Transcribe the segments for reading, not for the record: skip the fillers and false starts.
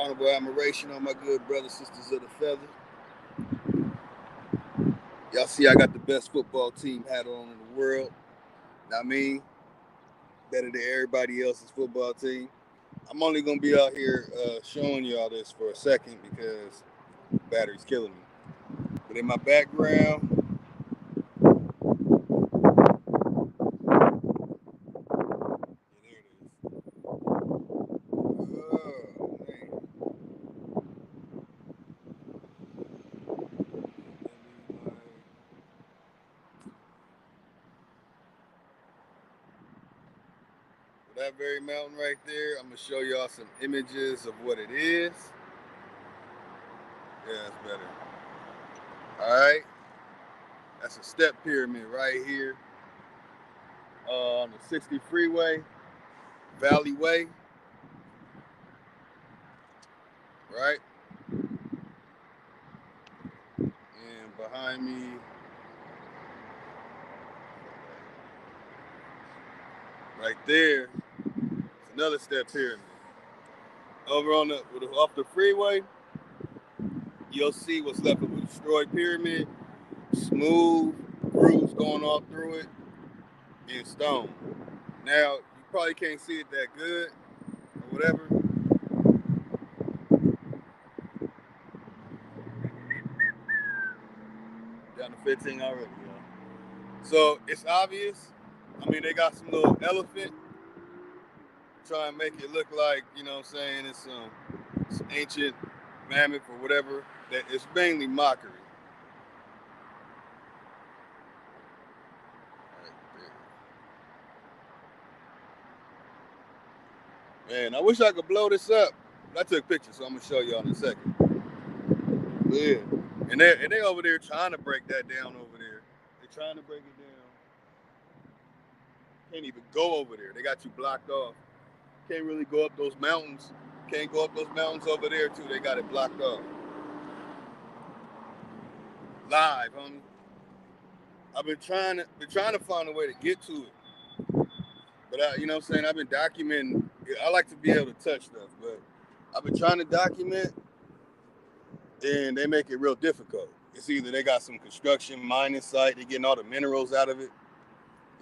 honorable admiration on my good brothers, sisters of the feather. Y'all see I got the best football team hat on in the world. I mean, better than everybody else's football team. I'm only going to be out here showing y'all this for a second because battery's killing me. But in my background, yeah, there it is. Oh, man. That very mountain right there, I'm going to show y'all some images of what it is. Yeah, that's better. All right. That's a step pyramid right here on the 60 freeway, Valley Way. Right? And behind me, right there, is another step pyramid. Over on off the freeway, you'll see what's left of a destroyed pyramid, smooth grooves going all through it, in stone. Now, you probably can't see it that good, or whatever. Down to 15 already, y'all. So, it's obvious. I mean, they got some little elephant, try and make it look like, you know what I'm saying, it's some ancient mammoth or whatever. That it's mainly mockery. Man, I wish I could blow this up. I took pictures, so I'm gonna show y'all in a second. But yeah, and they over there trying to break that down over there. They're trying to break it down. Can't even go over there. They got you blocked off. Can't really go up those mountains. Can't go up those mountains over there too. They got it blocked off. Live, homie. I've been trying to find a way to get to it. But you know what I'm saying? I've been documenting. I like to be able to touch stuff, but I've been trying to document, and they make it real difficult. It's either they got some construction mining site, they're getting all the minerals out of it.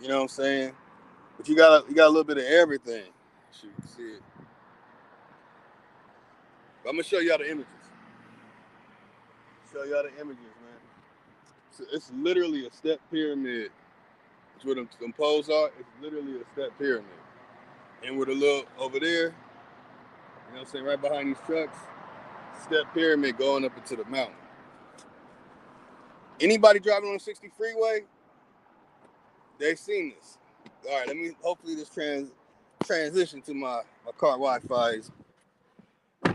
You know what I'm saying? But you got a little bit of everything. So you can see it. But I'm gonna show y'all the images. Show y'all the images, man. So it's literally a step pyramid. It's where them poles are. It's literally a step pyramid. And with a little over there, you know what I'm saying, right behind these trucks, step pyramid going up into the mountain. Anybody driving on the 60 freeway, they've seen this. All right, hopefully this transition to my car Wi-Fi is, I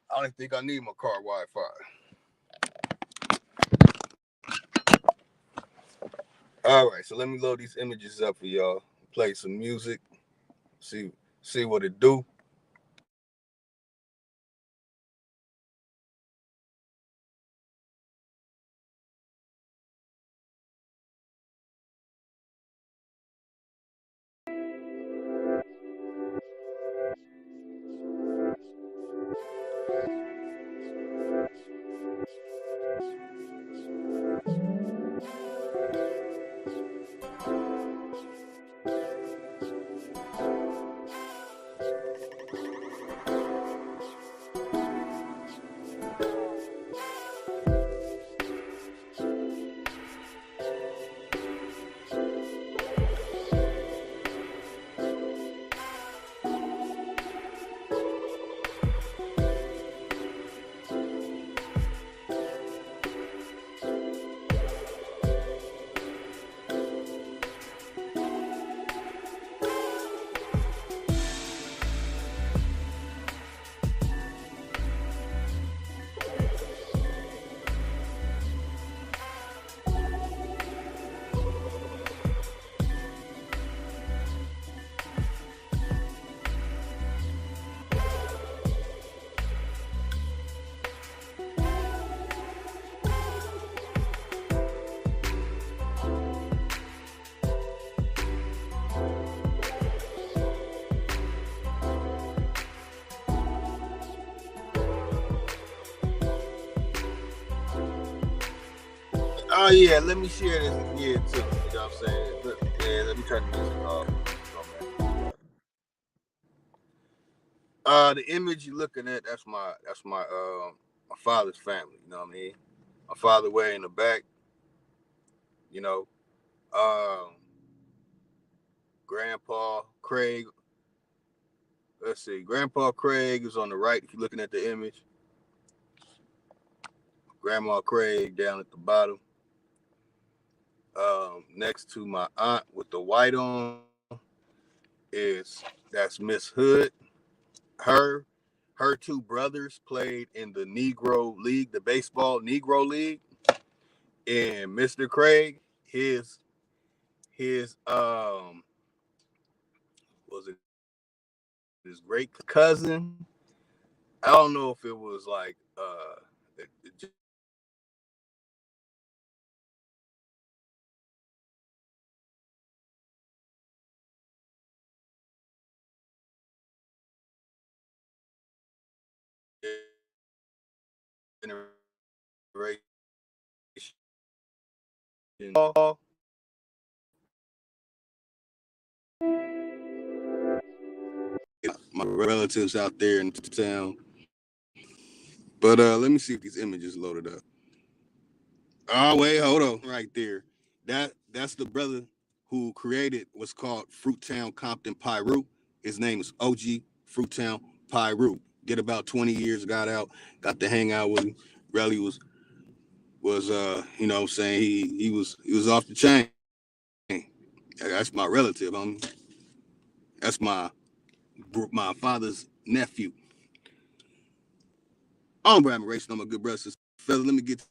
don't even think I need my car Wi-Fi. All right, so let me load these images up for y'all. Play some music. See what it do. Oh yeah, let me share this again too. You know what I'm saying? Yeah, let me turn the music off. The image you're looking at, that's my father's family. You know what I mean? My father way in the back. You know, um, Grandpa Craig. Let's see, Grandpa Craig is on the right. If you're looking at the image, Grandma Craig down at the bottom. Next to my aunt with the white on that's Miss Hood. Her her two brothers played in the Negro League, the baseball Negro League, and Mr. Craig, his was it his great cousin? I don't know if it was like generation. My relatives out there in town. But let me see if these images loaded up. Oh wait, hold on, right there. That's the brother who created what's called Fruittown Compton Pyru. His name is OG Fruittown Pyru. Did about 20 years, got out, got to hang out with him. Really was you know what I'm saying, he was off the chain. That's my relative. That's my father's nephew. I'm Brad Racing. I'm a good brother. Fella, let me get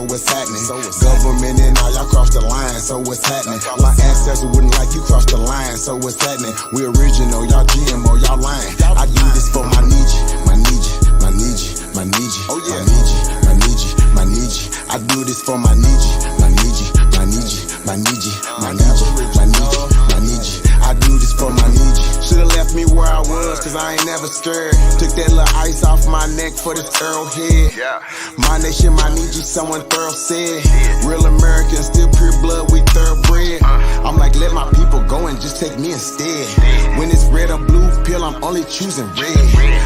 so what's happening? Government and all, y'all crossed the line, so what's happening? My ancestors wouldn't like you crossed the line, so what's happening? We original, y'all GMO, y'all lying. I do this for my Nietzsche, my Nietzsche, my Nietzsche, my Nietzsche, my Nietzsche, my Nietzsche, my Nietzsche. I do this for my Nietzsche, my Nietzsche, my Nietzsche, my Nietzsche, my Nietzsche, my Nietzsche, my Nietzsche. I do this for my Nietzsche. Should've left me where I was, cause I ain't never scared. Took that little ice off my neck for this arrowhead. My nation, my Nietzsche, someone thorough said. Real Americans, still pure blood, we thoroughbred. I'm like, let my people go and just take me instead. When it's red or blue pill, I'm only choosing red.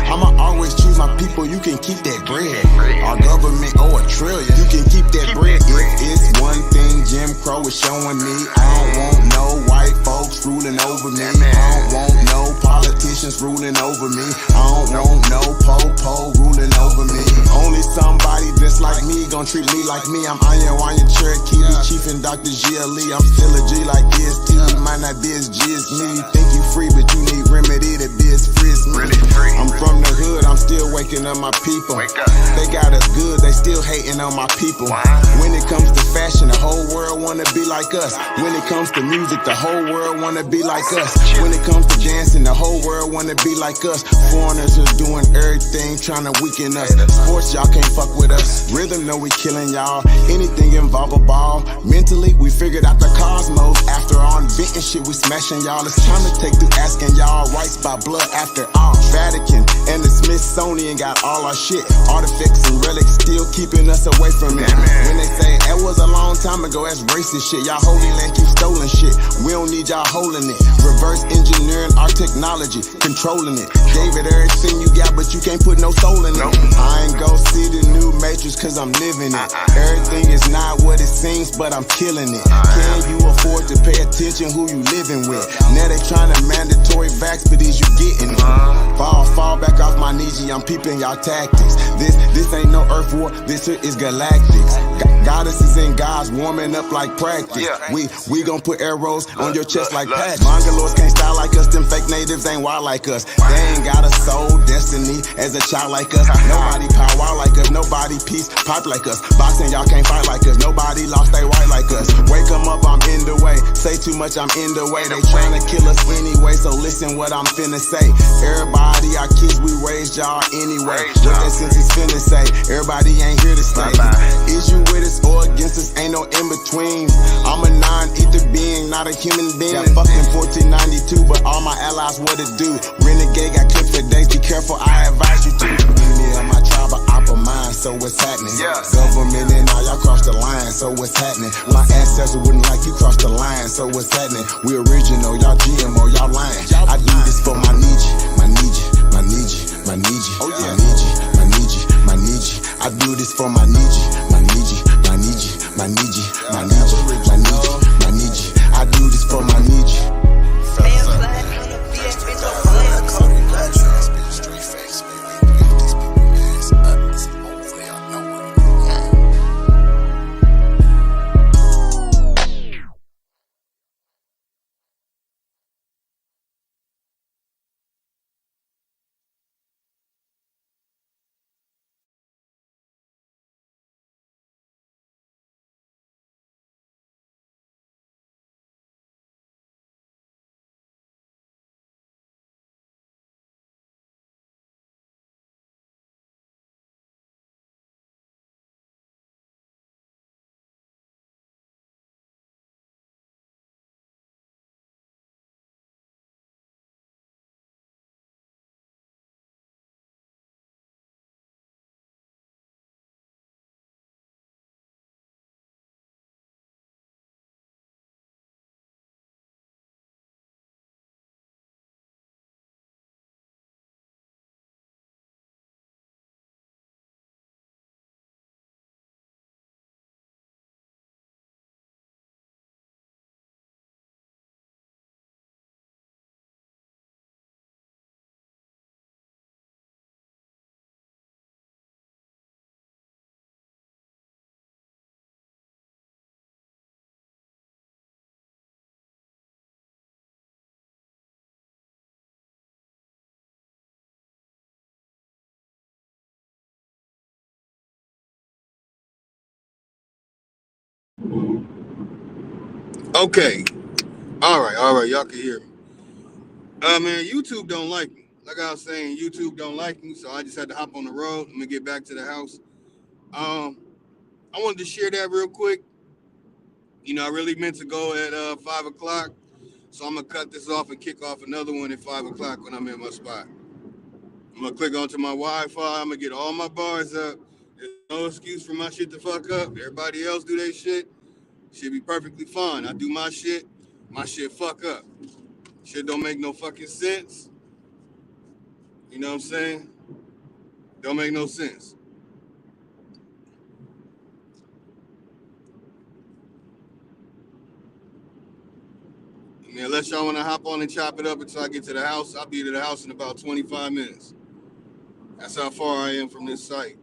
I'ma always choose my people, you can keep that bread. Our government owe $1 trillion, you can keep that bread. If it's one thing Jim Crow is showing me, I don't want no white folks ruling over me. I don't want no politicians ruling over me. I don't want no po-po ruling over me. Only somebody just like me gon' treat me like me. I'm Anya Cherokee, the Chief and Dr. GLE. I'm still a G like EST. You might not be as G as me. You think you free, but you need remedy to be as free as me. I'm from the hood, I'm still waking up my people. They got us good, they still hating on my people. When it comes to fashion, the whole world wanna be like us. When it comes to music, the whole world wanna be like us. When it comes to dancing, the whole world wanna be like us. Foreigners are doing everything, trying to weaken us. Sports, y'all can't fuck with us. Rhythm, know we killing y'all. Anything involve a ball. Mentally, we figured out the cosmos. After all inventing shit, we smashing y'all. It's time to take through asking y'all rights by blood after all. Vatican and the Smithsonian got all our shit. Artifacts and relics still keeping us away from it. When they say that was a long time ago, that's racist shit. Y'all holy land keep stolen shit. We don't need y'all holding it. Reverse engineering our technology, controlling it. Gave it everything you got, but you can't put no soul in it. I ain't go see the new Matrix cause I'm living it. Everything is not what it seems, but I'm killing it. Can you afford to pay attention who you living with? Now they trying to mandatory vax, but is you getting it? Fall back off my Nietzsche, I'm peeping y'all tactics. This ain't no Earth war, this here is galactics. Goddesses and gods warming up like practice. We gon' put arrows on your chest like patches. Mongoloids can't style like us, them fake natives ain't wild like us. They ain't got a soul, destiny as a child like us. Nobody power like us, nobody peace pop like us. Boxing, y'all can't fight like us, nobody lost they right like us. Wake 'em up, I'm in the way. Say too much, I'm in the way. They tryna kill us anyway, so listen what I'm finna say. Everybody, our kids, we raised y'all anyway. What that sentence finna say, everybody ain't here to stay. Is you with us or against us, ain't no in between. I'm a non-ether being, not a human being. Got fucked in 1492, but all my allies what it do. Renegade got clipped for days, be careful, I advise you to. Enemy of my tribe, but opera mine, so what's happening? Government and all, y'all crossed the line, so what's happening? My ancestors wouldn't like you crossed the line, so what's happening? We original, y'all GMO, y'all lying. I do this for my Nietzsche, my Nietzsche, my Nietzsche, my Nietzsche, my Nietzsche, my Nietzsche, my Nietzsche. I do this for my Nietzsche, my Nietzsche, my Nietzsche, my Nietzsche, my Nietzsche, my Nietzsche, my Nietzsche. I do this for my Nietzsche. Okay. All right. Y'all can hear me. Man, YouTube don't like me. Like I was saying, YouTube don't like me, so I just had to hop on the road. Let me get back to the house. Um, I wanted to share that real quick. You know, I really meant to go at 5 o'clock, so I'm gonna cut this off and kick off another one at 5 o'clock when I'm in my spot. I'm gonna click onto my Wi-Fi. I'm gonna get all my bars up. There's no excuse for my shit to fuck up. Everybody else do their shit. Should be perfectly fine. I do my shit. My shit fuck up. Shit don't make no fucking sense. You know what I'm saying? Don't make no sense. I mean, unless y'all want to hop on and chop it up until I get to the house, I'll be to the house in about 25 minutes. That's how far I am from this site.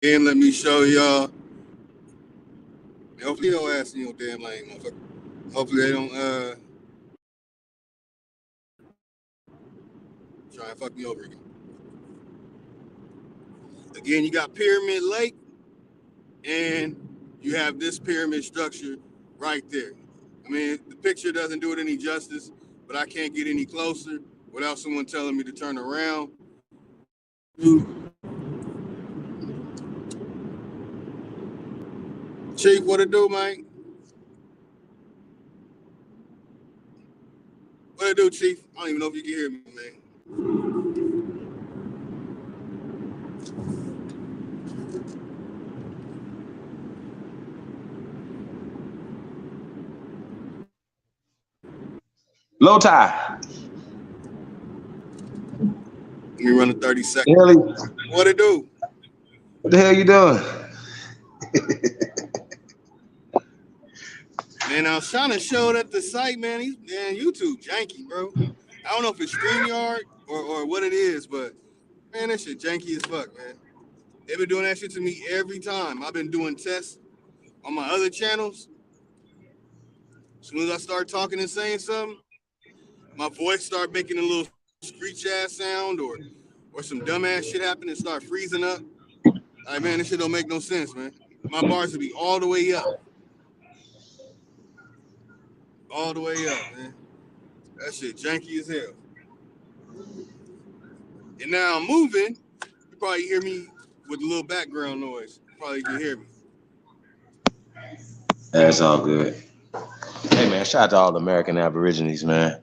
And let me show y'all. Hopefully, your ass in your damn lane, motherfucker. Hopefully, they don't try and fuck me over again. Again, you got Pyramid Lake, and you have this pyramid structure right there. I mean, the picture doesn't do it any justice, but I can't get any closer without someone telling me to turn around. Chief, what it do, man? What it do, Chief? I don't even know if you can hear me, man. Low tie. Let me run a 30 seconds. What it do? What the hell you doing? Man, I was trying to show that the site, man, YouTube janky, bro. I don't know if it's StreamYard or what it is, but man, that shit janky as fuck, man. They've been doing that shit to me every time. I've been doing tests on my other channels. As soon as I start talking and saying something, my voice start making a little screech ass sound or some dumbass shit happen and start freezing up. Like, man, this shit don't make no sense, man. My bars would be all the way up. All the way up, man. That shit janky as hell. And now I'm moving. You probably hear me with a little background noise. You probably can hear me. That's all good. Hey, man, shout out to all the American Aborigines, man.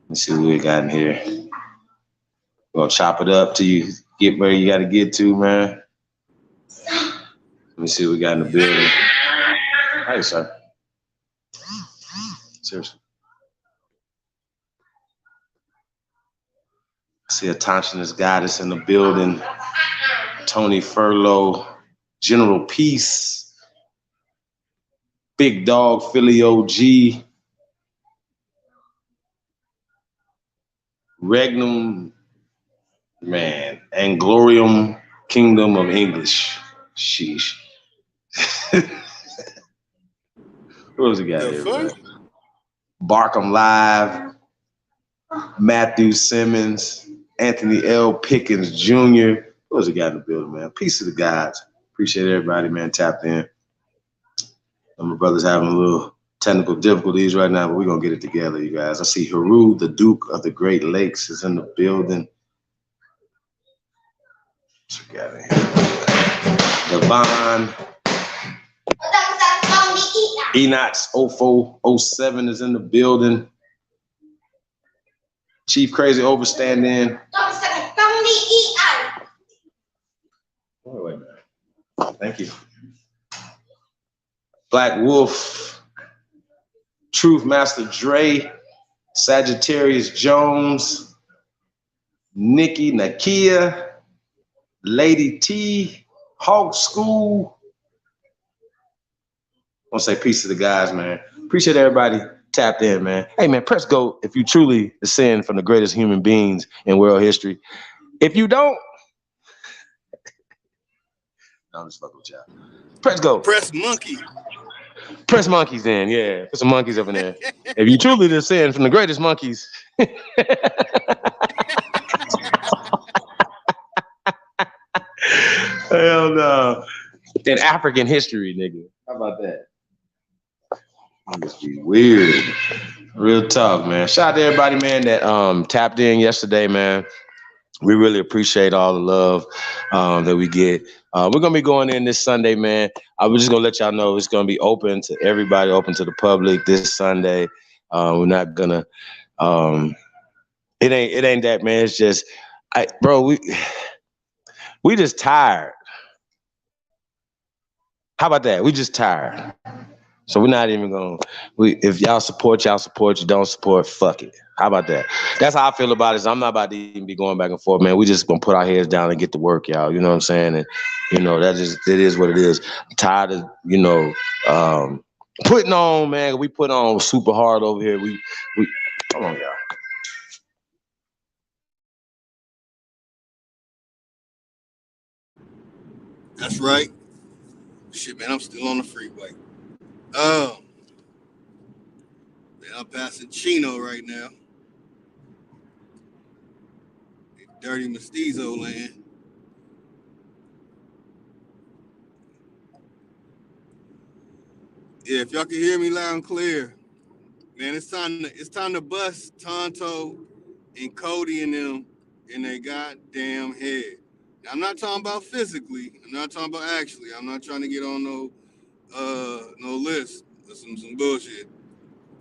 Let's see what we got in here. We're going to chop it up till you get where you got to get to, man. Let me see what we got in the building. Hey, sir. Seriously. I see a Tanchinist goddess in the building. Tony Furlow, General Peace, Big Dog, Philly OG, Regnum, man, Anglorium, Kingdom of English. Sheesh. What else we got here, man? Barkham Live, Matthew Simmons, Anthony L. Pickens Jr. What else we got in the building, man? Peace to the gods. Appreciate everybody, man, tapped in. My brother's having a little technical difficulties right now, but we're going to get it together, you guys. I see Haru, the Duke of the Great Lakes, is in the building. What we got in here? Devon. Enox 0407 is in the building. Chief Crazy Overstand in. Wait a minute. Thank you. Black Wolf. Truth Master Dre, Sagittarius Jones, Nikki Nakia, Lady T, Hawk School. I want to say peace to the guys, man. Appreciate everybody tapped in, man. Hey, man, press go if you truly descend from the greatest human beings in world history. If you don't, I'm just fucking with y'all. Press go. Press monkey. Press monkeys in, yeah. Put some monkeys up in there. If you truly descend from the greatest monkeys. Hell no. In African history, nigga. How about that? That must be weird. Real talk, man. Shout out to everybody, man, that tapped in yesterday, man. We really appreciate all the love that we get. We're going to be going in this Sunday, man. I was just going to let y'all know it's going to be open to everybody, open to the public this Sunday. We're not going to, it ain't that, man. It's just, we just tired. How about that? We just tired. So we're not even going to, if y'all support, you don't support, fuck it. How about that? That's how I feel about it. So I'm not about to even be going back and forth, man. We just going to put our heads down and get to work, y'all. You know what I'm saying? And, it is what it is. I'm tired of, putting on, man. We put on super hard over here. We come on, y'all. That's right. Shit, man, I'm still on the freeway. Man, I'm passing Chino right now. Dirty Mestizo land. Yeah, if y'all can hear me loud and clear, man, it's time to bust Tonto and Cody and them in their goddamn head. Now, I'm not talking about physically. I'm not talking about actually. I'm not trying to get on no list or some bullshit.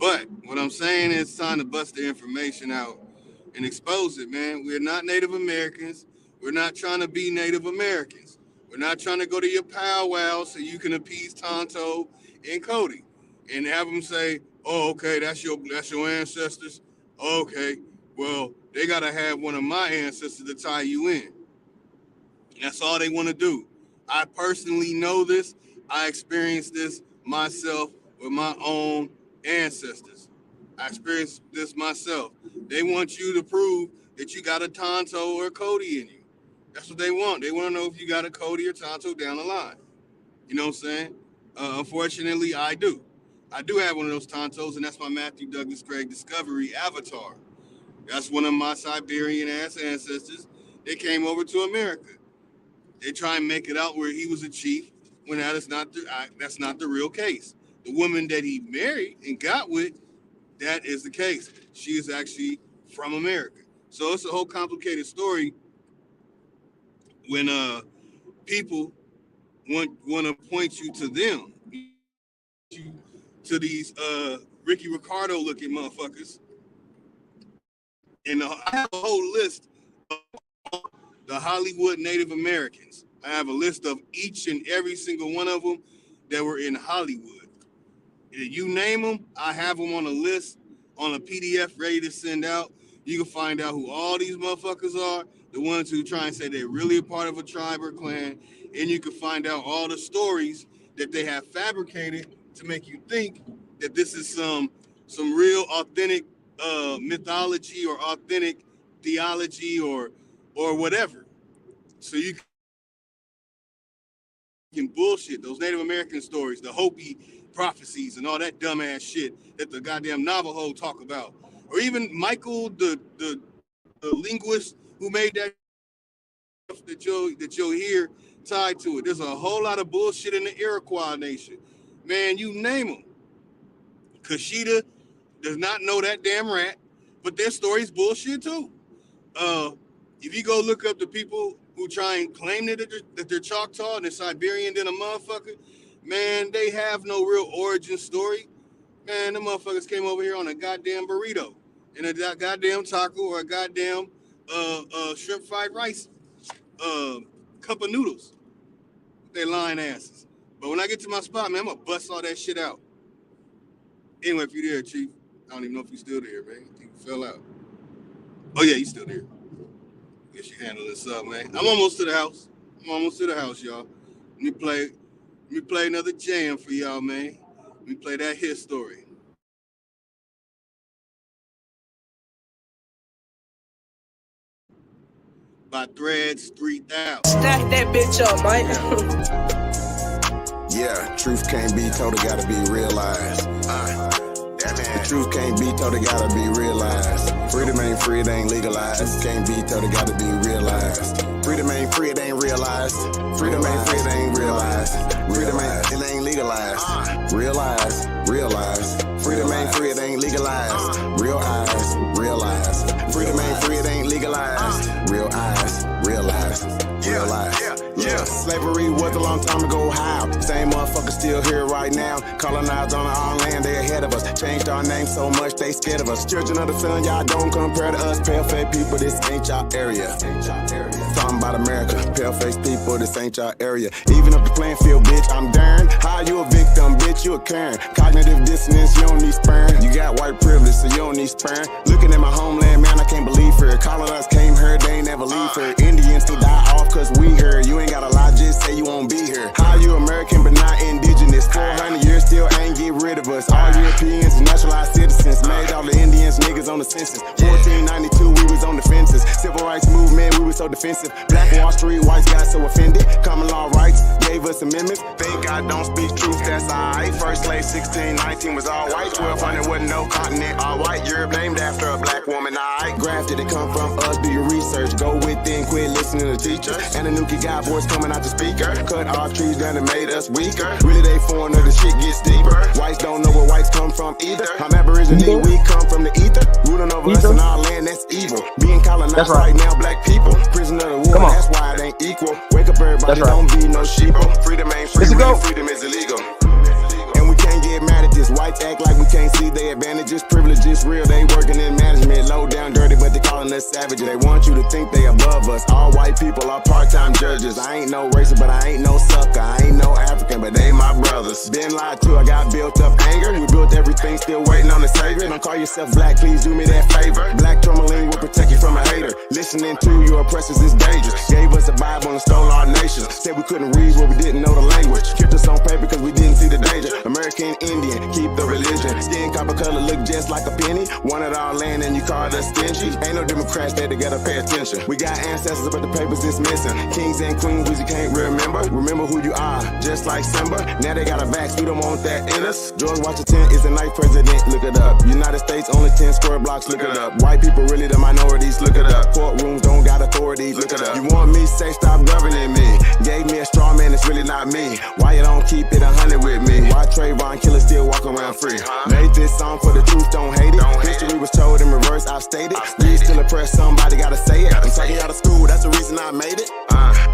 But what I'm saying is it's time to bust the information out and expose it, man. We're not Native Americans. We're not trying to be Native Americans. We're not trying to go to your powwow so you can appease Tonto and Cody and have them say, "Oh, okay, that's your ancestors. Okay, well, they gotta have one of my ancestors to tie you in." That's all they want to do. I personally know this. I experienced this myself with my own ancestors. I experienced this myself. They want you to prove that you got a Tonto or a Cody in you. That's what they want. They want to know if you got a Cody or Tonto down the line. You know what I'm saying? Unfortunately, I do. I do have one of those Tontos, and that's my Matthew Douglas Craig Discovery avatar. That's one of my Siberian-ass ancestors. They came over to America. They try and make it out where he was a chief when that's not the real case. The woman that he married and got with, that is the case. She is actually from America. So it's a whole complicated story when people want to point you to them, to these Ricky Ricardo looking motherfuckers. And I have a whole list of the Hollywood Native Americans. I have a list of each and every single one of them that were in Hollywood. You name them, I have them on a list, on a PDF ready to send out. You can find out who all these motherfuckers are, the ones who try and say they're really a part of a tribe or clan, and you can find out all the stories that they have fabricated to make you think that this is some real authentic mythology or authentic theology or whatever. So you can bullshit those Native American stories, the Hopi prophecies and all that dumbass shit that the goddamn Navajo talk about. Or even Michael, the linguist who made that you'll hear tied to it. There's a whole lot of bullshit in the Iroquois Nation. Man, you name them. Kushida does not know that damn rat, but their story's bullshit too. If you go look up the people who try and claim that they're Choctaw and they're Siberian than a motherfucker, man, they have no real origin story. Man, the motherfuckers came over here on a goddamn burrito and a goddamn taco or a goddamn shrimp fried rice cup of noodles. They lying asses. But when I get to my spot, man, I'm gonna bust all that shit out. Anyway, if you're there, Chief, I don't even know if you're still there, man. I think you fell out. Oh yeah, you still there. Guess you handle this up, man. I'm almost to the house. Y'all. Let me play another jam for y'all, man. Let me play that hit story. By Threads 3000. Stack that bitch up, Mike. Yeah, truth can't be told, it gotta be realized. The truth can't be told, it gotta be realized. Freedom ain't free, it ain't legalized. Can't be told, it gotta be realized. Freedom ain't free, it ain't realized. Freedom ain't free, it ain't realized. Freedom ain't, it ain't legalized. Realize. Freedom ain't free, it ain't legalized. Realize. Freedom ain't free, it ain't legalized. Realize. Yeah. Slavery was a long time ago, how? Same motherfuckers still here right now. Colonized on our own land, they ahead of us. Changed our name so much, they scared of us. Children of the sun, y'all don't compare to us. Pale-faced people, this ain't y'all area. Talking about America, pale-faced people, this ain't y'all area. Even up the playing field, bitch, I'm darn. How you a victim, bitch, you a Karen. Cognitive dissonance, you don't need sparing. You got white privilege, so you don't need sparing. Looking at my homeland, man, I can't believe her. Colonized came here, they ain't never leave her. Indians to die off cause we here. You ain't gotta lie, just say you won't be here. How you American but not indigenous? 400 years still ain't get rid of us. All Europeans, naturalized citizens. Made all the Indians niggas on the census. 1492, we was on the fences. Civil rights movement, we was so defensive. Black Wall Street, whites got so offended. Common law rights gave us amendments. Think I don't speak truth, that's alright. First slave 1619 was all white. 1200 wasn't no continent, all white. Europe named after a black woman, alright. Grafted, it come from us, do your research. Go within, quit listening to teachers. And the Nuki got voice coming out the speaker. Cut off trees down and made us weaker. Really they foreigner, the shit gets deeper. Whites don't know where whites come from either. I'm Aboriginal, we come from the ether. Ruling over us in our land, that's evil. Being colonized right now, black people. Prisoner of the war, that's why it ain't equal. Wake up everybody, don't be no sheeple. Freedom ain't free, freedom is illegal. And we can't get mad at this. Whites act like we can't see their advantages. Privileges real, they working in management. Low down dirty, but they calling us savages. They want you to think they above us. All white people are part-time judges. I ain't no racist, but I ain't no sucker. I ain't no African, but they my brothers. Been lied to, I got built up anger. We built everything, still waiting on the savior. Don't call yourself black, please do me that favor. Black tourmaline will protect you from a hater. Listening to your oppressors is dangerous. Gave us a Bible and stole our nation. Said we couldn't read what we didn't know the language. Kept us on paper because we didn't see the danger. American Indian, keep the religion. Skin copper color look just like a penny. Wanted our land and you called us stingy. Ain't no Democrats there to gotta pay attention. We got ancestors but the papers is missing. Kings and queens we just can't remember. Remember who you are, just like Simba. Now they got a vax, we don't want that in us. George Washington is the ninth president, look it up. United States only 10 square blocks, look it up. White people really the minorities, look it up. Courtrooms don't got authority, look it up. You want me, say stop governing me. Gave me a straw man, it's really not me. Why you don't keep it 100 with me? Why Trayvon Killer still walk around free? Made this song for the truth, don't hate it. History was told in reverse, I've stated. You still oppressed, somebody gotta say it. I'm taking out of school, that's the reason I made it.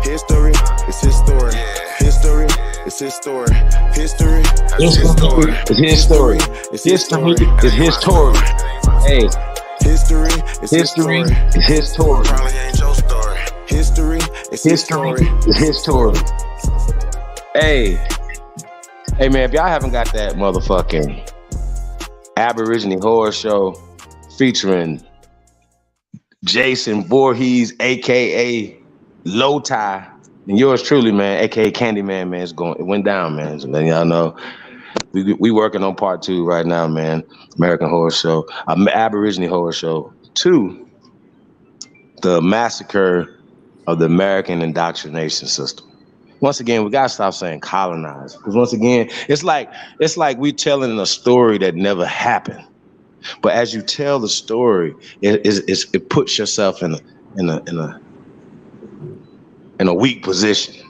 History, it's his story. History, it's his story. History, it's his story. It's his story. History is his story. Hey. History, it's his story. Is his story. Probably ain't your story. History, it's his story. Is his story. Hey man, if y'all haven't got that motherfucking Aborigine Horror Show featuring Jason Voorhees, aka Low Tie, and yours truly, man, aka Candyman, man, it went down, man. So letting y'all know. We working on part 2 right now, man. American Horror Show, Aborigine Horror Show 2, the massacre of the American indoctrination system. Once again, we gotta stop saying colonize, because once again, it's like we telling a story that never happened. But as you tell the story, it puts yourself in a weak position.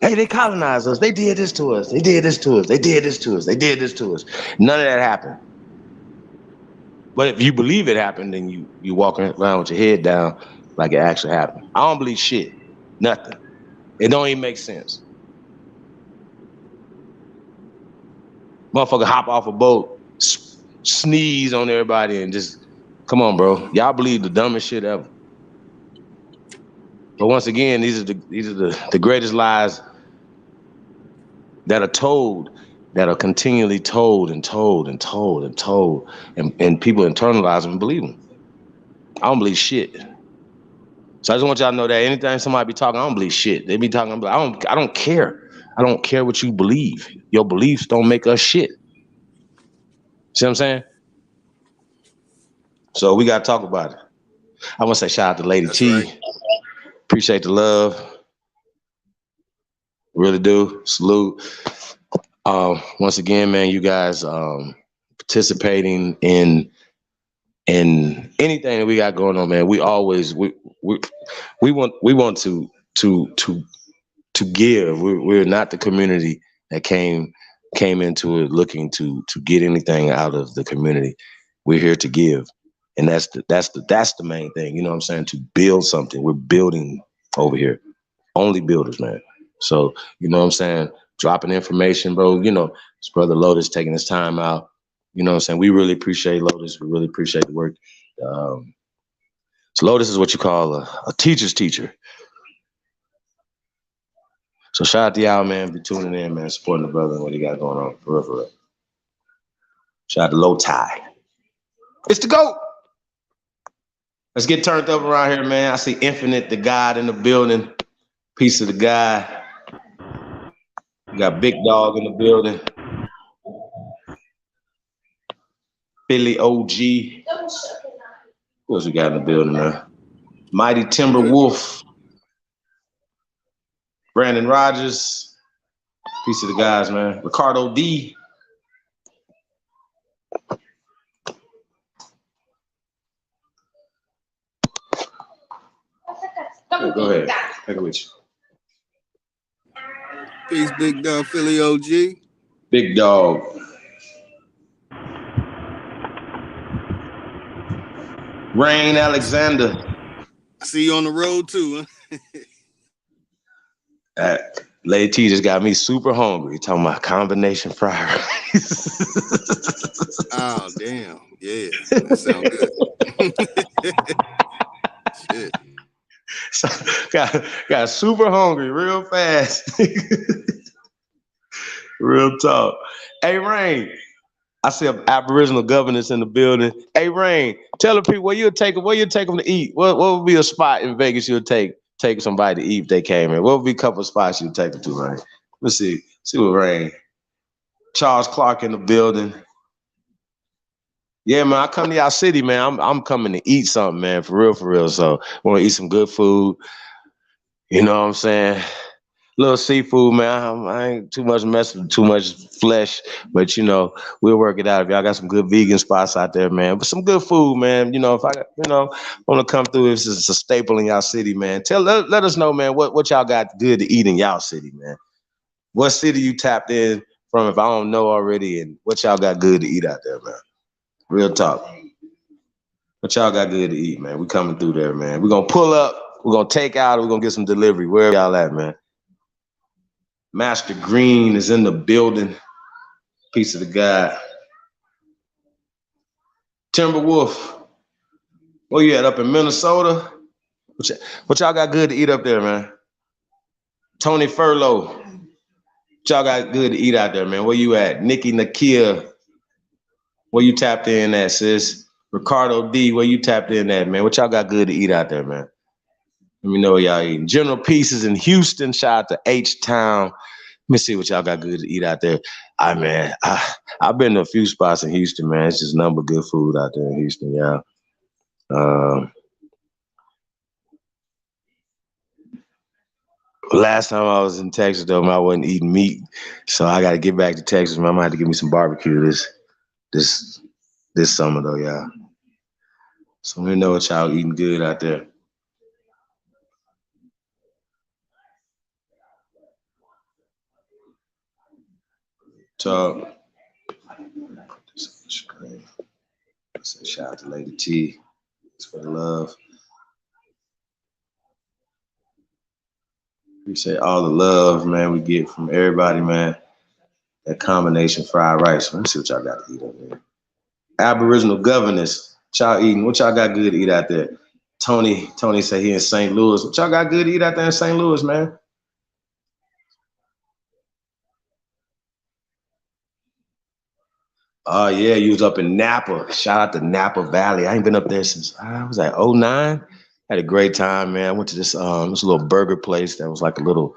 Hey, they colonized us. They did this to us. They did this to us. They did this to us. They did this to us. None of that happened. But if you believe it happened, then you walking around with your head down like it actually happened. I don't believe shit. Nothing. It don't even make sense. Motherfucker hop off a boat, sneeze on everybody, and just, come on, bro. Y'all believe the dumbest shit ever. But once again, these are the greatest lies that are told that are continually told and told and told and told, and people internalize them and believe them. I don't believe shit. So I just want y'all to know that anytime somebody be talking, I don't believe shit. They be talking, I don't care. I don't care what you believe. Your beliefs don't make us shit. See what I'm saying? So we gotta talk about it. I want to say shout out to Lady T. Right. Appreciate the love. Really do. Salute. Once again, man, you guys participating in anything that we got going on, man. We always we want to give. We're not the community that came into it looking to get anything out of the community. We're here to give. And that's the main thing, you know what I'm saying? To build something. We're building over here. Only builders, man. So, you know what I'm saying? Dropping information, bro. You know, this brother Lotus taking his time out. You know what I'm saying? We really appreciate Lotus. We really appreciate the work. So Lotus is what you call a teacher's teacher. So shout out to y'all, man. Be tuning in, man. Supporting the brother and what he got going on. For real, for real. Shout out to Low Tie. It's the GOAT. Let's get turned up around here, man. I see Infinite, the God in the building. Piece of the guy. We got Big Dog in the building. Philly OG. Who else we got in the building, man? Mighty Timber Wolf. Brandon Rogers. Piece of the guys, man. Ricardo D. Oh, go ahead. Take it with you. Peace, Big Dog, Philly OG. Big Dog. Rain Alexander. I see you on the road too, huh? Lady T just got me super hungry. Talking about combination fried rice. Oh, damn. Yeah, that sounds good. Shit. So, got super hungry real fast. Real talk. Hey, Rain. I see an Aboriginal governess in the building. Hey, Rain, tell the people where you take them to eat. What would be a spot in Vegas you'll take somebody to eat if they came in? What would be a couple of spots you'd take them to, Rain? Let's see. See what Rain. Charles Clark in the building. Yeah, man, I come to y'all city, man. I'm coming to eat something, man, for real. So want to eat some good food. You know what I'm saying? Little seafood, man. I ain't too much messing with too much flesh, but you know, we'll work it out. If y'all got some good vegan spots out there, man, but some good food, man. You know, if I, want to come through, if it's a staple in y'all city, man, let us know, man, what y'all got good to eat in y'all city, man. What city you tapped in from, if I don't know already, and what y'all got good to eat out there, man. Real talk. What y'all got good to eat, man? We coming through there, man. We're gonna pull up, we're gonna take out, we're gonna get some delivery. Where y'all at, man? Master Green is in the building. Piece of the guy. Timberwolf. Where you at? Up in Minnesota? What y'all got good to eat up there, man? Tony Furlow. What y'all got good to eat out there, man? Where you at? Nikki Nakia. Where you tapped in at, sis? Ricardo D. Where you tapped in at, man? What y'all got good to eat out there, man? Let me know what y'all eating. General Pieces in Houston. Shout out to H-Town. Let me see what y'all got good to eat out there. I've been to a few spots in Houston, man. It's just number good food out there in Houston, y'all. Last time I was in Texas, though, man, I wasn't eating meat. So I got to get back to Texas, man. I'm going to have to give me some barbecue this summer, though, y'all. So let me know what y'all eating good out there. So, shout out to Lady T. Thanks for the love. Appreciate all the love, man, we get from everybody, man. That combination fried rice. Let me see what y'all got to eat up there. Aboriginal governess. What y'all eating? What y'all got good to eat out there? Tony said he in St. Louis. What y'all got good to eat out there in St. Louis, man? Oh, yeah, you was up in Napa. Shout out to Napa Valley. I ain't been up there since, I was like 09. Had a great time, man. I went to this little burger place that was like a little,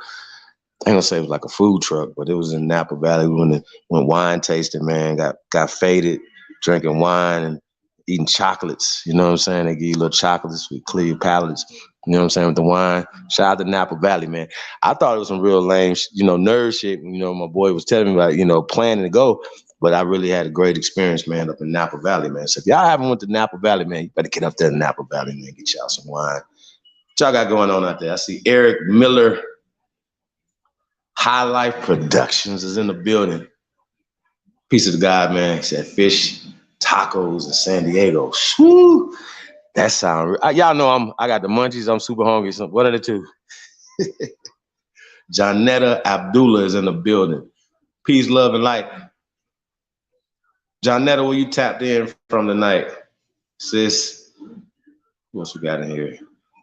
I ain't gonna say it was like a food truck, but it was in Napa Valley. We went wine tasting, man. Got faded, drinking wine and eating chocolates. You know what I'm saying? They give you little chocolates with clear your palates. You know what I'm saying? With the wine. Shout out to Napa Valley, man. I thought it was some real lame, nerd shit. You know, my boy was telling me about, planning to go. But I really had a great experience, man, up in Napa Valley, man. So if y'all haven't went to Napa Valley, man, you better get up there to Napa Valley, man. Get y'all some wine. What y'all got going on out there? I see Eric Miller, High Life Productions is in the building. Piece of the God, man. He said fish, tacos in San Diego. Woo! That sound, y'all know I got the munchies. I'm super hungry. So what are the two? Jonetta Abdullah is in the building. Peace, love, and light. Jonetta, where you tapped in from tonight? Sis, what else we got in here?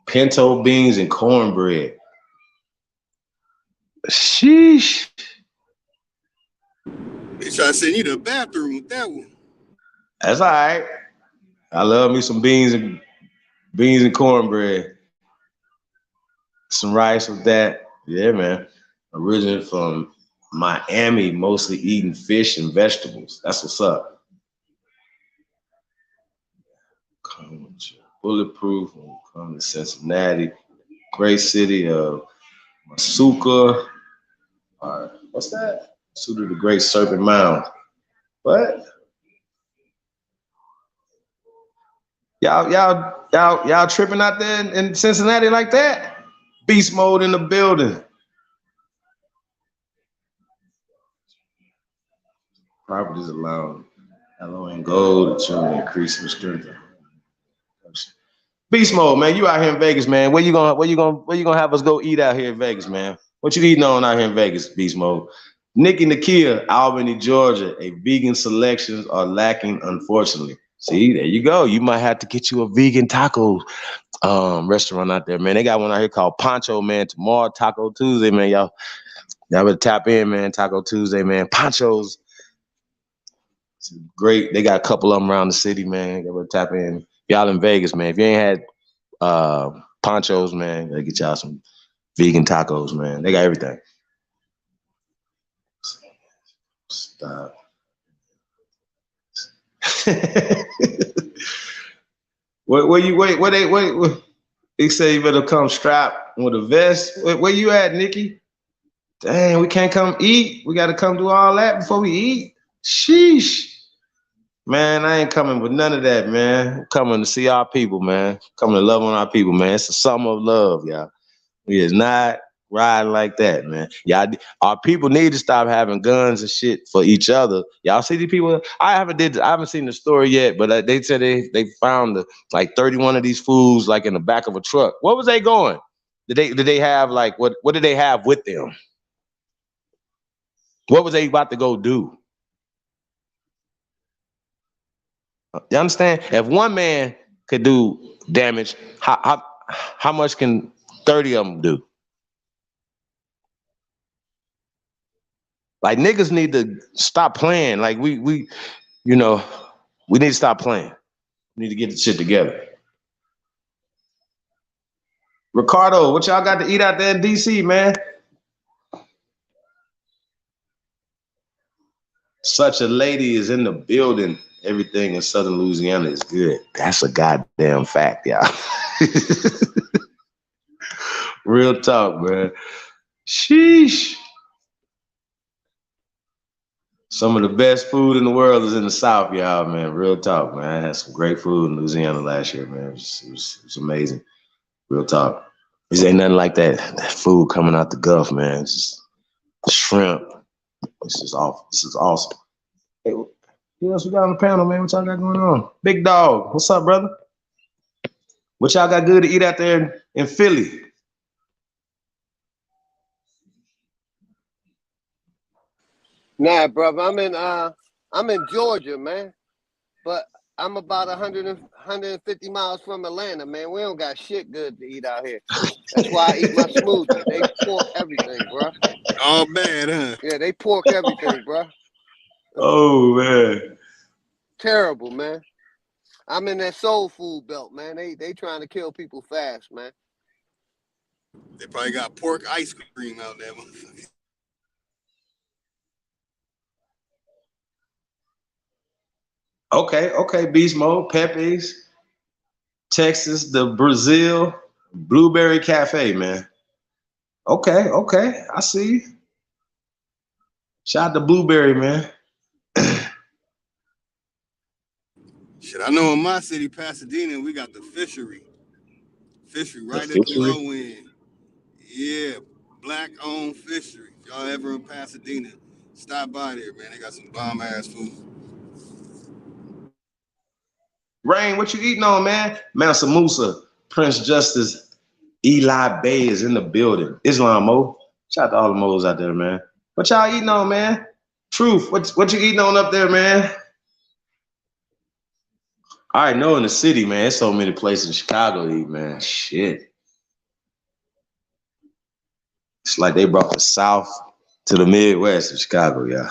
Pinto beans and cornbread. Sheesh. They try to send you to the bathroom with that one. That's all right. I love me some beans and cornbread. Some rice with that. Yeah, man. Originally from Miami, mostly eating fish and vegetables. That's what's up. Bulletproof when you come to Cincinnati. Great city of Masuka. What's that? Suited the Great Serpent Mound. What? Y'all tripping out there in Cincinnati like that? Beast mode in the building. Properties allowing yellow and gold to increase in strength. Beast mode, man. You out here in Vegas, man. Where you gonna have us go eat out here in Vegas, man? What you eating on out here in Vegas, Beast mode? Nikki Nakia, Albany, Georgia. A vegan selections are lacking, unfortunately. See, there you go. You might have to get you a vegan taco restaurant out there, man. They got one out here called Pancho, man. Tomorrow, Taco Tuesday, man. Y'all better tap in, man. Taco Tuesday, man. Panchos. It's great. They got a couple of them around the city, man. You better tap in. Y'all in Vegas, man. If you ain't had Panchos, man, they get y'all some vegan tacos, man. They got everything. Stop. Wait. They say you better come strapped with a vest. Where you at, Nikki? Dang, we can't come eat. We got to come do all that before we eat. Sheesh. Man, I ain't coming with none of that, man. I'm coming to see our people, man. Coming to love on our people, man. It's a summer of love, y'all. We is not riding like that, man. Y'all, our people need to stop having guns and shit for each other. Y'all see these people? I haven't seen the story yet, but they said they found like 31 of these fools like in the back of a truck. What was they going? Did they have like what did they have with them? What was they about to go do? You understand? If one man could do damage, how much can 30 of them do? Like niggas need to stop playing. Like we need to stop playing. We need to get the shit together. Ricardo, what y'all got to eat out there in DC, man? Such a lady is in the building. Everything in Southern Louisiana is good. That's a goddamn fact, y'all. Real talk, man. Sheesh. Some of the best food in the world is in the South, y'all, man. Real talk, man. I had some great food in Louisiana last year, man. It was amazing. Real talk. There ain't nothing like that food coming out the Gulf, man. It's just shrimp. This is awesome. Hey, what else we got on the panel, man? What y'all got going on? Big Dog, what's up, brother? What y'all got good to eat out there in Philly? Nah, brother, I'm in Georgia, man. But I'm about 150 miles from Atlanta, man. We don't got shit good to eat out here. That's why I eat my smoothie. They pork everything, bro. Oh man, huh? Yeah, they pork everything, bro. Oh man. Terrible, man. I'm in that soul food belt, man. They trying to kill people fast, man. They probably got pork ice cream out there. Okay, Beast Mode, Pepe's, Texas, the Brazil, Blueberry Cafe, man. Okay, I see you. Shout out to Blueberry, man. Shit, I know in my city, Pasadena, we got the fishery. Fishery right at the low end. Yeah, black-owned fishery. If y'all ever in Pasadena, stop by there, man. They got some bomb-ass food. Rain, what you eating on, man? Mansa Musa, Prince Justice, Eli Bay is in the building. Islam Mo. Shout out to all the Mo's out there, man. What y'all eating on, man? Truth, what you eating on up there, man? I know in the city, man, there's so many places in Chicago to eat, man. Shit. It's like they brought the South to the Midwest of Chicago, yeah.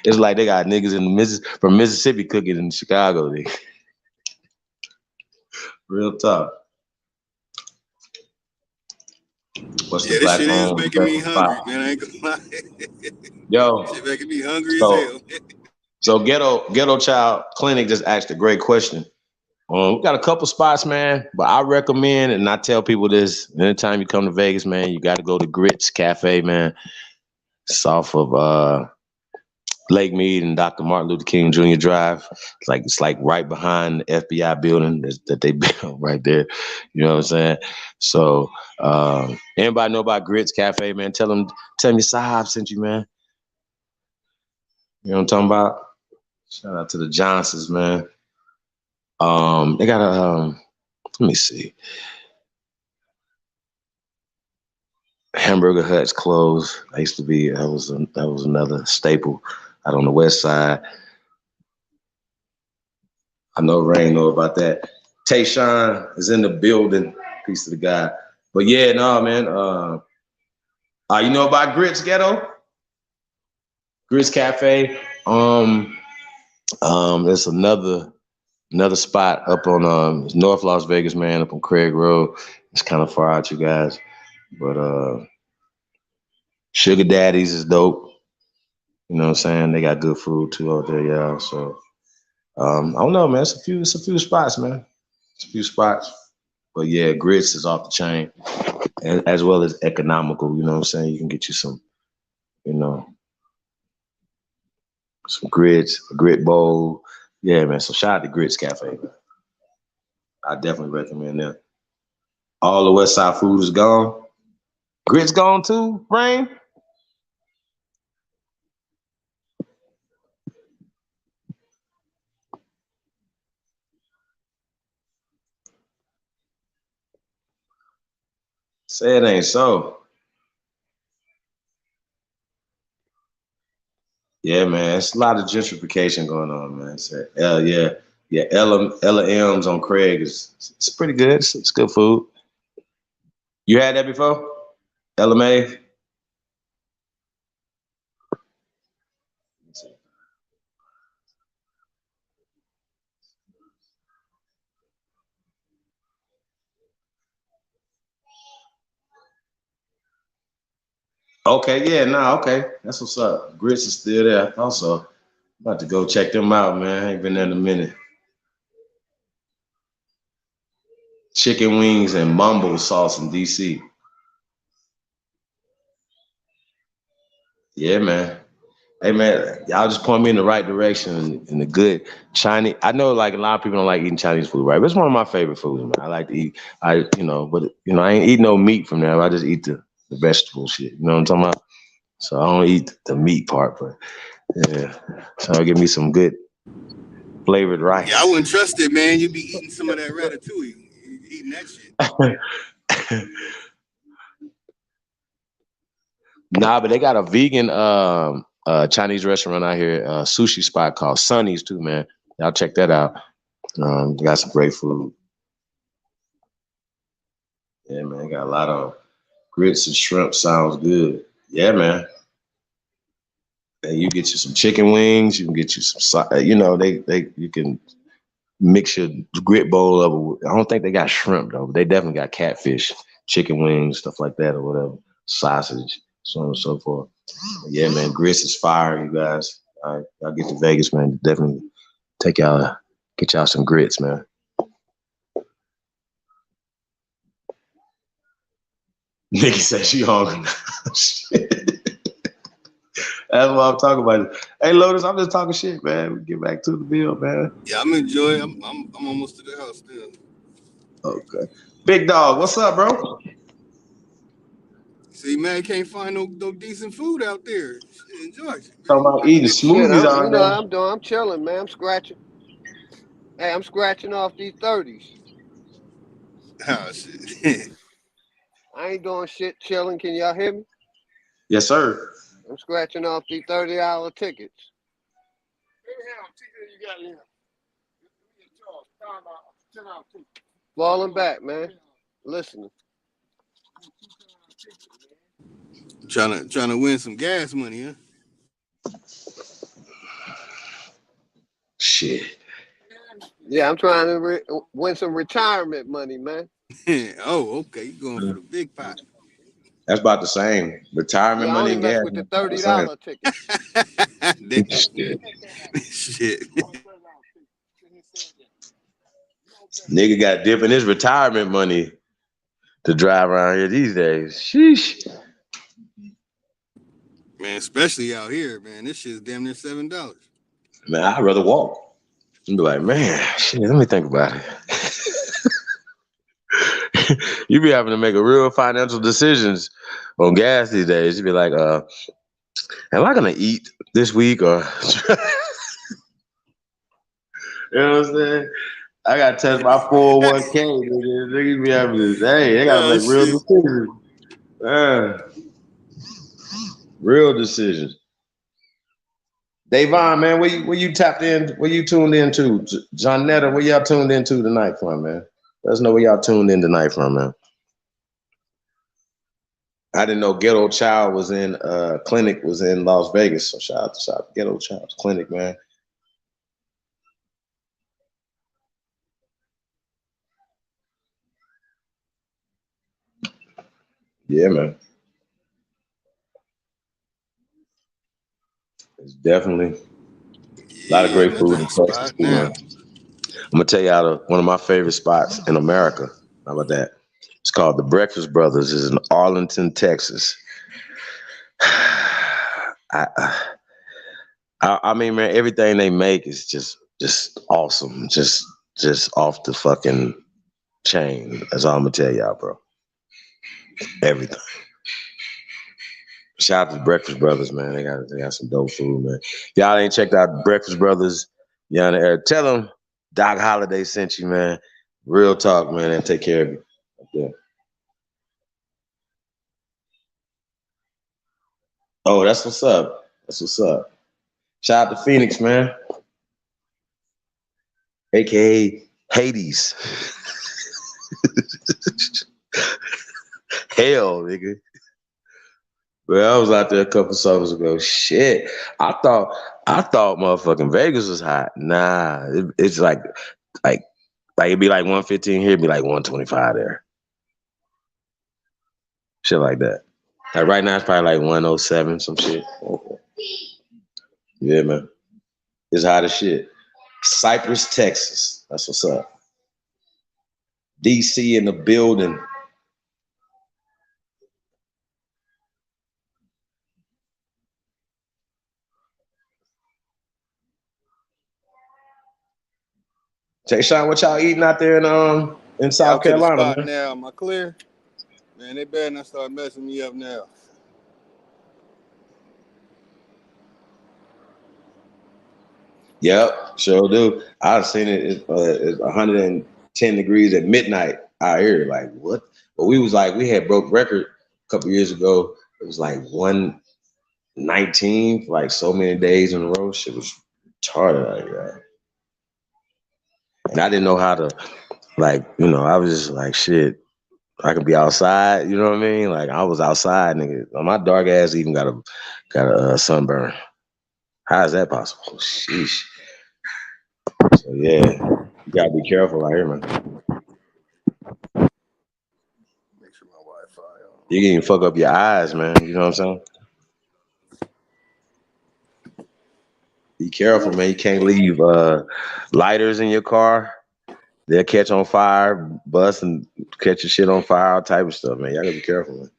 It's like they got niggas from Mississippi cooking in Chicago. Real tough. What's the black this shit is making me hungry, spot? man. I ain't gonna lie. Yo, shit making me hungry as hell. So Ghetto Child Clinic just asked a great question. We got a couple spots, man, but I recommend, and I tell people this, anytime you come to Vegas, man, you got to go to Grits Cafe, man. It's off of Lake Mead and Dr. Martin Luther King Jr. Drive. It's like right behind the FBI building that they built right there. You know what I'm saying? So anybody know about Grits Cafe, man? Tell them your Sahab sent you, man. You know what I'm talking about? Shout out to the Johnsons, man. They got a let me see. Hamburger Hut's closed. I used to be that was another staple out on the west side. I know Rain know about that. Tayshawn is in the building. Peace to the guy. But yeah, no, man. You know about Grits Ghetto? Grits Cafe. There's another spot up on North Las Vegas, man, up on Craig Road. It's kind of far out, you guys. But Sugar Daddies is dope. You know what I'm saying? They got good food too out there, y'all. So I don't know, man. It's a few spots, man. It's a few spots. But yeah, Grits is off the chain. As well as economical, you know what I'm saying? You can get you some, some grits, a grit bowl. Yeah, man. So shout out to Grits Cafe, man. I definitely recommend them. All the West Side food is gone. Grits gone too, Rain? Say it ain't so. Yeah, man. It's a lot of gentrification going on, man. So, Ella M's on Craig it's pretty good. It's good food. You had that before? LMA? Okay, yeah, okay. That's what's up. Grits is still there. I thought so. About to go check them out, man. I ain't been there in a minute. Chicken wings and mumbo sauce in DC. Yeah, man. Hey, man, y'all just point me in the right direction in the good Chinese. I know, like, a lot of people don't like eating Chinese food, right? But it's one of my favorite foods, man. I like to eat. I ain't eat no meat from there. I just eat the vegetable shit. You know what I'm talking about? So I don't eat the meat part, but yeah. So I'll give me some good flavored rice. Yeah, I wouldn't trust it, man. You be eating some of that ratatouille. You eating that shit. Nah, but they got a vegan Chinese restaurant out here, sushi spot called Sunny's too, man. Y'all check that out. They got some great food. Yeah, man, they got a lot of grits and shrimp. Sounds good. Yeah, man. And you get you some chicken wings. You can get you some, you know, you can mix your grit bowl up. I don't think they got shrimp though. But they definitely got catfish, chicken wings, stuff like that, or whatever, sausage, so on and so forth. But yeah, man, grits is fire, you guys. All right, y'all get to Vegas, man. Definitely get y'all some grits, man. Nikki said she hungry. That's what I'm talking about. Hey, Lotus, I'm just talking shit, man. We get back to the bill, man. Yeah, I'm enjoying. I'm almost to the house still. Okay. Big dog, what's up, bro? See, man, can't find no decent food out there. Enjoy it. Talking about eating smoothies all day. I'm chilling, man. I'm scratching. Hey, I'm scratching off these 30s. Oh, shit. I ain't doing shit, chilling. Can y'all hear me? Yes, sir. I'm scratching off these $30 tickets. Falling back, man. Listening. Trying to win some gas money, huh? Shit. Yeah, I'm trying to win some retirement money, man. Oh, okay. You going for the big pot. That's about the same. Retirement money and gas. With the $30 ticket. Shit. Nigga got dipping his retirement money to drive around here these days. Sheesh. Man, especially out here, man. This shit's damn near $7. Man, I'd rather walk. I'd be like, man, shit, let me think about it. You be having to make a real financial decisions on gas these days. You be like, am I gonna eat this week or you know what I'm saying? I gotta test my 401k. Niggas be having to they gotta make real decisions. Real decisions. Davon, man, where you tapped in? Where you tuned into? Johnetta, where y'all tuned into tonight from, man? Let us know where y'all tuned in tonight from, man. I didn't know Ghetto Child was in clinic was in Las Vegas. So shout out to Ghetto Child's clinic, man. Yeah, man. It's definitely a lot of great food in Texas, man. I'm gonna tell y'all one of my favorite spots in America. How about that? It's called the Breakfast Brothers. It's in Arlington, Texas. I mean, man, everything they make is just awesome. Just off the fucking chain. That's all I'm gonna tell y'all, bro. Everything. Shout out to the Breakfast Brothers, man. They got some dope food, man. Y'all ain't checked out Breakfast Brothers. Y'all in the air. Tell them Doc Holliday sent you, man. Real talk, man, and take care of you. Okay. Oh, that's what's up. That's what's up. Shout out to Phoenix, man. AKA Hades. Hell, nigga. Well, I was out there a couple summers ago. Shit. I thought motherfucking Vegas was hot. Nah, it's like it'd be like 115 here, it'd be like 125 there. Shit like that. Like right now it's probably like 107, some shit. Okay. Yeah, man. It's hot as shit. Cypress, Texas. That's what's up. DC in the building. Jay Sean, what y'all eating out there in South Carolina? Man? Now, am I clear? Man, they better not start messing me up now. Yep, sure do. I've seen it. It's 110 degrees at midnight out here. Like what? But we had broke record a couple years ago. It was like 119 for like so many days in a row. Shit was retarded out here. And I didn't know how to, I was just like, shit, I could be outside, you know what I mean? Like I was outside, nigga. My dark ass even got a sunburn. How is that possible? Sheesh. So yeah, you gotta be careful out here, man. Make sure my Wi-Fi on. You can even fuck up your eyes, man. You know what I'm saying? Be careful, man. You can't leave lighters in your car. They'll catch on fire, bust and catch your shit on fire, all type of stuff, man. Y'all gotta be careful, man.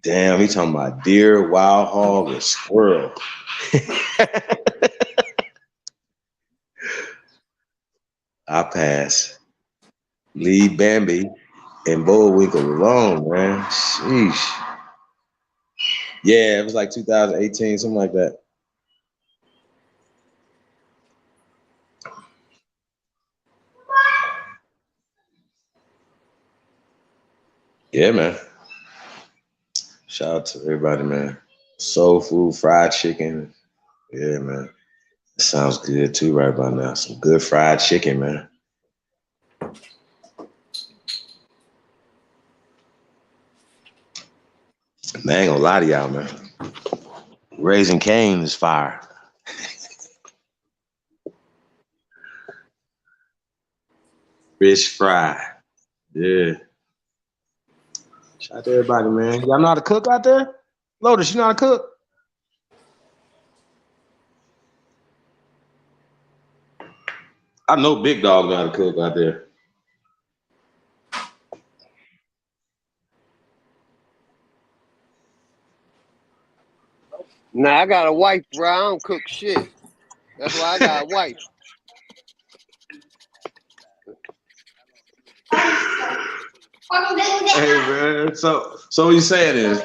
Damn, he talking about deer, wild hog, and squirrel. I pass. Leave Bambi and Bullwinkle alone, man. Sheesh. Yeah, it was like 2018, something like that. Yeah, man. Shout out to everybody, man. Soul food, fried chicken. Yeah, man. That sounds good too right about now. Some good fried chicken, man. Man, I ain't gonna lie to y'all, man. Raising Cane is fire. Fish fry. Yeah. Shout out to everybody, man. Y'all know how to cook out there? Lotus, you know how to cook? I know Big Dog know how to cook out there. Nah, I got a wife, bro. I don't cook shit. That's why I got a wife. Hey, man. So what you saying is,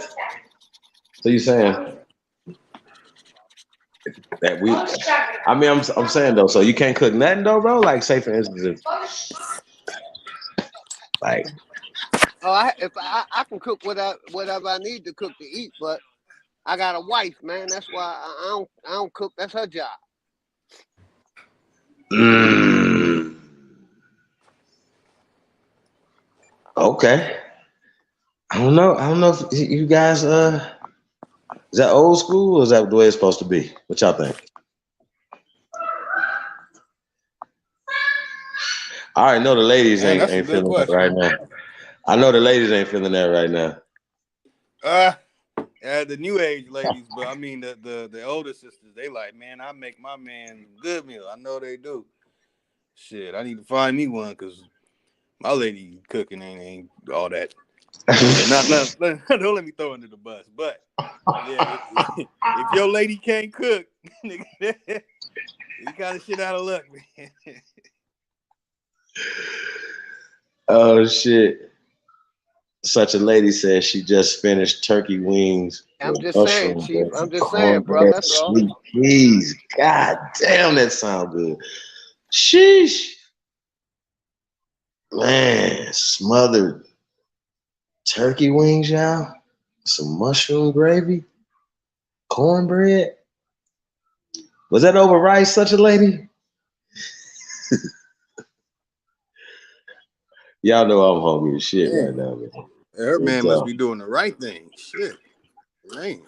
that we, I mean, I'm saying though, so you can't cook nothing though, bro? Like, say for instance, like, Oh, I can cook whatever I need to cook to eat, but I got a wife, man. That's why I don't cook. That's her job. Okay. I don't know if you guys is that old school or is that the way it's supposed to be? What y'all think? I already know the ladies ain't feeling that right now. I know the ladies ain't feeling that right now. The new age ladies, but I mean the older sisters, they like, man, I make my man good meal. I know they do. Shit, I need to find me one because my lady cooking ain't all that. Don't let me throw under the bus. But yeah, if your lady can't cook, you kind of shit out of luck, man. Oh shit. Such a lady says she just finished turkey wings. I'm just saying, Chief. I'm just saying, bro. That's all. Sweet peas. God damn, that sound good. Sheesh. Man, smothered turkey wings, y'all. Some mushroom gravy. Cornbread. Was that over rice, such a lady? Y'all know I'm hungry as shit right now, man. Her man must be doing the right thing. Shit. Man.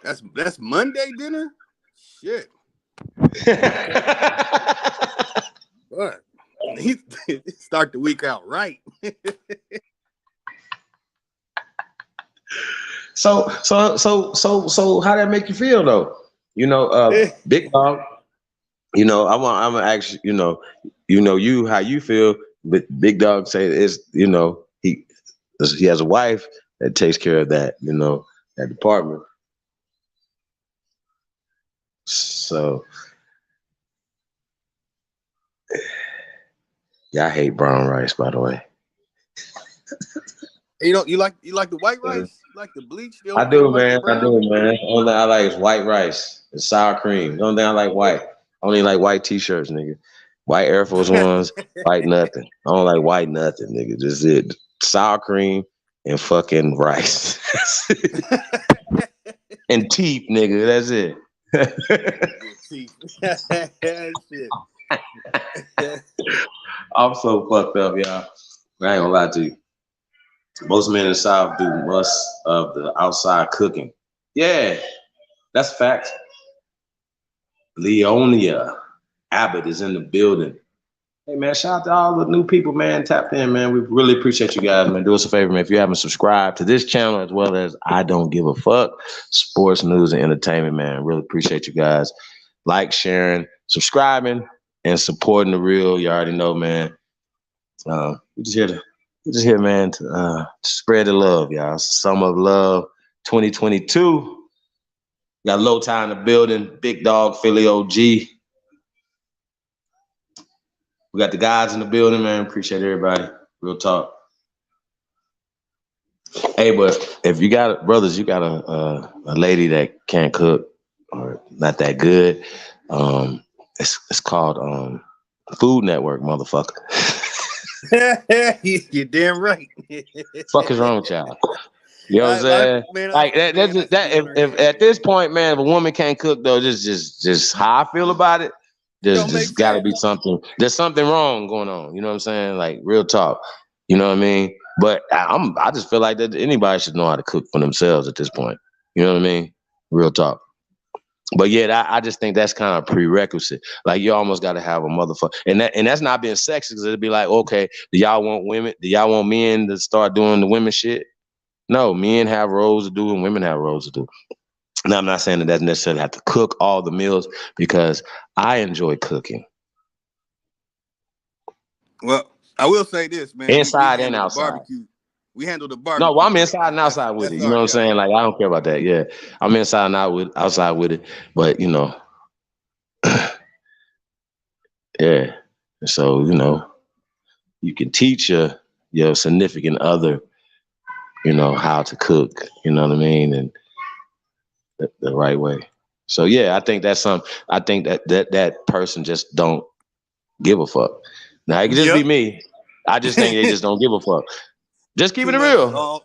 That's Monday dinner? Shit. What? He start the week out right. So how that make you feel though? You know, Big Dog, you know, I'm gonna ask you know you how you feel, but Big Dog say it's, you know, he has a wife that takes care of that, you know, that department. So yeah, I hate brown rice, by the way. You like the white rice? You like the bleach? I do, man. I do, man. The only thing I like is white rice and sour cream. The only thing I like white. I only like white t-shirts, nigga. White Air Force Ones, white nothing. I don't like white nothing, nigga. Just it. Sour cream and fucking rice. And teeth, nigga. That's it. Shit. I'm so fucked up, y'all. I ain't gonna lie to you. Most men in the South do most of the outside cooking. Yeah, that's fact. Leonia Abbott is in the building. Hey, man, shout out to all the new people, man. Tapped in, man. We really appreciate you guys, man. Do us a favor, man. If you haven't subscribed to this channel as well as I Don't Give a Fuck, sports, news, and entertainment, man. Really appreciate you guys. Like, sharing, subscribing, and supporting the real. You already know, man. We're just here, man, to spread the love, y'all. Summer of Love 2022. Got Low Tie in the building. Big Dog, Philly OG. We got the guys in the building, man. Appreciate everybody. Real talk. Hey, but if you got brothers, you got a lady that can't cook or not that good. It's called Food Network, motherfucker. You're damn right. Fuck is wrong with y'all? You know what I'm saying? Like if at this point, man, if a woman can't cook though, just how I feel about it. There's gotta be something. There's something wrong going on. You know what I'm saying? Like real talk. You know what I mean? But I just feel like that anybody should know how to cook for themselves at this point. You know what I mean? Real talk. But yeah, I just think that's kind of prerequisite. Like you almost got to have a motherfucker, and that's not being sexist. Because it'd be like, okay, do y'all want women? Do y'all want men to start doing the women shit? No, men have roles to do and women have roles to do. Now, I'm not saying that necessarily have to cook all the meals because I enjoy cooking. Well, I will say this, man. Inside and outside. Barbecue. We handle the barbecue. No, well, I'm inside and outside with it. You know what I'm saying? Like, I don't care about that. Yeah, I'm inside and outside with it. But, you know, yeah. So, you know, you can teach your significant other, you know, how to cook. You know what I mean? And the right way. So yeah, I think that's something. I think that person just don't give a fuck. Now it could just be me. I just think they just don't give a fuck. Just keeping it real.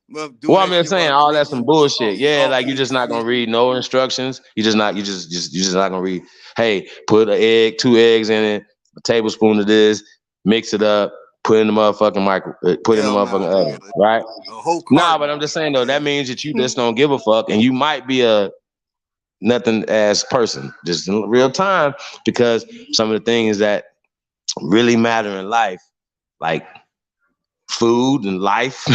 Well, I'm just saying all that's some bullshit. Yeah, like you're just not gonna read no instructions. You just not gonna read. Hey, put an egg, 2 eggs in it, a tablespoon of this, mix it up, put in the motherfucking put in the motherfucking oven, right? Nah, but I'm just saying though, that means that you just don't give a fuck, and you might be a nothing ass person, just in real time, because some of the things that really matter in life, like food and life,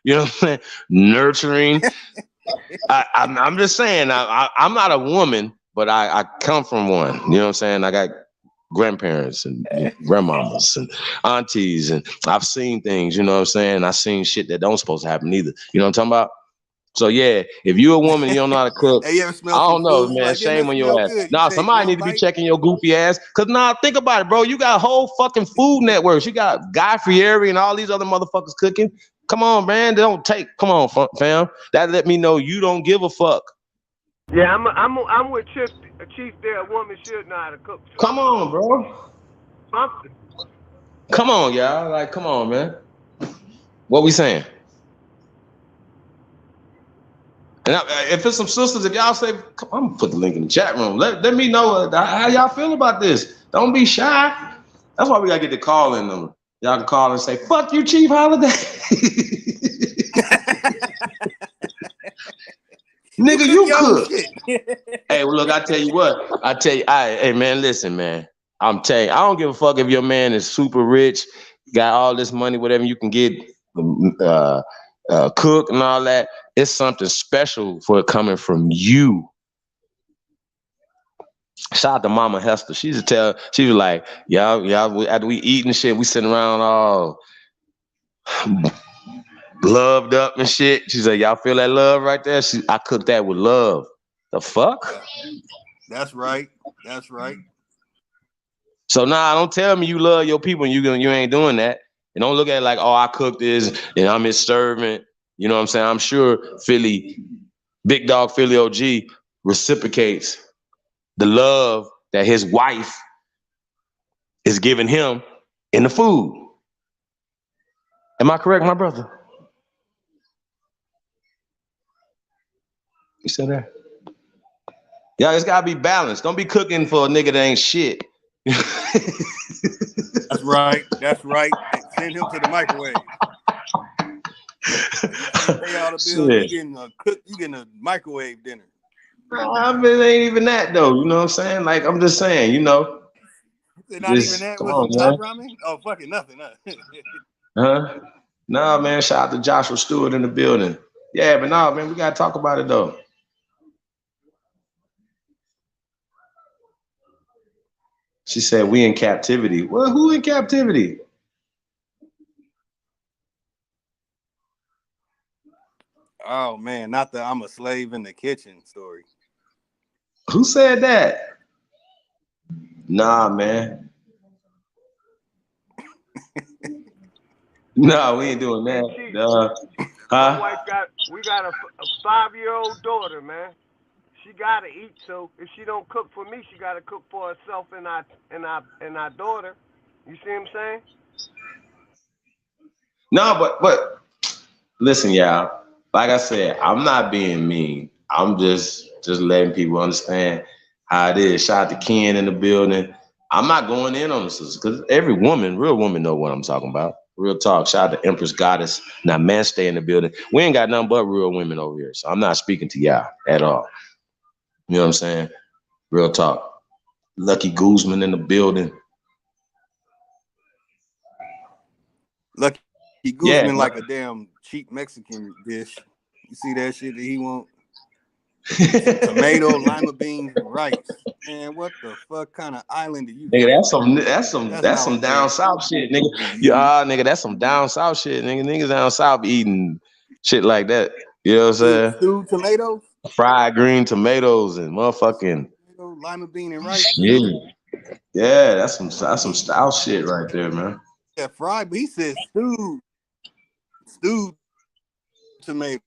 you know what I'm saying? Nurturing. I'm just saying, I'm not a woman, but I come from one. You know what I'm saying? I got grandparents and grandmamas and aunties, and I've seen things, you know what I'm saying? I've seen shit that don't supposed to happen either. You know what I'm talking about? So yeah, if you a woman, you don't know how to cook. Hey, I don't know, man. Like, shame on your ass. Nah, somebody need to be checking your goofy ass. Cause think about it, bro. You got whole fucking Food Networks. You got Guy Fieri and all these other motherfuckers cooking. Come on, man. Come on, fam. That let me know you don't give a fuck. Yeah, I'm with Chief there. A woman should know how to cook. Come on, bro. Come on, y'all. Like, come on, man. What we saying? And if it's some sisters, if y'all say, I'm gonna put the link in the chat room. Let me know how y'all feel about this. Don't be shy. That's why we gotta get the call in them. Y'all can call and say, "Fuck you, Chief Holiday." Nigga, you cook. Hey, well, look, I tell you what. Hey, man, listen, man. I'm telling you, I don't give a fuck if your man is super rich, got all this money, whatever you can get, cook and all that. It's something special for it coming from you. Shout out to Mama Hester. She was like, y'all, after we eating shit, we sitting around all loved up and shit. She said, y'all feel that love right there? I cooked that with love. The fuck? That's right. That's right. So don't tell me you love your people and you ain't doing that. And don't look at it like, oh, I cooked this and I'm his servant. You know what I'm saying? I'm sure Big Dog Philly OG reciprocates the love that his wife is giving him in the food. Am I correct, my brother? You said that? Yeah, it's gotta be balanced. Don't be cooking for a nigga that ain't shit. That's right. That's right. Send him to the microwave. Pay all the bills. You getting a cook. You getting a microwave dinner. I mean, it ain't even that though. You know what I'm saying? Like I'm just saying, you know. It's not even that. Come on, top ramen? Oh, fucking nothing. Huh? Nah, man. Shout out to Joshua Stewart in the building. Yeah, but no, man, we gotta talk about it though. She said we in captivity. Well, who in captivity? Oh man, not the I'm a slave in the kitchen story. Who said that? Nah, man. No, we ain't doing that. My wife we got a 5-year-old daughter, man. She gotta eat, so if she don't cook for me, she gotta cook for herself and our daughter. You see what I'm saying? No, but listen, y'all. Like I said, I'm not being mean. I'm just letting people understand how it is. Shout out to Ken in the building. I'm not going in on the sisters because every woman, real woman, know what I'm talking about. Real talk. Shout out to Empress Goddess. Now, man, stay in the building. We ain't got nothing but real women over here, so I'm not speaking to y'all at all. You know what I'm saying? Real talk. Lucky Guzman in the building. Lucky Guzman like a damn cheap Mexican dish. You see that shit that he want? Tomato, lima beans, and rice. Man, what the fuck kind of island do you? Nigga, that's some down south shit, nigga. Yeah, nigga, that's some down south shit, nigga. Niggas down south eating shit like that. You know what I'm saying? Stewed tomatoes, fried green tomatoes, and motherfucking lima bean and rice. Yeah, that's some style shit right there, man. Yeah, fried, but he said stewed tomato.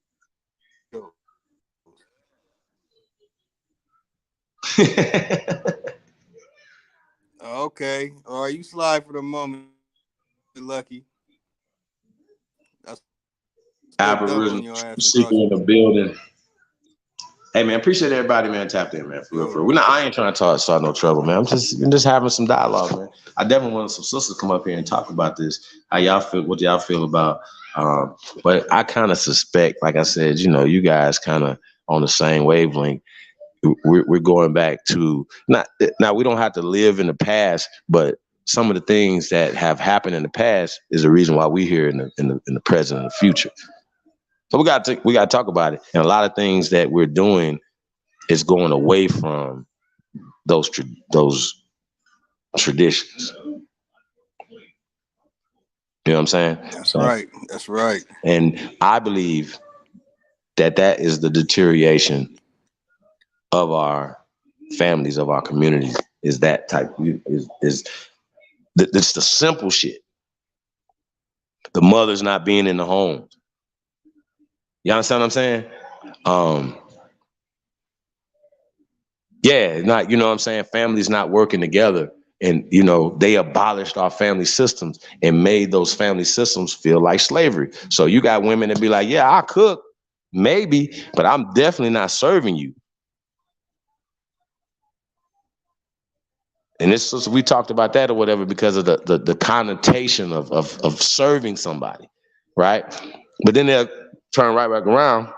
Okay, all right, you slide for the moment, Lucky. That's Aboriginal secret in the building. Hey man, appreciate everybody, man. Tapped in, man. For real. I ain't trying to start no trouble, man. I'm just having some dialogue, man. I definitely want some sisters to come up here and talk about this. How y'all feel? What y'all feel about? But I kind of suspect, like I said, you know, you guys kind of on the same wavelength. We're going back to now. We don't have to live in the past, but some of the things that have happened in the past is the reason why we're here in the present and the future. So we got to talk about it, and a lot of things that we're doing is going away from those traditions. You know what I'm saying? That's right. That's right. And I believe that is the deterioration of our families, of our communities, is that type. It's the simple shit. The mothers not being in the home. You understand what I'm saying? You know what I'm saying? Families not working together. And, you know, they abolished our family systems and made those family systems feel like slavery. So you got women that be like, yeah, I cook, maybe, but I'm definitely not serving you. And we talked about that or whatever because of the connotation of serving somebody, right? But then they'll turn right back around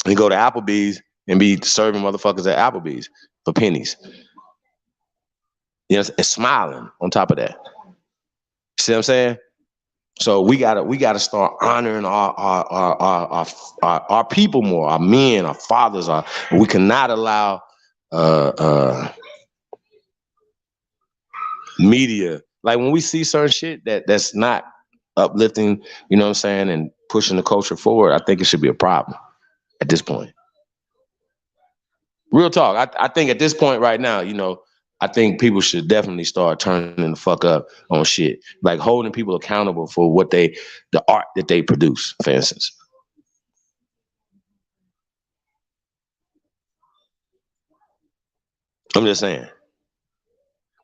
and go to Applebee's and be serving motherfuckers at Applebee's for pennies. You know, and smiling on top of that. See what I'm saying? So we gotta start honoring our people more, our men, our fathers. We cannot allow media, like when we see certain shit that's not uplifting, you know what I'm saying, and pushing the culture forward, I think it should be a problem at this point. Real talk. I think at this point right now, you know, I think people should definitely start turning the fuck up on shit, like holding people accountable for the art that they produce, for instance. I'm just saying.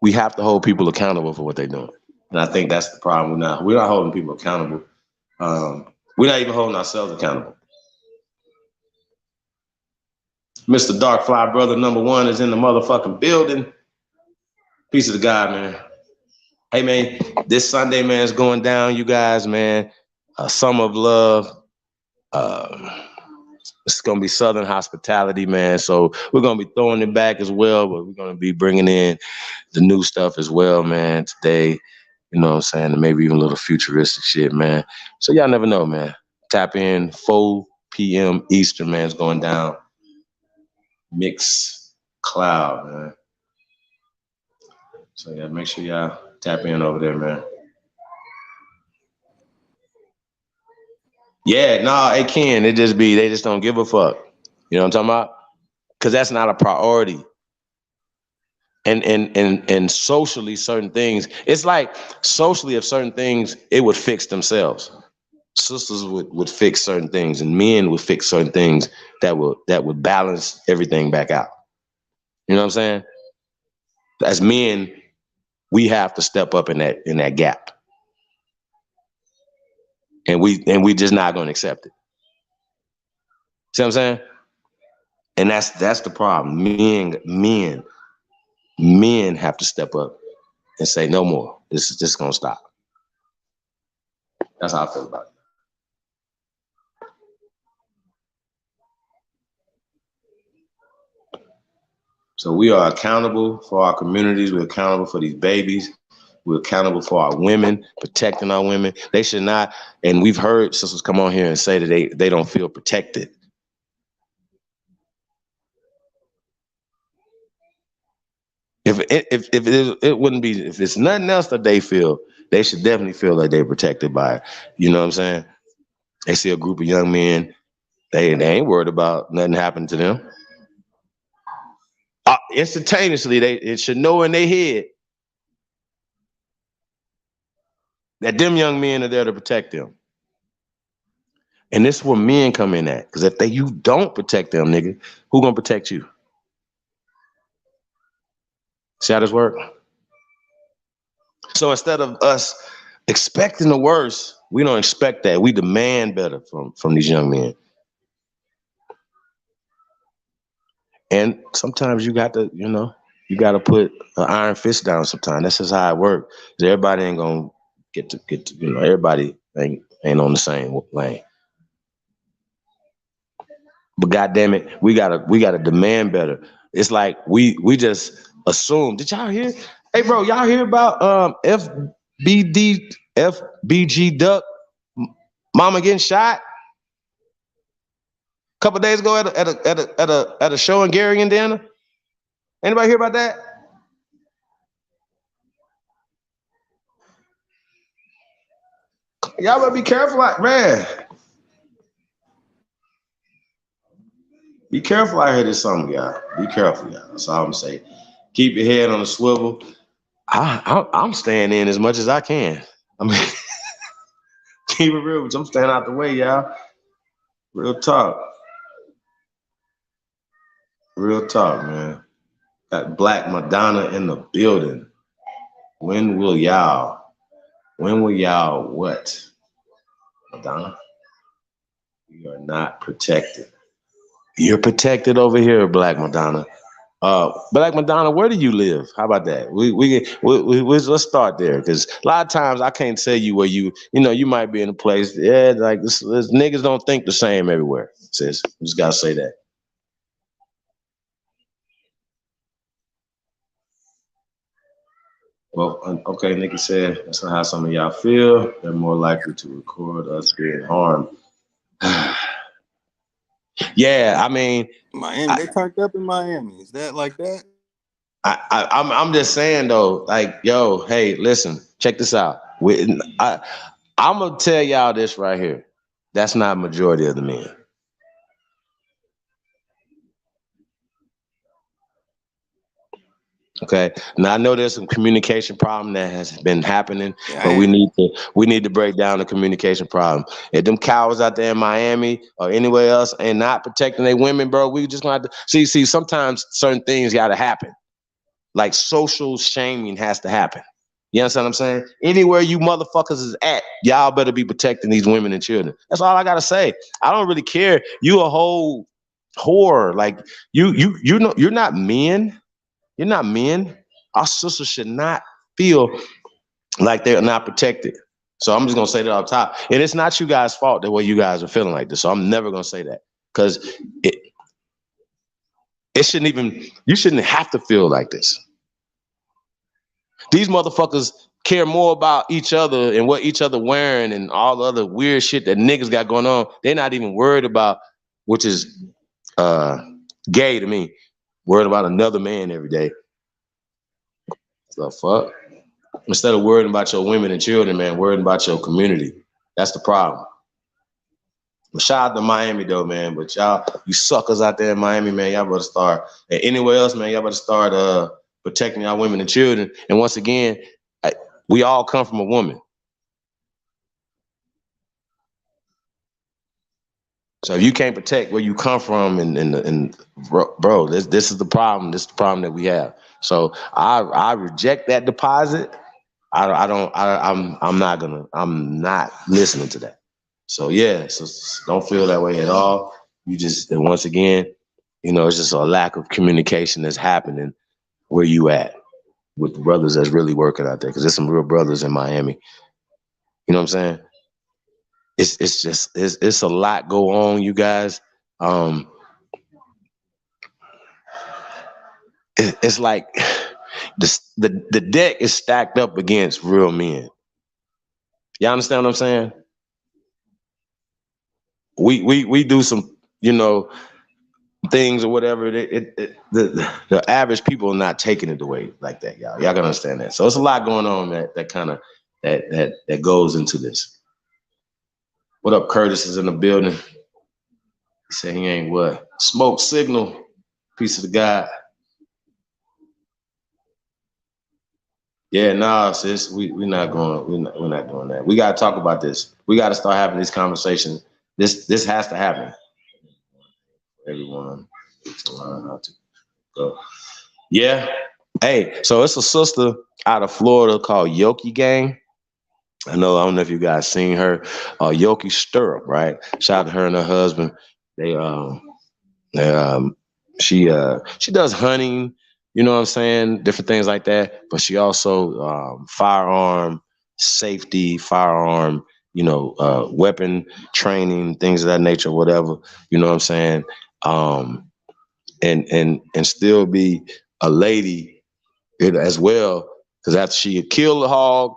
We have to hold people accountable for what they're doing. And I think that's the problem now. We're not holding people accountable. We're not even holding ourselves accountable. Mr. Dark Fly Brother #1 is in the motherfucking building. Peace of the God, man. Hey, man, this Sunday, man, is going down, you guys, man. Summer of Love. It's gonna be Southern hospitality, man. So we're gonna be throwing it back as well, but we're gonna be bringing in the new stuff as well, man. Today, you know what I'm saying, and maybe even a little futuristic shit, man. So y'all never know, man. Tap in 4 p.m. Eastern, man. It's going down. Mix Cloud, man. So yeah, make sure y'all tap in over there, man. Yeah, nah, it can. They just don't give a fuck. You know what I'm talking about? Because that's not a priority. And socially, certain things, it's like socially, if certain things, it would fix themselves. Sisters would fix certain things, and men would fix certain things that would balance everything back out. You know what I'm saying? As men, we have to step up in that gap. And we just not gonna accept it. See what I'm saying? And that's the problem. Men have to step up and say no more. This is just gonna stop. That's how I feel about it. So we are accountable for our communities. We're accountable for these babies. We're accountable for our women, protecting our women. They should not, and we've heard sisters come on here and say that they don't feel protected. If it wouldn't be, if it's nothing else that they feel, they should definitely feel like they're protected by it. You know what I'm saying? They see a group of young men, they ain't worried about nothing happening to them. Instantaneously, it should know in their head that them young men are there to protect them. And this is where men come in at. Because if you don't protect them, nigga, who gonna protect you? See how this work? So instead of us expecting the worst, we don't expect that. We demand better from these young men. And sometimes you got to, you got to put an iron fist down sometimes. That's just how it works. Everybody ain't going to get to, everybody ain't on the same lane. But goddamn it, we gotta demand better. It's like we just assume. Did y'all hear? Hey, bro, y'all hear about FBG Duck mama getting shot? A couple days ago at a show in Gary, Indiana. Anybody hear about that? Y'all better be careful, man. Be careful out here this summer, y'all. Be careful, y'all. That's all I'm saying. Keep your head on the swivel. I'm staying in as much as I can. I mean, keep it real, but I'm staying out the way, y'all. Real talk. Real talk, man. Got Black Madonna in the building. When will y'all what? Madonna? You are not protected. You're protected over here, Black Madonna. Black Madonna, where do you live? How about that? Let's start there, because a lot of times I can't tell you where you might be in a place. Yeah, like this niggas don't think the same everywhere. Sis, just gotta say that. Well, okay, Nikki said that's not how some of y'all feel. They're more likely to record us being harmed. Yeah, I mean, Miami, they turned up in Miami. Is that like that? I'm just saying though, like, yo, hey, listen, check this out. I'm gonna tell y'all this right here. That's not majority of the men. Okay. Now I know there's some communication problem that has been happening, but we need to break down the communication problem. If them cowards out there in Miami or anywhere else ain't not protecting their women, bro, we just gonna have to see. Sometimes certain things gotta happen. Like social shaming has to happen. You understand what I'm saying? Anywhere you motherfuckers is at, y'all better be protecting these women and children. That's all I gotta say. I don't really care. You a whole whore. Like you're not men. You're not men. Our sisters should not feel like they're not protected. So I'm just gonna say that off top. And it's not you guys' fault the way you guys are feeling like this. So I'm never gonna say that. Because it shouldn't even, you shouldn't have to feel like this. These motherfuckers care more about each other and what each other wearing and all the other weird shit that niggas got going on. They're not even worried about, which is gay to me, worried about another man every day. The fuck? Instead of worrying about your women and children, man, worrying about your community. That's the problem. But shout out to Miami though, man. But y'all, you suckers out there in Miami, man, y'all better start. And anywhere else, man, y'all better start protecting y'all women and children. And once again, we all come from a woman. So if you can't protect where you come from, and bro, this is the problem. This is the problem that we have. So I reject that deposit. I'm not listening to that. So yeah, so don't feel that way at all. You just, and once again, you know, it's just a lack of communication that's happening where you at with the brothers that's really working out there. Cause there's some real brothers in Miami. You know what I'm saying? It's a lot go on, you guys. It's like the deck is stacked up against real men. Y'all understand what I'm saying? We do some, you know, things or whatever. The average people are not taking it away like that, y'all. Y'all gotta understand that. So it's a lot going on that goes into this. What up, Curtis is in the building. He said he ain't what? Smoke signal, piece of the God. Yeah, nah, sis, we're not doing that. We gotta talk about this. We gotta start having these conversations. This has to happen. Everyone needs to learn how to go. Yeah. Hey, so it's a sister out of Florida called Yoki Gang. I don't know if you guys seen her. Yoki Stirrup, right? Shout out to her and her husband. She does hunting, you know what I'm saying? Different things like that. But she also firearm safety, firearm, you know, weapon training, things of that nature, whatever. You know what I'm saying? And still be a lady as well, because after she had killed the hog,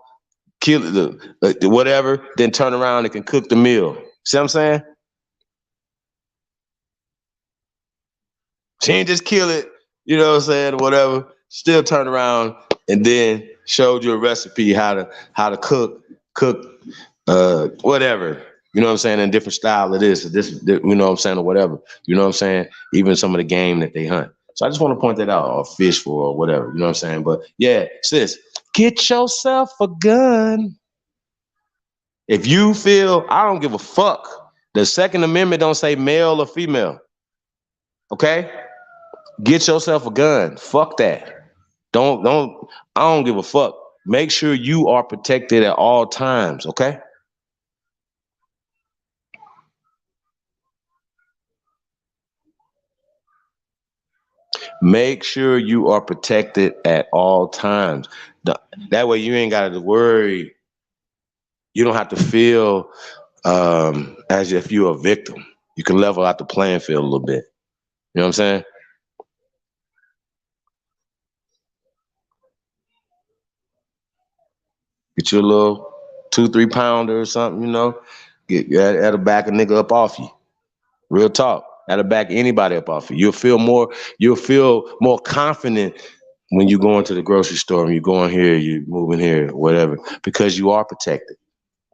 kill the whatever, then turn around and can cook the meal. See what I'm saying? She ain't just kill it, you know what I'm saying, whatever. Still turn around and then showed you a recipe how to cook whatever. You know what I'm saying? In different style of this, you know what I'm saying, or whatever. You know what I'm saying? Even some of the game that they hunt. So I just want to point that out, or fish for, or whatever. You know what I'm saying? But yeah, sis, get yourself a gun. If you feel, I don't give a fuck. The Second Amendment don't say male or female. Okay? Get yourself a gun. Fuck that. I don't give a fuck. Make sure you are protected at all times, okay? Make sure you are protected at all times. That way you ain't got to worry. You don't have to feel as if you're a victim. You can level out the playing field a little bit. You know what I'm saying? Get you a little 2-3 pounder or something, you know. That'll back a nigga up off you. Real talk. That'll back anybody up off you. You'll feel more confident when you go into the grocery store and you go in here, you moving here, whatever, because you are protected.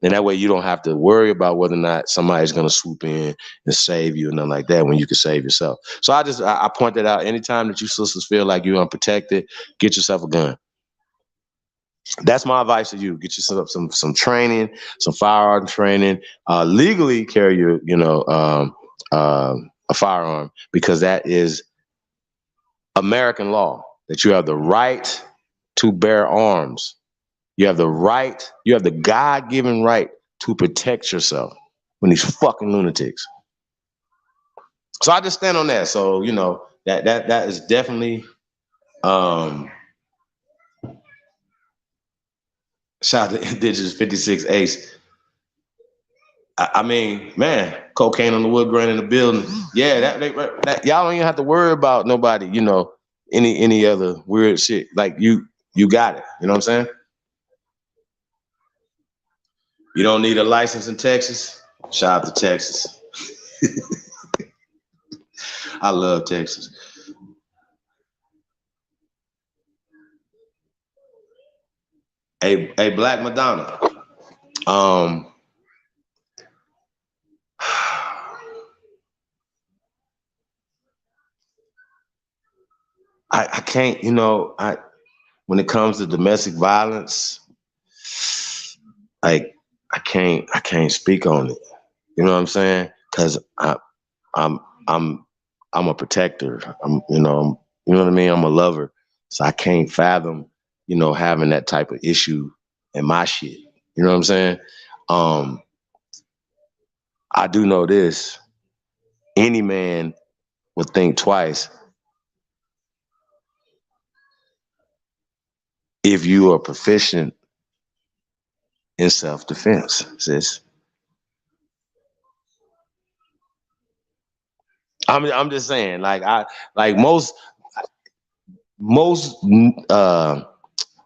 And that way you don't have to worry about whether or not somebody's gonna swoop in and save you and nothing like that when you can save yourself. So I point that out. Anytime that you sisters feel like you're unprotected, get yourself a gun. That's my advice to you. Get yourself some training, some firearm training. Legally carry a firearm, because that is American law, that you have the right to bear arms. You have the God-given right to protect yourself from these fucking lunatics. So I just stand on that. So, you know, that is definitely Shout out to Indigenous 56 Ace. I mean, man, cocaine on the wood grain in the building. Yeah, that y'all don't even have to worry about nobody, you know, any other weird shit. Like you got it. You know what I'm saying? You don't need a license in Texas. Shout out to Texas. I love Texas. Hey, Black Madonna. I can't, you know, when it comes to domestic violence, like I can't speak on it. You know what I'm saying? Because I'm a protector. You know what I mean? I'm a lover. So I can't fathom, you know, having that type of issue in my shit. You know what I'm saying? I do know this. Any man would think twice if you are proficient in self-defense, sis. I'm just saying, like most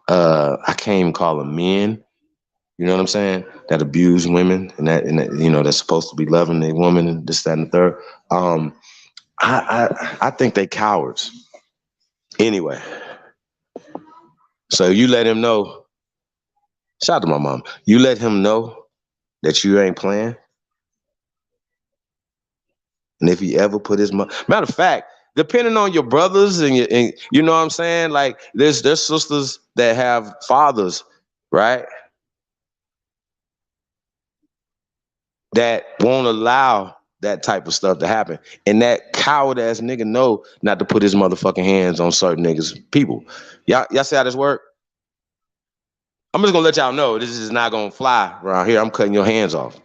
I can't even call them men, you know what I'm saying, that abuse women and that you know, that's supposed to be loving a woman and this, that, and the third. I think they cowards. Anyway, so you let him know. Shout out to my mom. You let him know that you ain't playing. And if he ever put his matter of fact, depending on your brothers and you know what I'm saying, like there's sisters that have fathers, right, that won't allow that type of stuff to happen. And that coward ass nigga know not to put his motherfucking hands on certain niggas, people. Y'all see how this work? I'm just gonna let y'all know this is not gonna fly around here. I'm cutting your hands off.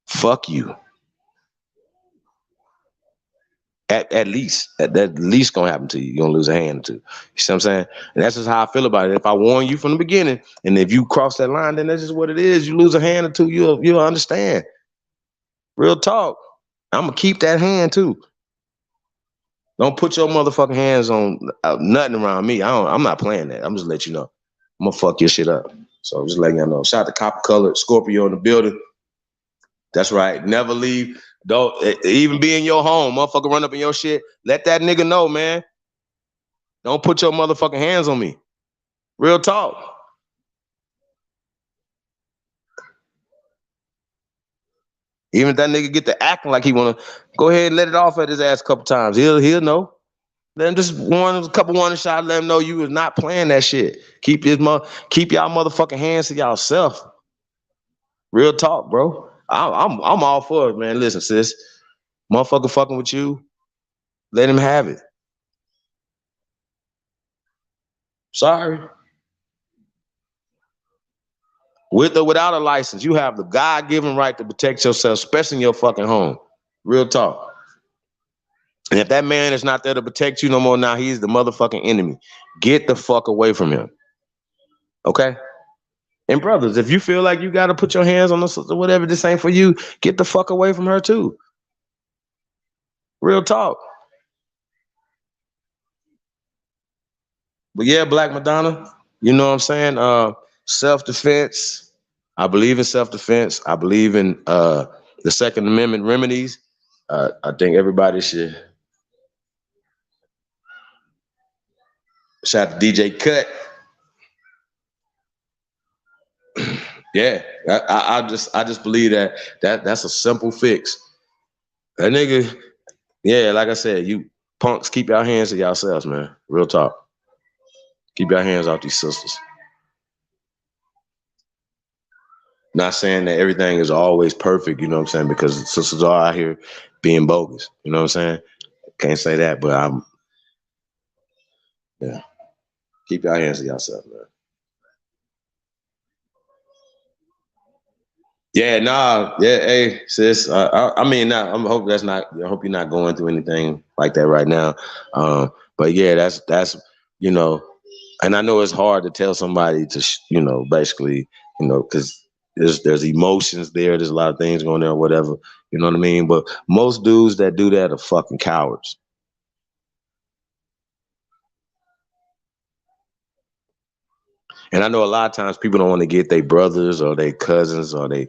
Fuck you. At least gonna happen to you. You're gonna lose a hand or two. You see what I'm saying? And that's just how I feel about it. If I warn you from the beginning, and if you cross that line, then that's just what it is. You lose a hand or two, you'll understand. Real talk. I'm gonna keep that hand too. Don't put your motherfucking hands on nothing around me. I'm not playing that. I'm just letting you know. I'm gonna fuck your shit up. So I'm just letting y'all know. Shout out to Copper Colored Scorpio in the building. That's right. Never leave. Don't even be in your home. Motherfucker run up in your shit. Let that nigga know, man. Don't put your motherfucking hands on me. Real talk. Even if that nigga get to acting like he wanna, go ahead and let it off at his ass a couple times. He'll know. Let him just warn him a couple warning shots. Let him know you was not playing that shit. Keep y'all motherfucking hands to y'allself. Real talk, bro. I'm all for it, man. Listen, sis, motherfucker fucking with you, let him have it. Sorry. With or without a license, you have the God-given right to protect yourself, especially in your fucking home. Real talk. And if that man is not there to protect you no more, now he's the motherfucking enemy. Get the fuck away from him. Okay? And brothers, if you feel like you got to put your hands on this or whatever, this ain't for you, get the fuck away from her too. Real talk. But yeah, Black Madonna, you know what I'm saying? Self-defense. I believe in self-defense. I believe in the Second Amendment remedies. I think everybody should. Shout out to DJ Cut. Yeah, I just believe that's a simple fix. That nigga, yeah, like I said, you punks, keep your hands to yourselves, man. Real talk. Keep your hands off these sisters. Not saying that everything is always perfect, you know what I'm saying? Because sisters are out here being bogus, you know what I'm saying? Can't say that, but yeah. Keep your hands to yourself, man. Yeah, nah, yeah, hey, sis. I mean, I hope you're not going through anything like that right now. But yeah, that's you know, And I know it's hard to tell somebody to, basically, because there's emotions there. There's a lot of things going on, or whatever. You know what I mean? But most dudes that do that are fucking cowards. And I know a lot of times people don't want to get their brothers or their cousins or they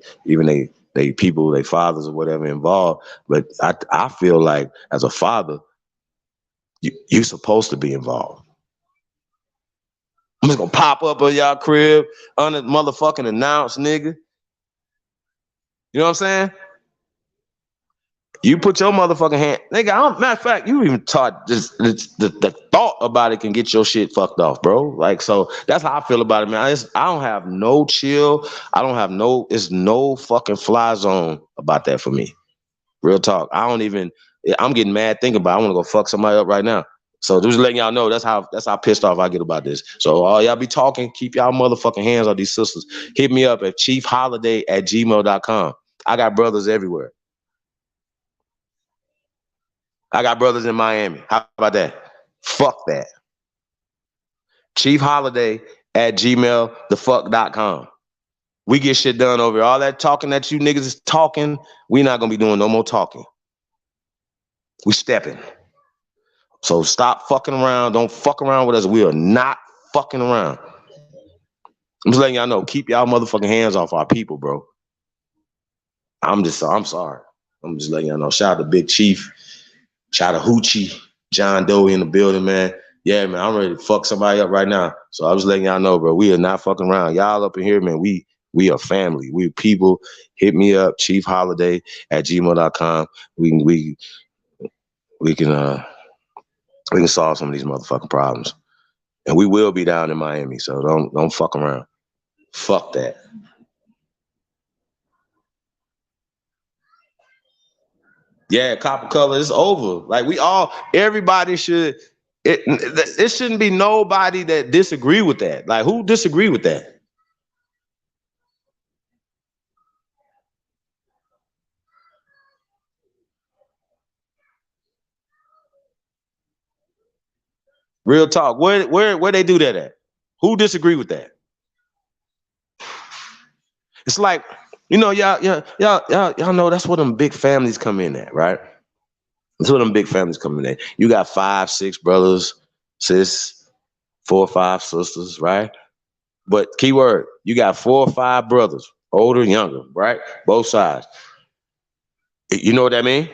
people, their fathers or whatever involved. But I feel like as a father, you're supposed to be involved. I'm just gonna pop up at y'all crib under motherfucking announced, nigga. You know what I'm saying? You put your motherfucking hand, nigga. Matter of fact, you even taught just the thought about it can get your shit fucked off, bro. Like, so that's how I feel about it, man. I don't have no chill. It's no fucking fly zone about that for me. Real talk. I'm getting mad thinking about it. I want to go fuck somebody up right now. So just letting y'all know that's how pissed off I get about this. So all y'all be talking, keep y'all motherfucking hands on these sisters. Hit me up at chiefholiday@gmail.com. I got brothers everywhere. I got brothers in Miami. How about that? Fuck that. chiefholiday@gmail.com. We get shit done over here. All that talking that you niggas is talking, we not gonna be doing no more talking. We stepping. So stop fucking around. Don't fuck around with us. We are not fucking around. I'm just letting y'all know. Keep y'all motherfucking hands off our people, bro. I'm sorry. I'm just letting y'all know. Shout out to Big Chief. Shout out to Hoochie. John Doe in the building, man. Yeah, man, I'm ready to fuck somebody up right now. So I was letting y'all know, bro. We are not fucking around. Y'all up in here, man. We are family. We people. Hit me up, chiefholiday@gmail.com. We can solve some of these motherfucking problems. And we will be down in Miami, so don't fuck around. Fuck that. Yeah, copper color is over. Like everybody should. It shouldn't be nobody that disagree with that. Like, who disagree with that? Real talk. Where they do that at? Who disagree with that? It's like, y'all know that's where them big families come in at, right? That's where them big families come in at. You got 5, 6 brothers, sis, 4 or 5 sisters, right? But keyword, you got 4 or 5 brothers, older, younger, right? Both sides. You know what that means?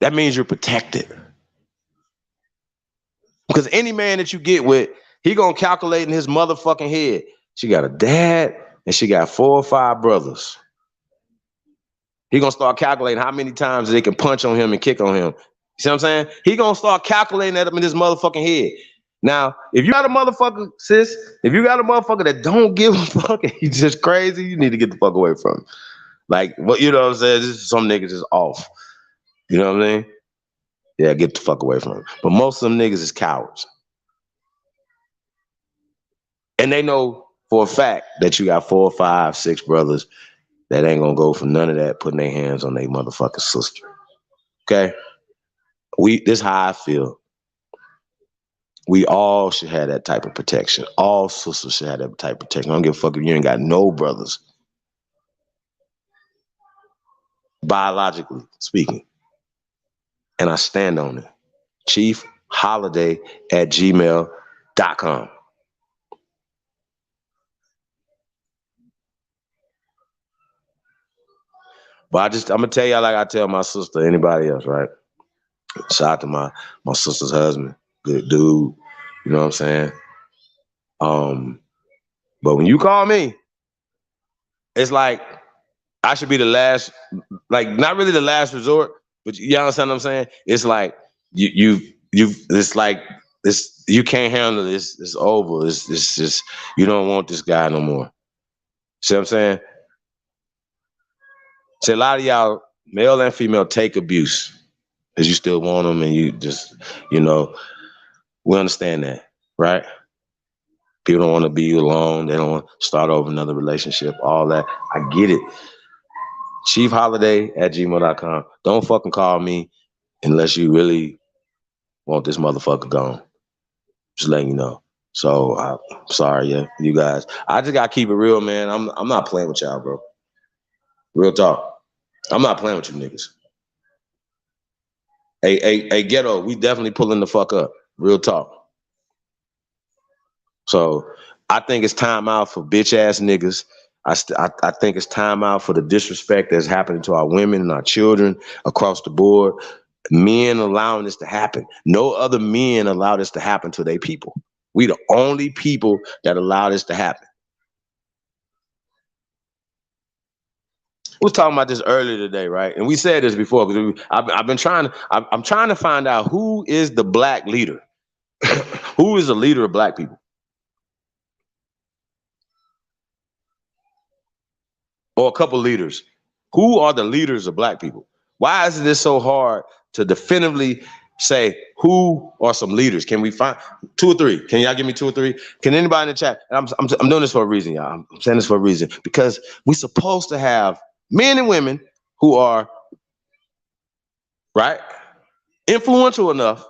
That means you're protected. Because any man that you get with, he gonna calculate in his motherfucking head. She got a dad and she got 4 or 5 brothers. He gonna start calculating how many times they can punch on him and kick on him. You see what I'm saying? He gonna start calculating that up in his motherfucking head. Now, if you got a motherfucker, sis, if you got a motherfucker that don't give a fuck, he's just crazy, you need to get the fuck away from him. Like, what, you know what I'm saying? This is some niggas is off. You know what I mean? Yeah, get the fuck away from him. But most of them niggas is cowards. And they know for a fact that you got 4, 5, 6 brothers that ain't gonna go for none of that, putting their hands on their motherfucking sister. Okay? This is how I feel. We all should have that type of protection. All sisters should have that type of protection. I don't give a fuck if you ain't got no brothers. Biologically speaking. And I stand on it. chiefholiday@gmail.com. But I'm gonna tell y'all like I tell my sister, anybody else, right? Shout out to my sister's husband. Good dude. You know what I'm saying? But when you call me, it's like I should be the last, like not really the last resort, but you understand what I'm saying? It's like it's like this, you can't handle this. It's over. It's just, you don't want this guy no more. See what I'm saying? See, a lot of y'all, male and female, take abuse because you still want them and you just, we understand that, right? People don't want to be alone. They don't want to start over another relationship, all that. I get it. chiefholiday@gmail.com. Don't fucking call me unless you really want this motherfucker gone. Just letting you know. So sorry, yeah, you guys. I just gotta keep it real, man. I'm not playing with y'all, bro. Real talk. I'm not playing with you niggas. Hey, ghetto, we definitely pulling the fuck up. Real talk. So I think it's time out for bitch ass niggas. I think it's time out for the disrespect that's happening to our women and our children across the board. Men allowing this to happen. No other men allow this to happen to their people. We the only people that allow this to happen. We was talking about this earlier today, right? And we said this before because I'm trying to find out who is the black leader. Who is the leader of black people? Or a couple leaders. Who are the leaders of black people? Why is this so hard to definitively say who are some leaders? Can we find 2 or 3? Can y'all give me 2 or 3? Can anybody in the chat? And I'm doing this for a reason, y'all. I'm saying this for a reason because we're supposed to have men and women who are right influential enough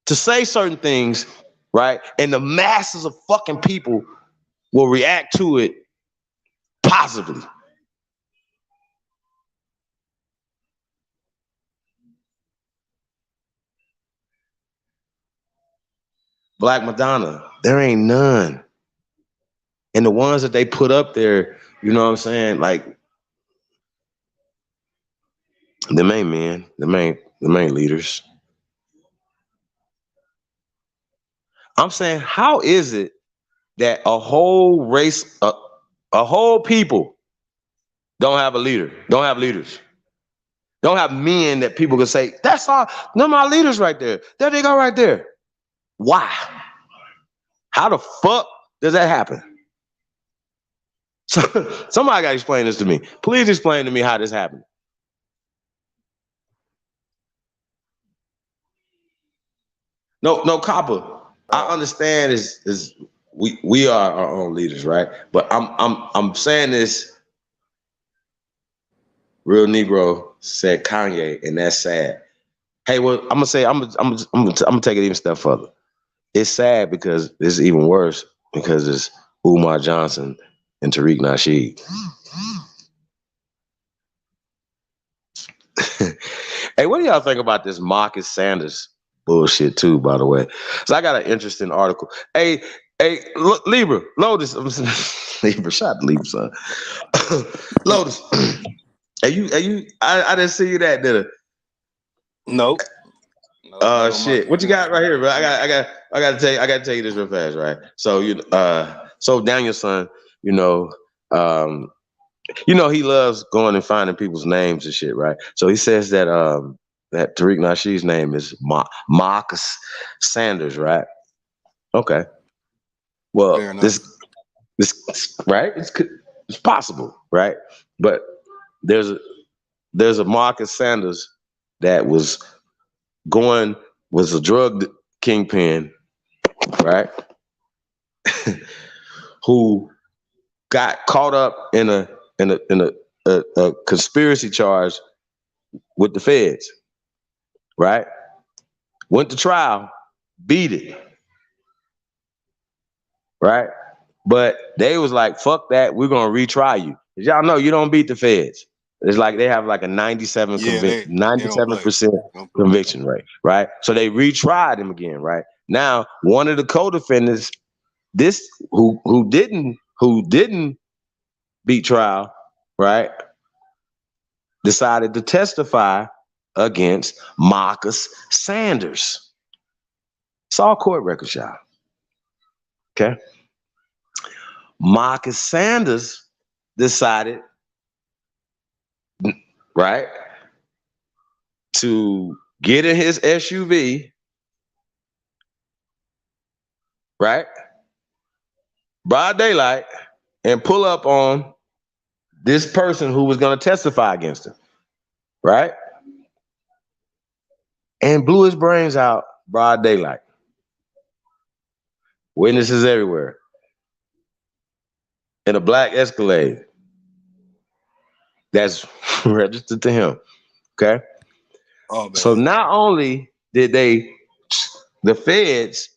to say certain things, right? And the masses of fucking people will react to it positively. Black Madonna, there ain't none. And the ones that they put up there, you know what I'm saying? Like, them ain't men, them ain't leaders. I'm saying, how is it that a whole race, a whole people don't have a leader, don't have leaders, don't have men that people can say, that's all, them my leaders right there. There they go right there. Why? How the fuck does that happen? So, somebody got to explain this to me. Please explain to me how this happened. No, Copper. I understand is we are our own leaders, right? But I'm saying this. Real Negro said Kanye, and that's sad. Hey, well, I'm gonna take it even a step further. It's sad because it's even worse because it's Umar Johnson and Tariq Nasheed. Hey, what do y'all think about this Marcus Sanders bullshit too, by the way? So I got an interesting article. Hey, Libra, Lotus, Libra, shot Libra, son. Lotus, you, I didn't see you that, did I? Nope. Shit. What you got right here, bro? I gotta tell you this real fast, right? So so Danielson, he loves going and finding people's names and shit, right? So he says that that Tariq Nasheed's name is Marcus Sanders, right? Okay. Well, this right? It's possible, right? But there's a Marcus Sanders that was a drug kingpin, right? Who got caught up in a conspiracy charge with the feds, right? Went to trial, beat it, right? But they was like, fuck that, we're gonna retry you. Y'all know you don't beat the feds. It's like they have like a 97% conviction rate, right? So they retried him again, right? Now, one of the co-defendants, this who didn't beat trial, right, decided to testify against Marcus Sanders. It's all court records, y'all. Okay. Marcus Sanders decided, right, to get in his SUV, right, broad daylight, and pull up on this person who was going to testify against him, right, and blew his brains out broad daylight. Witnesses everywhere. In a black Escalade that's registered to him. Okay. Oh, man. So not only did the feds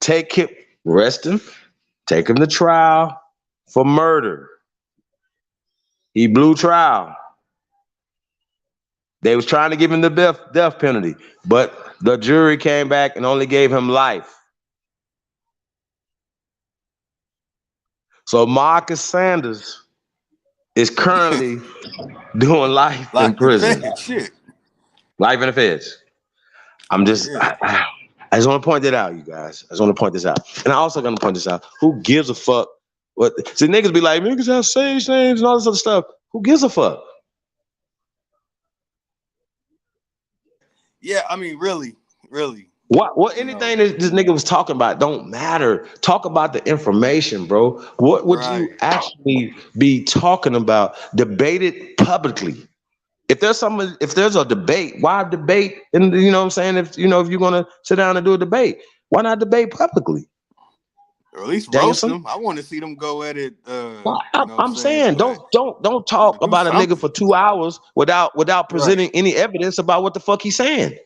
take arrest him, take him to trial for murder. He blew trial. They was trying to give him the death penalty, but the jury came back and only gave him life. So Marcus Sanders is currently doing life in prison. Shit. Life in the feds. I'm just, I just want to point that out, you guys. I just want to point this out. And I also going to point this out. Who gives a fuck? See, niggas be like, niggas have sage names and all this other stuff. Who gives a fuck? Yeah, I mean, really. What anything that this nigga was talking about don't matter. Talk about the information, bro. What would you actually be talking about? Debate it publicly. If there's a debate, why debate? And you know what I'm saying? If you're gonna sit down and do a debate, why not debate publicly? Or at least roast them. I want to see them go at it. I'm saying don't talk about a nigga for 2 hours without presenting any evidence about what the fuck he's saying.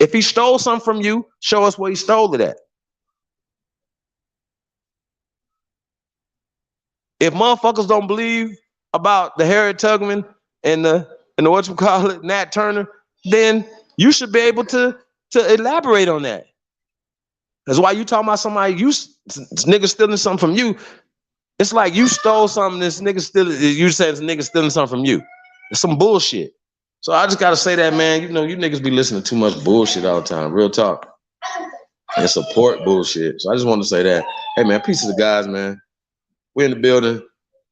If he stole something from you, show us where he stole it at. If motherfuckers don't believe about the Harriet Tubman and the whatchamacallit, Nat Turner, then you should be able to elaborate on that. That's why you talking about somebody, nigga stealing something from you. It's like you stole something, you said this nigga stealing something from you. It's some bullshit. So I just gotta say that, man, you niggas be listening to too much bullshit all the time, real talk. And support bullshit. So I just want to say that. Hey man, peace to the guys, man. We're in the building.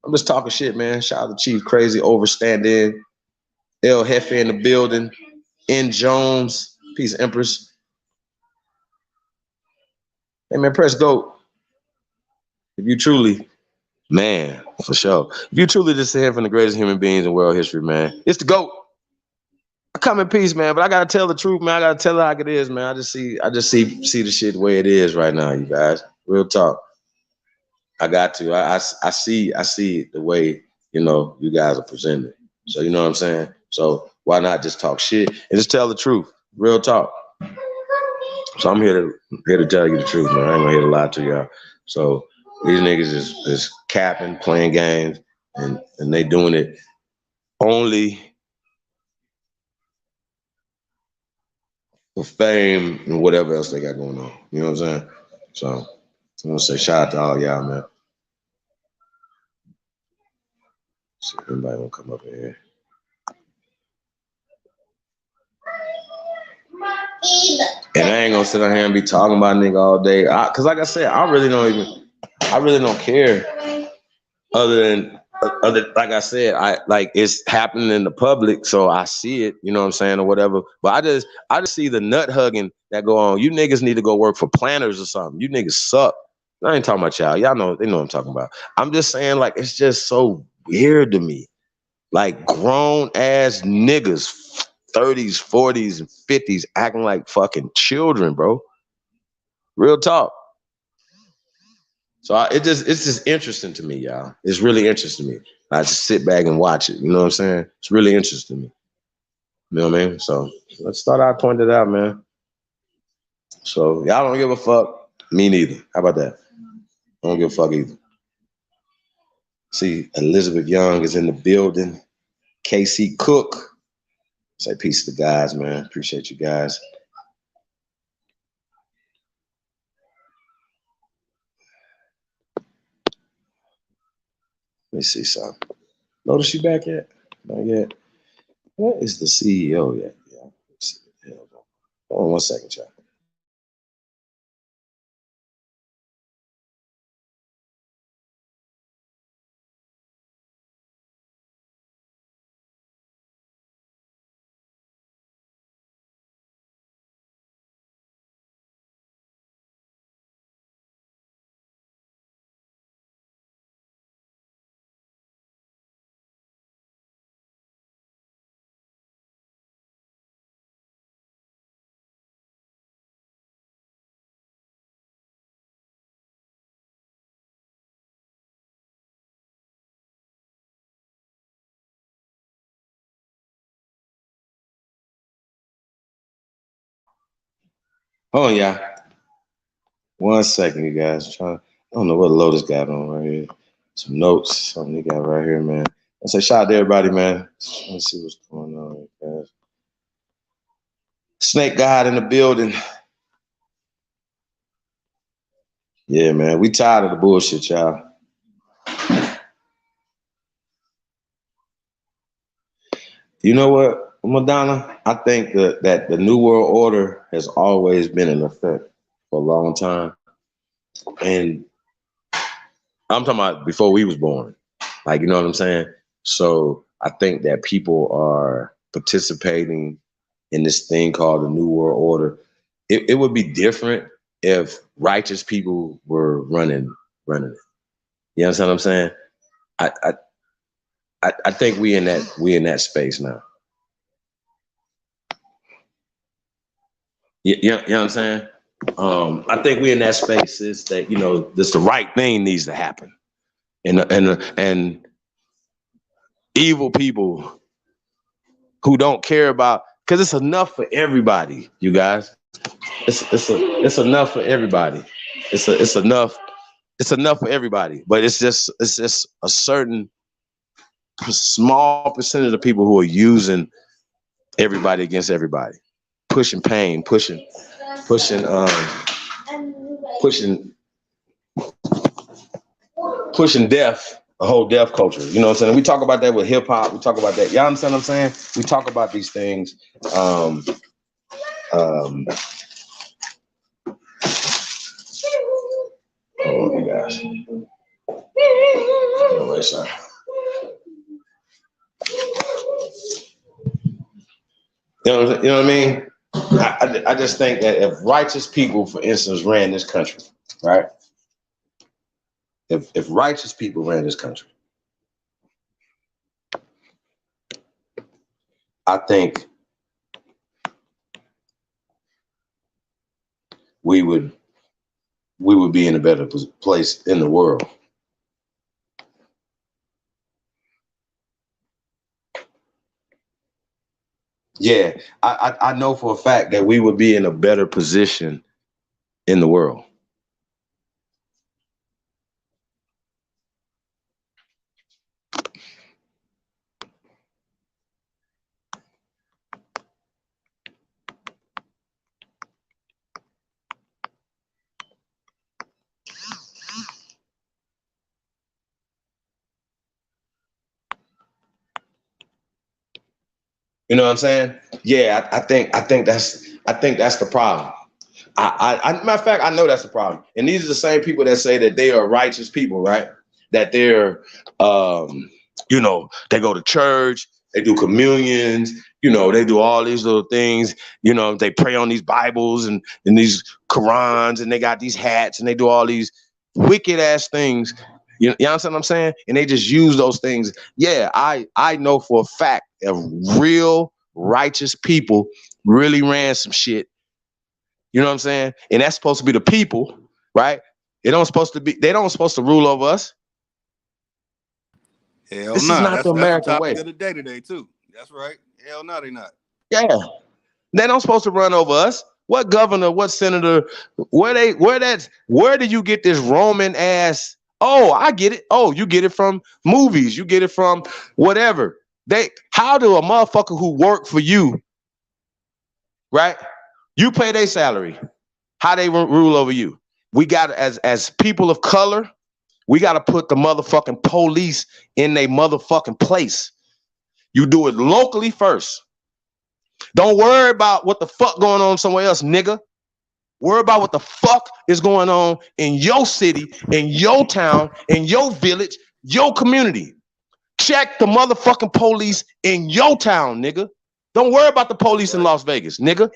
I'm just talking shit, man. Shout out to Chief Crazy, overstanding. El Jefe in the building. N Jones. Peace, Empress. Hey man, press GOAT. If you truly, man, for sure. If you truly descend from the greatest human beings in world history, man, it's the GOAT. I come in peace, man, but I gotta tell the truth, man. I gotta tell it like it is, man. I just see the shit the way it is right now, you guys. Real talk. I got to. I see the way, you guys are presenting it. So you know what I'm saying? So why not just talk shit and just tell the truth? Real talk. So I'm here to tell you the truth, man. I ain't gonna here to lie to y'all. So these niggas is capping, playing games, and they doing it only for fame and whatever else they got going on. You know what I'm saying? So I want to say shout out to all y'all, man. See if anybody want to come up in here. And I ain't gonna sit down here and be talking about nigga all day. Cause like I said, I really don't care. Other than like I said, it's happening in the public, so I see it, you know what I'm saying, or whatever. But I just see the nut hugging that go on. You niggas need to go work for Planters or something. You niggas suck. I ain't talking about y'all. Y'all know, they know what I'm talking about. I'm just saying, like, it's just so weird to me. Like grown ass niggas, 30s, 40s, and 50s acting like fucking children, bro. Real talk. So it's just interesting to me, y'all. It's really interesting to me. I just sit back and watch it. You know what I'm saying? It's really interesting to me. You know what I mean? So let's start out pointing it out, man. So y'all don't give a fuck. Me neither. How about that? I don't give a fuck either. See, Elizabeth Young is in the building. KC Cook. Say peace to the guys, man. Appreciate you guys. Let me see something. Notice you back yet? Not yet. What is the CEO yet? Yeah. Let's see. Hold on 1 second, y'all. Hold on, y'all. 1 second, you guys. I don't know what Lotus got on right here. Some notes, something he got right here, man. I say shout out to everybody, man. Let's see what's going on, guys. Snake God in the building. Yeah, man. We tired of the bullshit, y'all. You know what, Madonna? I think that the New World Order has always been in effect for a long time. And I'm talking about before we was born. Like, you know what I'm saying? So I think that people are participating in this thing called the New World Order. It would be different if righteous people were running it. You understand what I'm saying? I think we in that space now. You know what I'm saying? I think we're in that space is that, you know, this the right thing needs to happen. And evil people who don't care about, because it's enough for everybody, you guys. It's enough for everybody. It's enough for everybody. But it's just a certain small percentage of people who are using everybody against everybody, pushing pain, pushing death, a whole death culture. You know what I'm saying? We talk about that with hip hop. We talk about that. Y'all understand what I'm saying? We talk about these things. Oh my gosh. No way, sorry. You know what I mean? I just think that if righteous people, for instance, ran this country, right? If righteous people ran this country, I think we would be in a better place in the world. Yeah, I know for a fact that we would be in a better position in the world. You know what I'm saying? Yeah, I think that's the problem. Matter of fact, I know that's the problem. And these are the same people that say that they are righteous people, right? That they're, you know, they go to church, they do communions, you know, they do all these little things, you know, they pray on these Bibles and these Qurans, and they got these hats, and they do all these wicked ass things. You understand what I'm saying? And they just use those things. Yeah, I know for a fact if real righteous people really ran some shit. You know what I'm saying? And that's supposed to be the people, right? They don't supposed to rule over us. Hell this nah. Is not that's the American the topic way. of the day today too. That's right. Hell no, they not. Yeah, they don't supposed to run over us. What governor? What senator? Where do you get this Roman ass? Oh, I get it. Oh, you get it from movies. You get it from whatever. How do a motherfucker who work for you, right? You pay their salary. How they rule over you? We got, as people of color, we got to put the motherfucking police in their motherfucking place. You do it locally first. Don't worry about what the fuck going on somewhere else, nigga. Worry about what the fuck is going on in your city, in your town, in your village, your community. Check the motherfucking police in your town, nigga. Don't worry about the police in Las Vegas, nigga.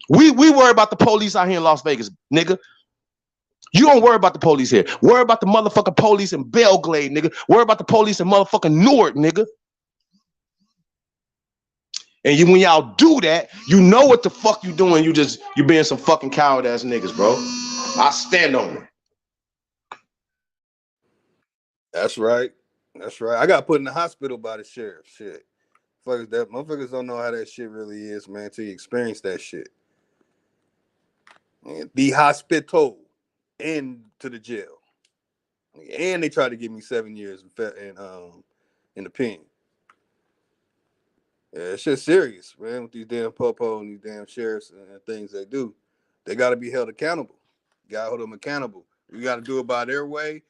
We worry about the police out here in Las Vegas, nigga. You don't worry about the police here. Worry about the motherfucking police in Belgrade, nigga. Worry about the police in motherfucking Newark, nigga. And when y'all do that, you know what the fuck you doing. You being some fucking coward ass niggas, bro. I stand on it. That's right. That's right. I got put in the hospital by the sheriff. Shit. Motherfuckers don't know how that shit really is, man, till you experience that shit. Man, the hospital. and to the jail. And they tried to give me 7 years in the pen. Yeah, it's just serious, man, with these damn popo and these damn sheriffs and things they do. They got to be held accountable. You got to hold them accountable. We got to do it by their way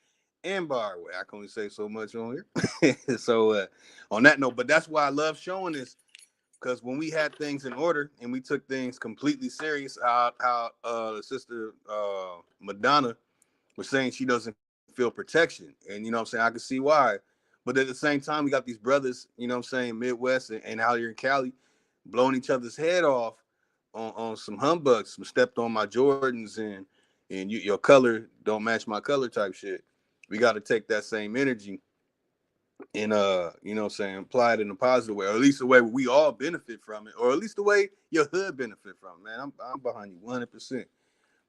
and by our way. I can only say so much on here. So on that note, but that's why I love showing this, because when we had things in order and we took things completely serious, how the sister Madonna was saying she doesn't feel protection. And, you know what I'm saying, I can see why. But at the same time, we got these brothers, you know what I'm saying, Midwest and out here in Cali, blowing each other's head off on some humbugs, some stepped on my Jordans and your color don't match my color type shit. We got to take that same energy and, you know what I'm saying, apply it in a positive way, or at least the way we all benefit from it, or at least the way your hood benefit from it, man. I'm behind you 100%.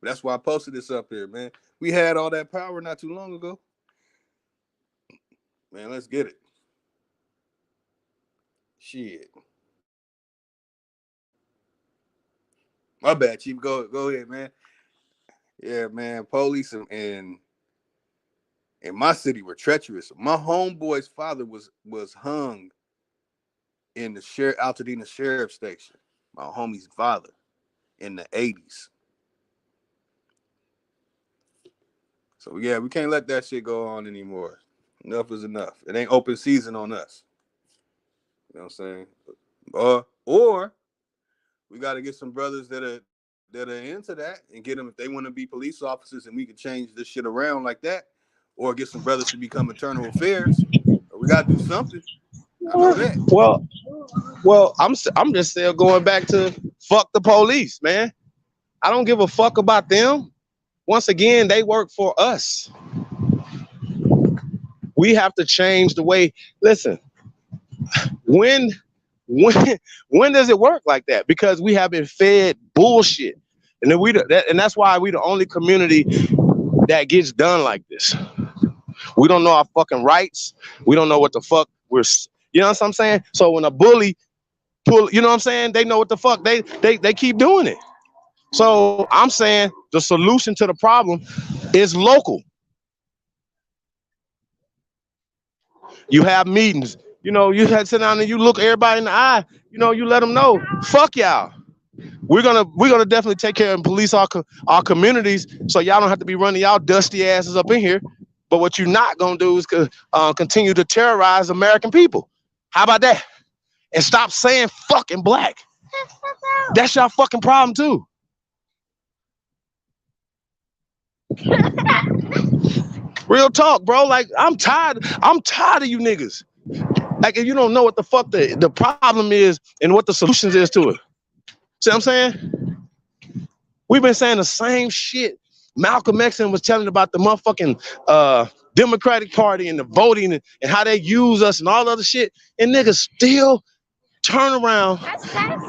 But that's why I posted this up here, man. We had all that power not too long ago. Man, let's get it. Shit. My bad, Chief. Go ahead, man. Yeah, man. Police and in my city were treacherous. My homeboy's father was hung in the Altadena Sheriff Station. My homie's father in the 80s. So yeah, we can't let that shit go on anymore. Enough is enough. It ain't open season on us. You know what I'm saying? Or we got to get some brothers that are into that and get them, if they want to be police officers, and we can change this shit around like that, or get some brothers to become internal affairs. We got to do something. I know that. Well, I'm just still going back to fuck the police, man. I don't give a fuck about them. Once again, they work for us. We have to change the way. Listen, when does it work like that? Because we have been fed bullshit, and then and that's why we the only community that gets done like this. We don't know our fucking rights. We don't know what the fuck you know what I'm saying? So when a bully pull, you know what I'm saying? They know what the fuck they keep doing it. So I'm saying the solution to the problem is local. You have meetings. You know, you had to sit down and you look everybody in the eye. You know, you let them know, fuck y'all. We're gonna definitely take care and police our communities, so y'all don't have to be running y'all dusty asses up in here. But what you're not gonna do is continue to terrorize American people. How about that? And stop saying fucking black. That's your fucking problem too. Real talk, bro. Like, I'm tired of you niggas. Like, if you don't know what the fuck the problem is and what the solutions is to it. See what I'm saying? We've been saying the same shit Malcolm X was telling about the motherfucking Democratic Party and the voting and how they use us and all other shit. And niggas still turn around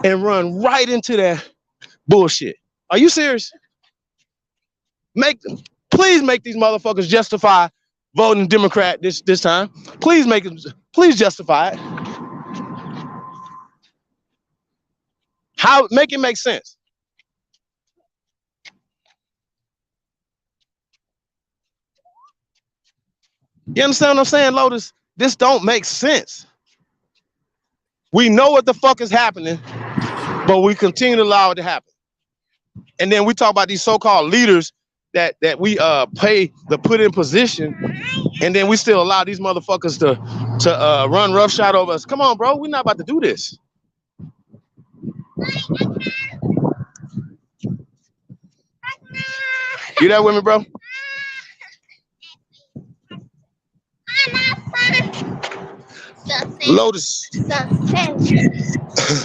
and run right into that bullshit. Are you serious? Please make these motherfuckers justify voting Democrat this time. Please justify it. Make it make sense. You understand what I'm saying, Lotus? This don't make sense. We know what the fuck is happening, but we continue to allow it to happen. And then we talk about these so-called leaders that we pay to put in position, and then we still allow these motherfuckers to run roughshod over us. Come on, bro, we're not about to do this. You there with me, bro? Lotus.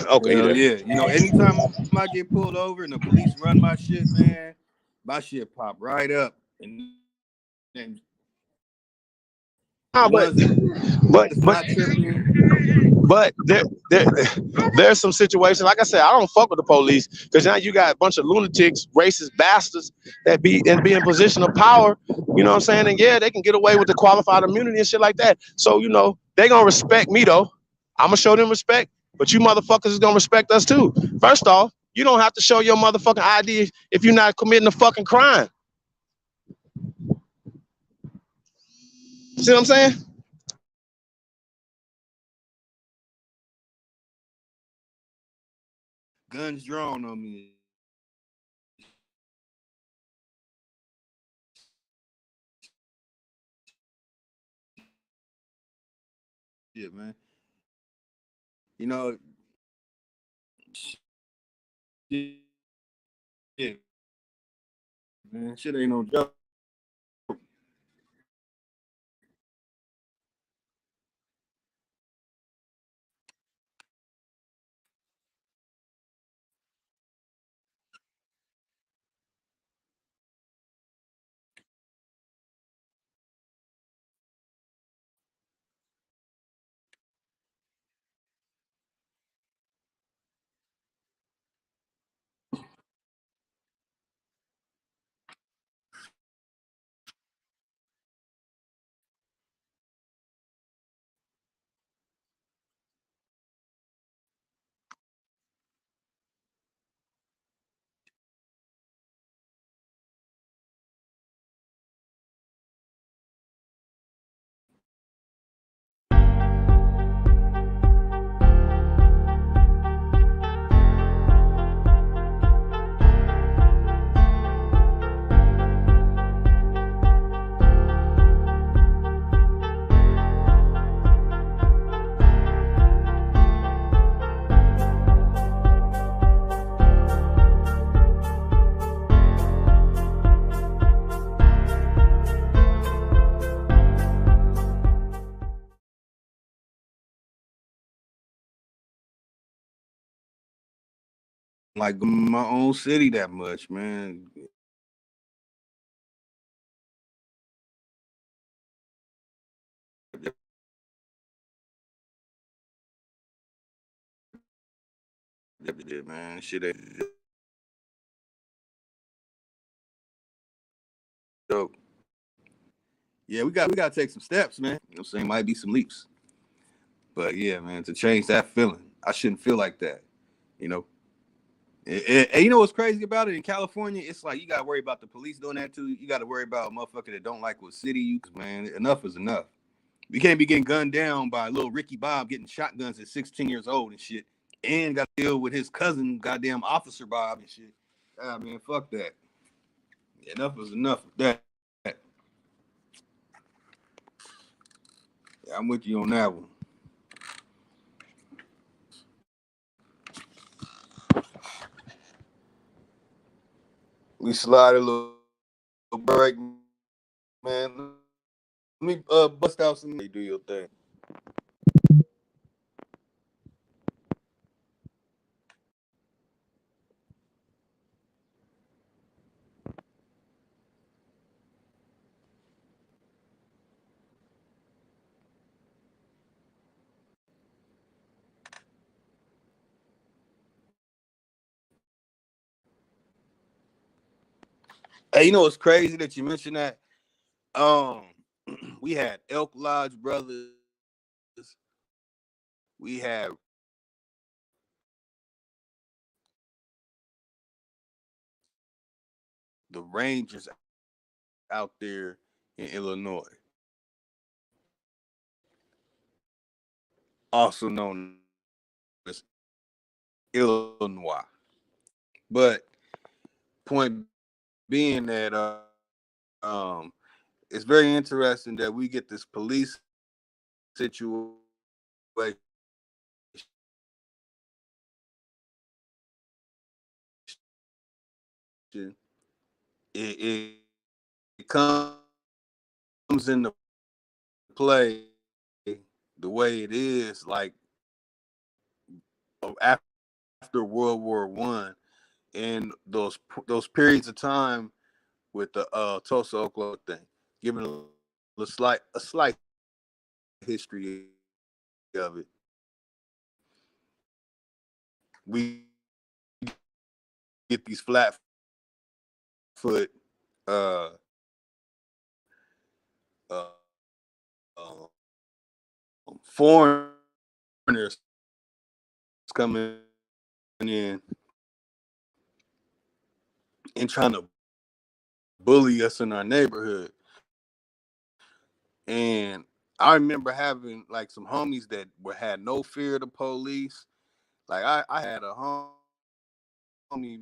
Okay. Yeah. You know, anytime I get pulled over and the police run my shit, man, my shit pop right up. But there's some situations, like I said, I don't fuck with the police, because now you got a bunch of lunatics, racist bastards that be in position of power, you know what I'm saying? And yeah, they can get away with the qualified immunity and shit like that. So, you know, they gonna respect me though. I'm gonna show them respect, but you motherfuckers is gonna respect us too. First off, you don't have to show your motherfucking ID if you're not committing a fucking crime. See what I'm saying? Guns drawn on me. Shit, man. You know, shit, man. Shit ain't no joke. Like my own city that much, man. Man, shit ain't dope. Yeah, we got to take some steps, man. You know what I'm saying? Might be some leaps. But yeah, man, to change that feeling. I shouldn't feel like that. You know? And you know what's crazy about it? In California, it's like you got to worry about the police doing that too. You got to worry about a motherfucker that don't like what city you, man. Enough is enough. We can't be getting gunned down by little Ricky Bob getting shotguns at 16 years old and shit. And got to deal with his cousin, goddamn Officer Bob and shit. Ah, man, fuck that. Enough is enough of that. Yeah, I'm with you on that one. We slide a little break, man. Let me bust out some. Do your thing. Hey, you know what's crazy that you mentioned that? We had Elk Lodge Brothers. We had the Rangers out there in Illinois, also known as Illinois. But point being that it's very interesting that we get this police situation. It comes into play the way it is, like after World War I, and those periods of time with the Tulsa, Oklahoma thing, giving a slight history of it. We get these flat foot uh, uh, uh, foreigners coming in and trying to bully us in our neighborhood. And I remember having like some homies that had no fear of the police. Like I had a homie,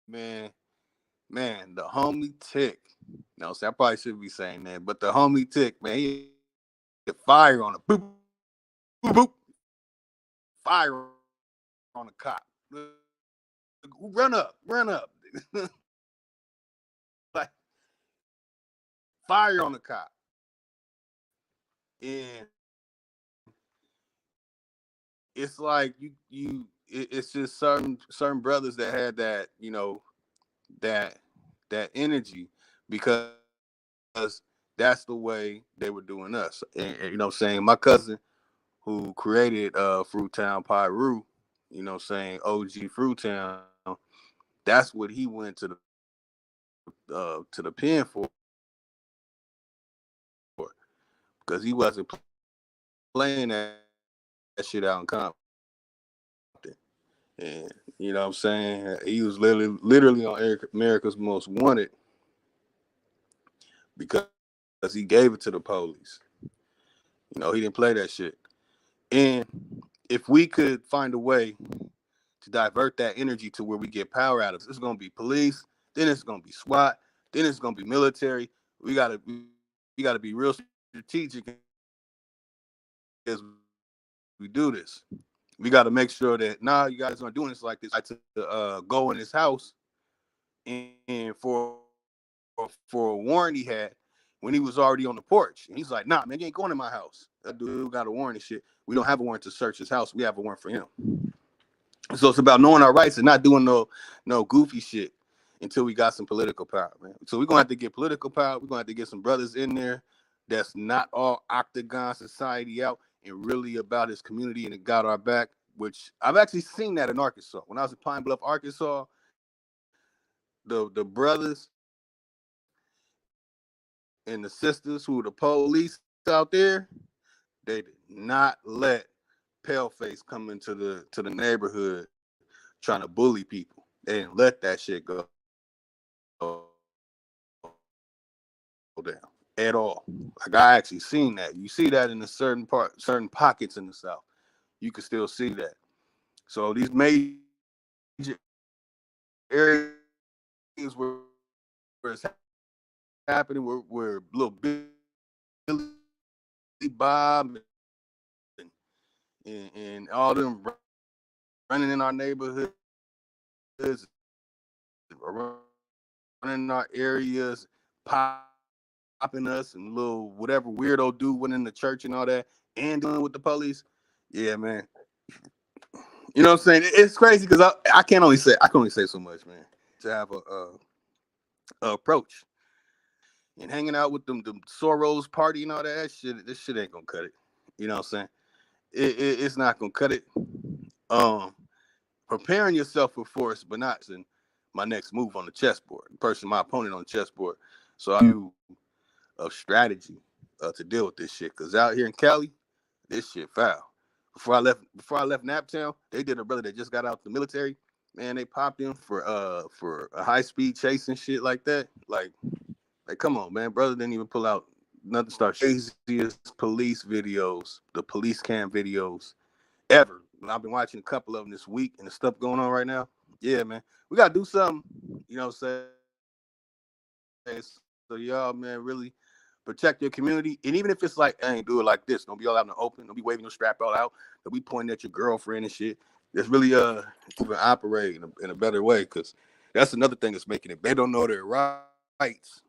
man, the homie Tick. No, see, I probably shouldn't be saying that, but the homie Tick, man, he had fire on a boop, boop, boop, fire on a cop. Run up. Like fire on the cop. And it's like it's just certain brothers that had that, you know, that energy, because that's the way they were doing us. And you know what I'm saying, my cousin who created Fruitown Pyru, you know what I'm saying, OG Fruitown, that's what he went to the pen for, because he wasn't playing that shit out in Compton. And you know what I'm saying, he was literally on America's Most Wanted because he gave it to the police. You know, he didn't play that shit. And if we could find a way to divert that energy to where we get power out of it, it's going to be police, then it's going to be SWAT, then it's going to be military. We got to be real strategic as we do this. We got to make sure that you guys aren't doing this like this. I had to go in his house and for a warrant he had when he was already on the porch. And he's like, nah, man, you ain't going in my house. That dude got a warrant and shit. We don't have a warrant to search his house. We have a warrant for him. So it's about knowing our rights and not doing no goofy shit until we got some political power, man. So we're going to have to get political power. We're going to have to get some brothers in there that's not all octagon society out and really about his community and it got our back, which I've actually seen that in Arkansas. When I was in Pine Bluff, Arkansas, the brothers and the sisters who were the police out there, they did not let Paleface come into the neighborhood trying to bully people. They didn't let that shit go down at all. Like I actually seen that. You see that in certain pockets in the South. You can still see that. So these major areas where it's happening, where little Billy Bob and all them running in our neighborhoods, running in our areas, popping us, and little whatever weirdo dude went in the church and all that, and dealing with the police. Yeah, man. You know what I'm saying? It's crazy because I can only say so much, man. To have a approach and hanging out with them Soros party and all that shit. This shit ain't gonna cut it. You know what I'm saying? It's not gonna cut it. Preparing yourself for force, but not in my next move on the chessboard. My opponent on the chessboard. So I do a strategy to deal with this shit. Cause out here in Cali, this shit foul. Before I left Naptown, they did a brother that just got out the military. Man, they popped him for a high speed chase and shit like that. Like come on, man. Brother didn't even pull out nothing. Craziest police videos, the police cam videos ever. I've been watching a couple of them this week and the stuff going on right now. Yeah, man. We gotta do something. You know what I'm saying? So y'all, man, really protect your community. And even if it's like, I ain't do it like this. Don't be all out in the open. Don't be waving your strap all out. Don't be pointing at your girlfriend and shit. It's really even operate in a better way, because that's another thing that's making it. They don't know their rights.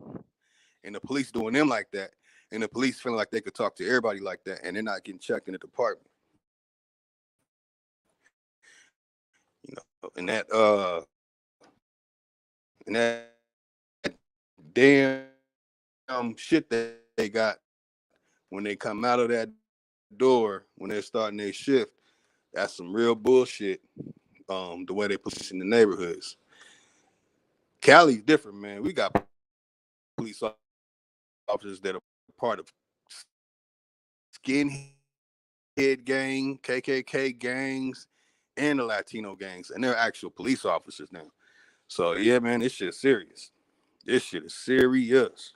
And the police doing them like that. And the police feeling like they could talk to everybody like that, and they're not getting checked in the department. You know, and that damn shit that they got when they come out of that door, when they're starting their shift, that's some real bullshit. The way they position the neighborhoods. Cali's different, man. We got police officers that are part of skinhead gang, KKK gangs, and the Latino gangs, and they're actual police officers now. So yeah, man, this shit is serious. This shit is serious.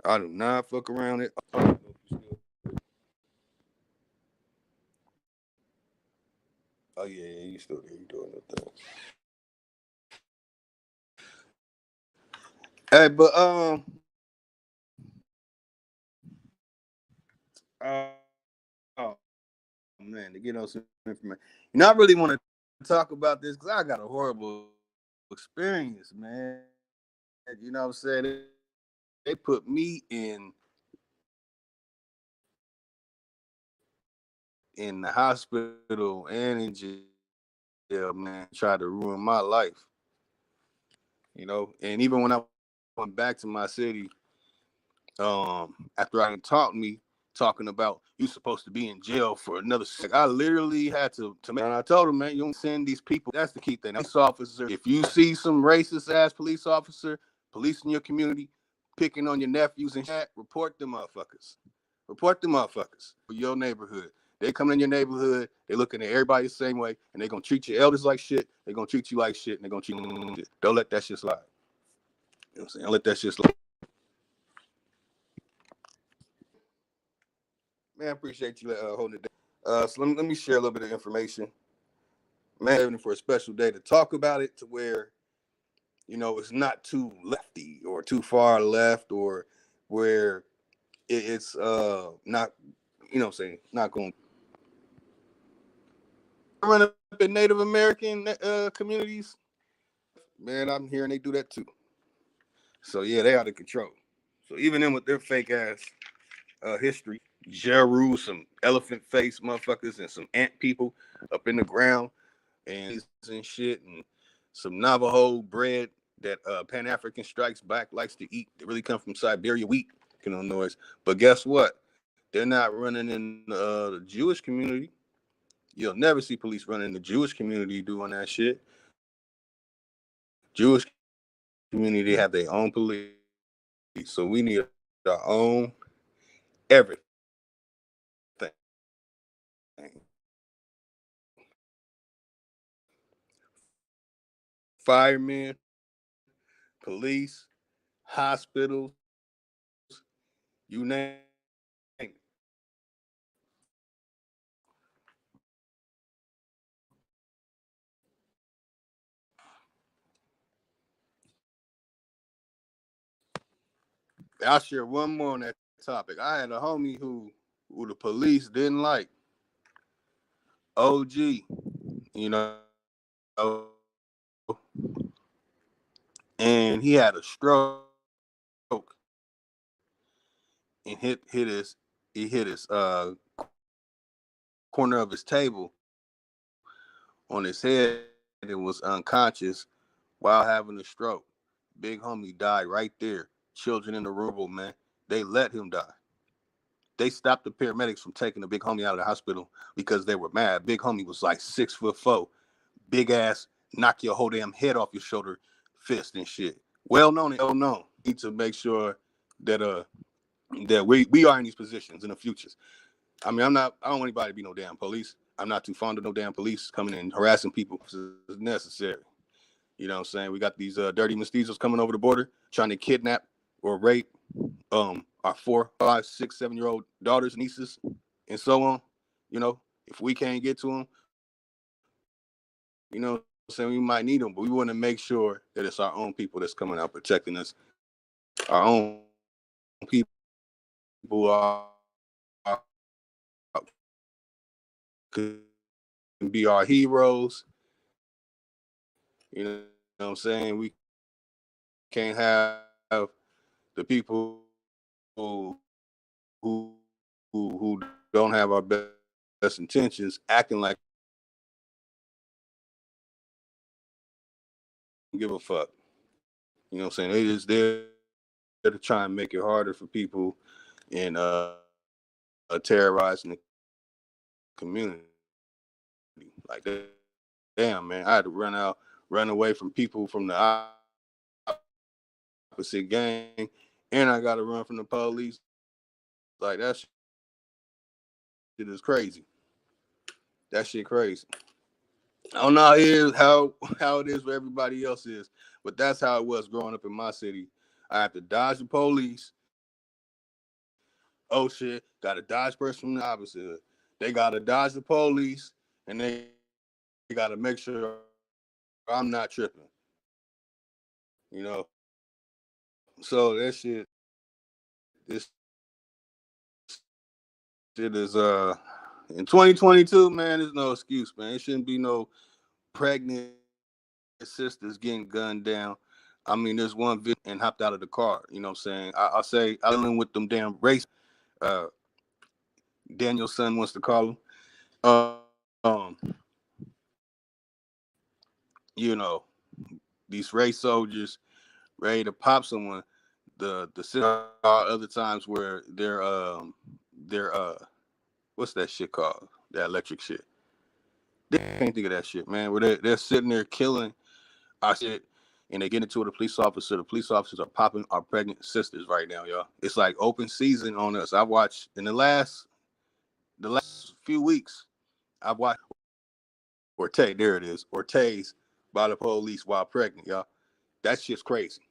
I do not fuck around it. Oh yeah, you still there? You doing that thing? Hey, but oh man, to get on some information. You know, I really want to talk about this because I got a horrible experience, man. You know what I'm saying? They put me in the hospital and in jail, man. Tried to ruin my life. You know, and even when I went back to my city, after I taught me talking about you supposed to be in jail for another I literally had to and I told him, man, you don't send these people. That's the key thing. Police officer, if you see some racist ass police officer, police in your community picking on your nephews and shit, report them motherfuckers. Report them motherfuckers for your neighborhood. They come in your neighborhood, they looking at everybody the same way, and they gonna treat your elders like shit, they gonna treat you like shit, and they gonna treat you like shit. Don't let that shit slide. You know what I'm saying? Don't let that shit slide. Man, I appreciate you holding it down. So let me share a little bit of information. Man, for a special day to talk about it to where, you know, it's not too lefty or too far left or where it's not, you know what I'm saying, not going to run up in Native American communities. Man, I'm hearing they do that too. So yeah, they out of control. So even in with their fake ass history, Jeru, some elephant face motherfuckers and some ant people up in the ground and shit and some Navajo bread that Pan African Strikes Back likes to eat. They really come from Siberia wheat, you know, noise. But guess what? They're not running in the Jewish community. You'll never see police running in the Jewish community doing that shit. Jewish community have their own police. So we need our own everything. Firemen, police, hospitals, you name it. I'll share one more on that topic. I had a homie who the police didn't like. OG, you know, and he had a stroke and hit his corner of his table on his head and was unconscious while having a stroke. Big homie died right there. Children in the rural, man, they let him die. They stopped the paramedics from taking the big homie out of the hospital because they were mad. Big homie was like 6'4", big ass, knock your whole damn head off your shoulder, fist and shit. Well known and well known. Need to make sure that that we are in these positions in the futures. I mean, I don't want anybody to be no damn police. I'm not too fond of no damn police coming in harassing people if it's necessary. You know what I'm saying? We got these dirty mestizos coming over the border trying to kidnap or rape our 4, 5, 6, 7-year-old daughters, nieces, and so on. You know, if we can't get to them, you know what I'm saying, we might need them, but we want to make sure that it's our own people that's coming out protecting us. Our own people can be our heroes. You know what I'm saying? We can't have the people who don't have our best intentions acting like give a fuck. You know what I'm saying? They just there to try and make it harder for people and terrorizing the community. Like, damn, man, I had to run away from people from the opposite gang, and I got to run from the police. Like, that shit is crazy. That shit crazy. I don't know how it is where everybody else is, but that's how it was growing up in my city. I had to dodge the police oh shit, gotta dodge person from the opposite. They gotta dodge the police, and they gotta make sure I'm not tripping. You know, so that shit, this shit is in 2022, man. There's no excuse, man. It shouldn't be no pregnant sisters getting gunned down. I mean, there's one video and hopped out of the car. You know what I'm saying? I'll say I'm dealing with them damn race. Daniel's son wants to call him. You know, these race soldiers ready to pop someone. The other times where they're what's that shit called? That electric shit. They can't think of that shit, man. Where they're sitting there killing our shit, and they get into it with a police officer. The police officers are popping our pregnant sisters right now, y'all. It's like open season on us. I've watched in the last few weeks. I've watched Ortez. There it is. Ortez by the police while pregnant, y'all. That shit's crazy.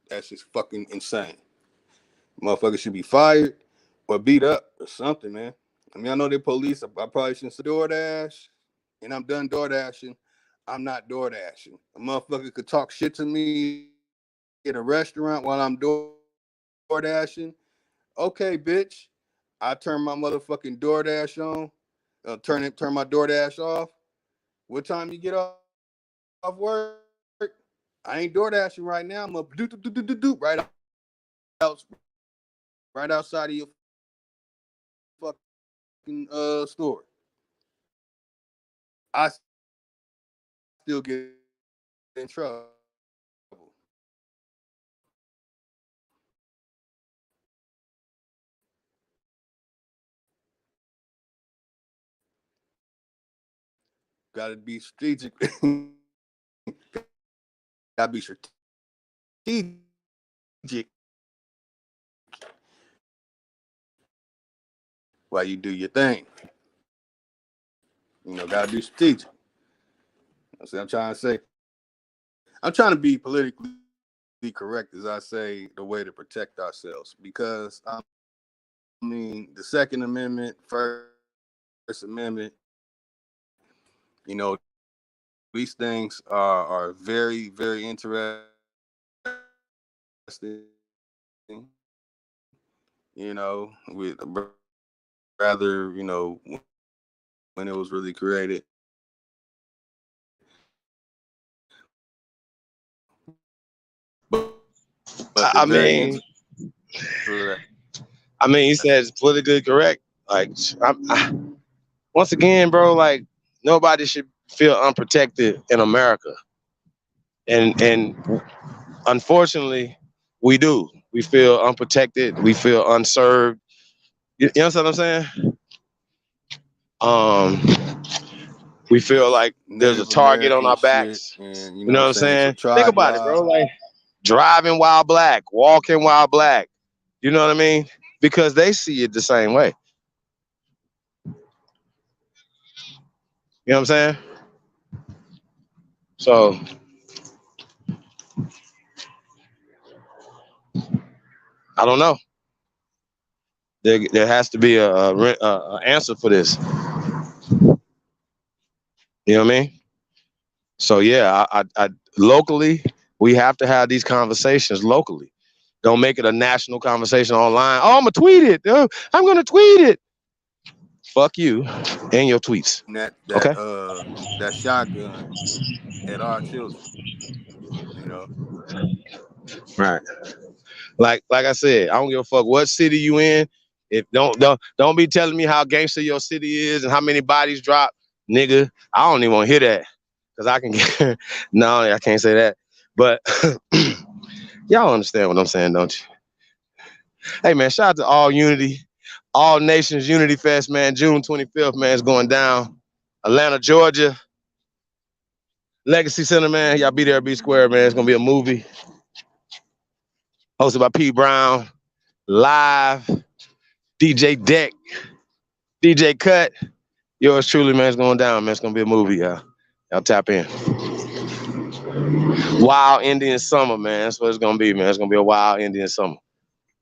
That's just fucking insane. Motherfuckers should be fired or beat up or something, man. I mean, I know they're police. I probably shouldn't say DoorDash, and I'm done DoorDashing. I'm not DoorDashing. A motherfucker could talk shit to me at a restaurant while I'm DoorDashing. Okay, bitch. I turn my motherfucking DoorDash on. Turn my DoorDash off. What time you get off work? I ain't DoorDashing right now. I'm up right outside of your fucking store. I still get in trouble. Gotta be strategic. Gotta be strategic while you do your thing. You know, gotta be strategic. That's what I'm trying to say. I'm trying to be politically correct, as I say, the way to protect ourselves. Because, I mean, the Second Amendment, First Amendment, you know, these things are very, very interesting. You know, with rather, you know, when it was really created. But I mean, he said it's politically correct. Like, once again, bro, like nobody should feel unprotected in America, and unfortunately, we do. We feel unprotected. We feel unserved. You know what I'm saying? We feel like there's a target on our backs. And, you know what I'm saying? Think about it, bro. Like driving while black, walking while black. You know what I mean? Because they see it the same way. You know what I'm saying? So I don't know. There has to be a answer for this. You know what I mean? So yeah, I locally we have to have these conversations locally. Don't make it a national conversation online. Oh, I'm gonna tweet it. Oh, I'm gonna tweet it. Fuck you and your tweets. Okay. That shotgun at our children. You know. Right. Like I said, I don't give a fuck what city you in. If don't be telling me how gangster your city is and how many bodies drop, nigga. I don't even want to hear that. Cause I can get no, I can't say that. But y'all understand what I'm saying, don't you? Hey man, shout out to All Unity, All Nations Unity Fest, man. June 25th, man, it's going down. Atlanta, Georgia. Legacy Center, man. Y'all be there, be square, man. It's gonna be a movie. Hosted by P. Brown. Live. DJ Deck. DJ Cut. Yours truly, man. It's going down, man. It's gonna be a movie, y'all. Y'all tap in. Wild Indian Summer, man. That's what it's gonna be, man. It's gonna be a wild Indian summer.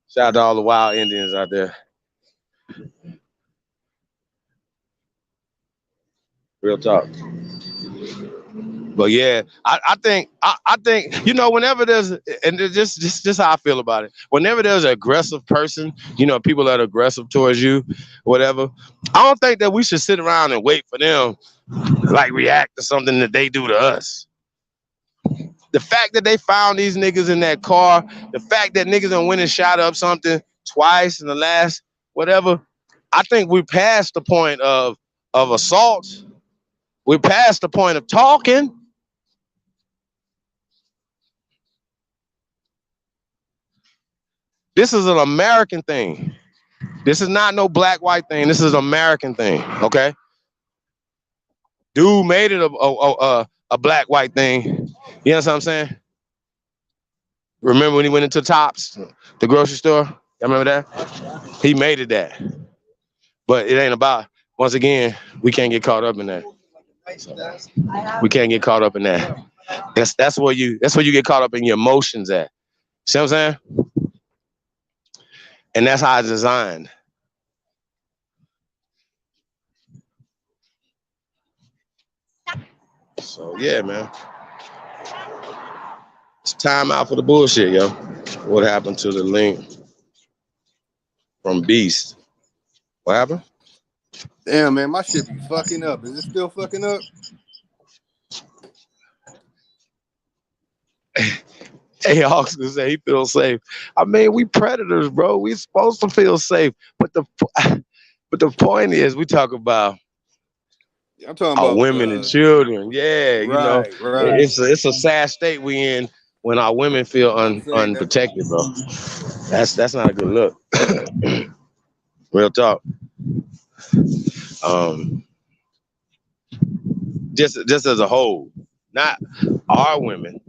Shout out to all the wild Indians out there. Real talk. But yeah, I think whenever there's, and just how I feel about it. Whenever there's an aggressive person, people that are aggressive towards you, whatever. I don't think that we should sit around and wait for them like react to something that they do to us. The fact that they found these niggas in that car, the fact that niggas done went and shot up something twice in the last whatever, I think we're past the point of assault. We're past the point of talking. This is an American thing. This is not no black-white thing. This is an American thing, okay? Dude made it a black-white thing. You know what I'm saying? Remember when he went into Tops, the grocery store? Y'all remember that? He made it that. But it ain't about, once again, we can't get caught up in that. We can't get caught up in that. That's where you get caught up in your emotions at. See what I'm saying? And that's how it's designed. So yeah, man. It's time out for the bullshit, yo. What happened to the link from Beast? What happened? Damn, man, my shit be fucking up. Is it still fucking up? Hey, Hawks can say he feels safe. I mean, we predators, bro. We supposed to feel safe. But the point is, we talk about I'm talking our about women and children. Yeah, right. It's a sad state we in when our women feel unprotected, bro. That's not a good look. Real talk. Just as a whole, not our women,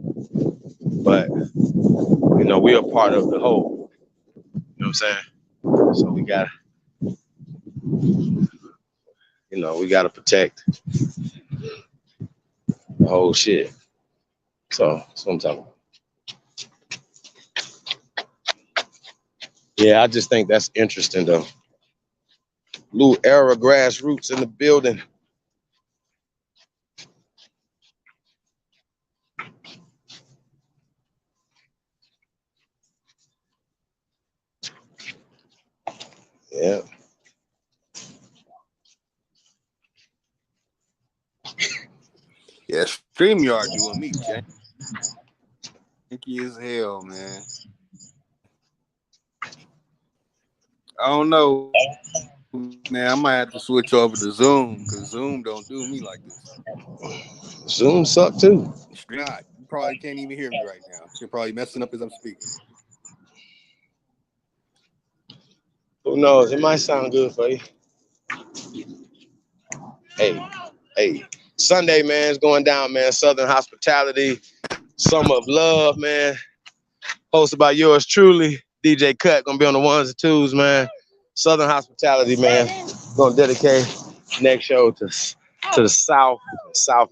but we are part of the whole. You know what I'm saying? So we gotta protect the whole shit. So that's what I'm talking about. Yeah, I just think that's interesting though. Lou Era Grassroots in the building. Yeah. Yeah, StreamYard doing me, Jay. Thank you as hell, man. I don't know, man. I might have to switch over to Zoom because Zoom don't do me like this. Zoom suck too. Not. You probably can't even hear me right now. You're probably messing up as I'm speaking. Who knows? It might sound good for you. Hey. Sunday, man, is going down, man. Southern Hospitality, Summer of Love, man. Hosted by yours truly, DJ Cut. Gonna be on the ones and twos, man. Southern Hospitality, man. Gonna dedicate next show to the South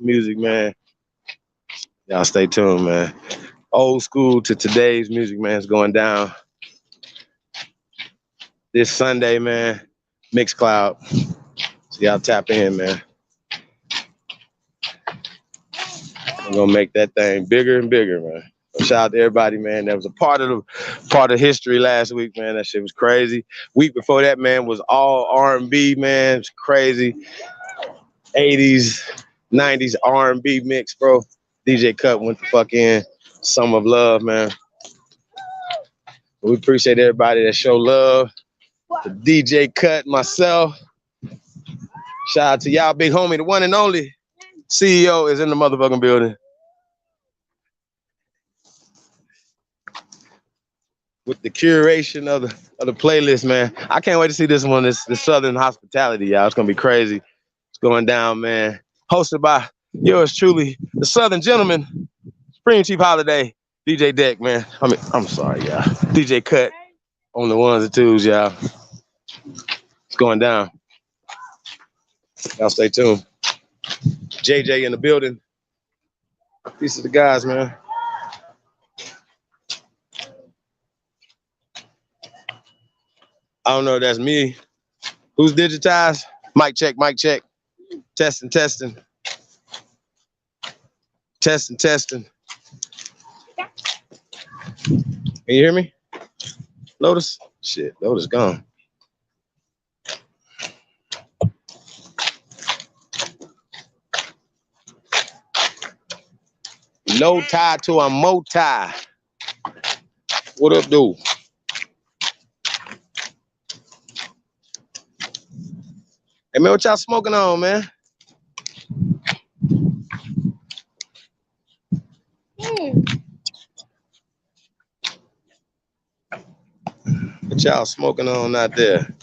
music, man. Y'all stay tuned, man. Old school to today's music, man, is going down this Sunday, man. Mixcloud. So y'all tap in, man. I'm gonna make that thing bigger and bigger, man. So shout out to everybody, man. That was a part of history last week, man. That shit was crazy. Week before that, man, was all R&B, man. It's crazy. 80s, 90s R&B mix, bro. DJ Cut went the fuck in. Summer of Love, man. We appreciate everybody that show love. The DJ Cut, myself. Shout out to y'all, big homie, the one and only CEO is in the motherfucking building. With the curation of the playlist, man. I can't wait to see this one, this Southern Hospitality, y'all. It's gonna be crazy. It's going down, man. Hosted by yours truly, the Southern Gentleman, Supreme Chief Holiday, DJ Deck, man. I'm sorry, y'all. DJ Cut on the ones and twos, y'all. It's going down. Y'all stay tuned. JJ in the building. Peace to the guys, man. I don't know if that's me Who's digitized? Mic check, mic check. Testing, testing. Testing, testing. Can you hear me? Lotus? Shit, Lotus gone. Low tie to a mo tie. What up, dude? Hey, man, what y'all smoking on, man? What y'all smoking on out there?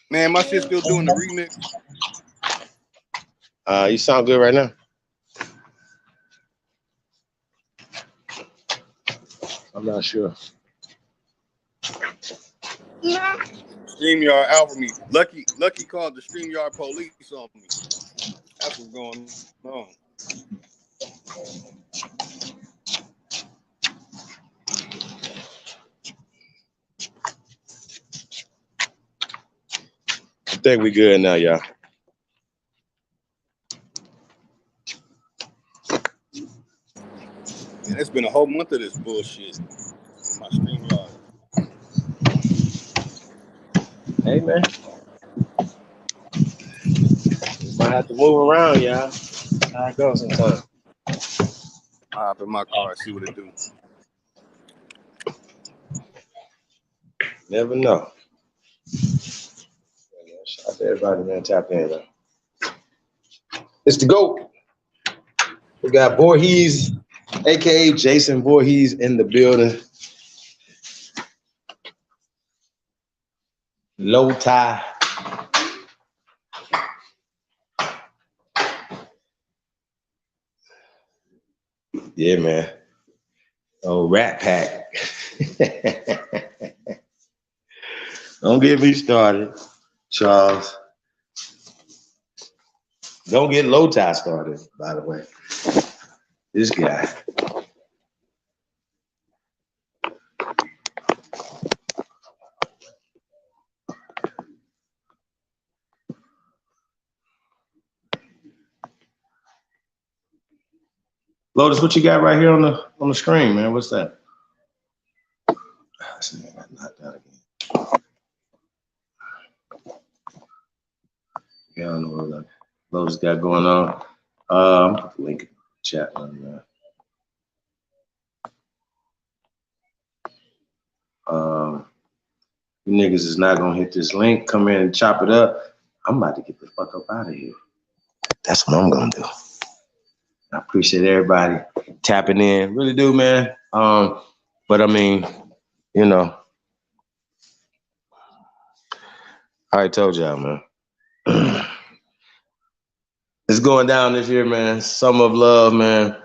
Man, my shit's still doing the remix. You sound good right now. I'm not sure. StreamYard out for me. Lucky called the StreamYard police on me. That's what's going on. I think we good now, y'all. Man, it's been a whole month of this bullshit. My StreamYard. Hey, man. We might have to move around, y'all. How it goes sometimes. I'll hop in my car and see what it do. Never know. Shout out to everybody, man. Tap in, man. It's the GOAT. We got Voorhees, aka Jason Voorhees, in the building. Low tie. Yeah, man. Oh, Rat Pack. Don't get me started, Charles. Don't get low tie started, by the way. This guy. Lotus, what you got right here on the screen, man? What's that? This nigga got knocked out again. Yeah, I don't know what Lotus got going on. Put the link in the chat on there. You niggas is not gonna hit this link. Come in and chop it up. I'm about to get the fuck up out of here. That's what I'm gonna do. I appreciate everybody tapping in. Really do, man. But I mean, you know, I already told y'all, man. It's going down this year, man. Summer of love, man.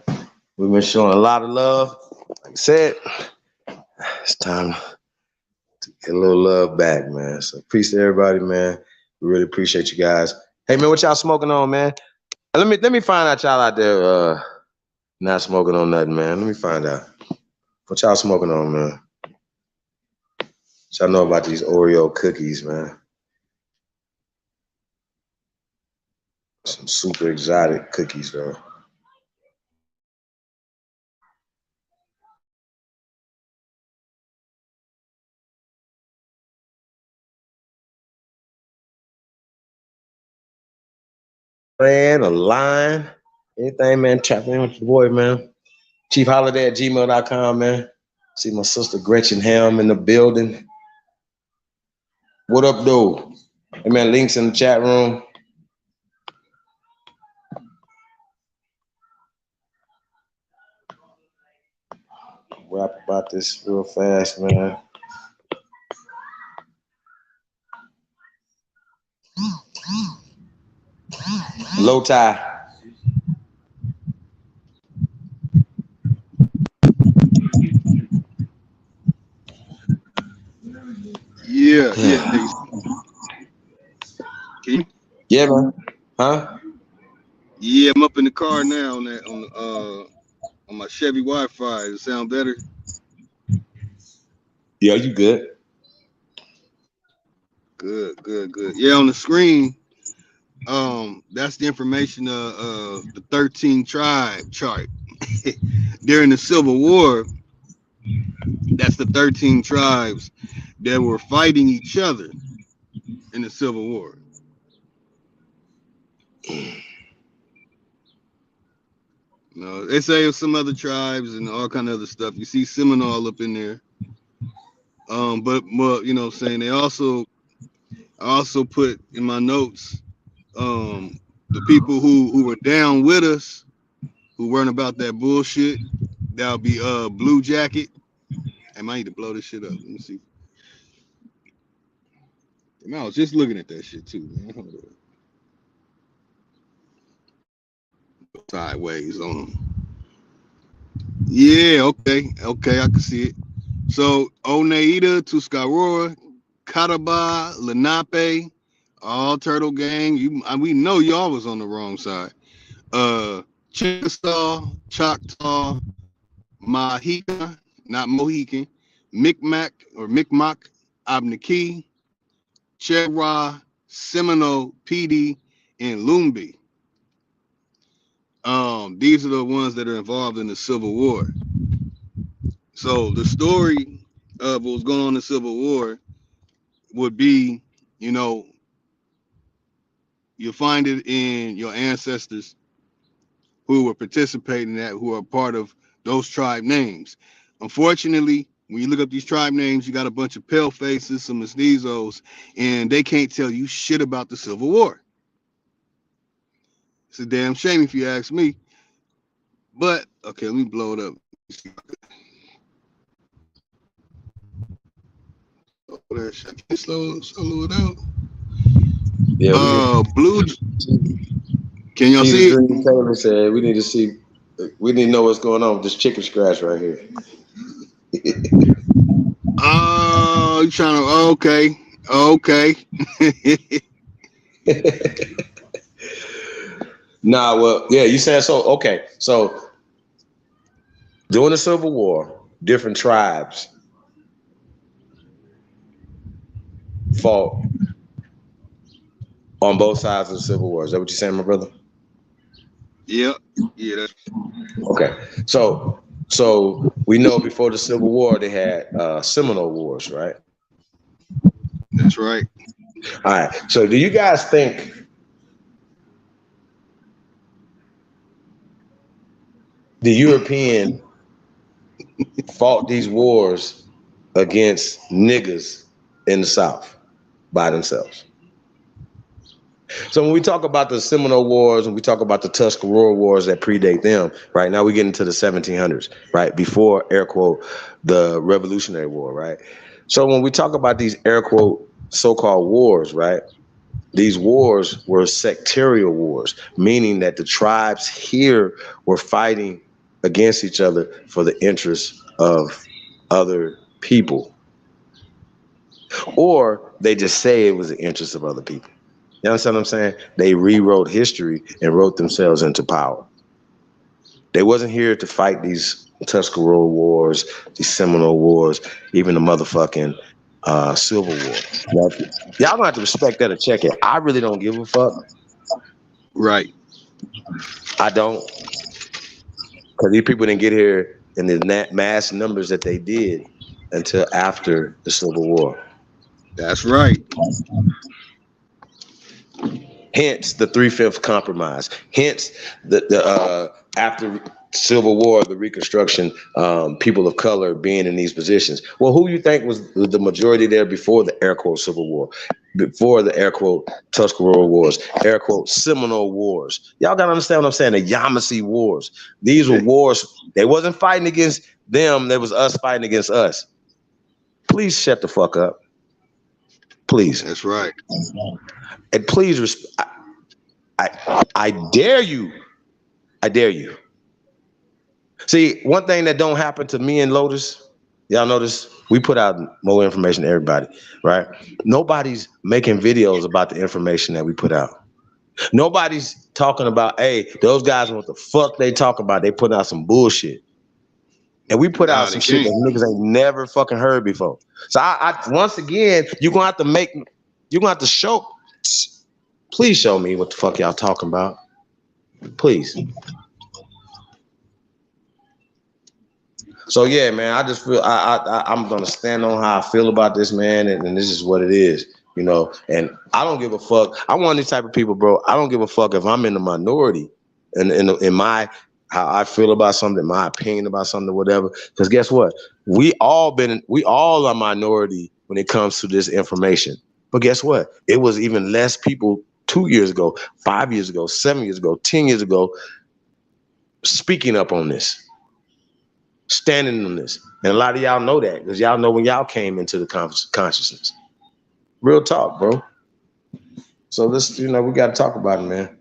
We've been showing a lot of love. Like I said, it's time to get a little love back, man. So peace to everybody, man. We really appreciate you guys. Hey, man, what y'all smoking on, man? Let me find out y'all out there not smoking on nothing, man. Let me find out. What y'all smoking on, man? Y'all know about these Oreo cookies, man. Some super exotic cookies, bro. Man, a line, anything, man, tap in with your boy, man. ChiefHoliday@gmail.com, man. See my sister Gretchen Helm in the building. What up, dude? Hey, man, links in the chat room. Rap about this real fast, man. Low tie. Yeah. Yeah. Can you? Yeah, man. Huh? Yeah, I'm up in the car now on my Chevy Wi-Fi. Does it sound better? Yeah, you good? Good. Yeah, on the screen, that's the information of the 13 tribe chart. During the Civil War, that's the 13 tribes that were fighting each other in the Civil War. No, they say of some other tribes and all kind of other stuff. You see Seminole up in there. But you know what I'm saying, I also put in my notes the people who were down with us, who weren't about that bullshit. That'll be Blue Jacket. I might need to blow this shit up. Let me see. I was just looking at that shit too, man. Hold on. Sideways on them. Yeah, okay, I can see it. So Oneida, Tuscarora, Catawba, Lenape, all Turtle Gang. We know y'all was on the wrong side. Chickasaw, Choctaw, Mahika, not Mohican, Micmac, Abnaki, Cherwa, Seminole, Pee, and Lumbee. These are the ones that are involved in the Civil War. So the story of what was going on in the Civil War would be, you'll find it in your ancestors who were participating in that, who are part of those tribe names. Unfortunately, when you look up these tribe names, you got a bunch of pale faces, some mestizos, and they can't tell you shit about the Civil War. It's a damn shame if you ask me. But okay, let me blow it up. I can't slow it out. Yeah. Blue. Can y'all see it? Taylor said we need to know what's going on with this chicken scratch right here. Oh, you trying to? Okay. Nah, well, yeah, you said so. Okay, so during the Civil War, different tribes fought on both sides of the Civil War. Is that what you're saying, my brother? Yeah. That's okay. So we know before the Civil War they had Seminole Wars, right? That's right. All right. So do you guys think the European fought these wars against niggas in the South by themselves? So when we talk about the Seminole Wars and we talk about the Tuscarora Wars that predate them, right now we get into the 1700s, right? Before, air quote, the Revolutionary War, right? So when we talk about these, air quote, so-called wars, right? These wars were sectarial wars, meaning that the tribes here were fighting against each other for the interests of other people. Or they just say it was the interest of other people. You understand what I'm saying? They rewrote history and wrote themselves into power. They wasn't here to fight these Tuscarora Wars, these Seminole Wars, even the motherfucking Civil War. Y'all gonna have to respect that or check it. I really don't give a fuck. Right. I don't. Because these people didn't get here in the mass numbers that they did until after the Civil War. That's right. Hence the 3/5 compromise. Hence the after Civil War, the Reconstruction, people of color being in these positions. Well, who you think was the majority there before the air quote Civil War, before the air quote Tuscarora Wars, air quote Seminole Wars? Y'all gotta understand what I'm saying. The Yamasee Wars. These were wars. They wasn't fighting against them. There was us fighting against us. Please shut the fuck up. Please. That's right. And please, I dare you. I dare you. See, one thing that don't happen to me and Lotus, y'all notice, We put out more information to everybody, right? Nobody's making videos about the information that we put out. Nobody's talking about, hey, those guys, what the fuck they talk about? They put out some bullshit. And we put out some shit that niggas ain't never fucking heard before. So I once again, you're gonna have to show, please show me what the fuck y'all talking about. Please. So yeah, man, I just feel I'm gonna stand on how I feel about this, man, and this is what it is, you know. And I don't give a fuck. I'm one of these type of people, bro. I don't give a fuck if I'm in the minority and in my how I feel about something, my opinion about something, or whatever. Because guess what? We all are minority when it comes to this information. But guess what? It was even less people 2 years ago, 5 years ago, 7 years ago, 10 years ago, speaking up on this, standing on this. And a lot of y'all know that because y'all know when y'all came into the consciousness. Real talk, bro. So this, you know, we got to talk about it, man.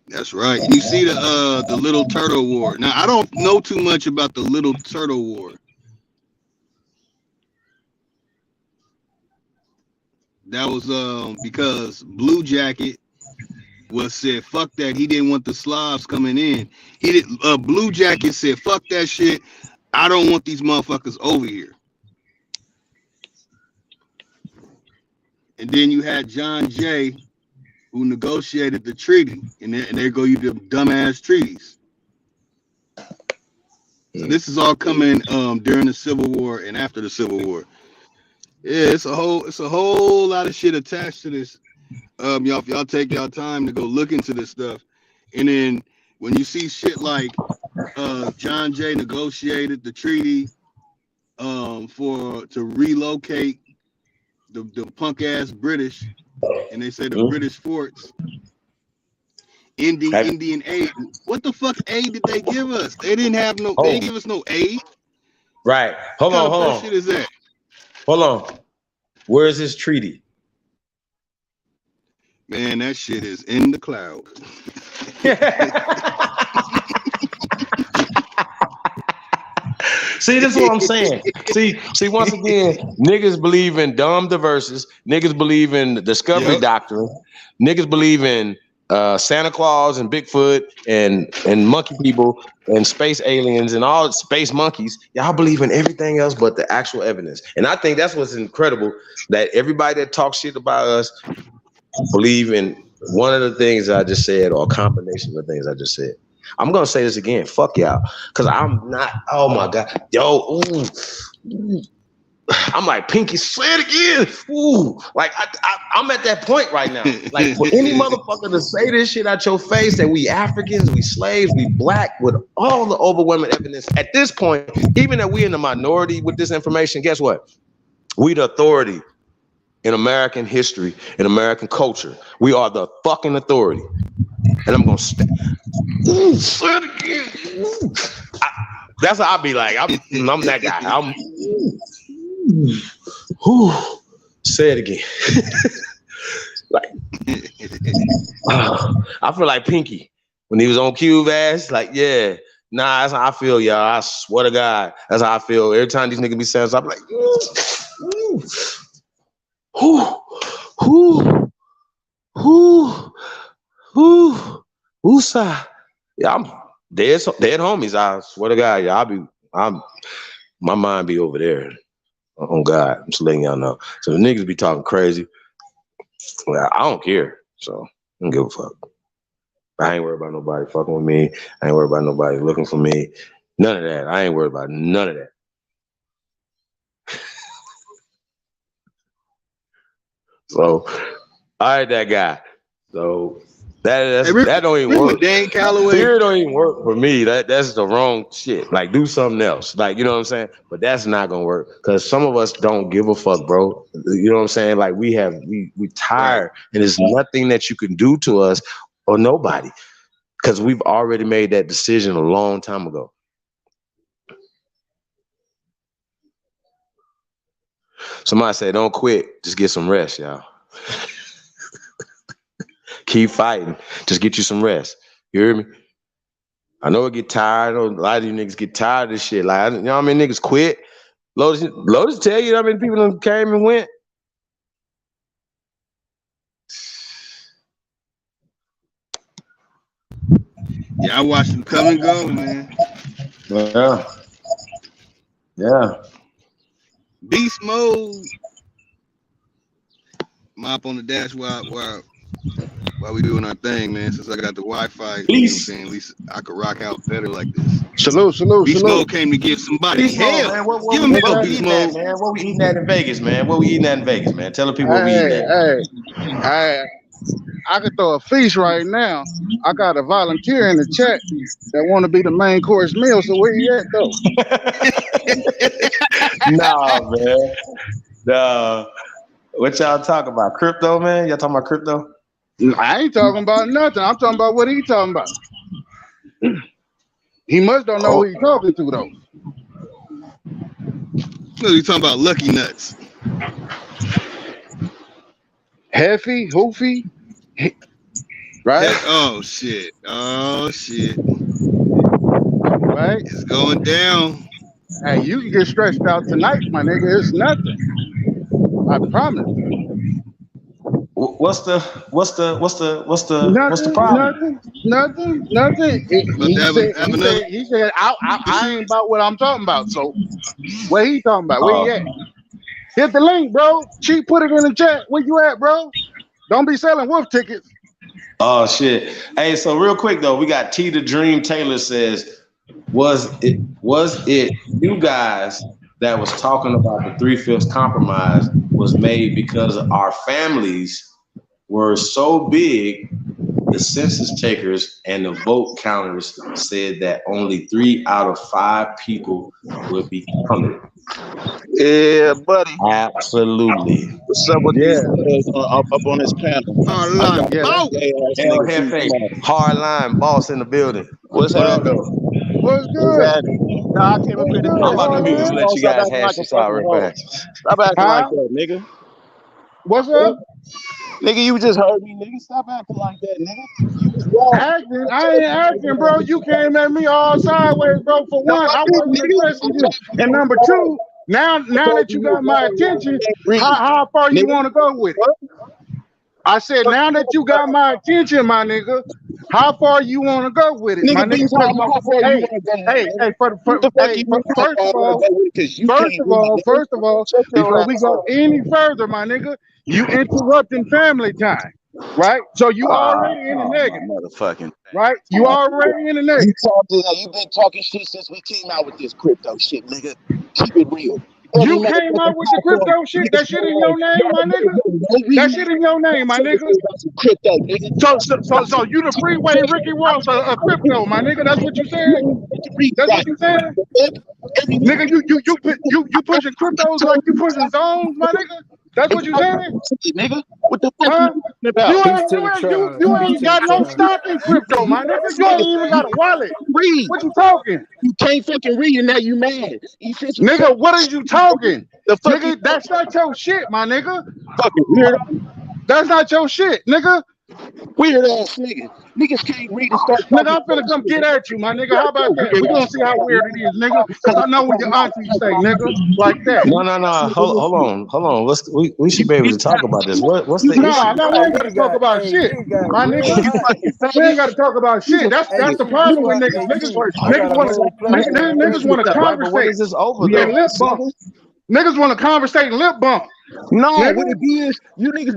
That's right. You see the Little Turtle War. Now, I don't know too much about the Little Turtle War. That was because Blue Jacket said fuck that. He didn't want the Slavs coming in. Blue Jacket said fuck that shit. I don't want these motherfuckers over here. And then you had John Jay, who negotiated the treaty, and there go you the dumbass treaties. So this is all coming during the Civil War and after the Civil War. Yeah, it's a whole lot of shit attached to this. Y'all take y'all time to go look into this stuff, and then when you see shit like John Jay negotiated the treaty to relocate the punk ass British. And they say the British forts, Indian aid. What the fuck aid did they give us? They didn't have no. They didn't give us no aid. Right. Hold on. What shit is that? Hold on. Where is this treaty? Man, that shit is in the cloud. See, this is what I'm saying. See, once again, niggas believe in dumb diverses. Niggas believe in the discovery doctrine. Niggas believe in Santa Claus and Bigfoot and monkey people and space aliens and all space monkeys. Y'all believe in everything else but the actual evidence. And I think that's what's incredible, that everybody that talks shit about us believe in one of the things I just said or a combination of the things I just said. I'm gonna say this again. Fuck y'all, cause I'm not. Oh my god, yo, ooh. I'm like Pinky. Say it again. Ooh, like I'm at that point right now. Like for any motherfucker to say this shit out your face that we Africans, we slaves, we black, with all the overwhelming evidence at this point, even that we in the minority with this information. Guess what? We the authority in American history, in American culture. We are the fucking authority. And I'm gonna say it again. That's how I be like. I'm that guy. Say it again. Like, I feel like Pinky when he was on Cube ass. Like, yeah, nah, that's how I feel, y'all. I swear to God, that's how I feel. Every time these niggas be saying something, I'm like, Woosah. Yeah, I'm dead homies. I swear to God, yeah, my mind be over there. On God, I'm just letting y'all know. So the niggas be talking crazy. Well, I don't care. So I don't give a fuck. I ain't worried about nobody fucking with me. I ain't worried about nobody looking for me. None of that. I ain't worried about none of that. So, all right, that guy. So that don't even work. Dan Calloway. Fear don't even work for me. That's the wrong shit. Like, do something else. Like, you know what I'm saying? But that's not gonna work because some of us don't give a fuck, bro. You know what I'm saying? Like, we tired, and there's nothing that you can do to us or nobody because we've already made that decision a long time ago. Somebody said, "Don't quit. Just get some rest, y'all." Keep fighting. Just get you some rest. You hear me? I know it get tired. I know a lot of you niggas get tired of this shit. Like, you know how many niggas quit? Lotus tell you how many people that came and went. Yeah, I watched them come and go, man. Yeah. Beast mode. Mop on the dash while we doing our thing, man. Since I got the Wi-Fi, you know what I'm saying? At least I could rock out better like this. Salute. Beast mode came to give somebody hell. Man, what Give him hell, we Beast eating mode. at, man? What we eating at in Vegas, man? What we eating at in Vegas, man? Tell the people what we eating at. Hey, I could throw a feast right now. I got a volunteer in the chat that want to be the main course meal. So where you at though? Nah, man. Nah. What y'all talking about? Crypto, man? Y'all talking about crypto? I ain't talking about nothing. I'm talking about what he talking about. He must don't know who he talking to though. No, you talking about Lucky Nuts. Heffy, Hoofy, right? Oh shit. Right? It's going down. Hey, you can get stretched out tonight, my nigga. It's nothing. I promise. What's the problem? Nothing. He said, I ain't about what I'm talking about. So, where he talking about? Where he at? Hit the link, bro. Cheap, put it in the chat. Where you at, bro? Don't be selling wolf tickets. Oh shit! Hey, so real quick though, we got T the Dream Taylor says, was it you guys that was talking about the 3/5 compromise was made because our families were so big, the census takers and the vote counters said that only 3 out of 5 people would be counted. Yeah, buddy. Absolutely. What's up with these up on this panel? Hardline boss in the building. What's happening? What's good? No, I came up here to I'm about to mute. Let you guys hash this out real fast. Stop acting like that, nigga. What's up? Nigga, you just heard me, nigga. Stop acting like that, nigga. Acting? I ain't acting, bro. You came at me all sideways, bro. For one, I wasn't addressing you. And number two, now that you got my attention, how far you want to go with it? I said, now that you got my attention, my nigga, how far you want to go with it, my nigga? First of all, before we go any further, my nigga, you interrupting family time, right? So you already in the negative, motherfucking. Right? You already in the negative. You've been talking shit since we came out with this crypto shit, nigga. Keep it real. You came out with the crypto shit? That shit in your name, my nigga? That shit in your name, my nigga? Crypto, nigga. So you the freeway Ricky Ross of crypto, my nigga? That's what you said? That's what you said? Nigga, you pushing cryptos like you pushing zones, my nigga? That's what you saying? Nigga, what the fuck you about? You ain't got no stock in crypto, my nigga. You ain't even got a wallet. Read. What you talking? You can't fucking read and now you mad. Nigga, what are you talking? Nigga, that's not your shit, my nigga. Fucking weirdo. That's not your shit, nigga. Weird ass nigga. Niggas can't read and start. Nigga, I'm finna come get at you, my nigga. How about that? We gonna see how weird it is, nigga. Cause I know what your auntie say, nigga. Like that. No. Hold on. We should be able to talk about this. What's the issue? No, we ain't gotta talk about shit. My nigga, we ain't gotta talk about shit. That's the problem with niggas. Niggas wanna conversate. What is this over? Niggas wanna conversate and lip bump. No, nigga, what it is, you niggas,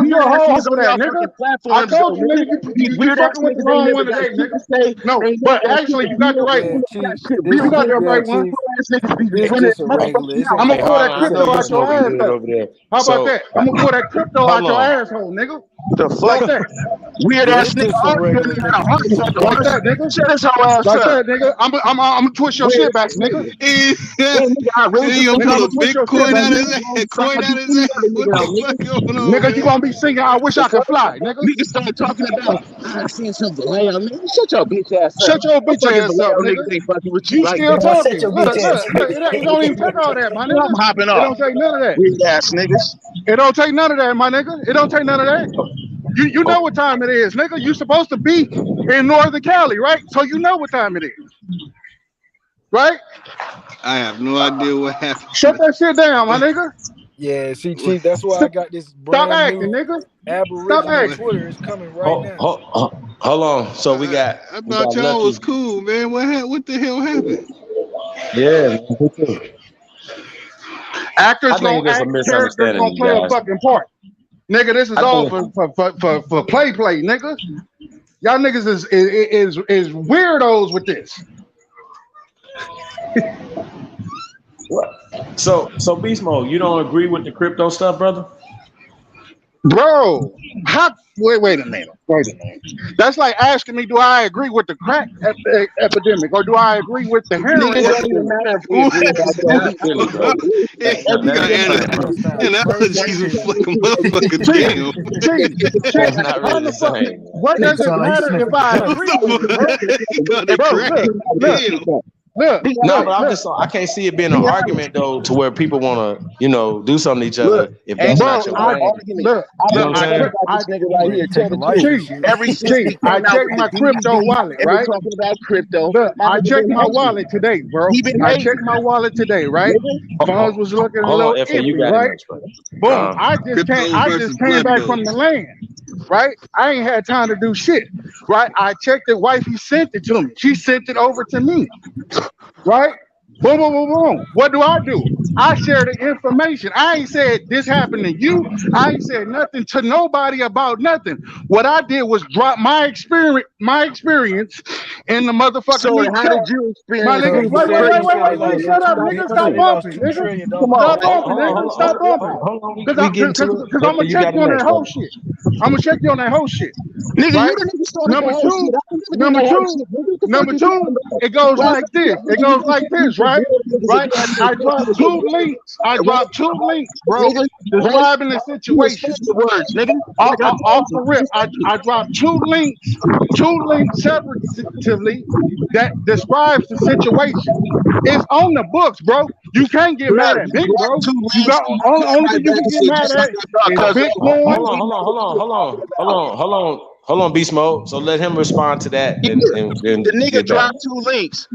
you're a hoe for that, nigga. I told you, nigga, you fucking with the wrong one today, nigga. No, but actually, you got the right one. You got the right one. I'm gonna pull that crypto out your asshole. How about that? I'm gonna pull that crypto out your asshole, nigga. The fuck? Weird ass nigga. Like that, nigga. Shut his whole ass up. Like that, nigga. I'm gonna twist your shit back, nigga. You gonna pull a big coin out of that? Coin out of that? What the fuck going on? Nigga, you gonna be singing I Wish I Could Fly, nigga. Niggas start talking about I seen some delay on me. Shut your bitch ass up. Shut your bitch ass up, nigga. You still talking. Look, it don't even take all that, my nigga. I'm hopping off. It don't take none of that. Weird ass niggas. It don't take none of that, my nigga. It don't take none of that. You know what time it is, nigga. You supposed to be in Northern Cali, right? So you know what time it is, right? I have no idea what happened. Shut that shit down, my nigga. Yeah, see, Chief, that's why I got this Stop brand acting, new nigga. Aboriginal acting. Twitter. It's coming right now. Hold on. So we got. I we thought got y'all Lucky. was cool, man. What the hell happened? Yeah. Actors I think gonna it's a act, characters misunderstanding, gonna play a guys. fucking part. Nigga, this is I all think- for play, nigga. Y'all niggas is weirdos with this. So Beast Mode, you don't agree with the crypto stuff, brother? Bro, wait a minute. That's like asking me, do I agree with the crack epidemic or do I agree with the heroin epidemic? Analogies are fucking motherfucking damn. That's not really the same. What does it matter if I agree with it, bro? Look, No, but I'm just I can't see it being an argument though, to where people want to, do something to each other. If that's not your lane. Look, You know what I'm saying? This nigga right here tell the truth. Every Chief, I checked my crypto wallet, right? Talking about crypto. Look, I checked my wallet today, bro. I checked my wallet today, right? Funds was looking a Hold little on, F.A., you iffy, got right? it, brother. Boom! I just came back from the land, right? I ain't had time to do shit, right? I checked it. Wifey sent it to me. She sent it over to me, right? Boom, boom, boom, boom. What do? I share the information. I ain't said this happened to you. I ain't said nothing to nobody about nothing. What I did was drop my experience in the motherfucking. So how did you experience? My nigga, wait, shut up, nigga. Stop bumping, nigga. Stop bumping, nigga. Stop bumping. Because I'm gonna check you on that whole shit. I'm gonna check you on that whole shit. Nigga, Right? you the nigga started Number two, it goes like this. It goes like this, right? Right? I dropped two links, bro, describing the situation. words, nigga. Off the rip, I dropped two links separatively that describes the situation. It's on the books, bro. You can't get mad at me, bro. You got only thing you can get mad at is Bitcoin. Hold on, Beast Mode. So let him respond to that. And The nigga dropped two links.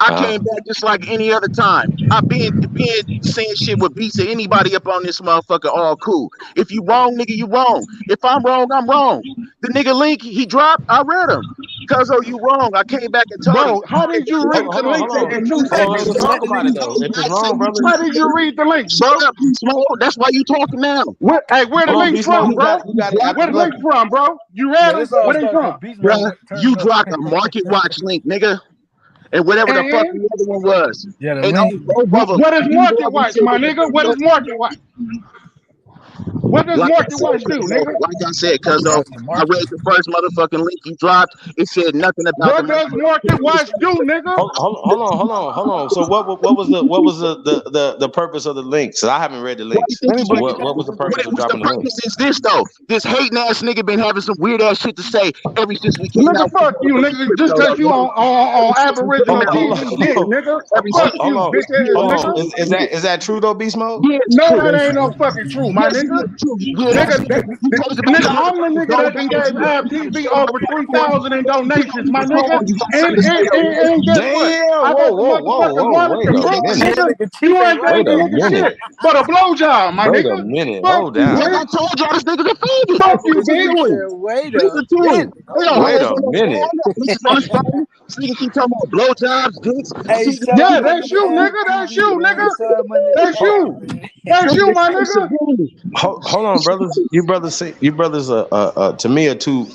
I came back just like any other time. I been saying shit with beats to anybody up on this motherfucker, all cool. If you wrong, nigga, you wrong. If I'm wrong, I'm wrong. The nigga link he dropped, I read him. Cause you wrong. I came back and told Bro, him. how did you read the link in 2 seconds? Let's talk about it though. If it's wrong, brother. How did you read the link, bro? Shut up, Small. That's why you talking now. Where the Hold on, link Beast from, Mode, bro? you got it. Where the link from, bro? You read it? Where they from? Bruh, you dropped a market watch link, nigga. And whatever the fuck the other one was. Yeah, the And link. both of them. What is market watch, my nigga? What is market watch? What does Like market I watch said, do, nigga? Like I said, cause I read the first motherfucking link you dropped. It said nothing about What does market watch do, nigga? Hold on. So what was the purpose of the links? So I haven't read the links. So what was the purpose of dropping the links? Is this though? This hating ass nigga been having some weird ass shit to say ever since we came out. Nigga, fuck you, nigga. Just cause you on Aboriginal TV, dick, nigga. Fuck you, bitch ass nigga. Is that true though, Beast Mode? No, that ain't no fucking true, my nigga. Nigga, I'm the nigga that done gave Ab TV over 3,000 in donations, my nigga. And guess what? I got the motherfucking wallet to prove it, nigga. You ain't gave the nigga shit but a blowjob, my Wait a nigga. minute. Fuck Hold down. I told y'all this nigga's a faggot. Fuck you, bitch. Wait Listen to him. Wait a minute. This nigga keep talking about blowjobs, dicks. Yeah, that's you, nigga. That's you, nigga. That's you. That's you, my nigga. Hold on, brothers. You brothers to me are two,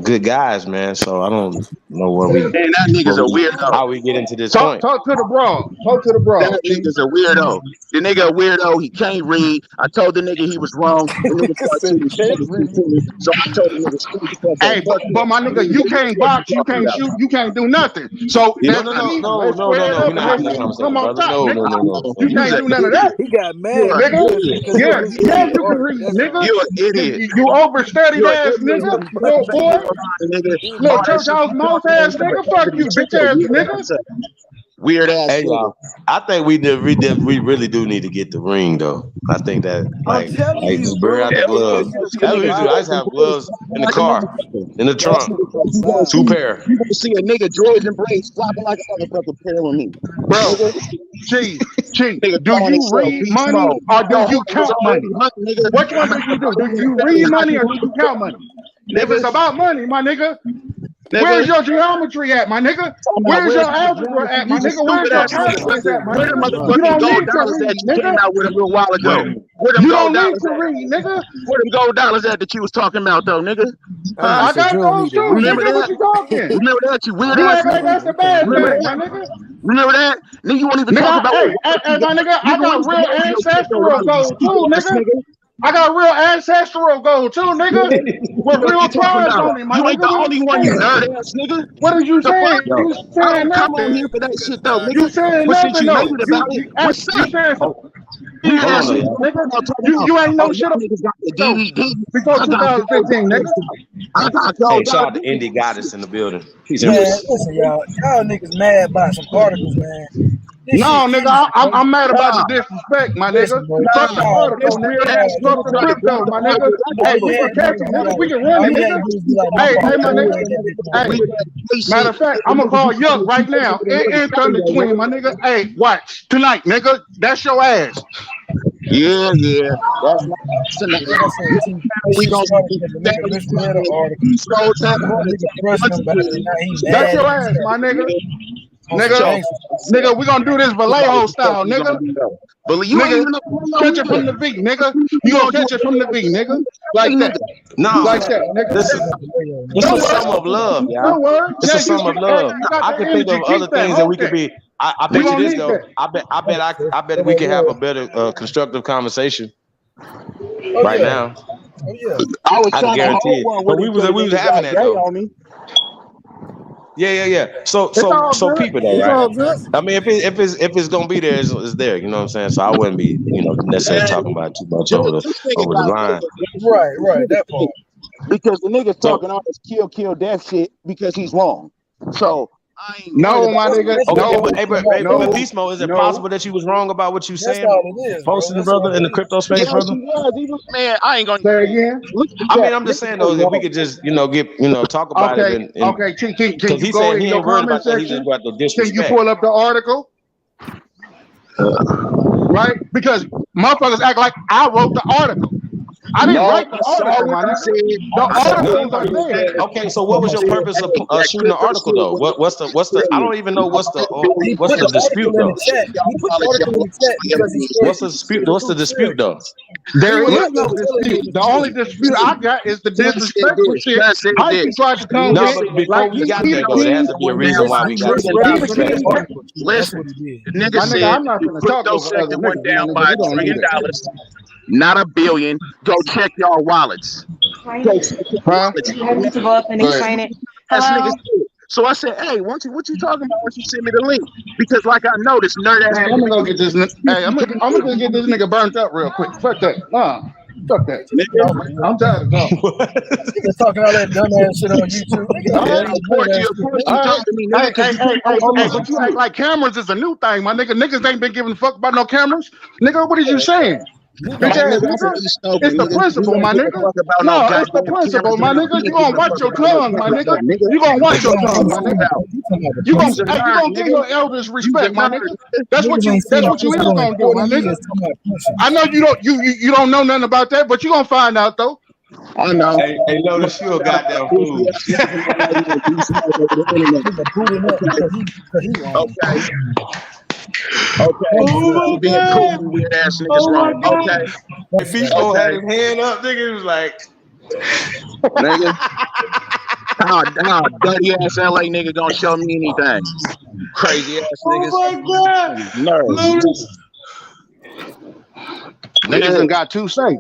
good guys, man. So I don't know where we. Man, that nigga's a weirdo. How we get into this Talk point? to the broad. Talk to the broad. That nigga's a weirdo. The nigga a weirdo. He can't read. I told the nigga he was wrong. The nigga started shooting me. So I told the nigga. Hey, but my nigga, you can't box, you can't shoot, you can't do nothing. So No. We're not having that conversation, come on, brother. top, No. nigga. You can't do none of that. He got mad. Nigga, yeah, you can read, nigga. You an idiot. You overstudied ass nigga, little boy, little church house mouth ass nigga. Fuck you, bitch ass nigga. Weird ass. Hey y'all, I think we really do need to get the ring though. I think that like just bury out the gloves. That's what we do. I just have gloves in the car, in the trunk, 2 pair. You gonna see a nigga Jordan braids flopping like a motherfucking pair with me, bro. Chief, do you read money or do you count money? Which one do you do? Do you read money or do you count money? If it's about money, my nigga, where's your geometry at, my nigga? Where's your algebra at, my nigga? Where's your calculus at, my nigga? You don't need to read, nigga. Out with a little while ago. You don't need to read, nigga. Where them gold dollars at that you was talking about, though, nigga? I got those too. Remember Nigga, that? what you talking? Remember that? You weird You ass. act like that's the bad thing, my nigga. Remember that? Nigga, you won't even talk about Hey, my nigga, I got real ancestral gold too, nigga. I got real ancestral gold too, nigga. With real tribes on it, my nigga. You ain't the only one, you nerd ass nigga. What are you saying? You saying come on nothing. here for that shit though, nigga. You saying What shit nothing you though. made about it? What's You up? saying You you ain't know shit up before 2015, nigga. Hey, shout out to Indie Goddess in the building. Peace and Man, peace. listen, y'all niggas mad about some articles, man. This No, shit- nigga, I'm mad about the disrespect, my nigga. Fuck the article, nigga. Fuck the crypto, my nigga. Hey, we can catch it, nigga. We can run it, nigga. Hey, my nigga. Hey, matter of fact, I'm gonna call Yuck right now. In Thunder Twin, my nigga. Hey, watch tonight, nigga. That's your ass. Yeah. That's not tonight. We gonna That's your ass, my nigga. Nigga, we gonna do this Vallejo style, nigga. Nigga, catch it from the V, nigga. You gonna catch it from the V, nigga. Like that. No, Like that, nigga. this is some of love, No y'all. word. This is some of love. I can think of other things that we could be. I bet you this though. I bet we can have a better constructive conversation right now. I guarantee it. But we was having that though. Yeah. So people though, right? I mean, if it's gonna be there, it's there. You know what I'm saying? So I wouldn't be, necessarily talking about it too much over the line. Right, that part. Because the nigga's talking all this kill, death shit because he's wrong. So I ain't No, my nigga. Okay, but Beast Mode, is it possible that you was wrong about what you saying? Posting, brother, in the crypto space, brother. Man, I ain't gonna say again. I mean, I'm just saying though, if we could just, talk about it. Okay. Can Because you he go said in he your ain't worried comment about that. He's section? just about the Can disrespect. you pull up the article? Right? Because motherfuckers act like I wrote the article. I didn't write the article, my nigga. The articles are there. Okay, so what was your purpose of shooting the article though? What's the I don't even know what's the dispute though. What's the dispute though? There is no dispute. The only dispute I got is the disrespectful shit. I tried to come No, with, but before we got there though, there has to be a reason why we got there. Listen, nigga my said nigga, I'm not gonna talk crypto over other sector went niggas. down My by nigga, $1 trillion, not $1 billion. Go check y'all wallets. Go check your wallets. You need to go up and explain it. Hello? So I said, hey, what you talking about? Why don't you send me the link? Because like I know this nerd ass. Hey, I'm gonna go get this. Hey, I'm gonna get this nigga burnt up real quick. Fuck that. Fuck that. I'm tired of talking. Niggas talking all that dumb ass shit on YouTube. Hey, but you act like cameras is a new thing, my nigga. Niggas ain't been giving a fuck about no cameras. Nigga, what are you saying? It's the principle, my nigga. No, it's the principle, my nigga. You gonna watch your tongue, my nigga. You gonna watch your tongue, my nigga. You gonna give your elders respect, my nigga. That's what you is gonna do, my nigga. I know you don't know nothing about that, but you gonna find out though. I know. Hey, Lotus, you a goddamn fool. Okay. Being cool, weird ass niggas wrong. Okay. If he had his hand up, nigga, it was like, nigga. How dirty ass LA nigga gonna show me anything? Crazy ass niggas. oh my god, Nerds. Niggas done got too safe.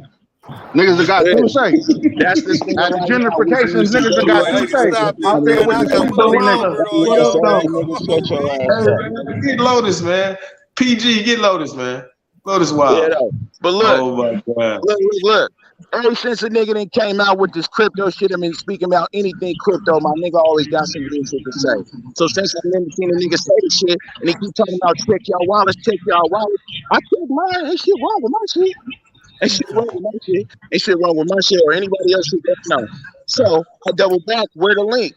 Niggas done got too safe. That's this thing. At the gentrification, niggas done got too safe. I'm there with the Get Lotus, man. PG, get Lotus, man. Float is wild. Yeah, though. But look, Oh my God. look. Ever since a nigga then came out with this crypto shit, I mean, speaking about anything crypto, my nigga always got some good shit to say. So since I never seen a nigga say the shit, and he keep talking about check y'all wallets, I check mine. Ain't shit wrong with my shit. Ain't shit wrong with my shit. Ain't shit wrong with my shit or anybody else who doesn't know. So I double back. Where the link?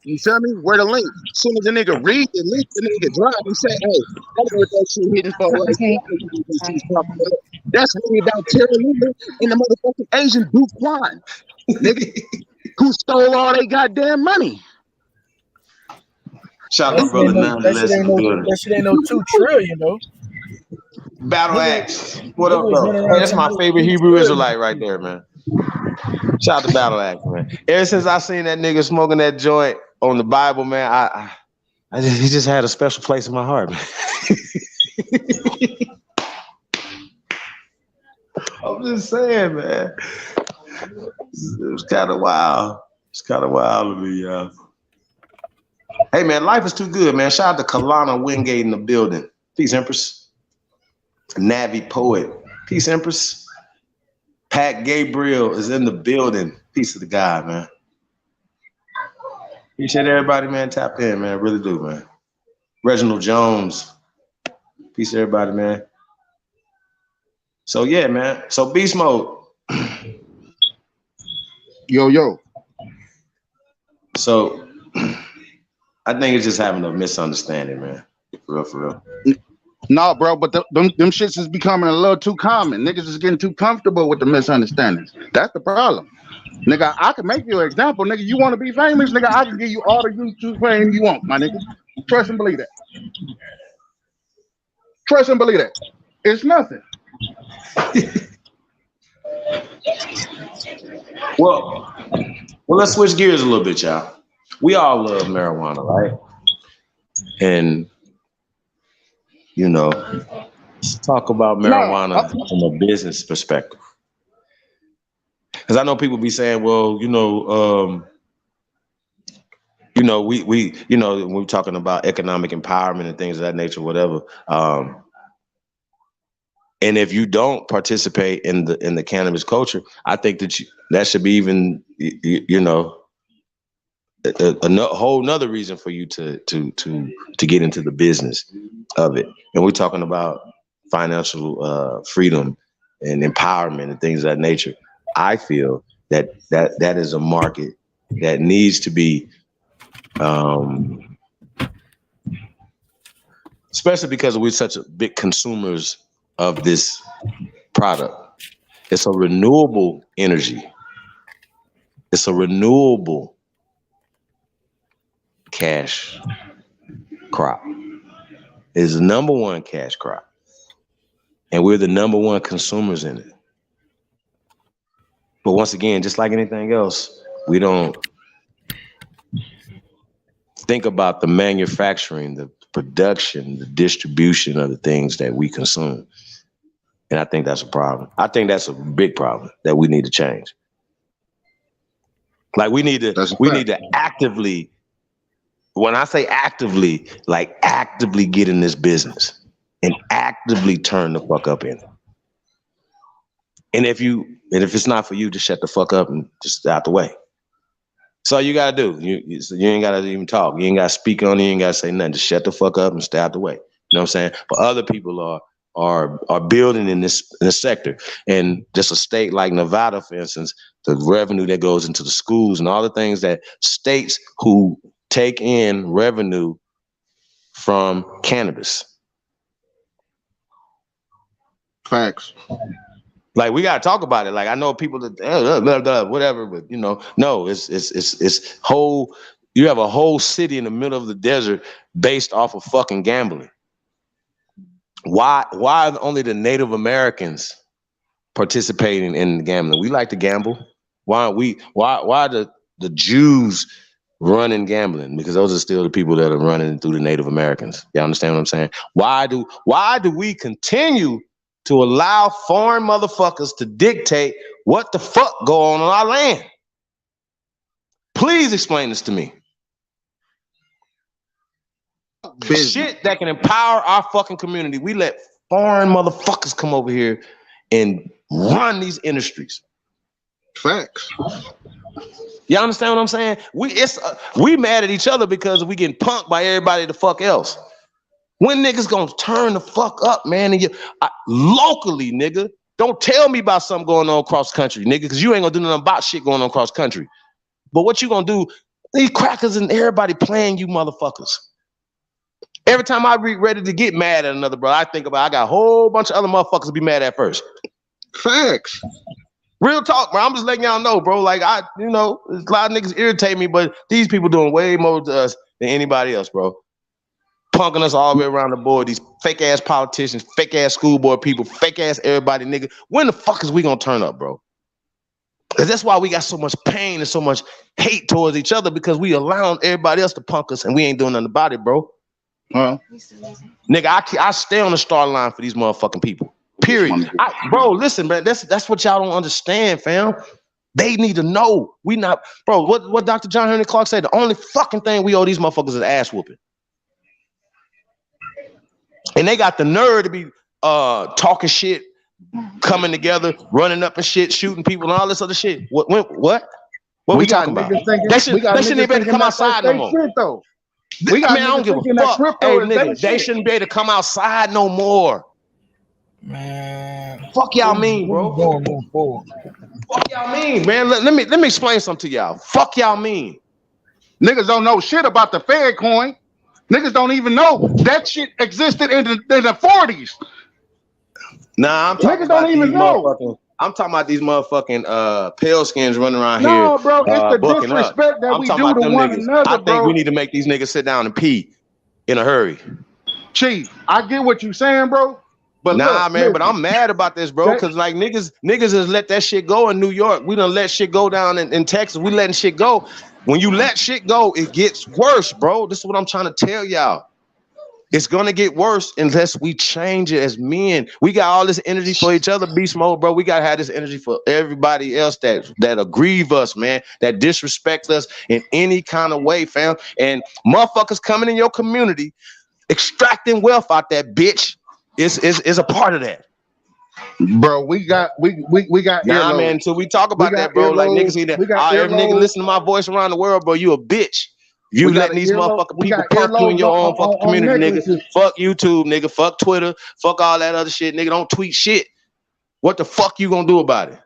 You feel me? Where the link? As soon as the nigga read the link, the nigga drop and say, "Hey, that's what that shit hitting for right Okay. now." That's really about Terry Lewis and the motherfucking Asian Duke Kwan, nigga, who stole all they goddamn money. Shout out my brother That shit ain't no 2 trillion though. Battle Axe. What up, was though? running Hey, around that's my telling favorite me Hebrew 2 Israelite right there, man. Shout out to Battle Axe, man. Ever since I seen that nigga smoking that joint on the Bible, man, he just had a special place in my heart, man. I'm just saying, man. It was kind of wild. It's kind of wild to me, y'all. Hey, man, life is too good, man. Shout out to Kalana Wingate in the building. Peace, Empress. Navi Poet. Peace, Empress. Pat Gabriel is in the building. Peace to the God, man. Appreciate everybody, man. Tap in, man. Really do, man. Reginald Jones. Peace to everybody, man. So, yeah, man. So, Beast Mode. Yo. So, I think it's just having a misunderstanding, man. For real. No, bro, but them shits is becoming a little too common. Niggas is getting too comfortable with the misunderstandings. That's the problem. Nigga, I can make you an example. Nigga, you want to be famous? Nigga, I can give you all the YouTube fame you want, my nigga. Trust and believe that. Trust and believe that. It's nothing. Well, let's switch gears a little bit, y'all. We all love marijuana, right? And, you know, let's talk about marijuana from a business perspective. Because I know people be saying, well, when we're talking about economic empowerment and things of that nature, whatever. And if you don't participate in the cannabis culture, I think that should be even, a whole nother reason for you to get into the business of it. And we're talking about financial freedom and empowerment and things of that nature. I feel that is a market that needs to be, especially because we're such a big consumers of this product. It's a renewable energy. It's a renewable cash crop. It's the number one cash crop. And we're the number one consumers in it. But once again, just like anything else, we don't think about the manufacturing, the production, the distribution of the things that we consume. And I think that's a problem. I think that's a big problem that we need to change. Like we need to actively, when I say actively, like actively get in this business and actively turn the fuck up in it. And if it's not for you, just shut the fuck up and just stay out the way. That's all you gotta do. You ain't gotta even talk. You ain't gotta speak on it. You ain't gotta say nothing. Just shut the fuck up and stay out the way. You know what I'm saying? But other people are building in this sector. And just a state like Nevada, for instance, the revenue that goes into the schools and all the things that states who take in revenue from cannabis. Facts. Like we gotta talk about it. Like I know people that whatever, but no, it's whole. You have a whole city in the middle of the desert based off of fucking gambling. Why are only the Native Americans participating in gambling? We like to gamble. Why are the Jews running gambling? Because those are still the people that are running through the Native Americans. You understand what I'm saying? Why do we continue to allow foreign motherfuckers to dictate what the fuck go on our land? Please explain this to me. Shit that can empower our fucking community. We let foreign motherfuckers come over here and run these industries. Facts. You understand what I'm saying? We mad at each other because we getting punked by everybody the fuck else. When niggas gonna turn the fuck up, man? And locally, nigga, don't tell me about something going on across country, nigga, because you ain't gonna do nothing about shit going on across country. But what you gonna do? These crackers and everybody playing you motherfuckers. Every time I be ready to get mad at another brother, I think about I got a whole bunch of other motherfuckers to be mad at first. Facts. Real talk, bro. I'm just letting y'all know, bro. Like a lot of niggas irritate me, but these people doing way more to us than anybody else, bro. Punking us all the way around the board. These fake ass politicians, fake ass school board people, fake ass everybody, nigga. When the fuck is we gonna turn up, bro? Because that's why we got so much pain and so much hate towards each other, because we allowing everybody else to punk us and we ain't doing nothing about it, bro. Nigga, I stay on the start line for these motherfucking people. Period. Bro, listen, man. That's what y'all don't understand, fam. They need to know. We not, bro. What Dr. John Henry Clark said? The only fucking thing we owe these motherfuckers is ass whooping. And they got the nerve to be talking shit, coming together, running up and shit, shooting people and all this other shit. What we talking about? They shouldn't even be able to come outside no more. Man, I don't give a fuck. Hey, nigga, they shouldn't be able to come outside no more. Man, fuck y'all mean, bro? Fuck y'all mean, man? Let me explain something to y'all. Fuck y'all mean? Niggas don't know shit about the Fed coin. Niggas don't even know that shit existed in the 40s. Nah, I'm talking about these motherfucking. I'm talking about these motherfucking pale skins running around here. No, bro, it's the disrespect that we do to one another, I think we need to make these niggas sit down and pee in a hurry. Chief, I get what you're saying, bro. But nah, man, but I'm mad about this, bro, because like niggas has let that shit go in New York. We done let shit go down in Texas. We letting shit go. When you let shit go, it gets worse, bro. This is what I'm trying to tell y'all. It's gonna get worse unless we change it as men. We got all this energy for each other, beast mode, bro. We gotta have this energy for everybody else that aggrieve us, man, that disrespect us in any kind of way, fam. And motherfuckers coming in your community, extracting wealth out that bitch is a part of that. Bro, we got nah, man, until we talk about that, bro. Like niggas need that. Every nigga listen to my voice around the world, bro. You a bitch. You letting these motherfucking people punk you in your own fucking community, nigga. Fuck YouTube, nigga. Fuck Twitter. Fuck all that other shit, nigga. Don't tweet shit. What the fuck you gonna do about it?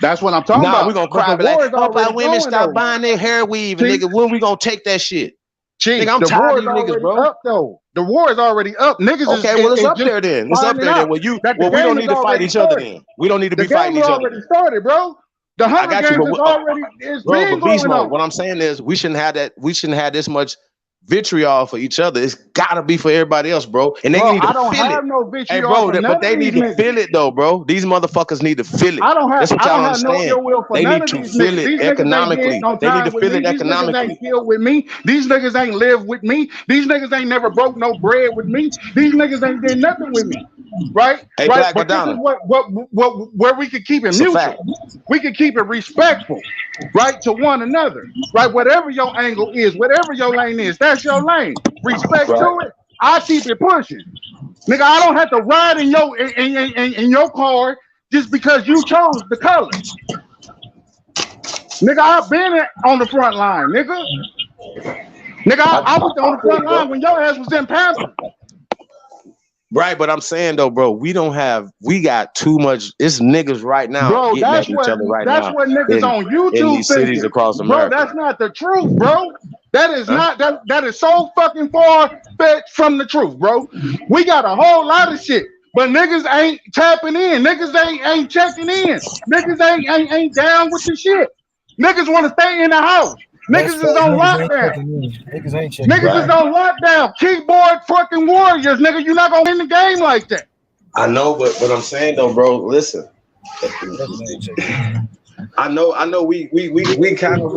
That's what I'm talking about. We gonna cry like, hope our women stop buying their hair weave, nigga. When we gonna take that shit? Chief, nigga, I'm tired of you niggas, bro. Up, though. The war is already up. Niggas well, it's up there then. It's up there then. Well, we don't need to fight each other then. We don't need to be fighting each other. The game already started, bro. The Hunger Games is already been going on. What I'm saying is we shouldn't have that. We shouldn't have this much vitriol for each other. It's gotta be for everybody else, bro. And they need to feel it. No vitriol, hey, bro, but they need to feel it though, bro. These motherfuckers need to feel it. That's what y'all understand. They need to feel it economically. They need to feel it economically. These niggas ain't killed with me. These niggas ain't lived with me. These niggas ain't never broke no bread with me. These niggas ain't did nothing with me. Right? Hey, right. Black But Madonna. This is where we can keep it mutual. We can keep it respectful, right, to one another. Right? Whatever your angle is, whatever your lane is, that's your lane. Respect to it. I keep it pushing. Nigga, I don't have to ride in your car just because you chose the color. Nigga, I've been on the front line, nigga. Nigga, I was on the front line when your ass was in Panther. Right, but I'm saying though, bro, we got too much. It's niggas right now, bro. Getting at each other right now. That's what niggas on YouTube in these cities across America. Bro, that's not the truth, bro. That is not that is so fucking far fetched from the truth, bro. We got a whole lot of shit, but niggas ain't tapping in. Niggas ain't checking in. Niggas ain't down with the shit. Niggas want to stay in the house. Niggas is on lockdown. Niggas is on lockdown. Keyboard fucking warriors, nigga. You're not gonna win the game like that. I know, but what I'm saying though, bro, listen. I know we kind of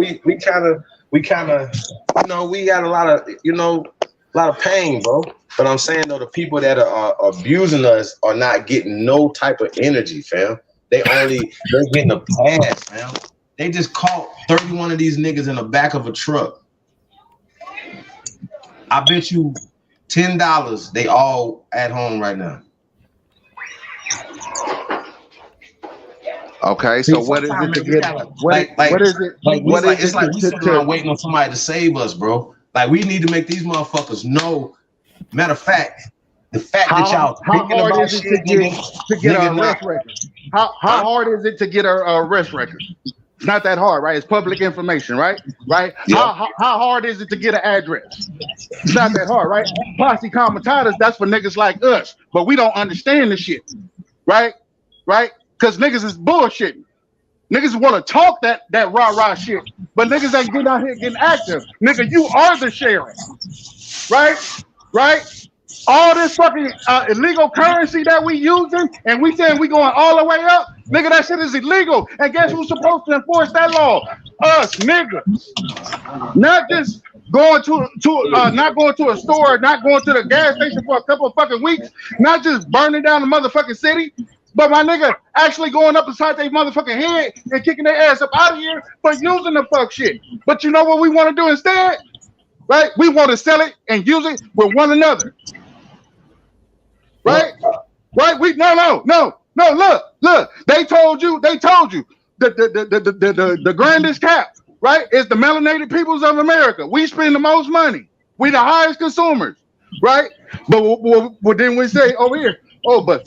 we got a lot of pain, bro. But I'm saying though, the people that are abusing us are not getting no type of energy, fam. They're getting a pass, fam. They just caught 31 of these niggas in the back of a truck. I bet you $10. They all at home right now. Okay, so what is it to get? What is it? It's like we sitting around waiting on somebody to save us, bro. Like we need to make these motherfuckers know. Matter of fact, the fact that y'all thinking about shit to get an arrest record? How hard is it to get a arrest record? It's not that hard, right? It's public information, right? Right? Yeah. How hard is it to get an address? It's not that hard, right? Posse comitatus, that's for niggas like us, but we don't understand the shit, right? Right? Because niggas is bullshitting. Niggas want to talk that rah-rah shit, but niggas ain't getting out here getting active. Nigga, you are the sheriff, right? Right? All this fucking illegal currency that we using, and we saying we going all the way up, nigga, that shit is illegal. And guess who's supposed to enforce that law? Us, nigga. Not just going not going to a store, not going to the gas station for a couple of fucking weeks, not just burning down the motherfucking city, but my nigga actually going up inside their motherfucking head and kicking their ass up out of here for using the fuck shit. But you know what we want to do instead? Right? We want to sell it and use it with one another. Right? Right? No. Look. They told you the grandest cap, right? Is the melanated peoples of America. We spend the most money. We the highest consumers, right? But then we say over here, but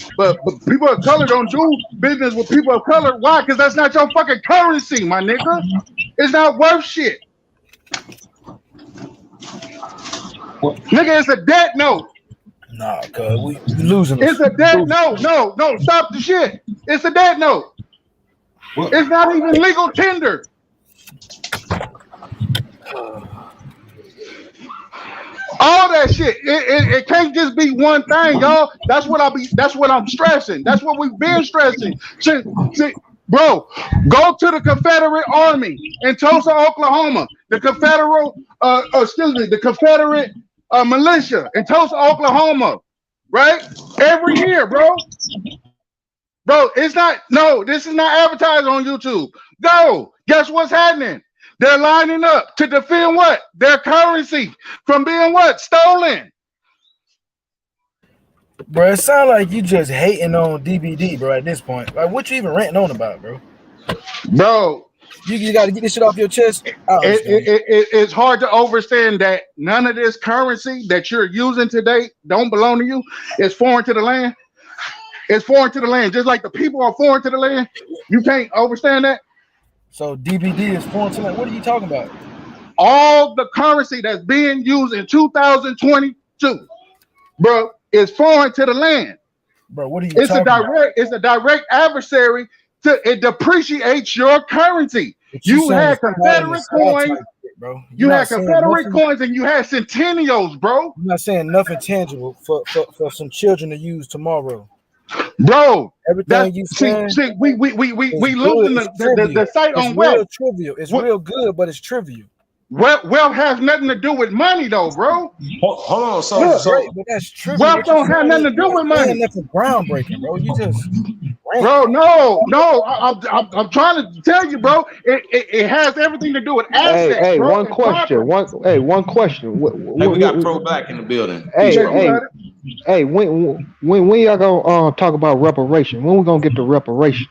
people of color don't do business with people of color. Why? Because that's not your fucking currency, my nigga. It's not worth shit. Nigga, it's a debt note. Nah, cuz we losing. It's a debt note. No, stop the shit. It's a debt note. It's not even legal tender. All that shit. It can't just be one thing, y'all. That's what I'm stressing. That's what we've been stressing. See, bro, go to the Confederate Army in Tulsa, Oklahoma. The Confederate militia in Tulsa, Oklahoma, right? Every year, bro. Bro, this is not advertised on YouTube. Go. Guess what's happening? They're lining up to defend what? Their currency from being what? Stolen. Bro, it sounds like you just hating on DBD, bro, at this point. Like, what you even ranting on about, bro? Bro, you got to get this shit off your chest. It's hard to understand that none of this currency that you're using today don't belong to you. It's foreign to the land. It's foreign to the land. Just like the people are foreign to the land. You can't understand that? So DBD is foreign to the land. What are you talking about? All the currency that's being used in 2022, bro, is foreign to the land. Bro, what are you talking about? It's a direct adversary. It depreciates your currency. You had Confederate coins, bro. You had Confederate coins and you had centennials, bro. I'm not saying nothing tangible for some children to use tomorrow. Bro, everything you saying. See, we losing the sight on wealth. It's real trivial. It's real good, but it's trivial. Wealth has nothing to do with money, though, bro. Hold on, so right, but that's trivial. Wealth don't have nothing to do with money. Nothing groundbreaking, bro. You just, bro. No. I'm trying to tell you, bro. It has everything to do with assets. Hey, bro, one question. One question. We got Pro Black in the building. Hey, when y'all gonna talk about reparations? When we gonna get the reparations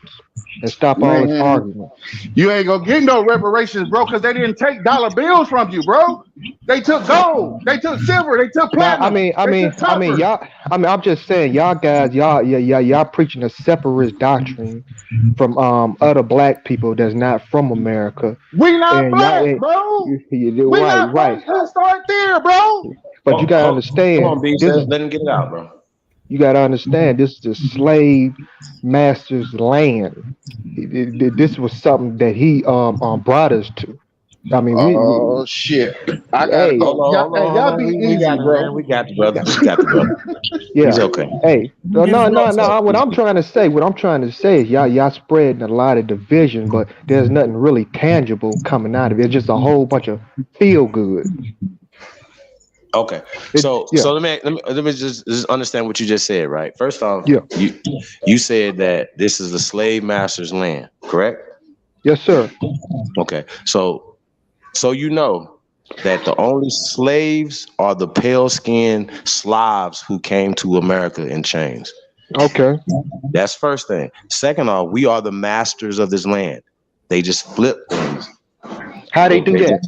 and stop all this argument? You ain't gonna get no reparations, bro, because they didn't take dollar bills from you, bro. They took gold, they took silver, they took platinum. I'm just saying, y'all guys, y'all preaching a separatist doctrine from other black people that's not from America. We not black, bro. Right. Let's start there, bro. But you gotta understand. Come on, B, let him get it out, bro. You gotta understand, this is the slave master's land. This was something that he brought us to. I mean, shit! Y'all be easy, bro. We got the brother. Yeah, he's okay. Hey, no. What I'm trying to say is y'all spreading a lot of division, but there's nothing really tangible coming out of it. It's just a whole bunch of feel good. Okay, so let me just understand what you just said, right? First off, you said that this is the slave master's land, correct? Yes, sir. Okay, so you know that the only slaves are the pale-skinned Slavs who came to America in chains. Okay. That's first thing. Second off, we are the masters of this land. They just flip things. How they do that?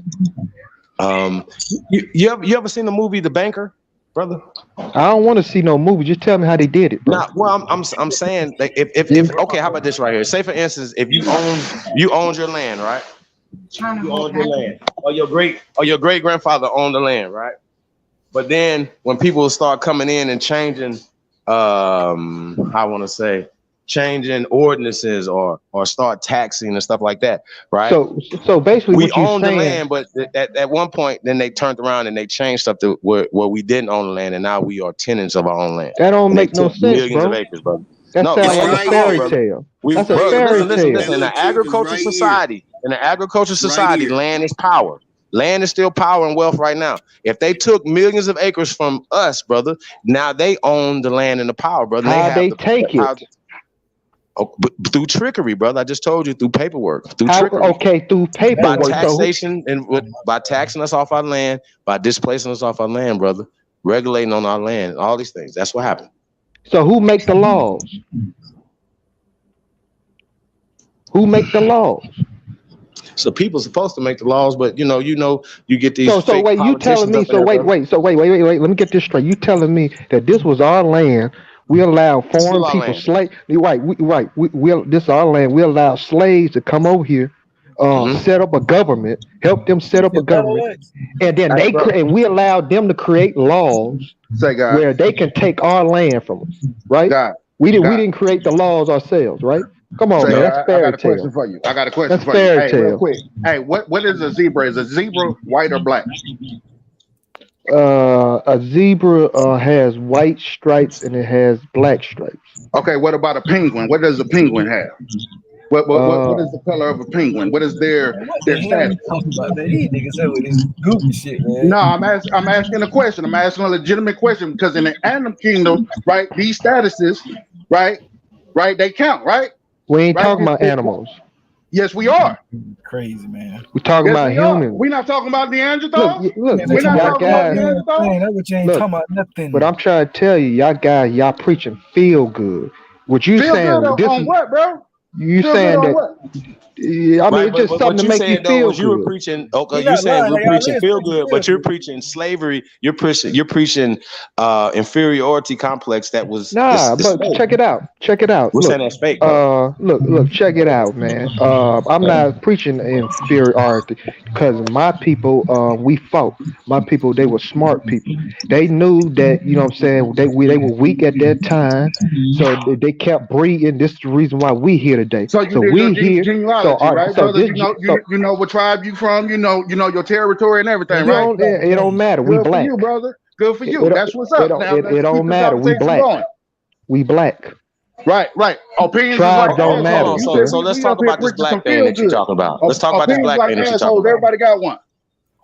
You ever seen the movie The Banker, brother? I don't want to see no movie. Just tell me how they did it. Bro. Nah, well, I'm saying like if okay, how about this right here? Say for instance, if you owned your land, right? You owned your land, or your great grandfather owned the land, right? But then when people start coming in and changing, changing ordinances or start taxing and stuff like that, right? So basically, we what you're owned saying, the land, but at one point, then they turned around and they changed stuff to where we didn't own the land, and now we are tenants of our own land. That don't make no sense, millions bro. of acres, brother. That sounds like a fairy tale. That's a fairy tale. Listen, in an agricultural society, land is power. Land is still power and wealth right now. If they took millions of acres from us, brother, now they own the land and the power, brother. How they take it? But through trickery, brother. I just told you, through paperwork, through trickery. Okay, through paperwork. By taxation by taxing us off our land, by displacing us off our land, brother. Regulating on our land, all these things. That's what happened. So who make the laws? Who make the laws? So people supposed to make the laws, but you get these. So wait, you telling me? So wait. Let me get this straight. You telling me that this was our land? We allow foreign people, slave. Right. This is our land. We allow slaves to come over here, set up a government, help them set up a government, and then and we allow them to create laws where they can take our land from us. Right? We didn't create the laws ourselves. Right? Come on, man. That's fairy tale. I got a question for you. Fairy tale. Real quick. Hey, what is a zebra? Is a zebra white or black? A zebra has white stripes and it has black stripes. Okay, what about a penguin? What does a penguin have? What is the color of a penguin? What is their status? These niggas say with this goofy shit, man. No, I'm asking a question. I'm asking a legitimate question because in the animal kingdom, right, these statuses, right, they count, right? We ain't talking about animals. Yes, we are. Crazy, man. We're talking about humans. We're not talking about Neanderthals. Look, we're not talking about Neanderthals. That ain't talking about nothing. But I'm trying to tell you, y'all preaching feel good. What you feel saying? Good on what, bro? You feel saying that? What? I mean, it's just something to make you feel good. You were preaching. Okay, you saying we're preaching feel good, but you're preaching slavery. You're preaching inferiority complex. That was but check it out. We're saying that's fake. Look, check it out, man. I'm not preaching inferiority because my people, we fought. My people, they were smart people. They knew that, you know what I'm saying, they were weak at that time, so they kept breeding. This is the reason why we here today. So we here. Right, brother? You know what tribe you from. You know your territory and everything, right? It don't matter. We black. Good for you, brother. Good for you. That's what's up. It don't matter. We black. We black. Right. Opinions tribe don't matter. So let's talk about this black thing that you're talking about. Let's talk about this black thing that you're talking about. Everybody got one.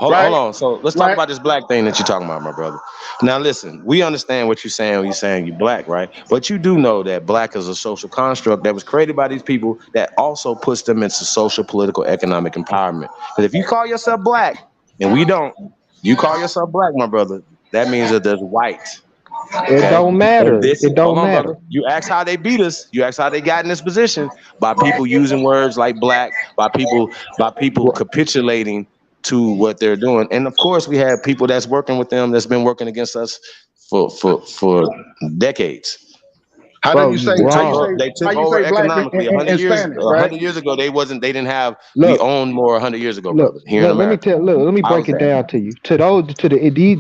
Hold on. So let's talk about this black thing that you're talking about, my brother. Now, listen, we understand what you're saying when you're saying you're black, right? But you do know that black is a social construct that was created by these people that also puts them into social, political, economic empowerment. Because if you call yourself black, and we don't, you call yourself black, my brother, that means that there's white. Okay? It don't matter. It don't matter. Brother. You ask how they beat us. You ask how they got in this position by people using words like black, by people capitulating to what they're doing. And of course we have people that's working with them that's been working against us for decades. How do you say they took over economically 100 years ago? They didn't have. We owned more 100 years ago. Look, let me break it down to you.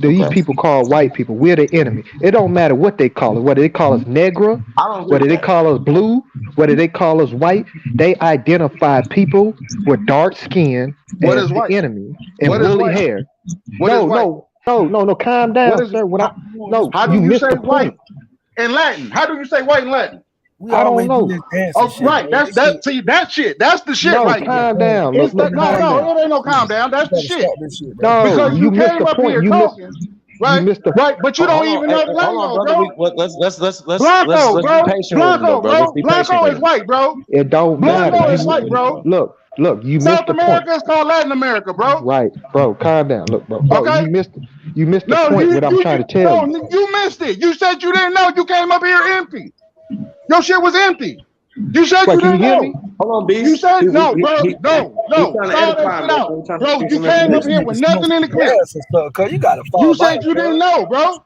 These people called white people, we're the enemy. It don't matter what they call it, whether they call us Negro, whether they call us blue, whether they call us white. They identify people with dark skin as the enemy and woolly hair. No, calm down, sir. How do you say white in Latin? How do you say white in Latin? I don't know. Right, that's that shit. That's the shit right calm there. Down. No, it ain't no calm down. That's the shit. No, because you missed came the up point. here talking. Right, but you don't even know the lingo, bro. Let's Blanco, be patient with him, bro. Blanco is white, bro. It don't matter. Blanco is white, bro. Look, Look, you missed South the America point. is called Latin America, bro. Right, bro. Calm down. Look, bro. Okay. You missed the No, point. What I'm trying to tell you. you missed it. You said you didn't know. You came up here empty. Your shit was empty. You said Wait, you can didn't you hear know. me? Hold on, Beast. You said no, bro. He's No. trying to Call edify that him, shit out, bro. He's trying bro. to You came up here with nothing in the clip. Cause you gotta fall You said back, you bro. didn't know, bro.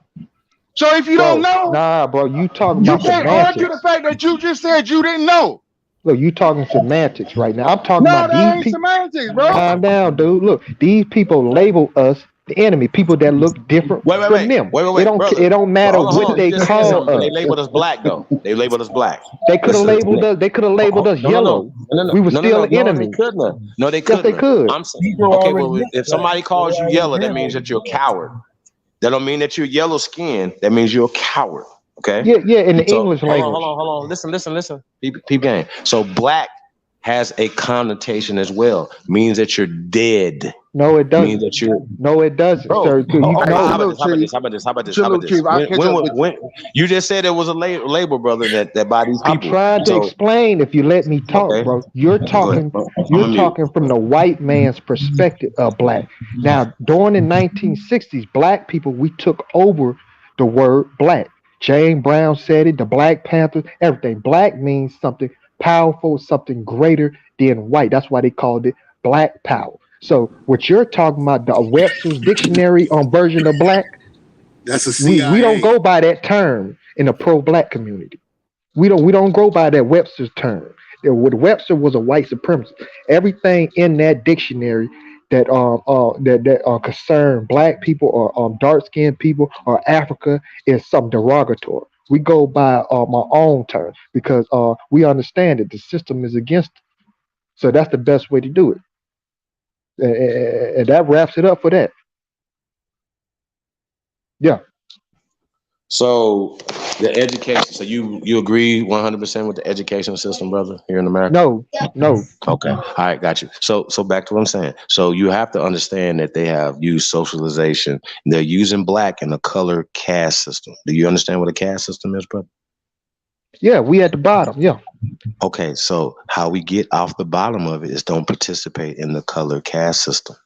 So if you don't know, Nah, bro. You talking you about can't argue semantics. the fact that you just said you didn't know. Look, you talking semantics right now. I'm talking No, about that these ain't people. semantics, bro. Calm down, dude. Look, these people label us the enemy. People that look different from them. It don't matter what they call us. They labeled us black, though. They labeled us black. They could have labeled us. They could have labeled us yellow. We were still the enemy. No, they couldn't. Yes, they could. I'm saying, okay, well, if somebody calls you yellow, that means that you're a coward. That don't mean that you're yellow skinned. That means you're a coward. Okay. Yeah. In the English language. Hold on. Listen. Peep game. So black has a connotation as well. Means that you're dead. No, it doesn't. Means that you're. No, it doesn't, sir. How about this? When you just said it was a label, brother, that by these people. I'm trying to explain. If you let me talk, bro. You're talking from the white man's perspective of black. Now, during the 1960s, black people, we took over the word black. James Brown said it. The Black Panthers, everything. Black means something powerful, something greater than white. That's why they called it black power. So what you're talking about, the Webster's dictionary version of black, that's a CIA. We don't go by that term in the pro-black community. We don't go by that Webster's term. Webster was a white supremacist. Everything in that dictionary that concern black people or dark-skinned people or Africa is something derogatory. We go by my own terms because we understand that the system is against it. So that's the best way to do it. And that wraps it up for that. Yeah. So the education. So you agree 100% with the educational system, brother, here in America? No. Okay. All right, got you. So back to what I'm saying. So you have to understand that they have used socialization. They're using black in a color caste system. Do you understand what a caste system is, brother? Yeah, we at the bottom. Yeah. Okay, so how we get off the bottom of it is don't participate in the color caste system.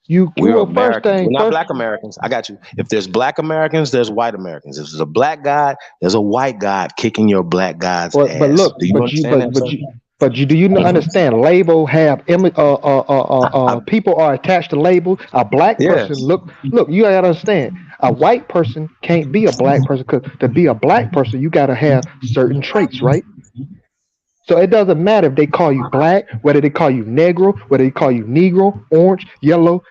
We're Americans. We're not black Americans. I got you. If there's black Americans, there's white Americans. If there's a black guy, there's a white guy kicking your black guy's ass. But look, do you understand? Label have people are attached to label. A black person, look, you gotta understand. A white person can't be a black person because to be a black person, you gotta have certain traits, right? So it doesn't matter if they call you black, whether they call you negro, whether they call you negro, orange, yellow.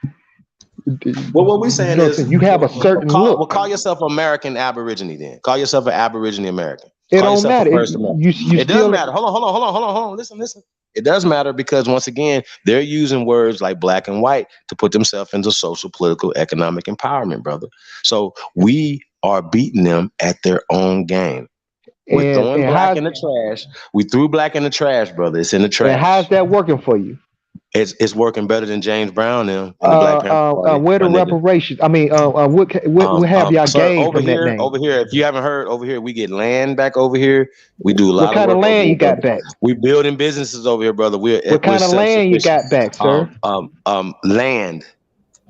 Well, what we're saying is you have a certain look. Well, call yourself American Aborigine then. Call yourself an Aborigine American. It don't matter. It does matter. Hold on. Listen. It does matter because once again, they're using words like black and white to put themselves into social, political, economic empowerment, brother. So we are beating them at their own game. We're throwing black in the trash. We threw black in the trash, brother. It's in the trash. And how's that working for you? It's working better than James Brown now. Where the reparations? I mean, what have y'all gained from that name? Over here, if you haven't heard, over here we get land back over here. We do a lot. What kind of land you got back? We building businesses over here, brother. What kind of land you got back, sir? Land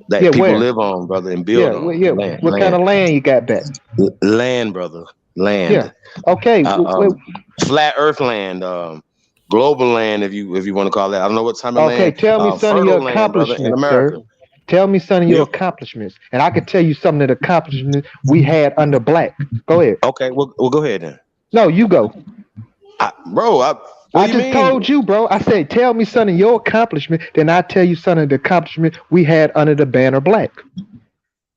that people live on, brother, and build on. Yeah. What kind of land you got back? Land, brother. Land. Yeah. Okay. Flat Earth land. Global land, if you want to call that. I don't know what time of land. Okay, tell me some of your accomplishments, sir. Tell me some of your accomplishments, and I could tell you some of the accomplishments we had under black. Go ahead. Okay, well go ahead then. No, you go. I just told you, bro. I said, tell me some of your accomplishments, then I tell you some of the accomplishments we had under the banner black.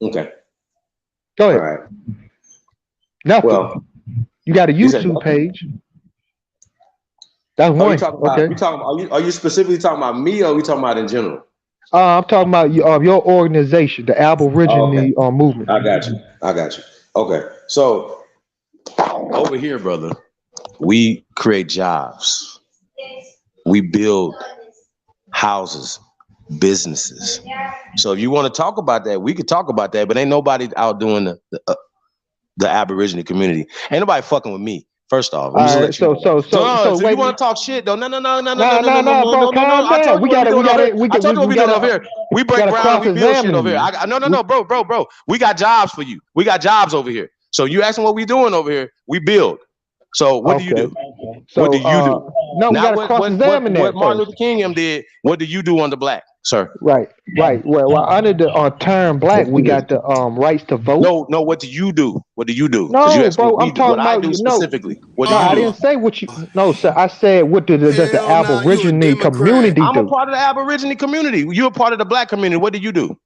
Okay. Go ahead. All right. Nothing. Well, you got a YouTube page. That's one. Are you specifically talking about me, or are we talking about in general? I'm talking about your organization, the Aborigine movement. I got you. Okay, so over here, brother, we create jobs. We build houses, businesses. So if you want to talk about that, we could talk about that. But ain't nobody out doing the Aborigine community. Ain't nobody fucking with me. First off, All right, so you wait. want to talk shit though? No, No, bro, calm I down. told you what we doing over here. I told you what we doing over gotta here. We break ground, we build shit over here. No, bro. We got jobs for you. We got jobs over here. So you asking what we doing over here? We build. So what do you do? So, what do you do? No, we gotta cross-examine that what Martin first. Luther King did. What do you do under black, sir? Right. Well, under the term black, we got the rights to vote. No. What do you do? What do you do? No, bro. I'm talking what I about do specifically. What do no, you I do? didn't say what you. No, sir. I said what does the Aborigine community do? I'm a part of the Aborigine community. You're a part of the black community. What do you do?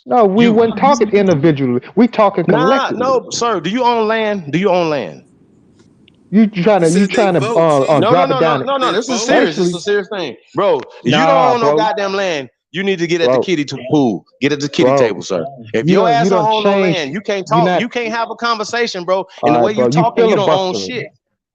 No, we weren't talking individually. We talking collectively. No, sir. Do you own land? Do you own land? You trying to drop it down? No. This is serious. This is a serious thing, bro. You don't own no goddamn land. You need to get at the kiddie pool. Get at the kiddie table, sir. If your ass don't own no land, you can't talk. You can't have a conversation, bro. And the way you talking, you don't own shit.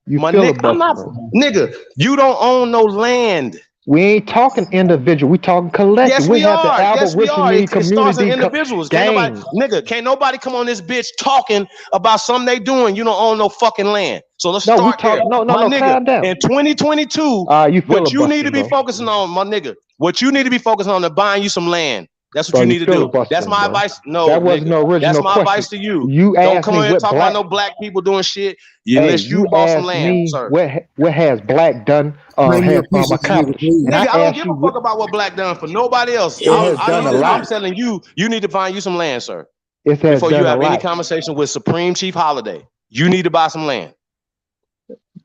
My nigga, I'm not. Nigga, you don't own no land. We ain't talking individual. We talking collective. Yes, we have are. the Aborigine It starts in community individuals. Can't nobody come on this bitch talking about something they doing. You don't own no fucking land. So let's start there. No, nigga, calm down. in 2022, what you need to be focusing on, my nigga, what you need to be focusing on is buying you some land. That's what you need to do. That's my advice. No, that wasn't no original That's my question. advice to you. You don't come me here and talk black, about no black people doing shit unless you bought some land, sir. What has black done accomplished? Nigga, I don't give a fuck about what black done for nobody else. I'm telling you, you need to find you some land, sir. Before you have any conversation with Supreme Chief Holiday, you need to buy some land.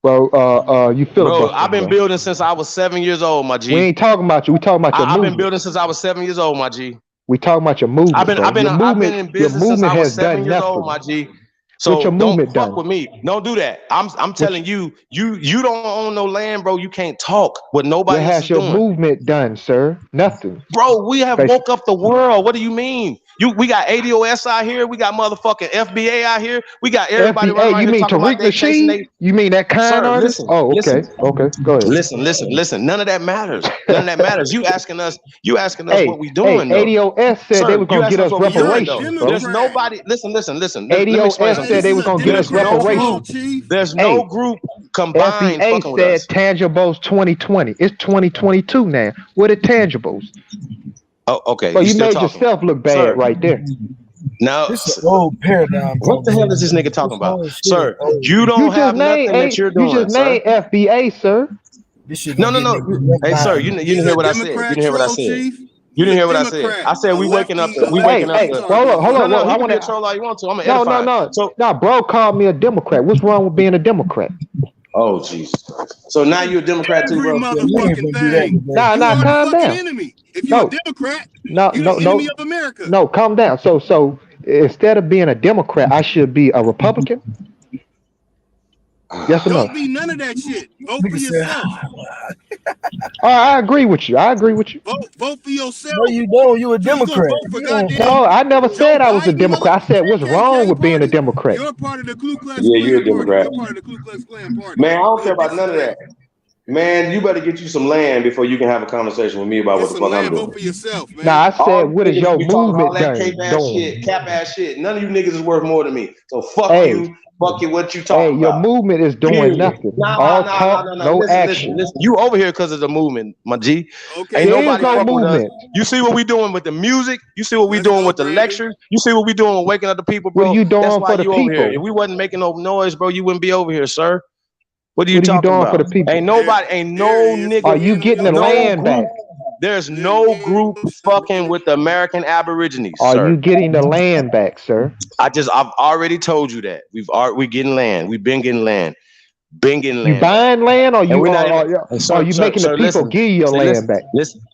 Bro, you feel Bro, I've been building since I was 7 years old, my G. We ain't talking about you. We talking about your movement. I've been building since I was 7 years old, my G. We talking about your movement. I've been in business since I was 7 years old, my G. So don't fuck with me. Don't do that. I'm telling you, you don't own no land, bro. You can't talk with nobody else. What has your movement done, sir? Nothing. Bro, we have woke up the world. What do you mean? We got ADOS out here. We got motherfucking FBA out here. We got everybody running around you here mean talking about Tariq Nasheed? You mean that kind artist? Listen, oh, okay. Okay, go ahead. Listen. None of that matters. None of that matters. You asking us what we doing, though. ADOS said they were going to get us reparations. There's nobody. Listen. ADOS said they were going to get us reparations. There's no group combined fucking with us. Tangibles 2020. It's 2022 now. What are tangibles? Oh, okay. So you made yourself look bad right there. Now, this is old paradigm. What the hell is this nigga talking about, sir? You don't have nothing that you're doing. You just named FBA, sir. No. Hey, sir, you didn't hear what I said. You didn't hear what I said. You didn't hear what I said. I said we waking up. Hold on. I want to control all you want to. I'm gonna edify. No, bro called me a Democrat. What's wrong with being a Democrat? Oh, Jesus. So now you're a Democrat too, bro? Nah, calm down. Enemy. If you're a Democrat, you're the enemy of America. No, calm down. So instead of being a Democrat, I should be a Republican? Yes or no? Don't be none of that shit. Vote for yourself. I agree with you. Vote for yourself. No, you don't. You a Democrat. No, I never said I was a Democrat. I said what's wrong with being a Democrat. You're part of the Ku Klux Klan. Yeah, you're a Democrat. You're part of the Ku Klux Klan party. Man, I don't care about none of that. Man, you better get you some land before you can have a conversation with me about what the fuck I'm doing. Vote for yourself, man. Nah, I said, what is your movement doing? Cap ass shit. None of you niggas is worth more than me. So fuck you. Fuck you. What you talking about? Your movement is doing nothing. All talk, no action. Listen. You over here because of the movement, my G. Okay. Ain't nobody fuck with us. You see what we doing with the music? You see what we doing with the lectures? You see what we doing with waking up the people, bro? What you doing for the people? If we wasn't making no noise, bro, you wouldn't be over here, sir. What are you talking doing about? For the people? Ain't no nigga. Are you getting the land back? There's no group fucking with the American Aborigines. Are you getting the land back, sir? I've already told you that. We're getting land. We've been getting land. You buying land, or are you making the people give you your land back?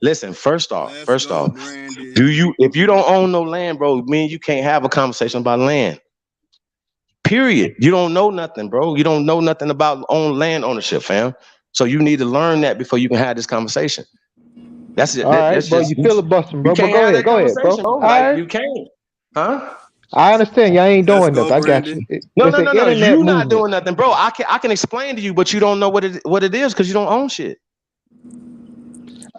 Listen. First off, if you don't own no land, bro, you can't have a conversation about land. Period. You don't know nothing, bro. You don't know nothing about land ownership, fam. So you need to learn that before you can have this conversation. That's it. All right, bro. You filibustering, bro. But go ahead, bro. All right. You can't. Huh? I understand. Y'all ain't doing nothing. I got you. No. You're not doing nothing, bro. I can explain to you, but you don't know what it is because you don't own shit.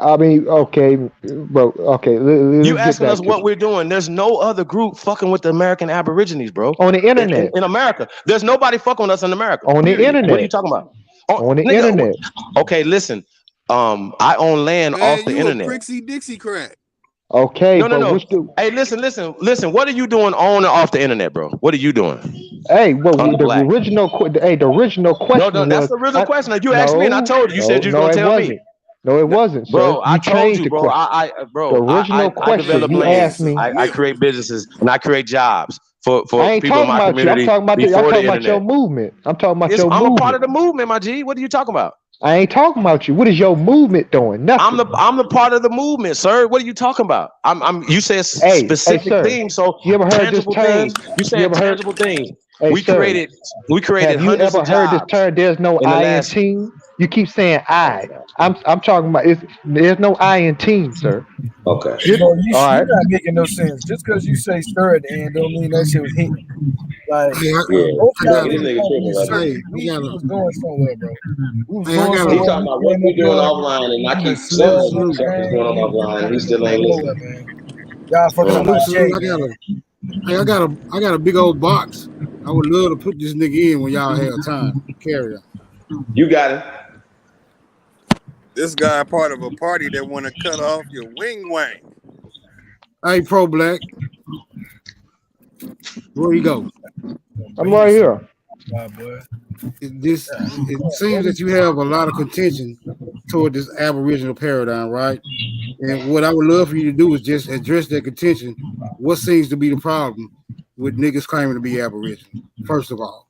I mean, okay, bro. Okay, You let's asking get us back what to we're doing? There's no other group fucking with the American Aborigines, bro. on the internet. In America, there's nobody fucking with us in America. On the Period. internet. What are you talking about? On the Nigga, internet. okay, listen. I own land Man, off the you internet. a Prixie Dixie crack. Okay, No. What's the... Hey, listen. What are you doing on and off the internet, bro? What are you doing? Hey, well, On the black. the original question No, that's was... the original question. You asked me, and I told you. You said you was gonna tell me. No, it wasn't, sir. Bro, I told you, bro. The original question, develop you lands. asked me. I create businesses and I create jobs for I ain't people in talking my about you. I'm community. talking about before the your internet. movement. I'm talking about your I'm movement. a part of the movement, my G. What are you talking about? I ain't talking about you. What is your movement doing? Nothing. I'm the part of the movement, sir. What are you talking about? You say specific sir, things, so you ever heard this tangible term? things. You said tangible things. Hey, We sir, created have you hundreds ever of heard this jobs term? There's no in the I in last. team. You keep saying I. I'm talking about there's no I in team, sir. Okay. You're right. not making no sense. Just because you say stir at the end don't mean that shit was hitting. Like, we was going somewhere, bro. We was going somewhere. He talking about what we doing offline, and I keep telling him something's going on offline. He still ain't listening. Y'all fucking up my shit. I got a big old box. I would love to put this nigga in when y'all have time. Carry on. You got it. This guy part of a party that want to cut off your wing wang. Hey, Pro Black. Where you go? I'm right here. It seems that you have a lot of contention toward this Aboriginal paradigm, right? And what I would love for you to do is just address that contention. What seems to be the problem with niggas claiming to be Aboriginal? First of all,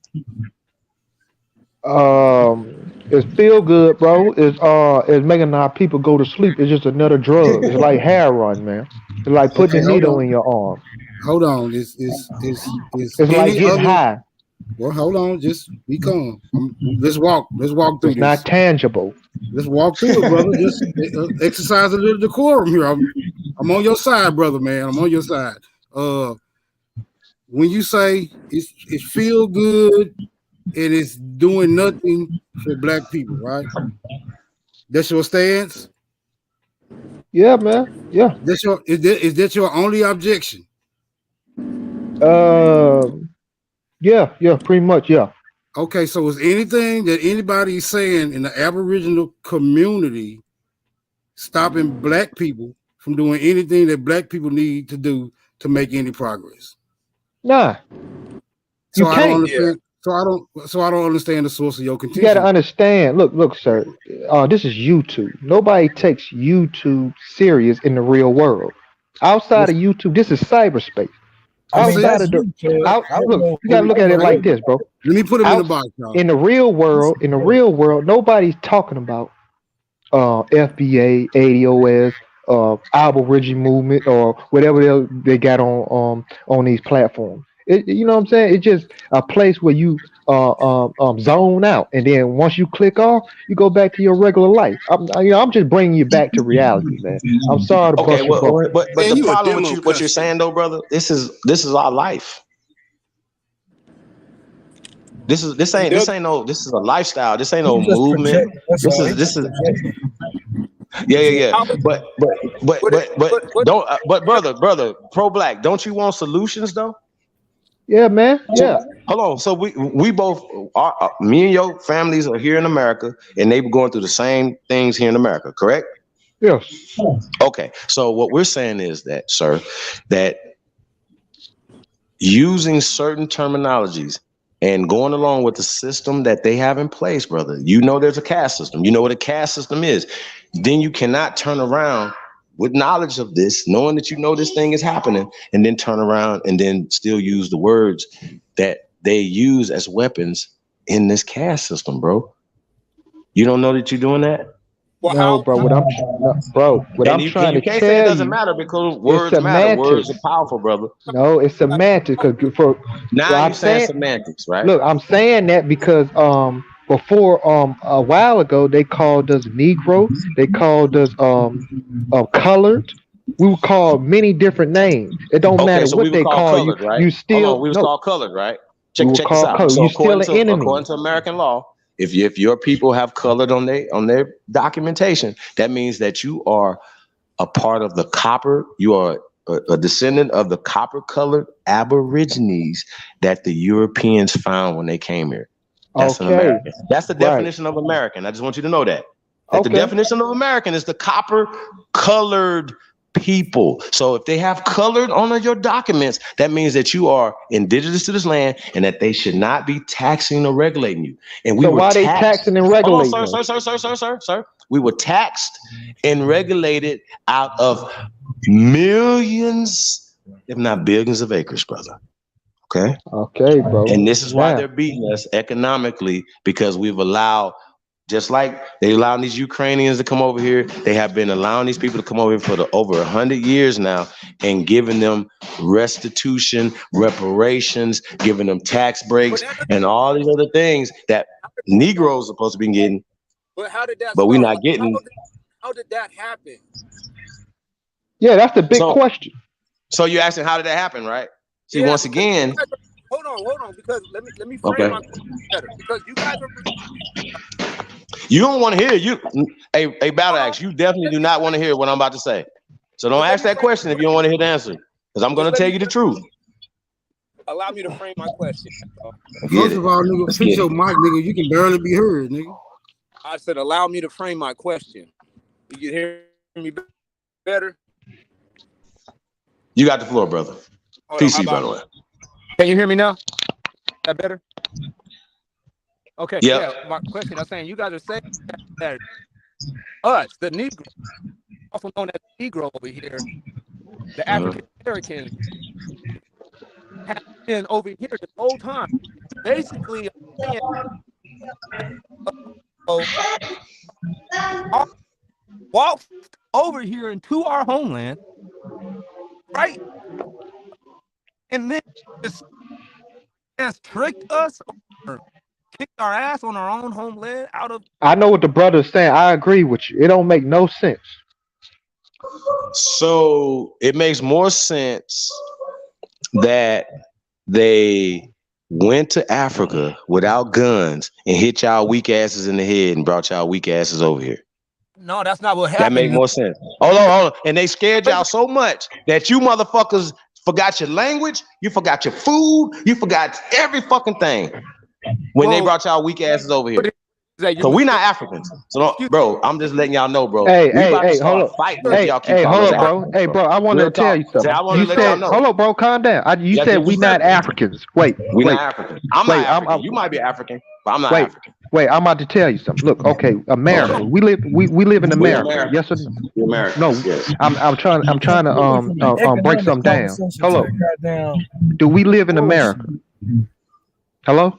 it's feel good, bro. It's making our people go to sleep. It's just another drug. It's like heroin, man. It's like putting a needle in your arm. Hold on. It's like getting high. Well, hold on. Just be calm. Let's walk through this. Not tangible. Let's walk through it, brother. Just exercise a little decorum here. I'm on your side, brother, man. I'm on your side. When you say it feel good and it's doing nothing for black people, right? That's your stance? Yeah, man. Yeah. Is that your only objection? Yeah, pretty much, yeah. Okay, so is anything that anybody's saying in the Aboriginal community stopping black people from doing anything that black people need to do to make any progress? Nah. So I don't understand. So I don't understand the source of your contention. You gotta understand. Look, sir. This is YouTube. Nobody takes YouTube serious in the real world. Outside of YouTube, this is cyberspace. Outside of look, you gotta look at it like this, bro. Let me put it in the box. Y'all. In the real world, nobody's talking about FBA, ADOS, Aboriginal movement, or whatever they got on these platforms. You know what I'm saying? It's just a place where you zone out, and then once you click off, you go back to your regular life. I'm just bringing you back to reality, man. I'm sorry to bust your bubble. But the problem with what you're saying, though, brother, this is our life. This is a lifestyle. This ain't no movement. This is. Yeah. But brother, pro black, don't you want solutions though? Yeah, man. Yeah. Hold on. So we both, me and your families are here in America, and they were going through the same things here in America, correct? Yes. Okay. So what we're saying is that, sir, that using certain terminologies and going along with the system that they have in place, brother, you know there's a caste system. You know what a caste system is. Then you cannot turn around with knowledge of this, knowing that you know this thing is happening, and then turn around and then still use the words that they use as weapons in this caste system, bro. You don't know that you're doing that? Well, no, bro. What I'm trying to tell you, it doesn't matter because words matter. Words are powerful, brother. No, it's semantics. Now you're saying semantics, right? Look, I'm saying that because before a while ago they called us Negro, they called us colored. We were called many different names. It don't matter so what they call you. Right? You still we was called colored, right? Check this out. So so you're still an enemy. According to American law, if your people have colored on their documentation, that means that you are a part of the copper. You are a descendant of the copper-colored Aborigines that the Europeans found when they came here. That's an American. That's the definition of American. I just want you to know that. The definition of American is the copper-colored people. So if they have colored on your documents, that means that you are indigenous to this land and that they should not be taxing or regulating you. And we were they taxing and regulating? Sir. We were taxed and regulated out of millions, if not billions of acres, brother. Okay, bro. And this is why they're beating us economically, because we've allowed, just like they allowed these Ukrainians to come over here, they have been allowing these people to come over here for over 100 years now and giving them restitution, reparations, giving them tax breaks, and all these other things that Negroes are supposed to be getting. But how did that? But we're not getting. How did that happen? Yeah, that's the big question. So you're asking, how did that happen, right? See, once again. Hold on, because let me frame my question better. Because you guys are. You don't want to hear a battle axe. You definitely do not want to hear what I'm about to say. So don't ask that question if you don't want to hear the answer, because I'm going to tell you the truth. Allow me to frame my question. First of all, nigga, fix your mic, nigga. You can barely be heard, nigga. I said, allow me to frame my question. You can hear me better? You got the floor, brother. PC, by the way. Can you hear me now? That better? Okay. Yep. Yeah. My question, I'm saying, you guys are saying that us, the Negro, also known as Negro over here, the African Americans, have been over here the whole time. Basically, walked over here into our homeland, right? And then just tricked us or kicked our ass on our own homeland out of. I know what the brother's saying. I agree with you. It don't make no sense. So it makes more sense that they went to Africa without guns and hit y'all weak asses in the head and brought y'all weak asses over here. No, that's not what happened. That makes more sense. Hold on. And they scared y'all so much that you motherfuckers forgot your language, you forgot your food, you forgot every fucking thing when they brought y'all weak asses over here. So we not Africans. So bro, I'm just letting y'all know, bro. Hey, hold up. Hold up, bro. Hey, bro, I want to tell you something. You said, hold up, bro, calm down. You said we not Africans. Wait. We not Africans. I'm not African. You might be African, but I'm not African. Wait, I'm about to tell you something. Look, okay, America. We live in America. Yes or no? America. No, yes. I'm trying to break something down. Hello. Do we live in America? Hello?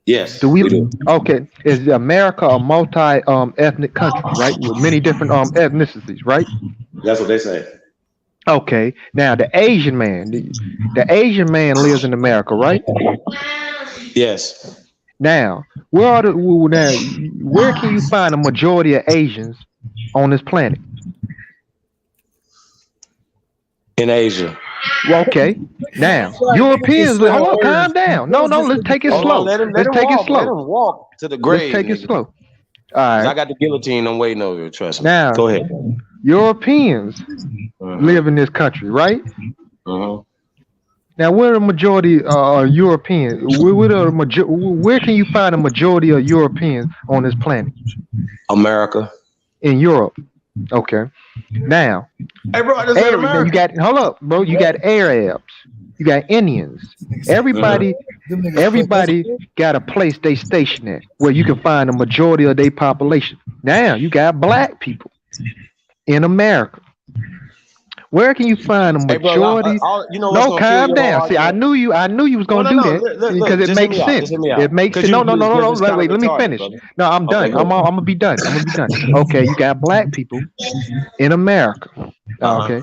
Yes. Do we? Okay. Is America a multi-ethnic country, right? With many different ethnicities, right? That's what they say. Okay. Now the Asian man lives in America, right? Yes. Now, where can you find a majority of Asians on this planet? In Asia. Okay. Now, Europeans, hold on, calm down. No, let's take it slow. Let's take it slow. Let them walk to the grave. Let's take it slow. All right. I got the guillotine. I'm waiting over here. Trust me. Now, go ahead. Europeans live in this country, right? Now, we're a majority Europeans. Where can you find a majority of Europeans on this planet? America. In Europe. Okay. Now, hey, bro, I just said America. Hold up, bro. You got Arabs. You got Indians. Everybody got a place they station at where you can find a majority of their population. Now, you got black people in America. Where can you find a majority? Hey, bro, no, calm down. See, I knew you was gonna do that because it makes sense. It makes sense. No. Wait, let me finish. No, I'm done. I'm gonna be done. Okay, you got black people in America. Okay,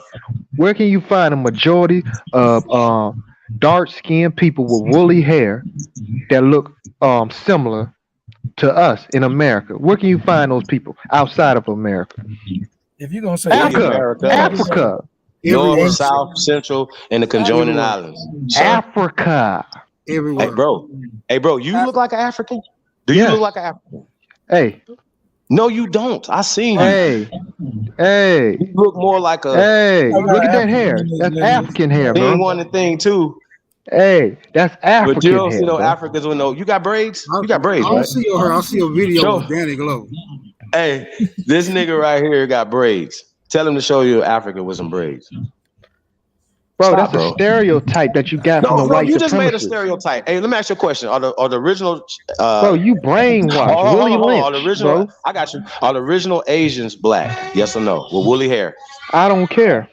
where can you find a majority of dark-skinned people with woolly hair that look similar to us in America? Where can you find those people outside of America? If you're gonna say Africa. North, South, Central, and the conjoining islands. Africa. Everywhere. Hey, bro, you look like an African. Do you look like an African? Hey. No, you don't. I seen you. Hey. You look more like a. Hey, look at that hair. That's African hair, bro. Thing one and thing two. Hey, that's African But you don't hair, see no bro. Africans with no. You got braids? You got braids, I'll right? see your hair. I'll see a video with Danny Glow. Hey, this nigga right here got braids. Tell him to show you an African with some braids. Bro, Stop, that's bro. a stereotype that you got from the bro, white you just made a supremacists. stereotype. Hey, let me ask you a question. Are the original Bro, you brainwashed. Willie Lynch, Are the original, bro. I got you. Are the original Asians black? Yes or no? With woolly hair? I don't care.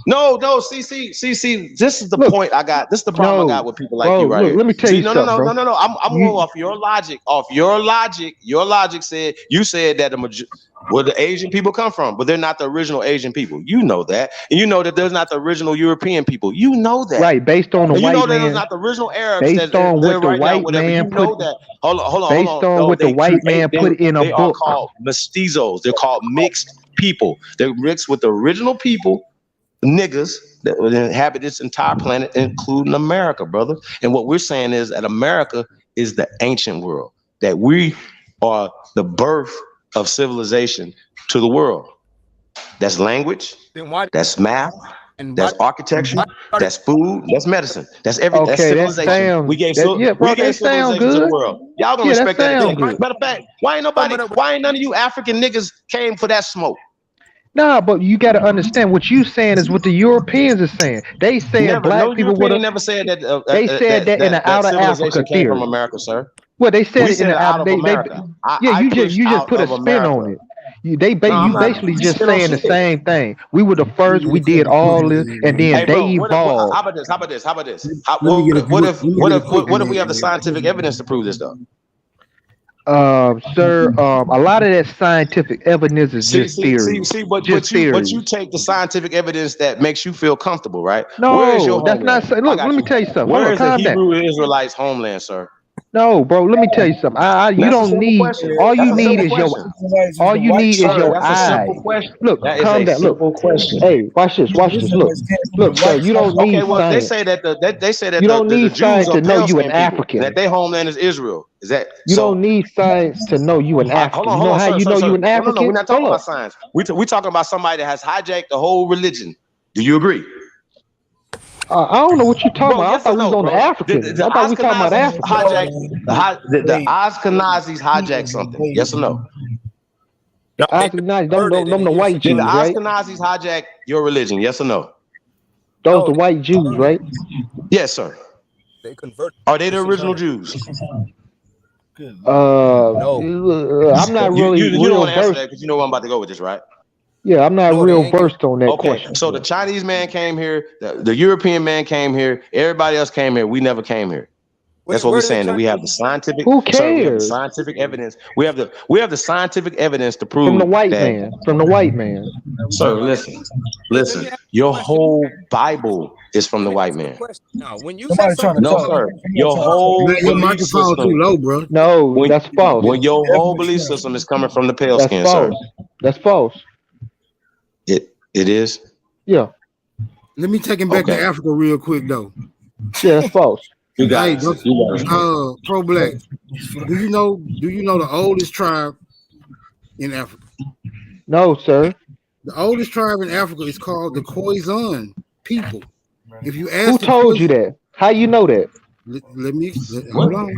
No. See. This is the point I got. This is the problem I got with people like bro, you right look, here. let me tell you something, bro. No. I'm going off your logic. Your logic said you said that where the Asian people come from, but they're not the original Asian people. You know that, and you know that there's not the original European people. You know that, right? Based on the and white you know that man. there's not the original Arabs. Based on what the white man put. Hold on. Based on what the white man put in a they are book. called mestizos. They're called mixed people. They're mixed with the original people, niggas that would inhabit this entire planet, including America, brother. And what we're saying is that America is the ancient world. That we are the birth of civilization to the world. That's language. That's math. That's architecture. That's food. That's medicine. That's everything. That's civilization. We gave civilization to the world. Y'all gonna respect that. Matter of fact, why ain't none of you African niggas came for that smoke? Nah, but you got to understand what you saying is what the Europeans are saying. They saying black people would have never said that. They said that in the outer Africa came theory from America, sir. Well, they said We it in said the out outer. of America. You just put a spin on it. You basically just saying the same thing. We were the first. We did all this, and then they evolved. How about this? What if we have the scientific evidence to prove this though? Sir, a lot of that scientific evidence is just theory. But you take the scientific evidence that makes you feel comfortable, right? No, that's not. Look, let me tell you something. Where is the Hebrew Israelites' homeland, sir? No, bro. Let me tell you something. You don't need. All you need is your. All you need is your eyes. Look, calm down. Look. Hey, watch this. Look, sir. You don't need. Okay, well, science. they say that you don't need the science Jews to are know you an pale-skinned African. people, that their homeland is Israel. Is that you don't need science to know you an African? Hold on, you know how you know you an African? No, we're not talking about science. We're talking about somebody that has hijacked the whole religion. Do you agree? I don't know what you're talking about. I thought we was on the Africans. I thought we were talking about Africans. The Ashkenazis hijacked something. Yes or no? Ashkenazis, them the white Jews, Did the right? Ashkenazis hijack your religion? Yes or no? Those the white Jews, right? Yes, sir. They convert. Are they the original Jews? No. I'm not really. You don't want to answer that because you know where I'm about to go with this, right? Yeah, I'm not real versed on that question. So the Chinese man came here, the European man came here, everybody else came here. We never came here. That's what we're saying. That we have the scientific. Who Sir, we have the cares? scientific evidence. We have the scientific evidence to prove From the white that, man. From the white man. Sir, listen. Your whole Bible is from the white man. Now, when you No, sir. Your whole belief system. Too low, bro. No, that's false. When your whole belief system is coming from the pale That's skin, false. sir. That's false. It is. Yeah. Let me take him back to Africa real quick though. Yeah, that's false. You guys, Pro Black. Do you know the oldest tribe in Africa? No, sir. The oldest tribe in Africa is called the Khoisan people. If you ask Who told you that? How you know that? Hold on.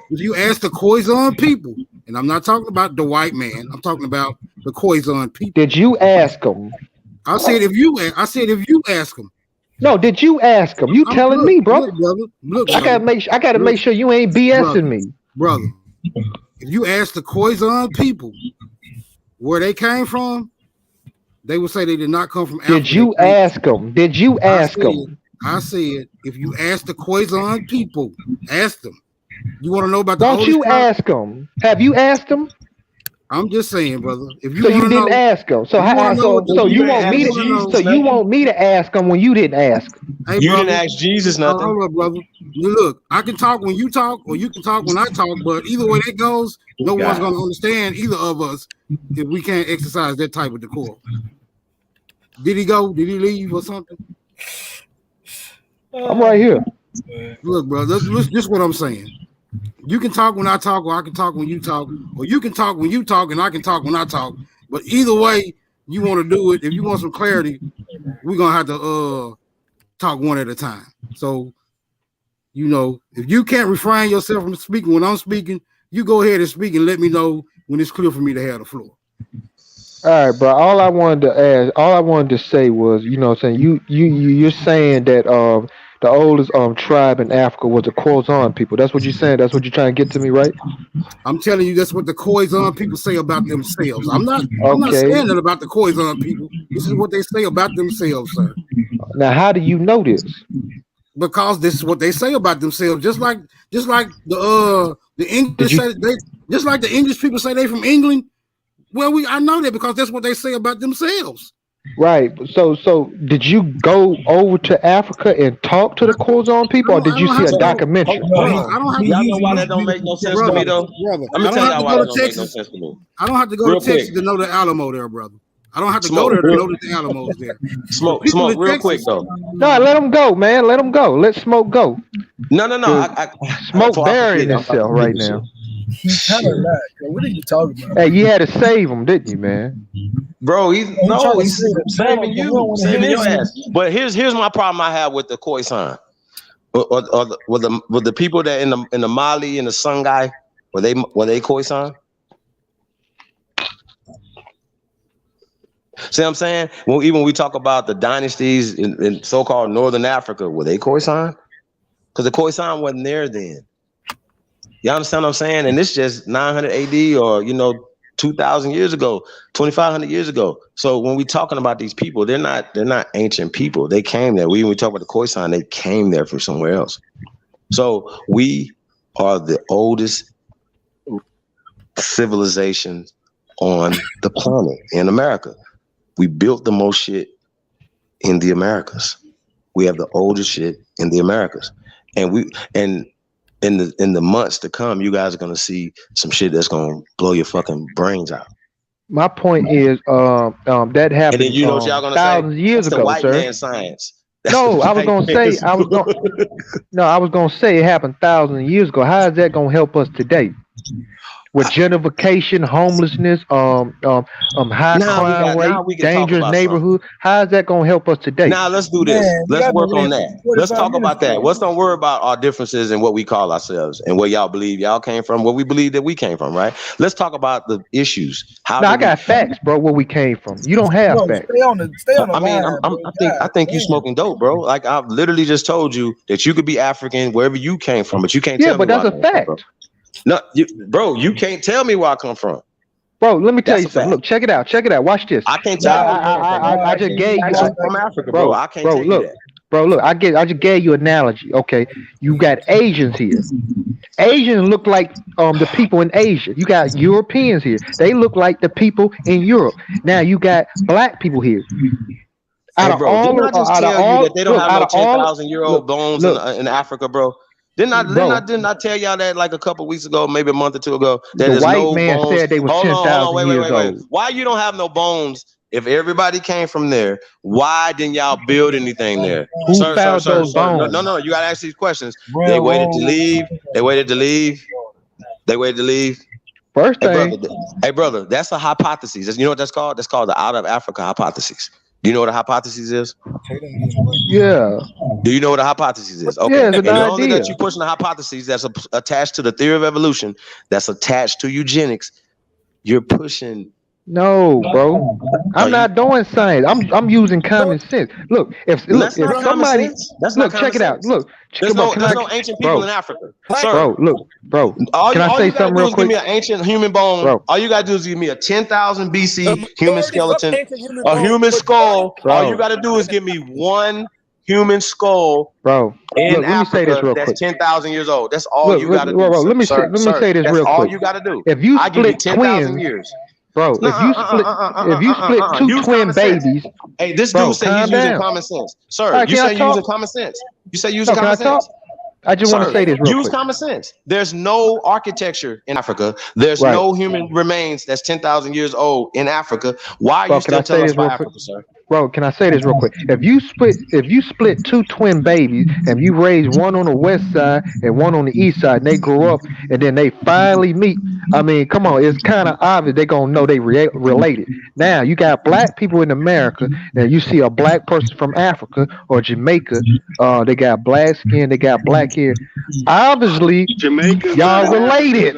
If you ask the Khoisan people, and I'm not talking about the white man, I'm talking about the Khoisan people. Did you ask them? I said if you ask them. No, did you ask them? You telling me, bro? Look, I gotta make sure you ain't BSing me, brother. If you ask the Khoisan people where they came from, they would say they did not come from Africa. Did you ask them? Did you ask them? I said, if you ask the Khoisan people, ask them. You want to know about the Don't you ask them? Have you asked them? I'm just saying, brother. If you so you didn't ask them. So you want me to ask them when you didn't ask? Hey, you brother, didn't ask Jesus nothing. Hold up, brother. Look, I can talk when you talk, or you can talk when I talk. But either way that goes, no one's going to understand either of us if we can't exercise that type of decorum. Did he go? Did he leave or something? I'm right here. Look, bro, this is what I'm saying. You can talk when I talk, or I can talk when you talk, or you can talk when you talk, and I can talk when I talk. But either way you want to do it, if you want some clarity, we're gonna have to talk one at a time. So, you know, if you can't refrain yourself from speaking when I'm speaking, you go ahead and speak and let me know when it's clear for me to have the floor. All right, bro. All I wanted to say was, you know what I'm saying, you're saying that the oldest tribe in Africa was the Khoisan people. That's what you're saying. That's what you're trying to get to me, right? I'm telling you, that's what the Khoisan people say about themselves. I'm not saying that about the Khoisan people. This is what they say about themselves, sir. Now, how do you know this? Because this is what they say about themselves. Just like the English say just like the English people say they from England. Well, I know that because that's what they say about themselves. Right. So did you go over to Africa and talk to the Khoisan people, or did you see a documentary? Y'all know why that don't make no sense to me, though? Let me tell y'all why that don't make no sense to me. I don't have to go to Texas to know the Alamo there, brother. I don't have to go there to know that the Alamo's there. Smoke real quick, though. No, let them go, man. Let them go. Let Smoke go. No. Smoke burying himself right now. He kind of not. What are you talking about? Hey, you had to save him, didn't you, man? Bro, he's saving you, saving your ass. But here's my problem I have with the Khoisan, or with the people that in the Mali and the Songhai, were they Khoisan? See what I'm saying? Well, even when we talk about the dynasties in so-called Northern Africa, were they Khoisan? Because the Khoisan wasn't there then. You understand what I'm saying? And it's just 900 AD or, 2,000 years ago, 2,500 years ago. So when we're talking about these people, they're not ancient people. They came there. When we talk about the Khoisan, they came there from somewhere else. So we are the oldest civilizations on the planet in America. We built the most shit in the Americas. We have the oldest shit in the Americas. And in the months to come, you guys are gonna see some shit that's gonna blow your fucking brains out. My point is, that happened. And then you know what y'all gonna thousands say? Years That's ago, the white sir. man science. That's No, the I was white gonna man say, I was gonna say it happened thousands of years ago. How is that gonna help us today? With gentrification, homelessness, high crime rate, dangerous neighborhood. How is that gonna help us today? Now let's do this. Let's work on that. Let's talk about that. Let's don't worry about our differences and what we call ourselves and where y'all believe y'all came from, where we believe that we came from, right? Let's talk about the issues. I got facts, bro. Where we came from. You don't have facts. Stay on the line. I think you smoking dope, bro. Like I've literally just told you that you could be African wherever you came from, but you can't tell me. Yeah, but that's a fact. No, bro, you can't tell me where I come from. Bro, let me tell you something. Look, check it out. Watch this. I can't tell you. I just gave you from Africa, bro. I can't tell you that. Bro, look, I just gave you an analogy. Okay, you got Asians here. Asians look like the people in Asia. You got Europeans here. They look like the people in Europe. Now you got black people here. Hey, bro, didn't I just tell you that they don't have no 10,000-year-old bones in Africa, bro? Didn't I tell y'all that like a couple weeks ago, maybe a month or two ago? That the white man said they was 10,000 years old. Why you don't have no bones? If everybody came from there, why didn't y'all build anything there? Who found those bones? No, you gotta ask these questions. They waited to leave. First thing, hey brother, that's a hypothesis. You know what that's called? That's called the out of Africa hypothesis. Do you know what a hypothesis is? Yeah. Do you know what a hypothesis is? Okay. Yeah, it's and an only idea. that you pushing a hypothesis that's attached to the theory of evolution, that's attached to eugenics, you're pushing. No, bro. I'm not doing science. I'm using common sense. Look, if somebody check it out. Look, there's no ancient people in Africa. Bro, look, bro. Can I say something real quick? Give me an ancient human bone. Bro. All you gotta do is give me a 10,000 BC human skeleton, a human skull. Bro. All you gotta do is give me one human skull, bro. In Let me say this real quick. That's 10,000 years old. That's all you gotta do. Bro, let me say this real quick. That's all you gotta do. If you split 10,000 years. Bro, if you split two twin babies, hey, this dude said he's using common sense, sir. You say you're using common sense. You say using common sense. I just want to say this real quick. Use common sense. There's no architecture in Africa. There's no human remains that's 10,000 years old in Africa. Why are you still telling us about Africa, sir? bro, can I say this real quick? If you split two twin babies and you raise one on the west side and one on the east side, and they grow up and then they finally meet, I mean, come on, it's kind of obvious they're gonna know they related. Now you got black people in America, and you see a black person from Africa or Jamaica, they got black skin, they got black hair. Obviously, Jamaica, y'all related.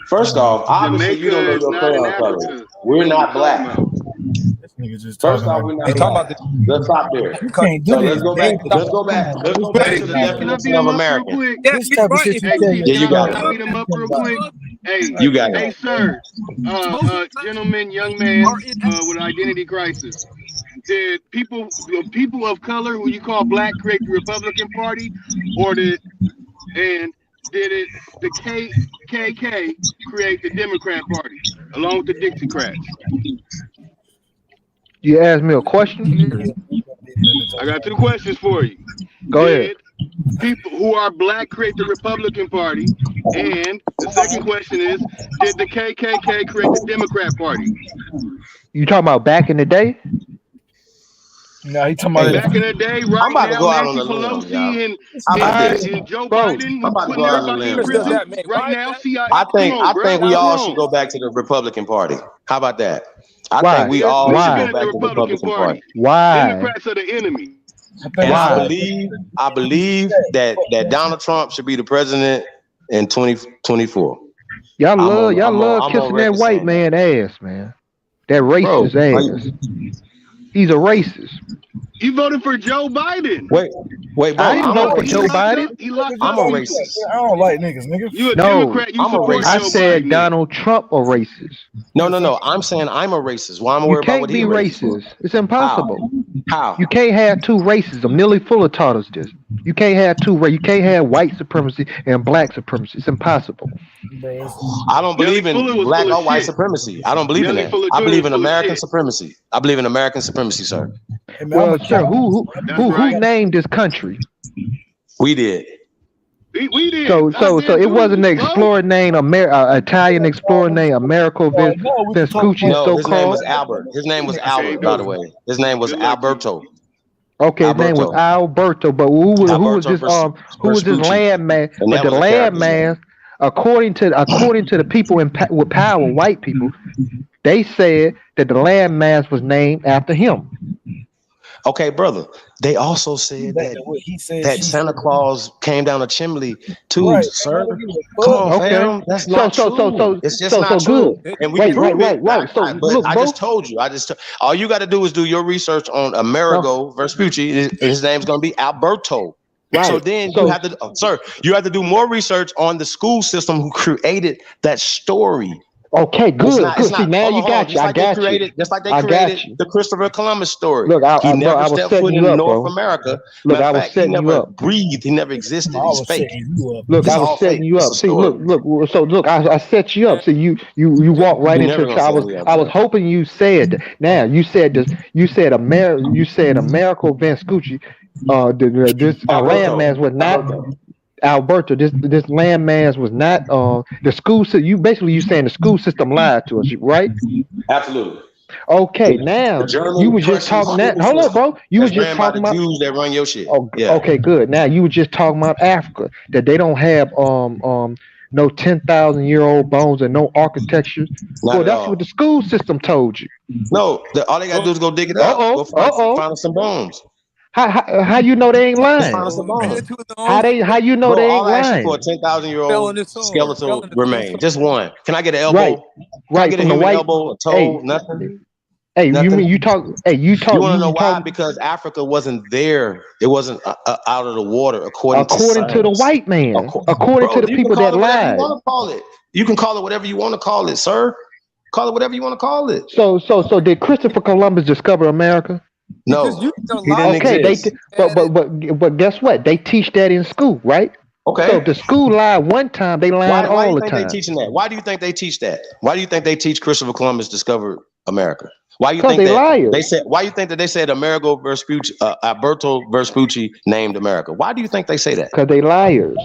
First off, obviously you don't know your prayer color. We're not black. First off, we're not black. Let's stop there. So let's go back. Let's go back to the definition of American. Yeah, you got it. Beat him up real quick. Hey, You got hey, it. sir, gentleman, young man with an identity crisis. Did people of color, who you call black, create the Republican Party, or did the KKK create the Democrat Party along with the Dixiecrats? You asked me a question. I got two questions for you. Go ahead. People who are black create the Republican Party, and the second question is, did the KKK create the Democrat Party? You talking about back in the day? No, he talking about back in the day, right? I'm about to now, go out Nancy on a limb, Pelosi y'all. and Joe Bro, Biden I'm about to putting go out on a everybody in limb. prison right now. I think we all should go back to the Republican Party. How about that? I Why? think we all should Why? go back to the Republican Party. Why? Democrats are the enemy. And I believe that Donald Trump should be the president in 2024. Y'all I'm love on kissing that record white man ass, man. That racist ass. He's a racist. You voted for Joe Biden. Wait, bro. I didn't vote for Joe Biden. I'm a racist. I don't like niggas, nigga. You a No, Democrat? You I'm a support racist. I Joe said Biden. Donald Trump a racist. No. I'm saying I'm a racist. Why am I You worried about can't what be he racist. It's impossible. How? You can't have two racism. Nearly Fuller taught us this. You can't have you can't have white supremacy and black supremacy. It's impossible. I don't believe in Fuller was black full of or white shit. supremacy. I don't believe in Nelly that. Fuller I Jr. believe was in full of American shit. supremacy. I believe in American supremacy, sir. Well, sir, who right. named this country? We did. We did. So it wasn't an bro. explorer named Italian explorer named Americo Vespucci, No, his name was so-called. Albert. His name was Albert, by the way. His name was Alberto. Okay, his name was Alberto, but who was this landmass? And But that the was a character. landmass, according to the people with power, white people, they said that the landmass was named after him. Okay, brother. They also said that Santa Claus came down a chimney too, Right. sir. Come on, Okay. fam. That's not true. It's just not true. Good. And we can prove it. Right. So But look, I bro. just told you. All you got to do is do your research on Amerigo Vespucci. His name's going to be Alberto. Right. So then you have to, you have to do more research on the school system who created that story. Okay, good. See, now you got you. I got you. Just like they I got created you. the Christopher Columbus story. Look, he never I was stepped setting foot you in up, North bro. America. Look, Matter I of was fact, he setting you never up. breathed. He never existed. He's fake. Look, This I is all was setting fake. you This up. is a See, story. look. So look, I set you up. So you walk right You into never it. gonna I set me up, was bro. hoping you said that. Now you said this. You said Americo Vespucci. This landmass was not. Alberto, this landmass was not the school system. You saying the school system lied to us, right? Absolutely. Okay, now you were just talking that. Hold on, bro. You were just talking about Jews that run your shit. Yeah. Okay, good. Now you were just talking about Africa, that they don't have no 10,000-year-old bones and no architecture. Well, that's what the school system told you. No, all they gotta do is go dig it up. Go find some bones. How you know they ain't lying? Find some bones. How you know they ain't I'll ask you lying? for a 10,000-year-old skeletal remain. Just one. Can I get an elbow? Right. Can I get a From the human white elbow, a toe, Hey. nothing? Hey, Nothing. you mean you talk? Hey, you talk. You want to know why? talk- Because Africa wasn't there. It wasn't out of the water according to According to the science. white man, according Bro, to the you people can call that it whatever lied. you want to call it. You can call it whatever you want to call it, sir. Call it whatever you want to call it. So did Christopher Columbus discover America? No, Because you don't he didn't lie. Okay, exist. but guess what? They teach that in school, right? Okay. So if the school lied one time, they lied Why do all you the think time. they teaching that? Why do you think they teach that? Why do you think they teach Christopher Columbus discovered America? Why you Because think they that liars. they said? Why you think that they said Amerigo Vespucci, Alberto Vespucci named America? Why do you think they say that? Because they liars.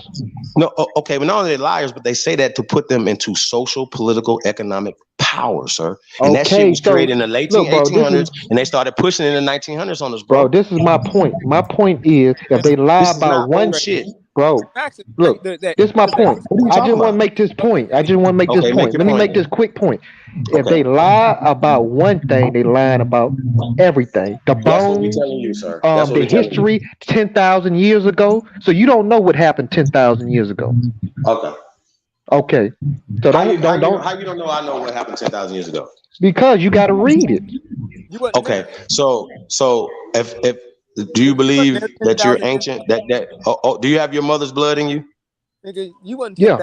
No, okay, but not only they liars, but they say that to put them into social, political, economic power, sir. And that shit Okay, was so created in the late look, bro, this 1800s, is and they started pushing it in the 1900s on us, bro. bro. This is my point. My point is, if they lie This is about not one old shit. bro, Facts is look, that- that- this is my that- point. What are you I talking just want to about? make this point. I just want to make this Okay, make point. your Let me point make then. this quick point. If Okay. they lie about one thing, they lying about everything. The That's what we bones, telling you, sir. That's what the we telling you. history 10,000 years ago. So you don't know what happened 10,000 years ago. Okay. Okay. So How you don't don't know I know what happened 10,000 years ago? because you got to read it. You wasn't Okay. there. So if do you believe that you're ancient? Do you have your mother's blood in you? Nigga, you wasn't Yeah.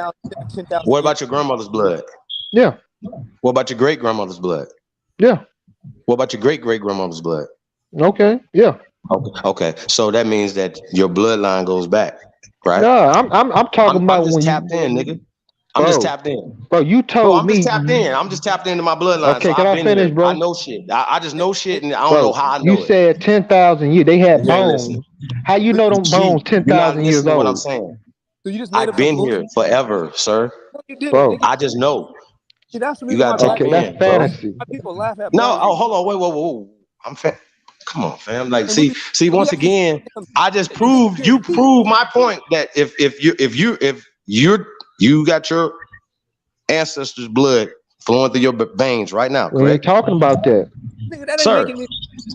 10,000. What about your grandmother's blood? Yeah. What about your great grandmother's blood? Yeah. What about your great great grandmother's blood? Okay. Yeah. Okay. So that means that your bloodline goes back, right? No, I'm talking about I'm just when tapped you, in, nigga. I'm just tapped in. Bro, you Bro, told I'm me. just tapped in. I'm just tapped into my bloodline. Okay, so can I've I been finish, here. bro? I know shit. I just know shit, and I don't Bro, know how I know you it. said 10,000 years. They had You ain't bones. listening. How you know them G, bones you're not 10,000 years listening to what I'm old? saying. So you just made I've up been some here bullshit. forever, sir. No, you didn't, Bro, nigga. I just know. See, that's the You reason why gotta tap okay, that's in, bro. fantasy. people laugh at No, blind oh, people. hold on, whoa. Come on, fam. Like, And see, when once you again, I just proved you proved my point that if you got your ancestors' blood flowing through your veins right now, We ain't correct? talking about that. Nigga, that ain't Sir. making me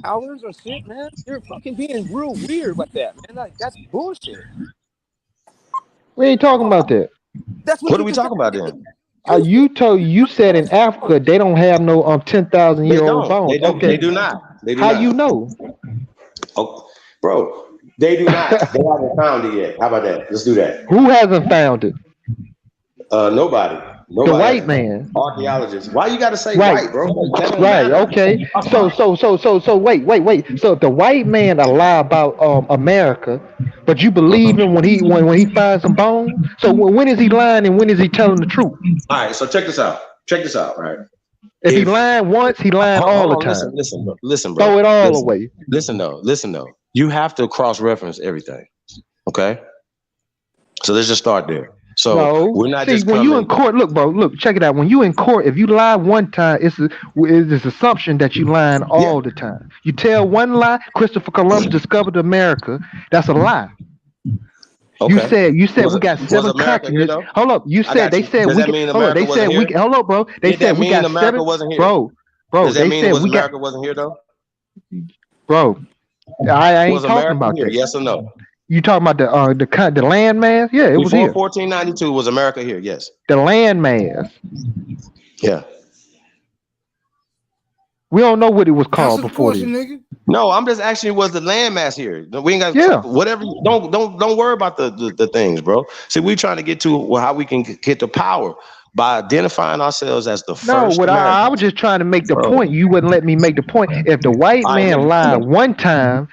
powers or shit, man. You're fucking being real weird with that, man. Like that's bullshit. We ain't talking about that. That's What are we talking about then? You said in Africa they don't have no 10,000 They year old don't. bones. They don't. Okay. They do not. They do How not. you know? Oh, bro, they do not. They haven't found it yet. How about that? Let's do that. Who hasn't found it? Nobody. The white man. Archaeologists. Why you gotta say Right. white, bro? That don't Right. matter. Okay. So wait. So the white man a lie about America, but you believe him when he finds some bones. So when is he lying and when is he telling the truth? All right. So check this out. Right. If he lying once, he lying all the time. Listen, bro. Throw it all away. Listen though. You have to cross-reference everything. Okay. So let's just start there. So No, we're not see, just when coming. you in court, look, bro, look, check it out. When you in court, if you lie one time, it's this assumption that you lying all the time. You tell one lie, Christopher Columbus discovered America. That's a lie. Okay. You said Was we it- got was 7 America here, continents. though? Hold up, you I said got they you. said Does we that got. mean Hold up, America they said wasn't we. here? Hold up, bro. They Did that said we mean got America 7. wasn't here? Bro, Does that they mean said we America got. wasn't here though? Bro, I ain't Was talking America about here? that. Yes or no? You talking about the land mass? Yeah, it was Before here. 1492, was America here? Yes. The land mass. Yeah. We don't know what it was called Answer the before question, this. nigga. No, I'm just asking, was the landmass here? We ain't got Yeah. whatever. Don't worry about the things, bro. See, we trying to get to how we can get to power by identifying ourselves as the No, first what I Americans. was just trying to make the Bro. point. You wouldn't let me make the point. If the white All right, man nigga. lied one time,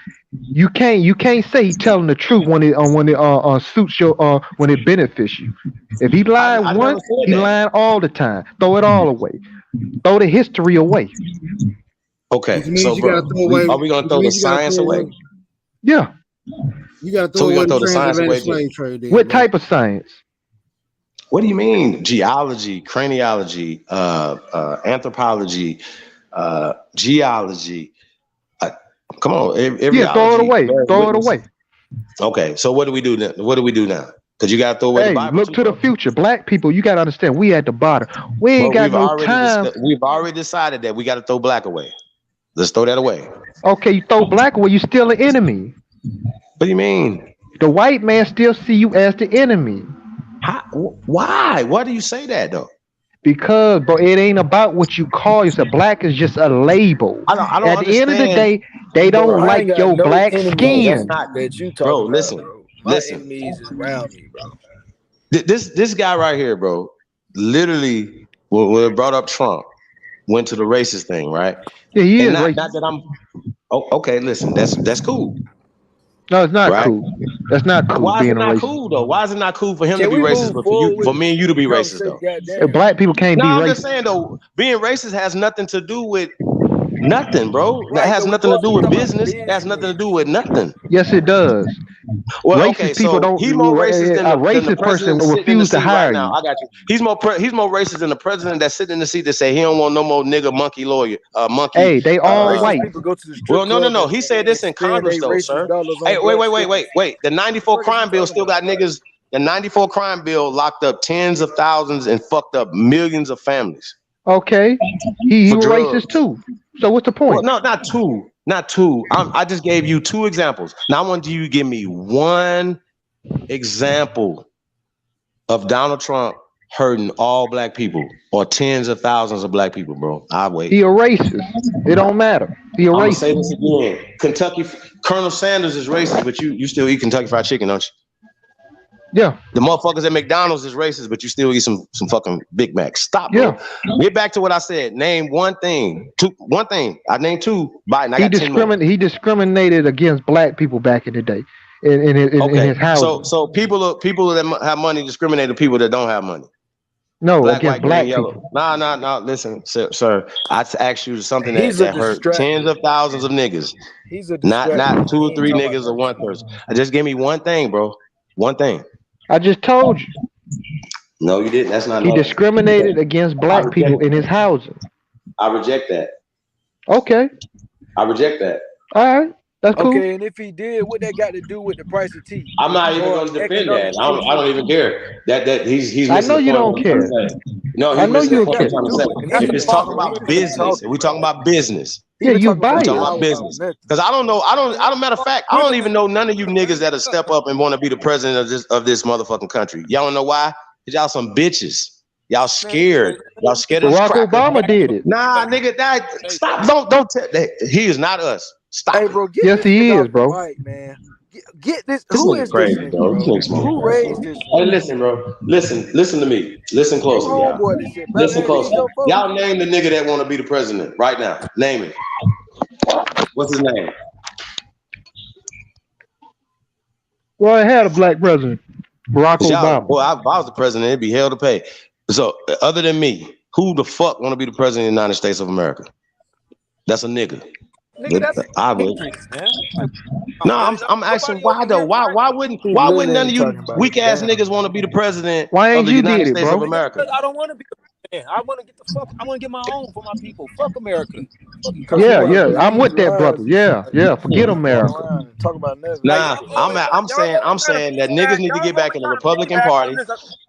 you can't say he telling the truth when it suits your when it benefits you. If he lied I never once, said he that. lying all the time. Throw it all away. Throw the history away. Okay, Which means so you bro, gotta throw away. are we gonna which throw the means you gotta science throw away? Yeah. You gotta So throw we away gonna throw the the science away, transatlantic slave trade. Then, What bro. type of science? What do you mean? Geology, craniology, anthropology, geology. Come on, every Yeah, throw it away. Throw it away. Okay, so what do we do now? Because you gotta throw away Hey, the Bible. look to the future. Black people, you gotta understand, we at the bottom. We ain't got no time. We've already decided that we got to throw black away. Let's throw that away. Okay, you throw black away, you still an enemy. What do you mean? The white man still see you as the enemy. Why? Why do you say that though? Because, bro, it ain't about what you call yourself. Black is just a label. I don't At the end of the understand. day, they don't Bro, I like ain't got your no black enemies. skin. That you Bro, talking about, listen, bro. My enemies is around me, bro. This guy right here, bro, literally when it brought up Trump, went to the racist thing, right? Yeah, he And is not, racist. not that I'm. Oh, okay, listen, that's cool. No, it's not Right? cool. That's not cool. Why is it being a not racist. cool though? Why is it not cool for him Can to be we racist, move but for forward me and you to be racist though? Black people can't No, be I'm racist. just saying though, being racist has nothing to do with Nothing, bro. That has nothing to do with business. That has nothing to do with nothing. Yes, it does. Well, Racist okay, people so don't. he's more racist than A the racist person president will sitting in the refuse to seat hire right now. you. I got you. He's more racist than the president that's sitting in the seat that say he don't want no more nigga monkey lawyer, monkey. Hey, they all Racist white. people go to the strip Well, no. club He said this in and spend Congress they though, racist sir. dollars on Hey, black strippers. wait. The 94 What is crime you bill talking still got about? niggas. The 94 crime bill locked up tens of thousands and fucked up millions of families Okay, he for was drugs. racist too. So what's the Well, point? no, not two. I just gave you two examples. Now I want you to give me one example of Donald Trump hurting all black people or tens of thousands of black people, bro. I wait. He a racist. It don't matter. He a I'm gonna racist. say this again. Kentucky Colonel Sanders is racist, but you still eat Kentucky Fried Chicken, don't you? Yeah. The motherfuckers at McDonald's is racist, but you still eat some fucking Big Macs. Stop, bro. Yeah. Get back to what I said. Name one thing. One thing. I named two. Biden. I He got 10 more. He discriminated against black people back in the day in his house. So people that have money discriminate to people that don't have money. No, Black, against white, black green, yellow. people. Nah. Listen, sir. I asked you something He's that a hurt distraction. tens of thousands of niggas. He's a Not distraction. 2 or He 3 ain't talking niggas about or one person. Just give me one thing, bro. One thing. I just told you. No, you didn't. That's not. He law. discriminated against black people in his housing. I reject that. Okay. I reject that. All right. That's cool. Okay, and if he did, what that got to do with the price of tea? I'm not even Or going to defend economic that. I don't even care. That he's. I missing know the you point don't of what I'm care. saying. No, I he's know missing you the don't point care. of what I'm saying. If it's talking about business, if we talking about business. Yeah, you We biased. talking about business. Because I don't know. I don't. Matter of fact, I don't even know none of you niggas that'll step up and want to be the president of this motherfucking country. Y'all don't know why? Because y'all some bitches. Y'all scared. Y'all scared of this Barack cracker. Obama did it. Nah, nigga, that stop. Don't tell that. He is not us. Stop. Hey, bro, get Yes, this he nigga is, off the bro. mic, man. Get this. This Who nigga is crazy, this nigga, bro. This bro? nigga smoking Who crack, raised bro. this? Hey, listen, bro. Listen to me. Listen closely, y'all. Homeboy, this shit. Listen These closely. your folks. Y'all name the nigga that want to be the president right now. Name it. What's his name? Well, I had a black president, Barack Y'all, Obama. boy, if I was the president, it'd be hell to pay. So, other than me, who the fuck want to be the president of the United States of America? That's a nigga. Nigga, that's I would. ignorance, man. Like, No, I'm asking why though? Why wouldn't none of you weak ass niggas want to be the president Why of ain't the you United did it, States bro? of America? I don't want to be the president. I want to get the fuck. I want to get my own for my people. Fuck America. Yeah, I'm with that, brother. Yeah. Forget America. Talk about nothing. Nah, I'm saying that niggas need to get back in the Republican Party.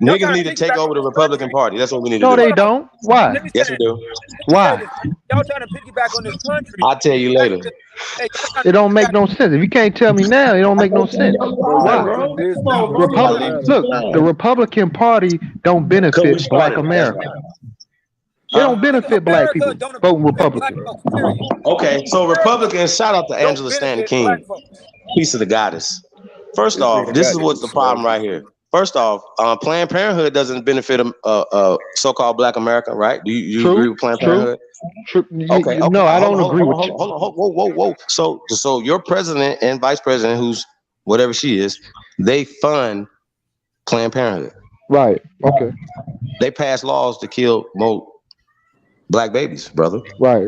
Niggas need to take over the Republican Party. That's what we need to No, do. they don't. Why? Yes, we do. Why? Y'all trying to piggyback on this country. I'll tell you later. It don't make no sense. If you can't tell me now, it don't make no sense. Why? Look, the Republican Party don't benefit Black America. It don't benefit black people voting Republican. Okay, so Republicans, shout out to Angela Stanton King, piece of the goddess. First off, this is what's the problem right here. First off, Planned Parenthood doesn't benefit so-called Black America, right? Do you agree with Planned Parenthood? True. Okay. No, I don't agree with you. Hold on. Whoa. So your president and vice president, who's whatever she is, they fund Planned Parenthood. Right. Okay. They pass laws to kill more Black babies, brother. Right.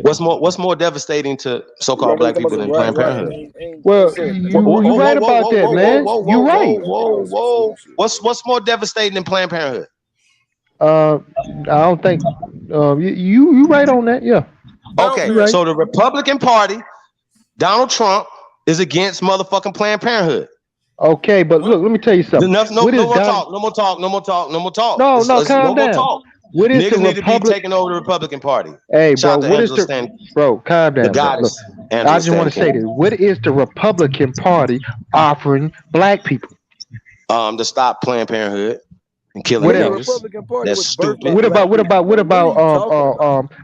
What's more devastating to so-called Black people than Planned Parenthood? Well, you're right about that, man. You're right. Whoa. What's more devastating than Planned Parenthood? I don't think you right on that. Yeah. Okay. Right. So the Republican Party, Donald Trump, is against motherfucking Planned Parenthood. Okay, but look, let me tell you something. No more talk. No, calm down. What is niggas the need to be taking over the Republican Party. Hey, shout bro, out to Angela Stanton. Bro, calm down. The goddess. Look, I just want to say this. What is the Republican Party offering black people? To stop Planned Parenthood and killing niggas. That's stupid. What about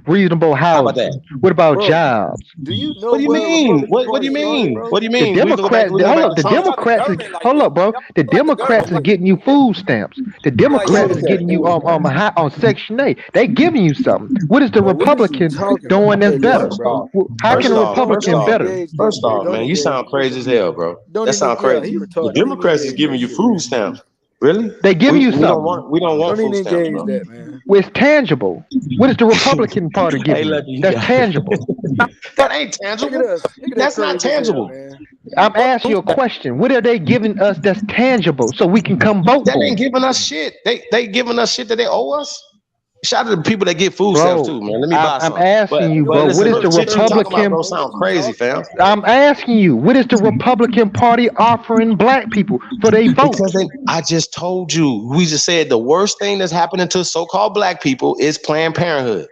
reasonable housing? What about jobs? Do you know what do you mean? What do you mean? What do you mean? Hold up, bro. The Democrats is getting you food stamps. The Democrats is getting you on Section 8. They giving you something. What is the Republicans doing that's better? How can a Republican better? First off, man, you sound crazy as hell, bro. That sound crazy. The Democrats is giving you food stamps. Really? They give you something. We don't want Don't even food stamps, engage bro. that, man. It's tangible. What is the Republican Party giving you? That's tangible. That ain't tangible. Look at us. Look at That's that not crazy hell, tangible. man. I'm asking you a question. What are they giving us that's tangible so we can come vote That for ain't them? giving us shit. They giving us shit that they owe us. Shout out to the people that get food stamps too, man. Let me buy I'm some. asking you, bro. listen, What is the shit you talking about, Republican? bro, sound crazy, fam. I'm asking you, what is the Republican Party offering black people for their vote? Because I just told you, we just said the worst thing that's happening to so-called black people is Planned Parenthood.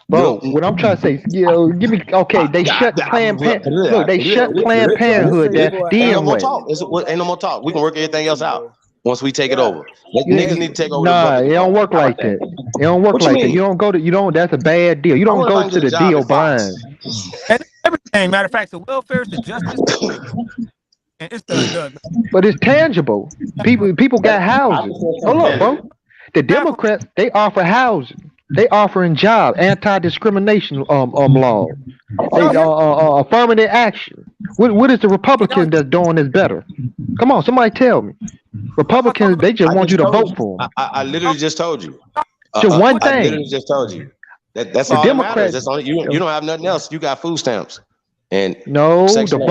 Bro, what I'm trying to say, give me they shut Planned Parenthood. Look, they shut Planned Parenthood Ain't no damn more way. talk. Ain't no more talk. We can work everything else out once we take it over. Niggas need to take over. Nah, it don't work like that. It don't work like that. You don't go to. That's a bad deal. You don't go to the deal blind. And everything. Matter of fact, the welfare is the justice. And it's the But it's tangible. People got housing. Hold up, bro. The Democrats, they offer housing. They offering job, anti-discrimination law, affirmative action. What is the Republican that's doing this better? Come on, somebody tell me. Republicans, they just want you to vote for them. I literally just told you. Just one I thing. literally just told you. That's The all that matters. Democrats- That's all, you don't have nothing else. You got food stamps. And No, Section the 8.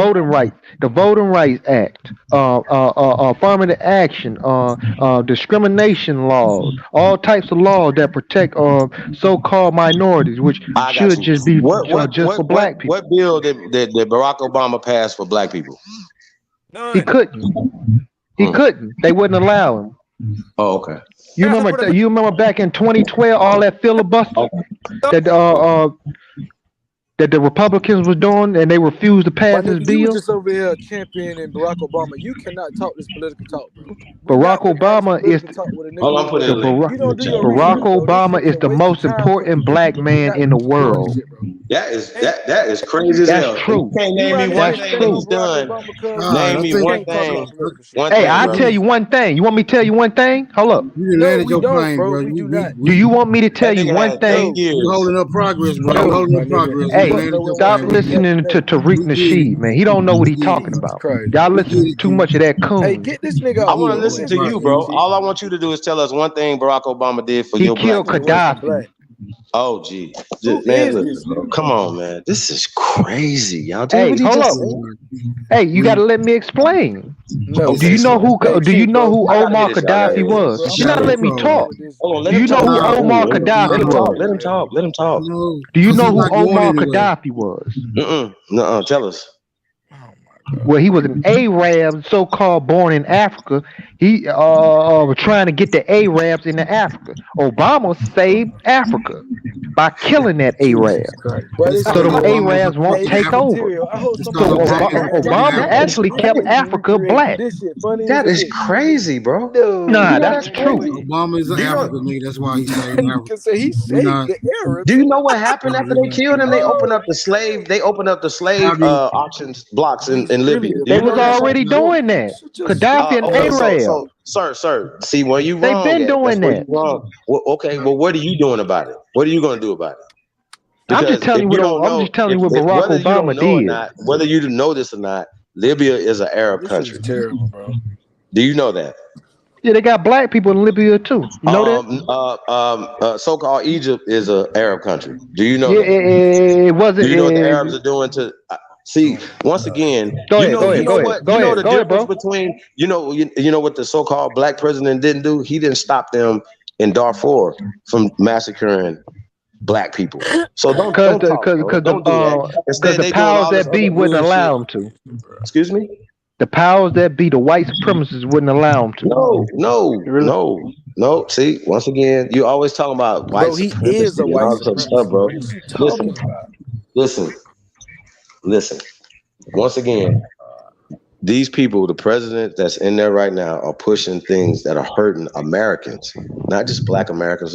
Voting Rights Act, affirmative action, discrimination laws, all types of laws that protect so-called minorities, which I got should you. just be What for black people. What bill did Barack Obama pass for black people? He couldn't. He couldn't. They wouldn't allow him. Oh, okay. You remember back in 2012, all that filibuster that the Republicans was doing, and they refused to pass this You bill. were just over here championing Barack Obama. You cannot talk this political talk, bro. Barack Obama is Hold on, put it in Barack Obama is the most important black man in the world. That is crazy as hell. That's true. You can't name me one thing that he's done. Name me one thing. Hey, I'll tell you one thing. You want me to tell you one thing? Hold up. You done landed your plane, bro. Do you want me to tell you one thing? You holding up progress, bro. You holding up progress. Hey, stop listening to Tariq Nasheed, man. He don't know what he's talking about. Y'all listen too much of that coon. Hey, get this nigga. I want to listen to you, bro. All I want you to do is tell us one thing Barack Obama did for your killed black Gaddafi. Oh, gee. Man, listen, bro. Come on, man. This is crazy, y'all. Hey, hold up. Hey, you gotta let me explain. No, do you know who Omar Gaddafi was? You're not letting me talk. Do you know who Omar Gaddafi was? Let him talk. Let him talk. Do you know who Omar Gaddafi was? No, tell us. Well, he was an Arab, so-called born in Africa. He was trying to get the Arabs into Africa. Obama saved Africa by killing that Arab. So the Arabs won't take over. So Obama actually kept Africa black. That is crazy, bro. Nah, that's true. Obama is an African nigga. That's why he saved Africa. He saved the Arabs. Do you know what happened after they killed him? They opened up the slave auctions blocks in Libya. They was already doing that. Gaddafi and Arab. Sir. See, when you They've wrong, been doing that. Well, okay, well, what are you doing about it? What are you going to do about it? I'm just telling you what Barack Obama did. Whether you know this or not, Libya is an Arab country. This is terrible, bro. Do you know that? Yeah, they got black people in Libya too. You know that? So-called Egypt is an Arab country. Do you know? Yeah, it wasn't. Do you know what the Arabs are doing to? See, once again, go ahead, bro. Between you know what the so-called black president didn't do? He didn't stop them in Darfur from massacring black people. So don't do that. Instead, the powers that be wouldn't allow them to. Excuse me? The powers that be, the white supremacists, wouldn't allow them to. No. See, once again, you always talking about white supremacy. He is a white supremacist, bro. Listen. Once again, these people, the president that's in there right now, are pushing things that are hurting Americans, not just black Americans.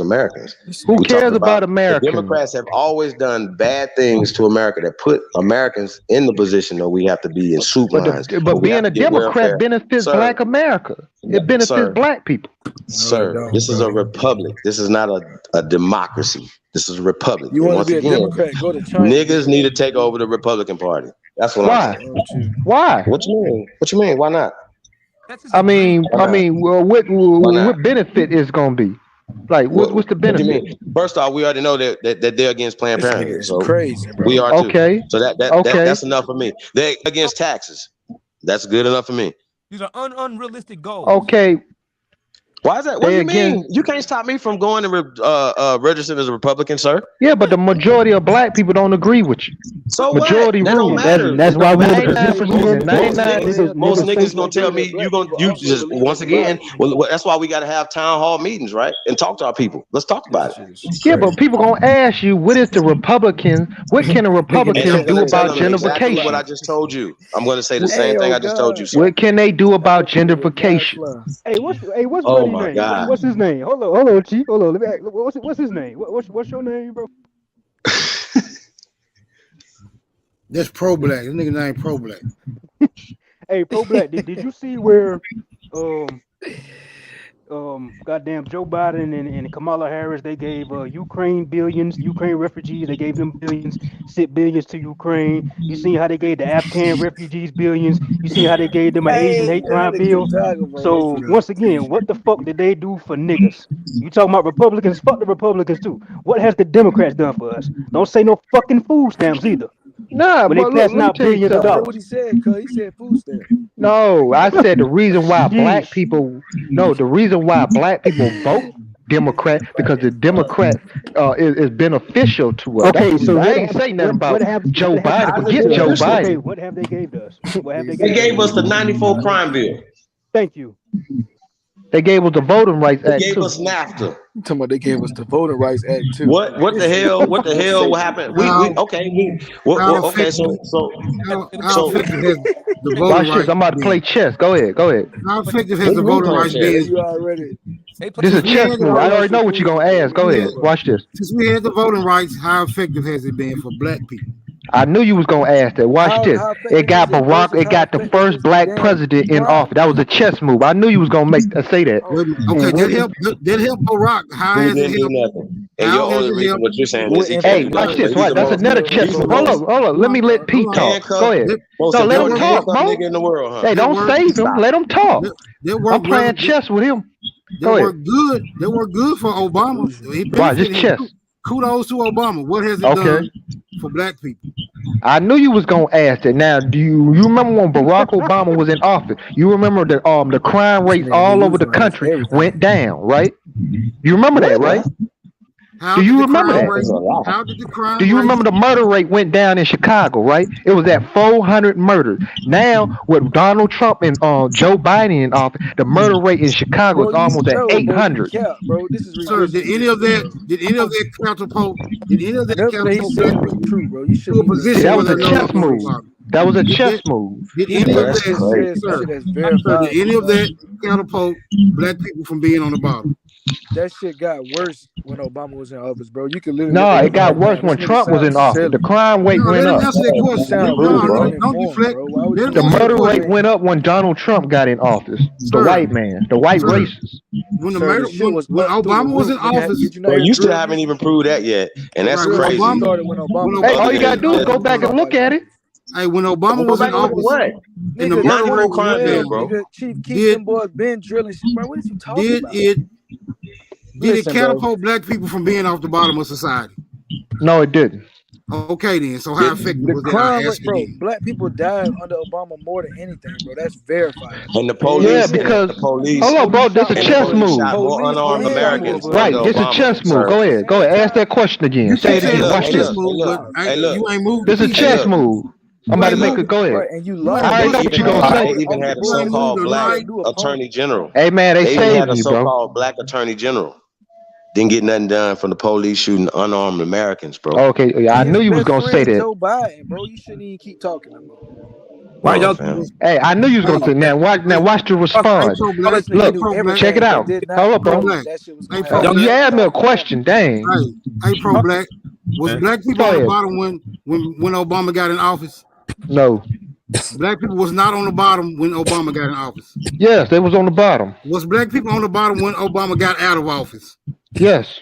Who cares about Americans? The Democrats have always done bad things to America that put Americans in the position that we have to be in soup lines. But being a Democrat benefits black America. It benefits black people. Sir, this is a republic. This is not a democracy. This is a republic. You want to be a Democrat? Go to China. Niggas need to take over the Republican Party. That's what I'm saying. Why? What you mean? Why not? I mean, well, what benefit is gonna be? Like, what's the What do you benefit? mean? First off, we already know that they're against Planned This Parenthood, nigga is so crazy, bro. we are too. Okay. So that's enough for me. They're against taxes. That's good enough for me. These are unrealistic goals. Okay. Why is that? What do you mean? You can't stop me from going to register as a Republican, sir. Yeah, but the majority of black people don't agree with you. So majority what? That don't rule. matter. That's why we most niggas gonna tell me you just once again. Well, that's why we got to have town hall meetings, right, and talk to our people. Let's talk about it. Yeah, but people gonna ask you, what is the Republicans? What can a Republican do about Exactly gentrification? what I just told you. I'm going to say the same thing I just told you. Sir. What can they do about gentrification? Hey, what's Oh Buddy's my name? God. What's his name? Hold on, Chief. Hold on. Let me ask, what's his name? What's your name, bro? That's pro black. This nigga name pro black. Hey, Pro Black, did you see where goddamn Joe Biden and Kamala Harris, they gave Ukraine refugees, they gave them billions, sent billions to Ukraine. You see how they gave the Afghan refugees billions. You see how they gave them an Asian hate crime bill. So once again, what the fuck did they do for niggas? You talking about Republicans? Fuck the Republicans too. What has the Democrats done for us? Don't say no fucking food stamps either. Nah, when they but passing look, out billions of That's dollars. what he said, cuz he said food stamp. No, I said the reason why black people vote Democrat because the Democrat is beneficial to us. Okay, so I ain't say nothing about Joe Biden. Forget Joe Biden. Okay, what have they gave us? What have They gave us the 94 crime bill. Thank you. They gave us the Voting Rights They Act gave too. us NAFTA. You talking about they gave us the Voting Rights Act too? What the hell? What the hell? What happened? Okay. So Watch this. I'm about to play chess. Go ahead. How effective has the voting rights been? You already. This is chess move. I already know what you're gonna ask. Go ahead. Watch this. Since we had the voting rights, how effective has it been for black people? I knew you was gonna ask that. Watch this. It got Barack. It got the first black president in office. That was a chess move. I knew you was gonna say that. Okay, that helped Barack. How has it helped? Nothing. And your only reason what you're saying is Hey, watch this. Watch. That's another chess move. Hold up. Let me let Pete talk. Go ahead. No, let him talk, bro. In the world, huh? Hey, don't save him. Let him talk. I'm playing chess with him. They work good. They work good for Obama. Watch this chess. Kudos to Obama. What has it done for black people? I knew you was gonna ask that. Now, do you remember when Barack Obama was in office? You remember the crime rates all over the country went down, right? You remember that, right? Do you remember that? How did the crime Do you remember the murder rate went down in Chicago, right? It was at 400 murders. Now, with Donald Trump and Joe Biden in office, the murder rate in Chicago is almost at 800. Bro, this is Sir, did any of that catapult black people true, bro? You should position that was a chess move. That was a chess move. Did any of that catapult black people from being on the bottom? That shit got worse when Obama was in office, bro. You could literally. No, it got worse when Trump was in office. The crime rate went up. The murder rate went up when Donald Trump got in office. The white man, the white racist. When Obama was in office, well, you still haven't even proved that yet, and that's crazy. Hey, all you gotta do is go back and look at it. Hey, when Obama was in office, in the 94 crime bill, bro. Chief Keith and boys been drilling shit, bro. What is you talking about? Did it catapult black people from being off the bottom of society? No, it didn't. Okay, then. So how effective was the crime rate, bro? Black people died under Obama more than anything, bro. That's verified. And the police, yeah, because hold on, bro. This a chess move. More unarmed Americans. Right, this a chess move. Go ahead. Ask that question again. Say it again. Watch this. Hey, look, you ain't moved. This is a chess move. I'm about to make it go ahead. Right, and you love I already know what you're gonna say. They even had a so-called black attorney general. Hey man, they saved had a me, bro. So-called black attorney general. Didn't get nothing done from the police shooting unarmed Americans, bro. Okay, I knew you was gonna say that. Joe Biden, bro, you shouldn't even keep talking about. Why y'all? Hey, I knew you was gonna say that. Watch the response. Look, check it out. Hold up, bro. You asked me a question. Dang. Hey, pro black. Was black people on the bottom when Obama got in office? No. Black people was not on the bottom when Obama got in office. Yes, they was on the bottom. Was black people on the bottom when Obama got out of office? Yes.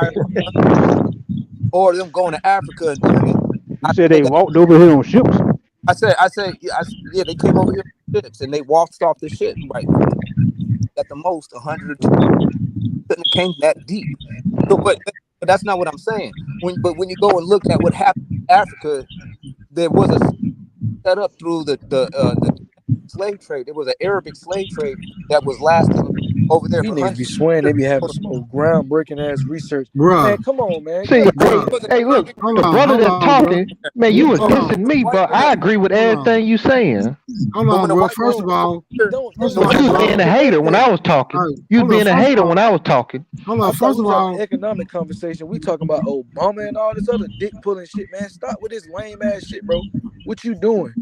fire, or them going to Africa and doing it. You said they walked over here on ships. I said, yeah, they came over here on ships and they walked off the ship. Right, at the most 100. Couldn't have came that deep. So, but that's not what I'm saying. But when you go and look at what happened in Africa, there was a set up through the slave trade. There was an Arabic slave trade that was lasting over there. These For niggas be swearing they be having some groundbreaking ass research. Bruh. Man, come on, man. See, hey, look, the brother that's talking, man, you was dissing me, but I agree with everything you saying. Hold on, bro. First of all, You was being a hater when I was talking. You was being a hater when I was talking. Hold on, first of all, economic conversation. We talking about Obama and all this other dick pulling shit, man. Stop with this lame ass shit, bro. What you doing?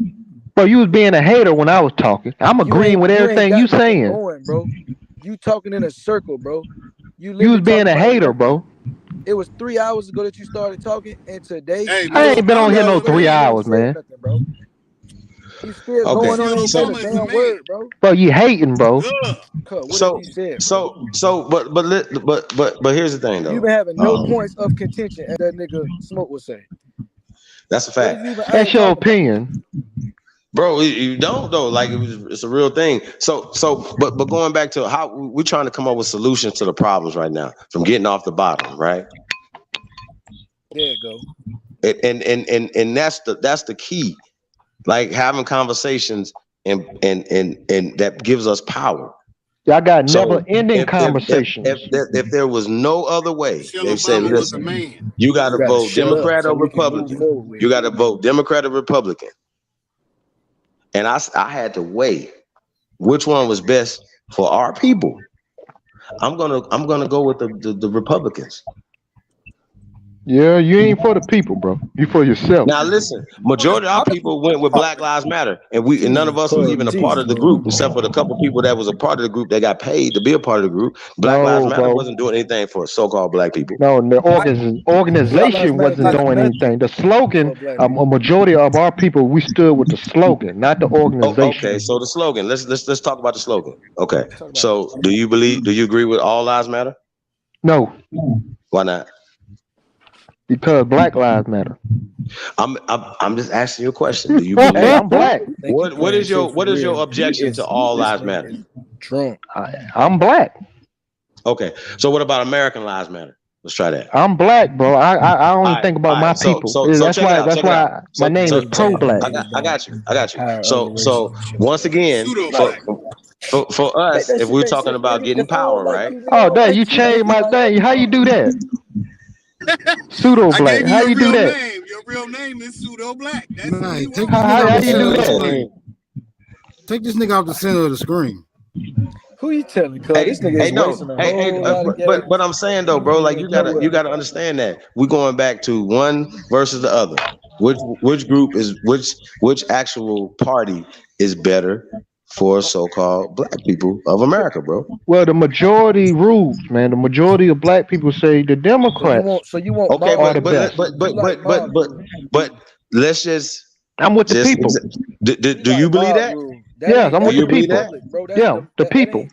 Bro, you was being a hater when I was talking. I'm agreeing with everything you saying. Going, bro. You talking in a circle, bro. You was being a hater, bro. It was 3 hours ago that you started talking, and today I ain't been on here no 3 hours, man. Nothing, bro. You still Okay, going on and saying a damn word, bro. Bro, you hating, bro. So here's the thing though. You been having no points of contention, as that nigga Smoke would say. That's a fact. That's your opinion. Bro, you don't though. Like it's a real thing. But going back to how we're trying to come up with solutions to the problems right now, from getting off the bottom, right? There you go. And that's the key. Like having conversations and that gives us power. Y'all got never-ending conversations. If there was no other way, they said, listen, you got to vote Democrat or Republican. You got to vote Democrat or Republican. And I had to weigh which one was best for our people. I'm gonna go with the Republicans. Yeah, you ain't for the people, bro. You for yourself. Now listen, majority of our people went with Black Lives Matter, and none of us was even a part of the group, except for the couple people that was a part of the group that got paid to be a part of the group. Black Lives Matter wasn't doing anything for so-called black people. No, the organization wasn't doing anything. The slogan, a majority of our people, we stood with the slogan, not the organization. Okay, so the slogan. Let's talk about the slogan. Okay, so do you agree with all lives matter? No. Why not? Because Black Lives Matter. I'm just asking you a question. Do you believe? Hey, I'm black. What is your objection to all lives matter? Drunk. I'm black. Okay. So what about American Lives Matter? Let's try that. I'm black, bro. I only think about my people. That's why my name is pro-black. I got you. So once again, for us, if we're talking about getting power, right? Oh, dang, you changed my thing. How you do that? Pseudo black. How you do that? Your real name is Pseudo Black. How you do that? Take this nigga off the center of the screen. Who you telling? This nigga is wasting a whole lot of but I'm saying though, bro, like you gotta understand that we're going back to one versus the other. Which group is which actual party is better for so-called black people of America, bro? Well, the majority rules, man. The majority of black people say the Democrats. So you want okay, but let's just. I'm with the people. Do you believe that? Yes, I'm with the people. Yeah, the people.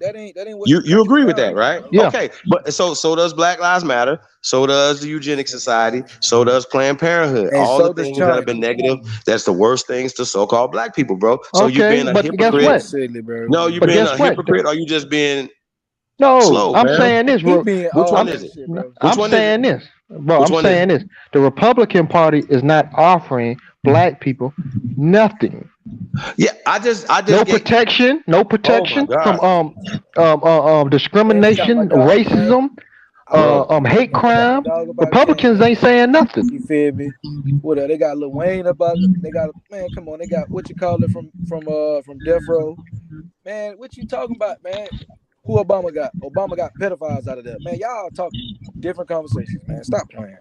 You agree with that, right? Yeah. Okay, but so does Black Lives Matter. So does the Eugenics Society. So does Planned Parenthood. All the things that have been negative. That's the worst things to so-called black people, bro. So you're being a hypocrite. No, you're being a hypocrite. Or you just being slow, I'm saying this, bro. Which one is it? I'm saying this, bro. I'm saying this. The Republican Party is not offering black people nothing. Yeah, I just no protection from discrimination, racism, hate crime. Republicans ain't saying nothing. You feel me? What they got Lil Wayne about it. They got come on, they got what you call it from Death Row. Man, what you talking about, man? Who Obama got? Obama got pedophiles out of that. Man, y'all talking different conversations, man. Stop playing.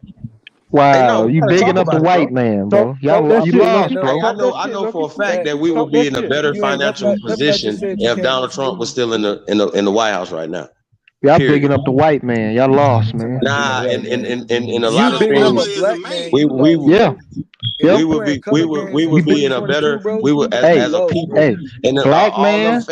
Wow, you bigging up the white man, bro. Y'all lost, bro. I know for a fact that we will be in a better financial position if Donald Trump was still in the White House right now. Y'all bigging up the white man. Y'all lost, man. Nah, in a lot of things, we would be in a better. We would as a people. And black man,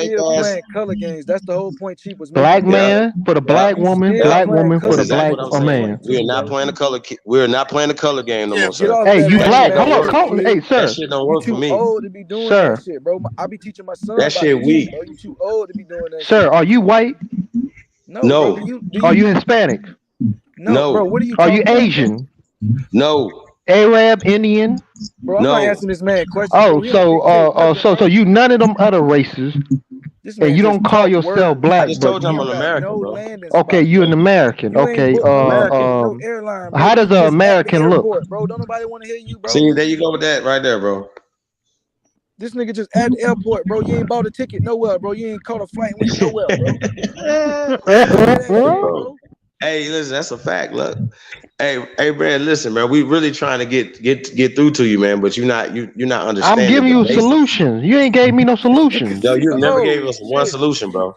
color games. That's the whole point. Chief was black man for the black woman, black woman for the black man. We are not playing the color. We are not playing the color game no more, sir. Hey, you black? Hold on, hey, sir. That shit don't work for me. You too old to be doing that shit, bro. I be teaching my son. That shit weak. You too old to be doing that. Sir, are you white? No. Bro, are you Hispanic? No. Bro, what are you? Are you Asian? No. Arab, Indian? Bro, I'm not answering this man question. So you none of them other races, and you don't call yourself black. I just told you I'm an American, bro. Okay, you're an American. Okay, how does an American look? Bro, don't nobody want to hear you, bro. See, there you go with that right there, bro. This nigga just at the airport, bro. You ain't bought a ticket nowhere, bro. You ain't caught a flight and went nowhere, bro. Hey, listen, that's a fact. Look, hey, man, listen, man. We really trying to get through to you, man. But you're not understanding. I'm giving you solutions. You ain't gave me no solutions. No, you never gave us one solution, bro.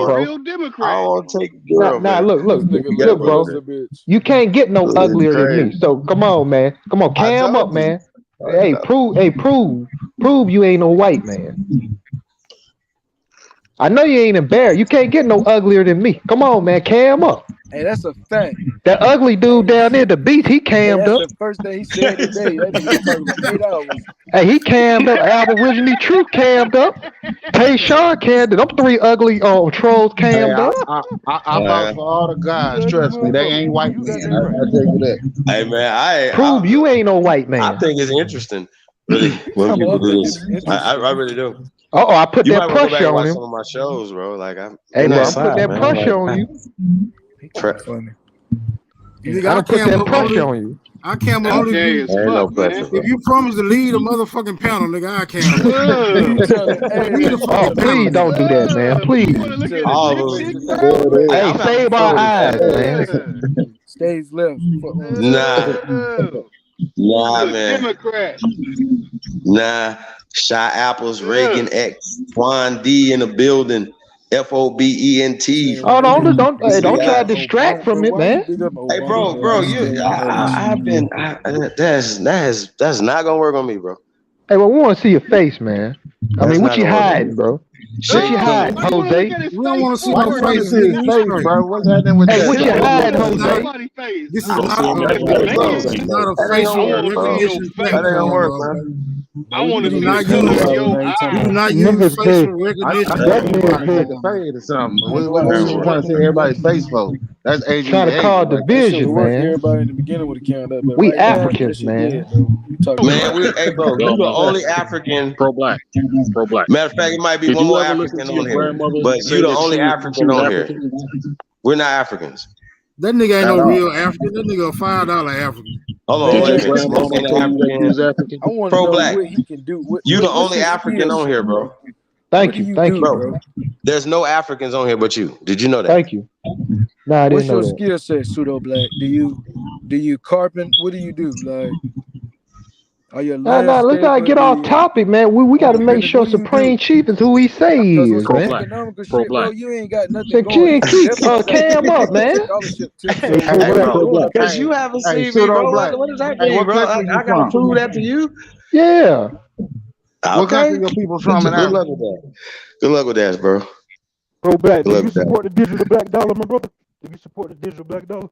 want- a bro. real I Democrat. don't want to take Nah, girl, nah, man. look, This nigga You got look, me, bro. liberal as man. a bitch. You can't get no This is uglier than me. crazy. So come on, man. Come on, I cam up, told you. man. Hey, prove you ain't no white man. I know you ain't embarrassed. You can't get no uglier than me. Come on, man, cam up. Hey, that's a fact. That ugly dude down there, the beach, he cammed That's up. the first thing he said today. That nigga was talking for 8 hours. Hey, he cammed up. Aboriginal Truth cammed up. Tayshawn cammed up. Them 3 ugly trolls cammed up. I vouch for all the guys. Trust me, they ain't white men. I tell you that. Hey man, Prove you ain't no white man. I think it's interesting, really, when people do this. I really do. Oh, I put You that might wanna go back pressure and on watch him. some of my shows, bro. Like Hey, bro, I outside, put that man. pressure Like, on you. Nigga, I I put that can't pressure on you. I can't Okay, only as fuck, man. if you promise to lead a motherfucking panel, nigga, I can't. Oh, please don't do that, man. Please. all of them. Hey, save our eyes, man. Stage left. Nah, man. Democrat. Nah. Shy Apples, Reagan X, Juan D in the building. FOBENT. Oh, don't try to distract from it, man. Hey, bro, that's not gonna work on me, bro. Hey, well, we want to see your face, man. I mean, what you hiding, bro? What you hiding, Jose? We don't want to see Why no you want to face, see his face, bro? What's happening with Hey, that? what you hiding, Jose? This is not a facial recognition That ain't gonna work, platform, man. I want to do see not the color use of your we eyes. do not use Niggas facial said, recognition. I definitely want to get the fade or something. What you trying to see everybody's face for? That's AG. Trying to cause division, man. Everybody in the beginning would have counted up, but We right now, Africans, that shit man. dead, though. You talking Man, about- hey, bro, you the only African. Pro-black. Pro-black. Matter of fact, it might be Did one you more ever listen African to on your here, grandmother but say you the that only she was African on here. African? We're not Africans. That nigga ain't At no all. real African. That nigga a $5 African. Hold on, Did wait a your minute. grandmama Smoke ain't tell you that you was African. African? I want to know Pro-black. what he can do. You the what's only his African skill on set, here, bro. Thank What do you, you thank do, you, Bro, there's no Africans on here but you. Did you know that? thank you. Nah, I What's didn't know your that. skill set, Pseudo Black? Do you carpent? What do you do? Like, are you a Nah, let's not landscaper? get Do off you topic, man. We got to make independent? sure What do you Supreme do? Chief is who he say he Because on is, some man. Pro-black. economical shit, Pro-black. bro, you ain't got nothing Say, going. You keep definitely cam up, man. scholarship too. So Hey, Hey, what bro, pro-black? because Hey, you haven't hey, seen me, pseudo bro. black. What does that Hey, mean, what bro? country you I gotta from? prove that to you. Yeah. What Okay. country your people from in Good luck Africa? with that. Good luck with that, bro. Pro-black, Good do luck you with that. support the digital black dollar, my brother? Do you support the digital black dollar?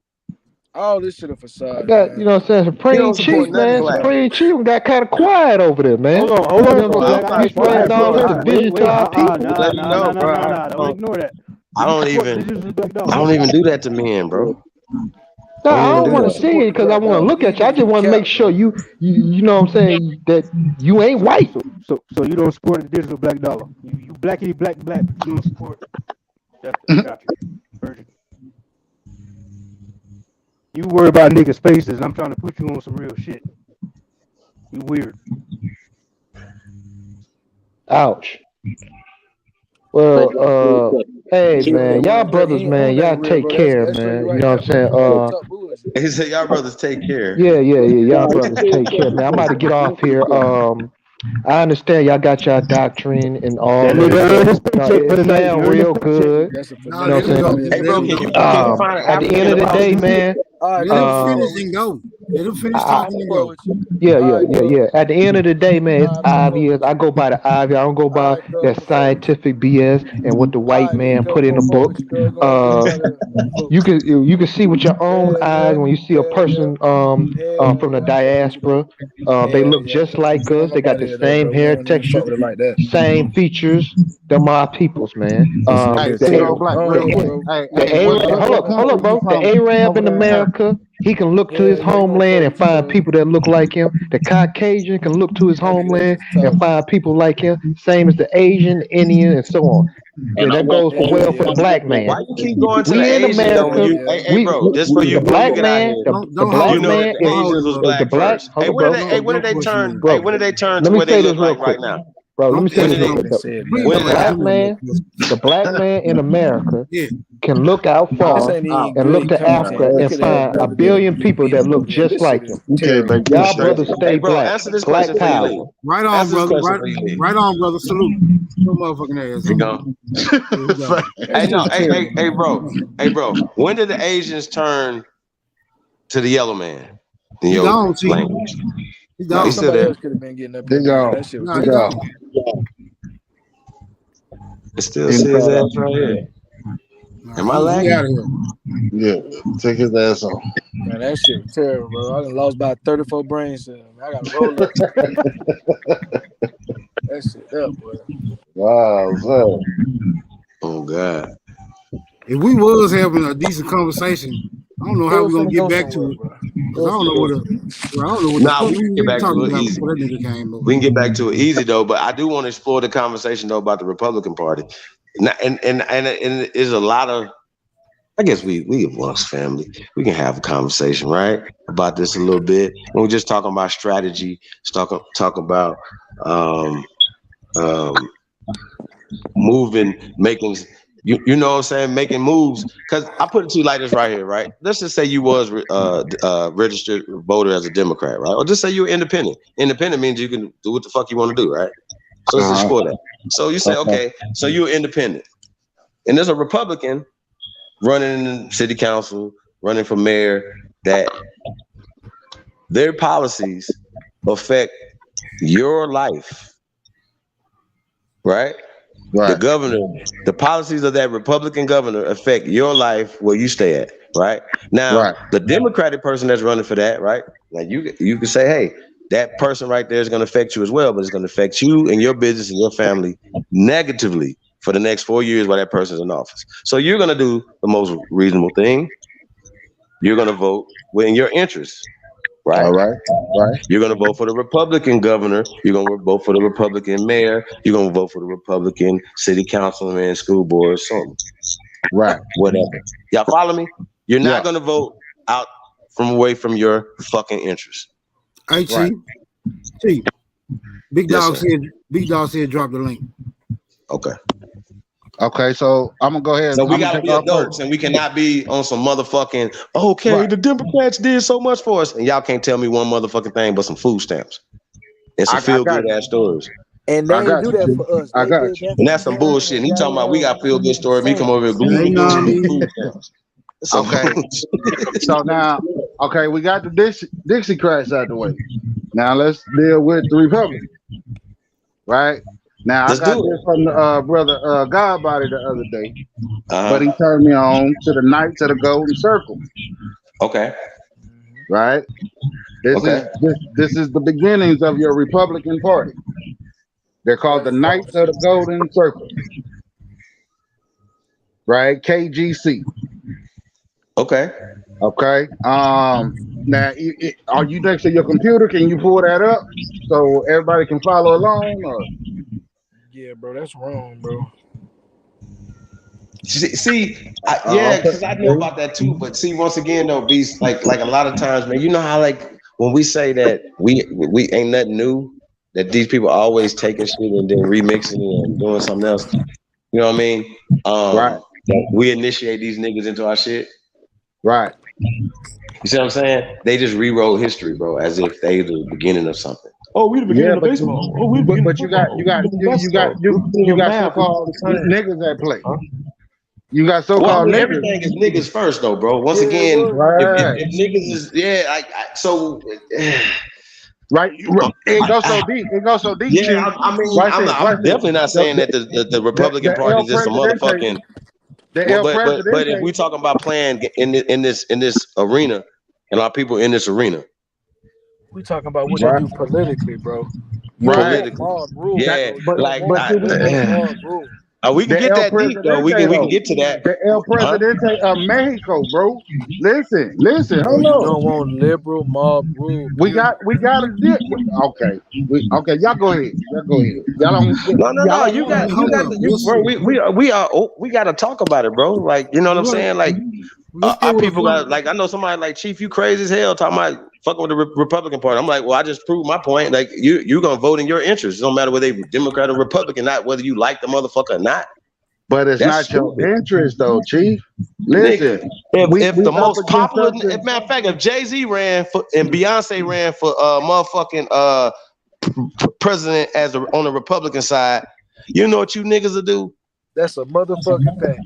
all this shit a I facade, got, man. you know what I'm saying? He Supreme don't support Chief, nothing man. black. Supreme Chief got kind of quiet over there, man. Hold on, You know what I'm Pro-black. saying? I He's spreading all this division to our people. Let you know, bro. Don't ignore that. I don't even do that to men, bro. No, I don't want to see it because I want to look at you. I just want to make sure you know what I'm saying, that you ain't white. So you don't support the digital black dollar. You blacky black. You don't support it. Got you. Virgin. You worry about niggas' faces, and I'm trying to put you on some real shit. You weird. Ouch. Well, hey man, y'all brothers, man, y'all take care, man. You know what I'm saying? He said, "Y'all brothers take care." Yeah, y'all brothers take care, man. I'm about to get off here. I understand y'all got y'all doctrine and all that. It sound real good. You know what I'm saying? Hey, bro, can you find an At the end of the day, man. Let him finish and go. Let him finish talking and go. Yeah. At the end of the day, man, it's obvious. I go by the obvious. I don't go by that scientific BS and what the white man put in the book. You can see with your own eyes when you see a person from the diaspora. They look just like us. They got the same hair texture, same features. Them our peoples, man. Pseudo black, real quick. Hold up, bro. The Arab in America, he can look to his homeland and find people that look like him. The Caucasian can look to his homeland and find people like him. Same as the Asian, Indian, and so on. And that goes for the black man. Why you keep going to We the in Asian though? America. Hey, bro, just for you, The black man. The black you know man that the Asians was black first. Hey, when did they turn? Hey, when did they turn to Let me where they say look this real like right quick. now? Bro, let me say When this did real they? quick. The black man in America can look out far and look to Africa and find a billion people that look just like him. Y'all brothers stay black. Black power. Right on, brother. Right on, brother. Salute. No motherfucking ass. Here you go. Hey, bro. When did the Asians turn to the yellow man? In your language. No, he's still there. Could have been getting up He gone. that shit was He gone. It still says ass right here. Am I lagging? Yeah, take his ass off. Man, that shit was terrible, bro. I done lost about 34 brain cells. I gotta roll up. That shit up, bro. Wow, so. Oh God. If we was having a decent conversation, I don't know how we're gonna get back to it. I don't know what the Nah, we can get back to it easy. That nigga came up. We can get back to it easy though, but I do want to explore the conversation though about the Republican Party. And there's a lot of, I guess we amongst family, we can have a conversation, right, about this a little bit. And we're just talking about strategy, talk about moving, making, you know what I'm saying, making moves. Because I put it to you like this right here, right? Let's just say you was registered voter as a Democrat, right? Or just say you're independent. Independent means you can do what the fuck you want to do, right? So let's explore that. So you say, okay, so you're independent. And there's a Republican running in city council, running for mayor, that their policies affect your life, right? The governor, the policies of that Republican governor affect your life where you stay at, right? Now, the Democratic person that's running for that, right? Now you can say, hey, that person right there is going to affect you as well, but it's going to affect you and your business and your family negatively for the next 4 years while that person's in office. So you're going to do the most reasonable thing. You're going to vote in your interest, right? All right. You're going to vote for the Republican governor. You're going to vote for the Republican mayor. You're going to vote for the Republican city councilman, school board, something. Right. Whatever. Y'all follow me? You're not going to vote out from away from your fucking interest. Hey, Chief. Big Dog said drop the link. Okay, so I'm gonna go ahead. So we gotta be adults, and we cannot be on some motherfucking. Okay, the Democrats did so much for us, and y'all can't tell me one motherfucking thing but some food stamps and some feel good ass stories. And they didn't do that for us. I got you. And that's some bullshit. And he talking about we got feel good story. Me come over here glue food stamps. Okay. So now, we got the Dixiecrats out the way. Now let's deal with the Republicans. Right? Now I got this from the brother Godbody the other day, but he turned me on to the Knights of the Golden Circle. Okay. Right? This is the beginnings of your Republican Party. They're called the Knights of the Golden Circle. Right? KGC. Okay. Now, are you next to your computer? Can you pull that up so everybody can follow along? Or? Yeah, bro, that's wrong, bro. Because I know about that too. But see, once again, though, Beast, like a lot of times, man, you know how like when we say that we ain't nothing new, that these people always taking shit and then remixing it and doing something else. You know what I mean? Right. We initiate these niggas into our shit. Right. You see what I'm saying? They just rewrote history, bro, as if they the beginning of something. Oh, we the beginning of baseball. But you got so-called niggas at play. You got so-called niggas. Everything is niggas first, though, bro. Once again, if niggas is right. It goes so deep. Yeah, I'm definitely not saying that the Republican Party is just a motherfucking. But if we talking about playing in this arena and our people in this arena, we talking about what they do politically, bro. Politically, yeah. We can get that deep, though. We can get to that. The El Presidente of Mexico, bro. Listen. Hold on. You don't want liberal mob rule. We got a dip. Okay. Y'all go ahead. Y'all don't. No. You got. We got to talk about it, bro. Like, you know what I'm saying? Like, our people got. Like, I know somebody like Chief. You crazy as hell talking about fucking with the Republican Party. I'm like, well, I just proved my point. Like, you're gonna vote in your interest. It don't matter whether they Democrat or Republican, not whether you like the motherfucker or not. But it's not stupid. Your interest, though, Chief. Listen, if the most popular, matter of fact, if Jay-Z ran for and Beyonce ran for motherfucking president on the Republican side, you know what you niggas will do? That's a motherfucking thing.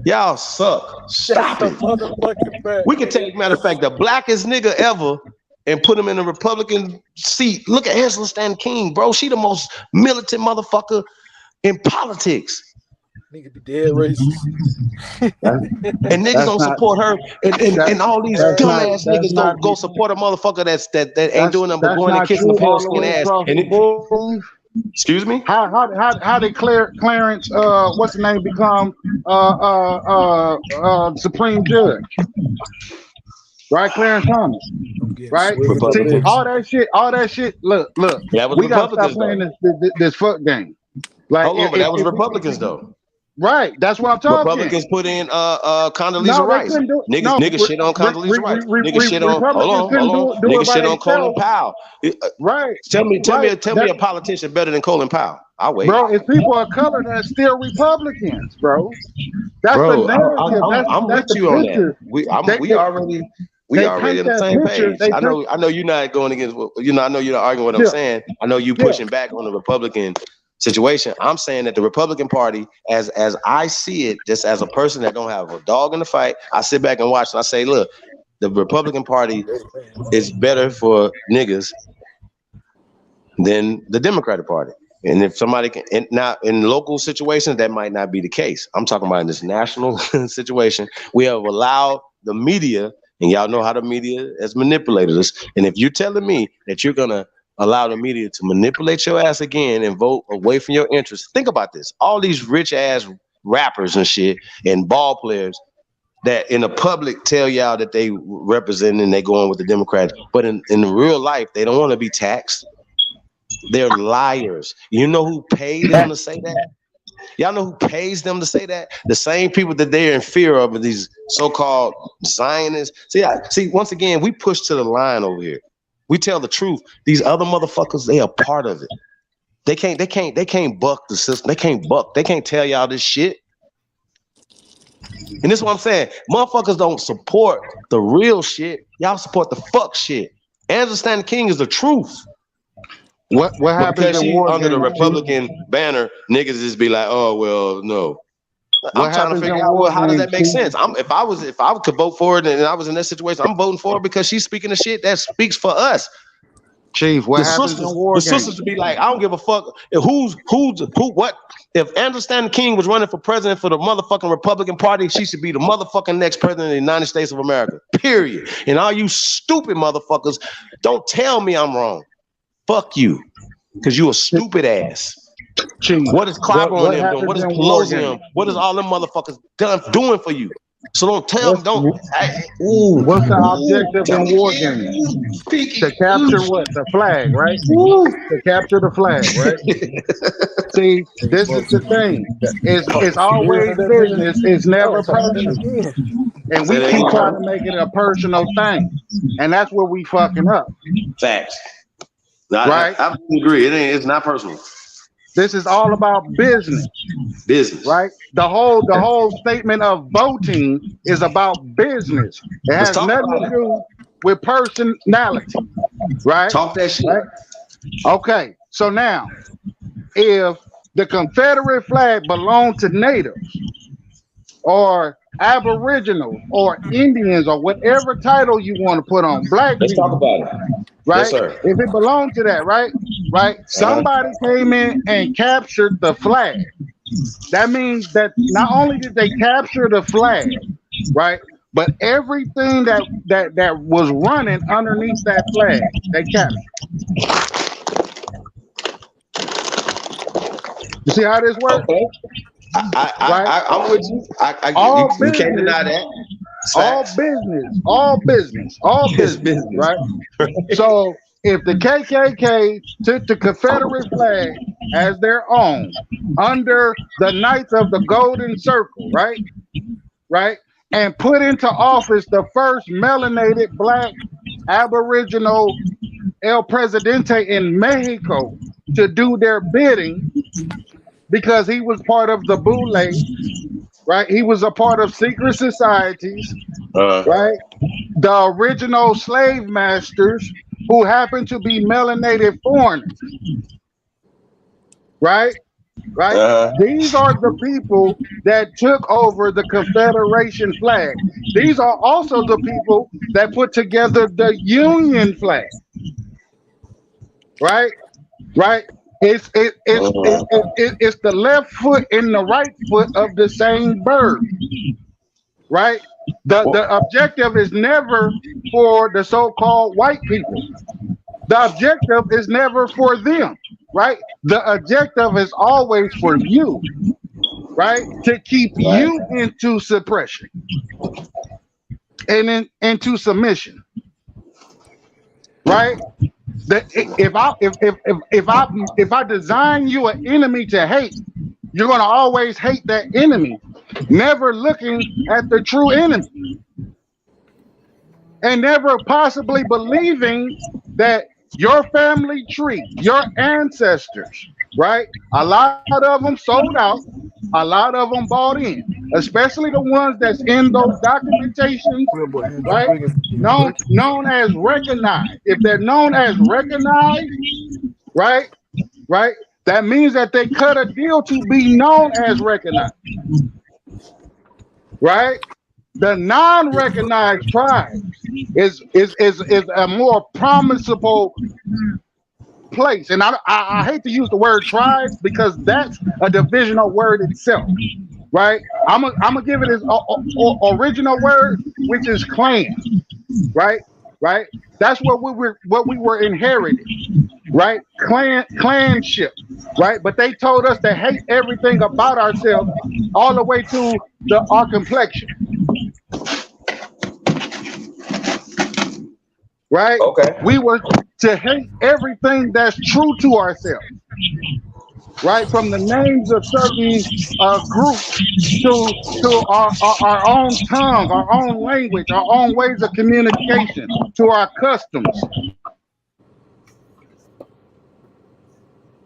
Y'all suck. Stop it. Motherfucking thing. We can take, matter of fact, the blackest nigga ever and put him in a Republican seat. Look at Hensel Stan King, bro. She the most militant motherfucker in politics. Nigga be dead racist. And niggas don't support her, and all these dumbass niggas go support a motherfucker that ain't doing nothing but going and kissing the pale skin ass. And excuse me? How did Clarence what's the name become Supreme Judge? Right, Clarence Thomas. Right? See, all that shit. Look. That was we gotta Republicans, stop playing this fuck game. Like, hold on, but that was Republicans though. Right, that's what I'm talking. Republicans put in Condoleezza Rice. Niggas shit on Condoleezza Rice. Niggas shit on hold on. Niggas shit on Colin Powell. Right. Tell me a politician better than Colin Powell. I'll wait. Bro, it's people of color that's still Republicans, bro. That's the narrative. I'm with you on that. We already on the same page. I know you're not going against. I know you're not arguing what I'm saying. I know you pushing back on the Republican situation. I'm saying that the Republican Party, as I see it, just as a person that don't have a dog in the fight, I sit back and watch and I say, look, the Republican Party is better for niggas than the Democratic Party. And if somebody can, and now in local situations, that might not be the case. I'm talking about in this national situation, we have allowed the media, and y'all know how the media has manipulated us. And if you're telling me that you're gonna allow the media to manipulate your ass again and vote away from your interests. Think about this. All these rich ass rappers and shit and ball players that in the public tell y'all that they represent and they going with the Democrats. But in real life, they don't want to be taxed. They're liars. You know who paid them to say that? Y'all know who pays them to say that? The same people that they're in fear of are these so-called Zionists. See, once again, we push to the line over here. We tell the truth. These other motherfuckers, they are part of it. They can't buck the system. They can't tell y'all this shit. And this is what I'm saying. Motherfuckers don't support the real shit. Y'all support the fuck shit. Angela Stanton King is the truth. What happens under the Republican banner? Niggas just be like, oh well, no. I'm trying to figure out, well, how does that make sense? If I could vote for it and I was in that situation, I'm voting for it because she's speaking the shit that speaks for us. Chief, what happens in war games? The sisters to be like, I don't give a fuck what. If Angela Stanton King was running for president for the motherfucking Republican Party, she should be the motherfucking next president of the United States of America. Period. And all you stupid motherfuckers, don't tell me I'm wrong. Fuck you, because you a stupid ass. What is Clapper on them doing? What is Pelosi doing? What is all them motherfuckers doing for you? So don't tell them. What's the objective in war games? To capture what? The flag, right? To capture the flag, right? See, this is the thing. It's always business. It's never personal. And we keep trying to make it a personal thing. And that's where we fucking up. Facts. Right? I agree. It's not personal. This is all about business. Right? The whole statement of voting is about business. It has nothing to do with personality. Right? Talk that shit. Right? Okay. So now, if the Confederate flag belonged to natives or Aboriginal or Indians or whatever title you want to put on black Let's people, talk about it. right? Yes, sir. If it belonged to that, right? Somebody came in and captured the flag. That means that not only did they capture the flag, right? But everything that was running underneath that flag, they captured. You see how this works? Okay. I'm with you. You can't deny that. All business, right? So if the KKK took the Confederate flag as their own under the Knights of the Golden Circle, right, and put into office the first melanated black Aboriginal El Presidente in Mexico to do their bidding, because he was part of the Boule, right? He was a part of secret societies, right? The original slave masters who happened to be melanated foreigners, right? These are the people that took over the Confederation flag. These are also the people that put together the Union flag, right? It's the left foot and the right foot of the same bird, right? The objective is never for the so-called white people. The objective is never for them, right? The objective is always for you, right? To keep you into suppression and into submission, right? If I design you an enemy to hate, you're gonna always hate that enemy, never looking at the true enemy, and never possibly believing that your family tree, your ancestors, right? A lot of them sold out, a lot of them bought in, especially the ones that's in those documentations, right? Known as recognized. If they're known as recognized, right? That means that they cut a deal to be known as recognized, right? The non-recognized tribes is a more promisable place, and I hate to use the word tribes because that's a divisional word itself, right? I'm gonna give it its original word, which is clan, right? That's what we were inheriting, right? Clanship, right? But they told us to hate everything about ourselves, all the way to our complexion. Right? Okay. We were to hate everything that's true to ourselves. Right? From the names of certain groups to our own tongue, our own language, our own ways of communication, to our customs,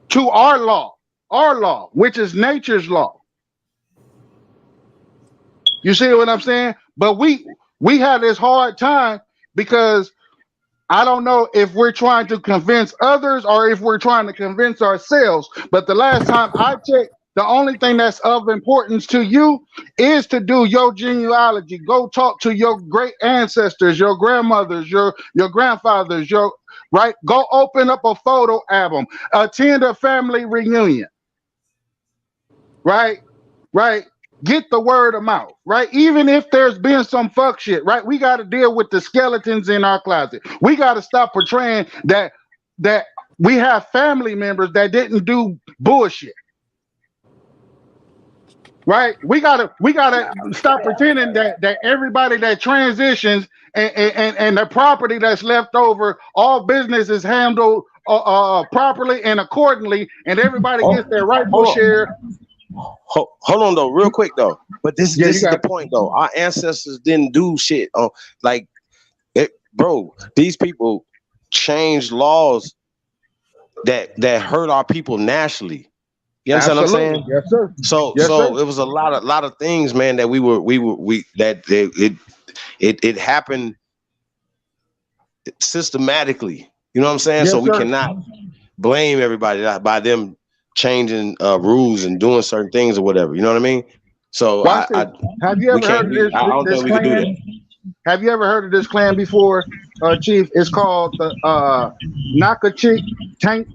to our law, which is nature's law. You see what I'm saying? But we had this hard time because I don't know if we're trying to convince others or if we're trying to convince ourselves. But the last time I checked, the only thing that's of importance to you is to do your genealogy. Go talk to your great ancestors, your grandmothers, your grandfathers, right? Go open up a photo album, attend a family reunion, right? Get the word of mouth, right? Even if there's been some fuck shit, right? We got to deal with the skeletons in our closet. We got to stop portraying that we have family members that didn't do bullshit, right? We gotta stop pretending that everybody that transitions and the property that's left over, all business is handled properly and accordingly, and everybody gets their rightful share. Hold on though, real quick though. But this is the point though. Our ancestors didn't do shit. Bro, these people changed laws that hurt our people nationally. You understand what I'm saying? Yes, sir. So it was a lot of things, man, that it happened systematically. You know what I'm saying? Yes, so we sir. cannot blame everybody by them changing rules and doing certain things or whatever. You know what I mean? So have you ever heard of this? I don't think we can do that. Have you ever heard of this clan before, Chief? It's called the Nacotchee Tank,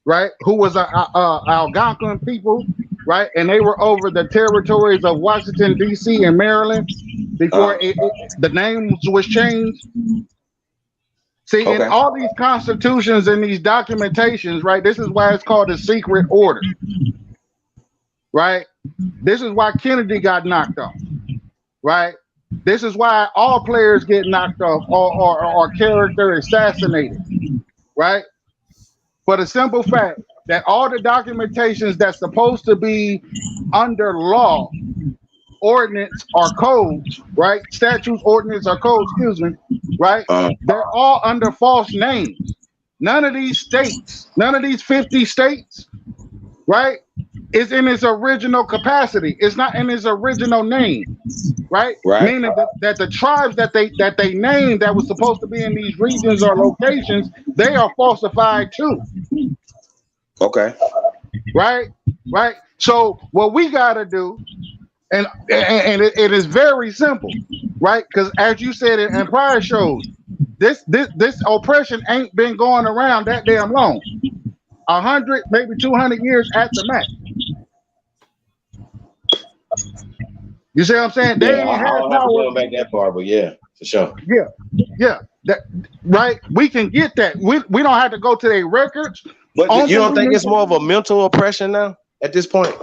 right? Who was Algonquin people, right? And they were over the territories of Washington, D.C. and Maryland before the name was changed. See, in all these constitutions and these documentations, right? This is why it's called a secret order, right? This is why Kennedy got knocked off, right? This is why all players get knocked off or character assassinated, right? For the simple fact that all the documentations that's supposed to be under law, ordinance or codes, right? Statutes, ordinance or codes, excuse me, right? They're all under false names. None of these states, none of these 50 states, right, is in its original capacity. It's not in its original name, right? Meaning that the tribes that they named that was supposed to be in these regions or locations, they are falsified too. Okay. Right? So what we gotta do, and it is very simple, right? Because as you said in prior shows, this oppression ain't been going around that damn long. 100, maybe 200 years at the max. You see what I'm saying? They ain't I had don't have to power. go back that far, but yeah, for sure. Yeah. That, right? We can get that. We don't have to go to their records. But Only you don't thing think we it's need more of a mental oppression now at this point?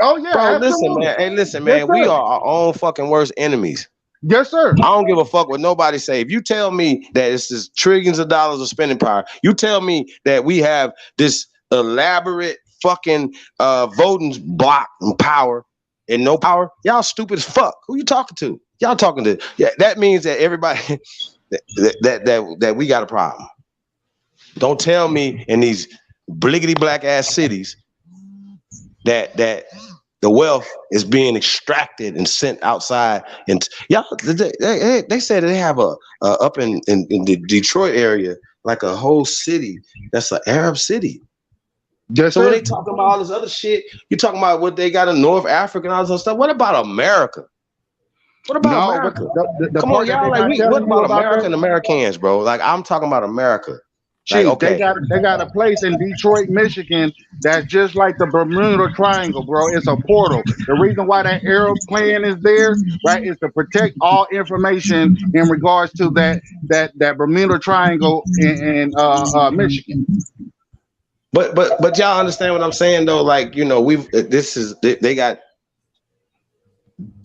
Oh yeah, Bro, listen, absolutely. man. Hey, listen, man. Yes, We sir. are our own fucking worst enemies. Yes, sir. I don't give a fuck what nobody say. If you tell me that it's just trillions of dollars of spending power, you tell me that we have this elaborate fucking voting block and power and no power, y'all stupid as fuck. Who you talking to? Y'all talking to? Yeah, that means that everybody that we got a problem. Don't tell me in these bliggity black ass cities that the wealth is being extracted and sent outside. And y'all, they said they have a up in the Detroit area, like a whole city that's an Arab city. Yes, so sir. when they talking about all this other shit, you talking about what they got in North Africa and all this other stuff. What about America? What about America? The Come on, part that y'all. they Like, not what telling you about about America that, and Americans, bro? Like, I'm talking about America. Chief, Like, okay, they got a place in Detroit, Michigan that's just like the Bermuda Triangle, bro. It's a portal. The reason why that airplane is there, right, is to protect all information in regards to that Bermuda Triangle in Michigan. But y'all understand what I'm saying though? Like, you know, they got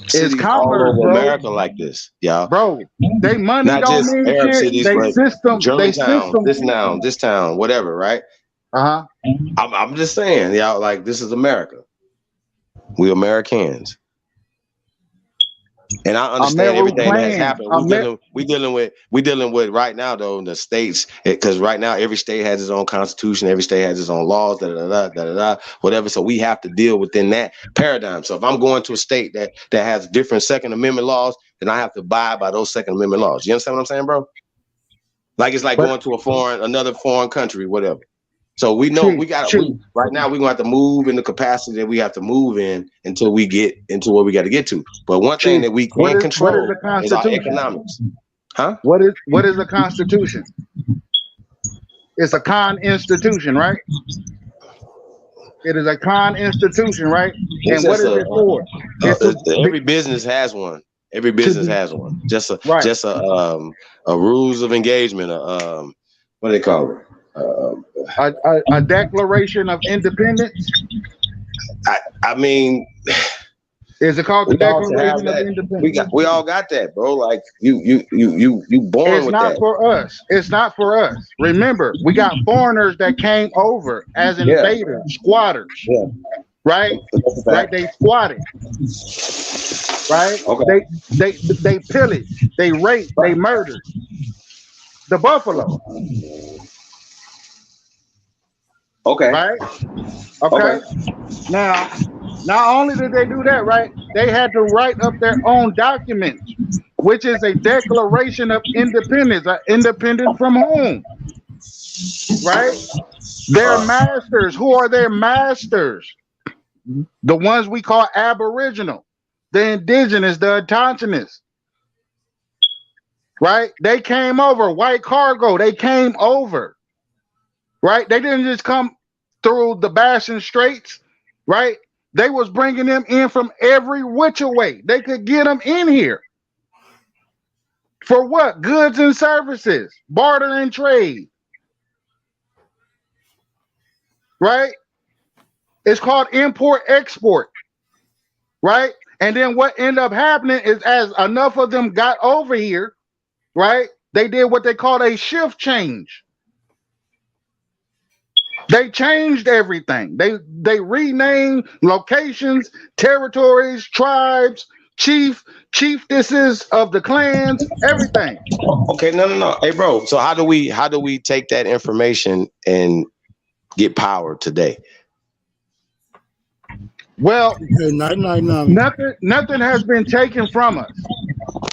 cities It's all commerce, over bro. America like this, y'all. Bro, they money Not don't just mean Arab shit. cities, They but system, Germantown, this town, whatever, right? I'm just saying, y'all, like, this is America. We Americans. And I understand everything that has happened. We dealing with right now though in the states, because right now every state has its own constitution, every state has its own laws, whatever. So we have to deal within that paradigm. So if I'm going to a state that has different Second Amendment laws, then I have to abide by those Second Amendment laws. You understand what I'm saying, bro? Like it's like going to another foreign country, whatever. So we know right now we're gonna have to move in the capacity that we have to move in until we get into what we got to get to. But one thing that we can control is our economics. Huh? What is a constitution? It's a con institution, right? It is a con institution, right? And what is it for? Every business has one. Every business has one. Just a rules of engagement. What do they call it? A Declaration of Independence. I mean, is it called the Declaration of Independence? We all got that, bro. Like you born it's with not that. For us. It's not for us. Remember, we got foreigners that came over as invaders, squatters. Yeah. Right? Right? They squatted. Right? Okay. They pillaged, they raped, they murdered. The buffalo. Okay. Right? Okay. Now, not only did they do that, right? They had to write up their own documents, which is a Declaration of Independence, independent from whom? Right? Their masters. Who are their masters? The ones we call Aboriginal, the indigenous, the autochthonous. Right? They came over, white cargo, they came over. Right? They didn't just come through the Basin Straits, right? They was bringing them in from every which way they could get them in here. For what? Goods and services, barter and trade. Right? It's called import-export. Right? And then what ended up happening is as enough of them got over here, right? They did what they called a shift change. They changed everything. They renamed locations, territories, tribes, chiefesses of the clans, everything. Okay, no. Hey, bro. So how do we take that information and get power today? Well, nothing has been taken from us.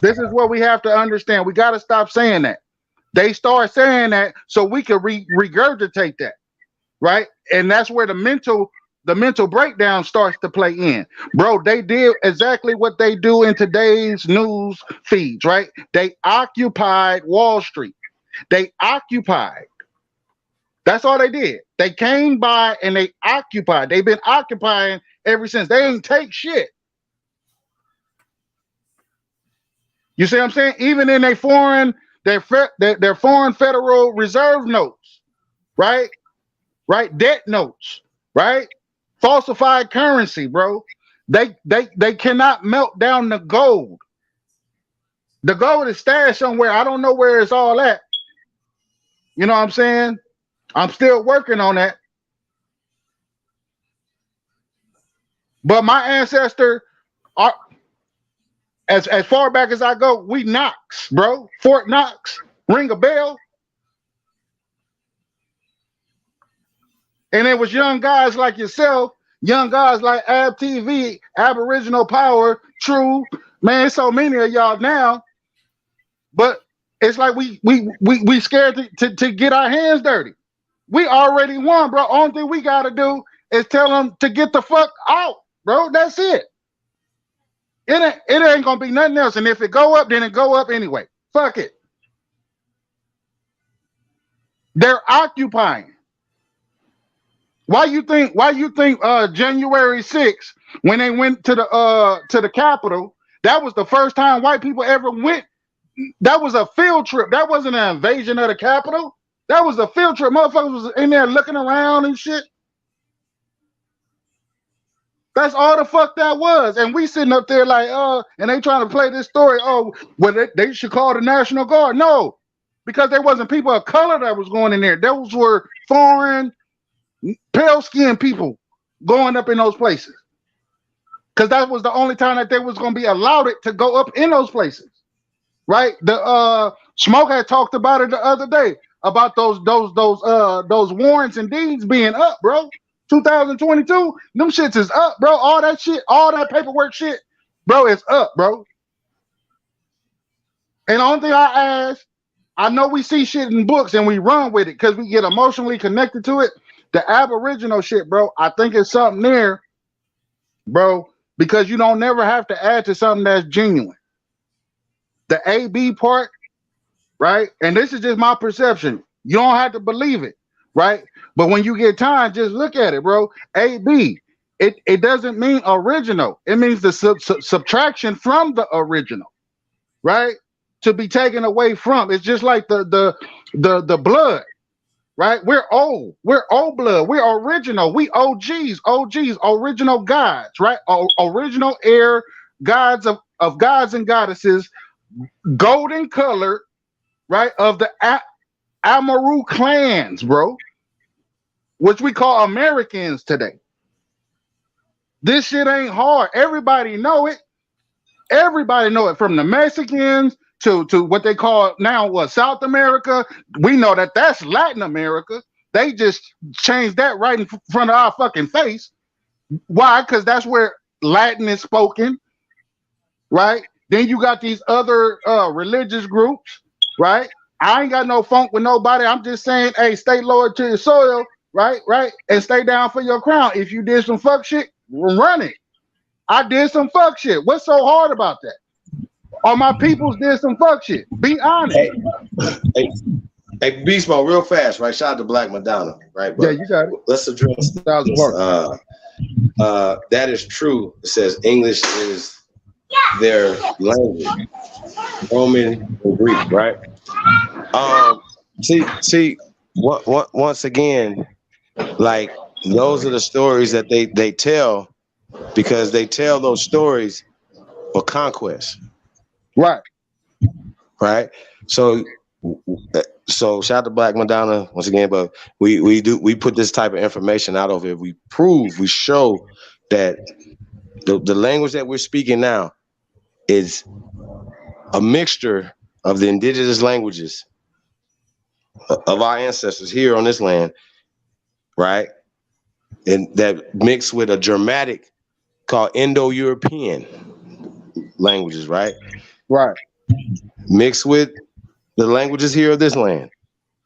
This is what we have to understand. We got to stop saying that. They start saying that so we can regurgitate that. Right? And that's where the mental breakdown starts to play in. Bro, they did exactly what they do in today's news feeds, right? They occupied Wall Street. They occupied. That's all they did. They came by and they occupied. They've been occupying ever since. They ain't take shit. You see what I'm saying? Even in their foreign Federal Reserve notes, right? Right? Debt notes, right? Falsified currency, bro. They cannot melt down the gold. The gold is stashed somewhere. I don't know where it's all at. You know what I'm saying? I'm still working on that. But my ancestor, are, as far back as I go, we Knox, bro. Fort Knox, ring a bell. And it was young guys like yourself, young guys like Ab TV, Aboriginal Power, True, man, so many of y'all now. But it's like we scared to get our hands dirty. We already won, bro. Only thing we gotta do is tell them to get the fuck out, bro. That's it. It ain't gonna be nothing else. And if it go up, then it go up anyway. Fuck it. They're occupying. Why you think January 6th, when they went to the Capitol, that was the first time white people ever went? That was a field trip. That wasn't an invasion of the Capitol. That was a field trip. Motherfuckers was in there looking around and shit. That's all the fuck that was. And we sitting up there like, and they trying to play this story. Oh, well, they should call the National Guard. No, because there wasn't people of color that was going in there. Those were foreign, pale-skinned people going up in those places. Because that was the only time that they was going to be allowed it to go up in those places. Right? The Smoke had talked about it the other day. About those warrants and deeds being up, bro. 2022, them shits is up, bro. All that shit, all that paperwork shit, bro, is up, bro. And the only thing I ask, I know we see shit in books and we run with it because we get emotionally connected to it. The Aboriginal shit, bro, I think it's something there, bro, because you don't never have to add to something that's genuine. The AB part, right? And this is just my perception. You don't have to believe it, right? But when you get time, just look at it, bro. AB, it doesn't mean original. It means the subtraction from the original, right? To be taken away from. It's just like the blood, right? We're old blood. We're original. We OGs, original gods, right? Original heir gods of gods and goddesses, golden color, right? Of the Amaru clans, bro, which we call Americans today. This shit ain't hard. Everybody know it. Everybody know it, from the Mexicans to what they call now South America. We know that that's Latin America. They just changed that right in front of our fucking face. Why? Because that's where Latin is spoken, right? Then you got these other religious groups, right? I ain't got no funk with nobody. I'm just saying, hey, stay loyal to your soil, right? Right? And stay down for your crown. If you did some fuck shit, run it. I did some fuck shit. What's so hard about that? All my peoples did some fuck shit. Be honest. Hey, Beast Mode, real fast, right? Shout out to Black Madonna, right? But yeah, you got it. Let's address this. That is true. It says English is their language, Roman and Greek, right? See, once again, like, those are the stories that they tell, because they tell those stories for conquest, right? So shout out to Black Madonna once again, but we put this type of information out of it. We show that the language that we're speaking now is a mixture of the indigenous languages of our ancestors here on this land, right? And that mixed with a Germanic called Indo-European languages, right? Right. Mixed with the languages here of this land.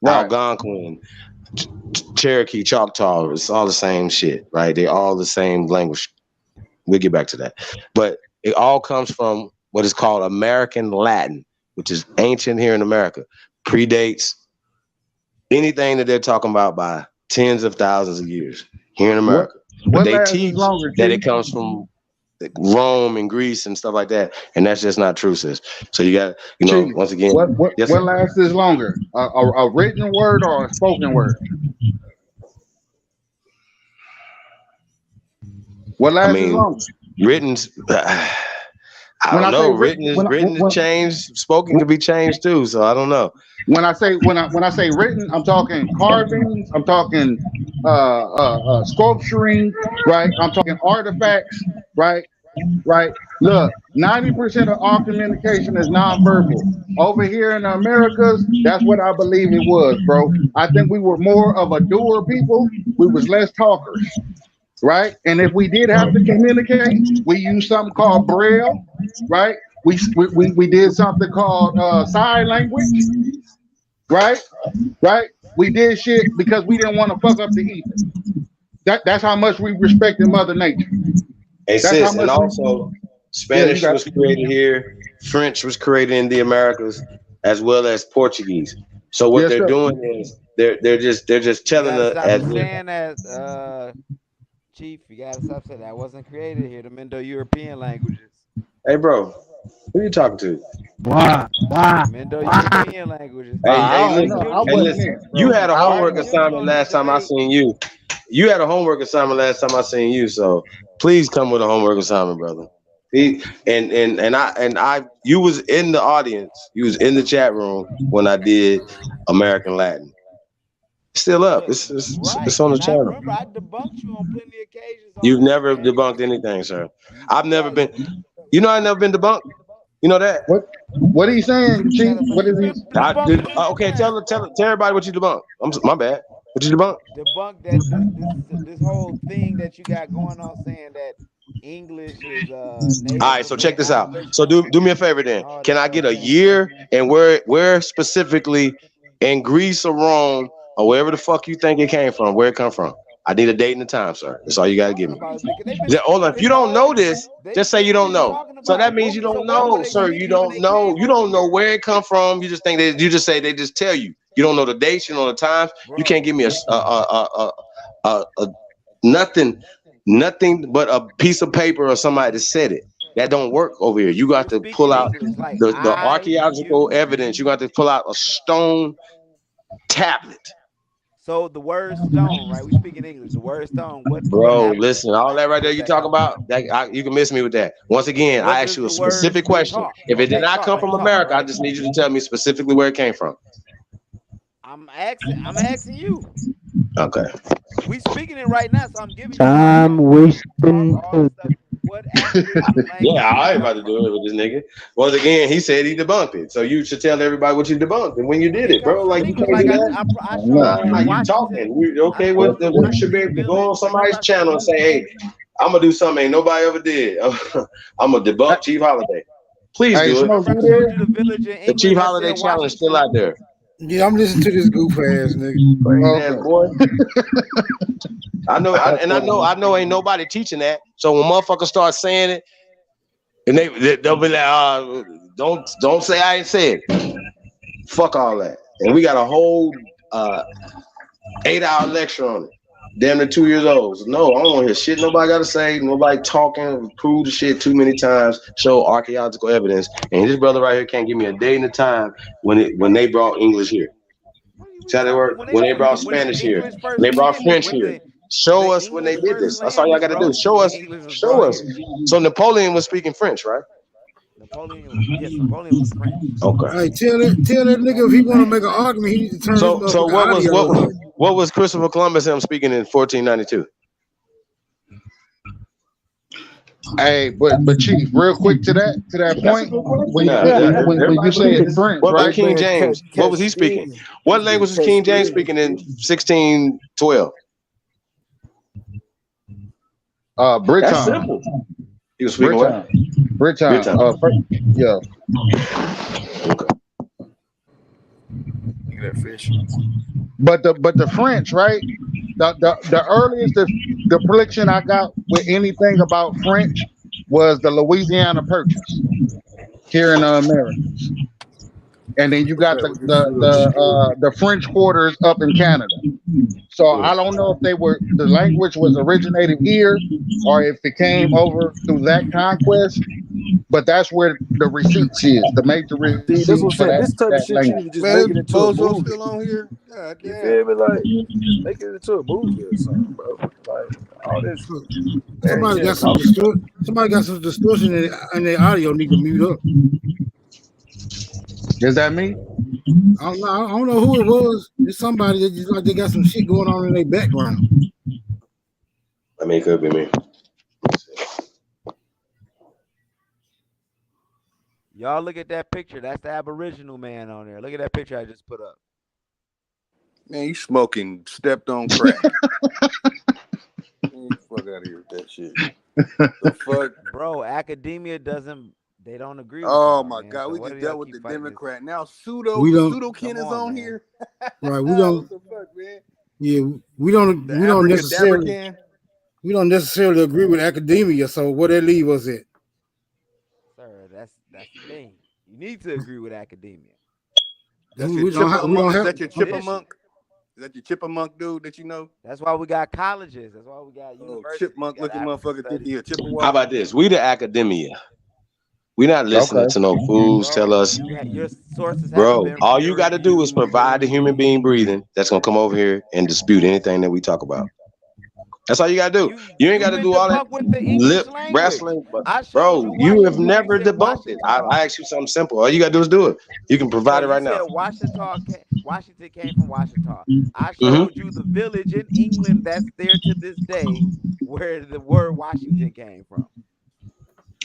Right. Algonquin, Cherokee, Choctaw, it's all the same shit, right? They're all the same language. We'll get back to that. But it all comes from what is called American Latin, which is ancient here in America. Predates anything that they're talking about by tens of thousands of years here in America. But they teach that it comes from Rome and Greece and stuff like that, and that's just not true, sis. So you got, Chief, once again, what lasts longer, a written word or a spoken word? What lasts longer? Written's. I don't know. Written is changed. Spoken can be changed too. So I don't know. When I say written, I'm talking carvings. I'm talking sculpturing. Right. I'm talking artifacts. Right. Right. Look, 90% of all communication is nonverbal. Over here in the Americas, that's what I believe it was, bro. I think we were more of a doer people. We was less talkers. Right. And if we did have to communicate, we used something called Braille. Right. We did something called sign language. Right. Right. We did shit because we didn't want to fuck up the ether. That's how much we respected Mother Nature. Hey, sis, and also Spanish was created here. French was created in the Americas, as well as Portuguese. So what they're doing is they're just telling us as saying that. Chief, you gotta stop saying that wasn't created here. The Indo-European languages. Hey, bro, who you talking to? Why? Indo-European languages. Hey, listen. You had a homework assignment last time I seen you. You had a homework assignment last time I seen you. So please come with a homework assignment, brother. You was in the audience. You was in the chat room when I did American Latin. Still up. It's on the channel. Remember, I debunked you on plenty of occasions. You've never debunked anything, sir. I've never been. You know, I've never been debunked. You know that? What are you saying, Chief? What is he? Okay, tell everybody what you debunked. My bad. What you debunked? Debunk that this whole thing that you got going on, saying that English is all right, so check this out. So do me a favor then. Can I get a year and where specifically in Greece or Rome or wherever the fuck you think it came from, where it come from? I need a date and a time, sir. That's all you gotta give me. Hold on. If you don't know this, just say you don't know. So that means you don't know, sir. You don't know. You don't know where it come from. You just think they just tell you. You don't know the dates, you know the times. You can't give me nothing but a piece of paper or somebody that said it. That don't work over here. You got to pull out the archaeological evidence. You got to pull out a stone tablet. So the word stone, right? We speak in English. The word stone. Bro, listen, all that right there you talk about, you can miss me with that. Once again, I asked you a specific question. If it did not come from America, I just need you to tell me specifically where it came from. I'm asking you. Okay. We speaking it right now, so I'm giving you time wasting. Yeah, I ain't about to do it with this nigga. Once again, he said he debunked it. So you should tell everybody what you debunked and when you did it, bro. Like you can't do that. You talking. Okay, we should be able to go on somebody's channel and say, hey, I'm gonna do something ain't nobody ever did. I'm gonna debunk Chief Holiday. Please do it. The Chief Holiday challenge is still out there. Yeah, I'm listening to this goof ass nigga. Boy. I know ain't nobody teaching that. So when motherfuckers start saying it, and they'll be like, don't say I ain't said it. Fuck all that. And we got a whole 8-hour lecture on it. Damn near 2 years old. So no, I don't want to hear shit nobody got to say. Nobody talking, prove the shit too many times, show archaeological evidence. And this brother right here can't give me a day and a time when they brought English here. See how they work? When they brought Spanish here, when they brought French here. Show us when they did this. That's all y'all got to do. Show us. So Napoleon was speaking French, right? Napoleon was French. Okay. Hey, tell that nigga if he want to make an argument, he needs to turn. So what was Christopher Columbus him speaking in 1492? Hey, but Chief, real quick to that point, when you say it's French, what right? about King James? What was he speaking? What language was King James speaking in 1612? Britain. That's simple. He was speaking what? Britain. Yeah. But the French, right? The earliest depiction I got with anything about French was the Louisiana Purchase here in the Americas. and then you got the French quarters up in Canada. So I don't know if the language was originated here or if it came over through that conquest, but that's where the receipts is, the major See, that's what I'm receipts for saying. This type of that shit you language. need to just Man, make it into a Bozo movie. still on here? God You damn. feel me? Like, make it into a movie or something, bro. Like, all this. Somebody got some distortion in their audio. Need to mute up. Is that me? I don't know who it was. It's somebody that just like they got some shit going on in their background. I mean, it could be me. Y'all look at that picture. That's the Aboriginal man on there. Look at that picture I just put up. Man, you smoking stepped on crack. Man, fuck out of here with that shit. The fuck? Bro, academia doesn't, they don't agree with Oh y'all, my man. God, So we what just do y'all dealt with keep the fighting Democrat. this? Now We don't- Pseudo Ken is Come on, on man. here. Right, we don't. What the fuck, man? Yeah, we don't necessarily. Abracadabra. We don't necessarily agree with academia. So what that leave us at? Sir, that's the thing. You need to agree with academia. That's We your don't have- we don't Chipamunk. Is have- that your Chipamunk? Is that your Chipamunk dude that you know? That's why we got colleges. That's why we got universities. Chipmunk We got looking motherfucker think he a Chippewa. How about this? We the academia. We not listening to no fools tell us, your sources haven't bro. been All you got to do is provide the human being breathing that's gonna come over here and dispute anything that we talk about. That's all you gotta do. You ain't got to do all that with the English lip language. wrestling, I showed bro. you You have Washington. never You said debunked it. I asked you something simple. All you gotta do is do it. You can provide it right now. Washington came from Washington. I showed you the village in England that's there to this day, where the word Washington came from.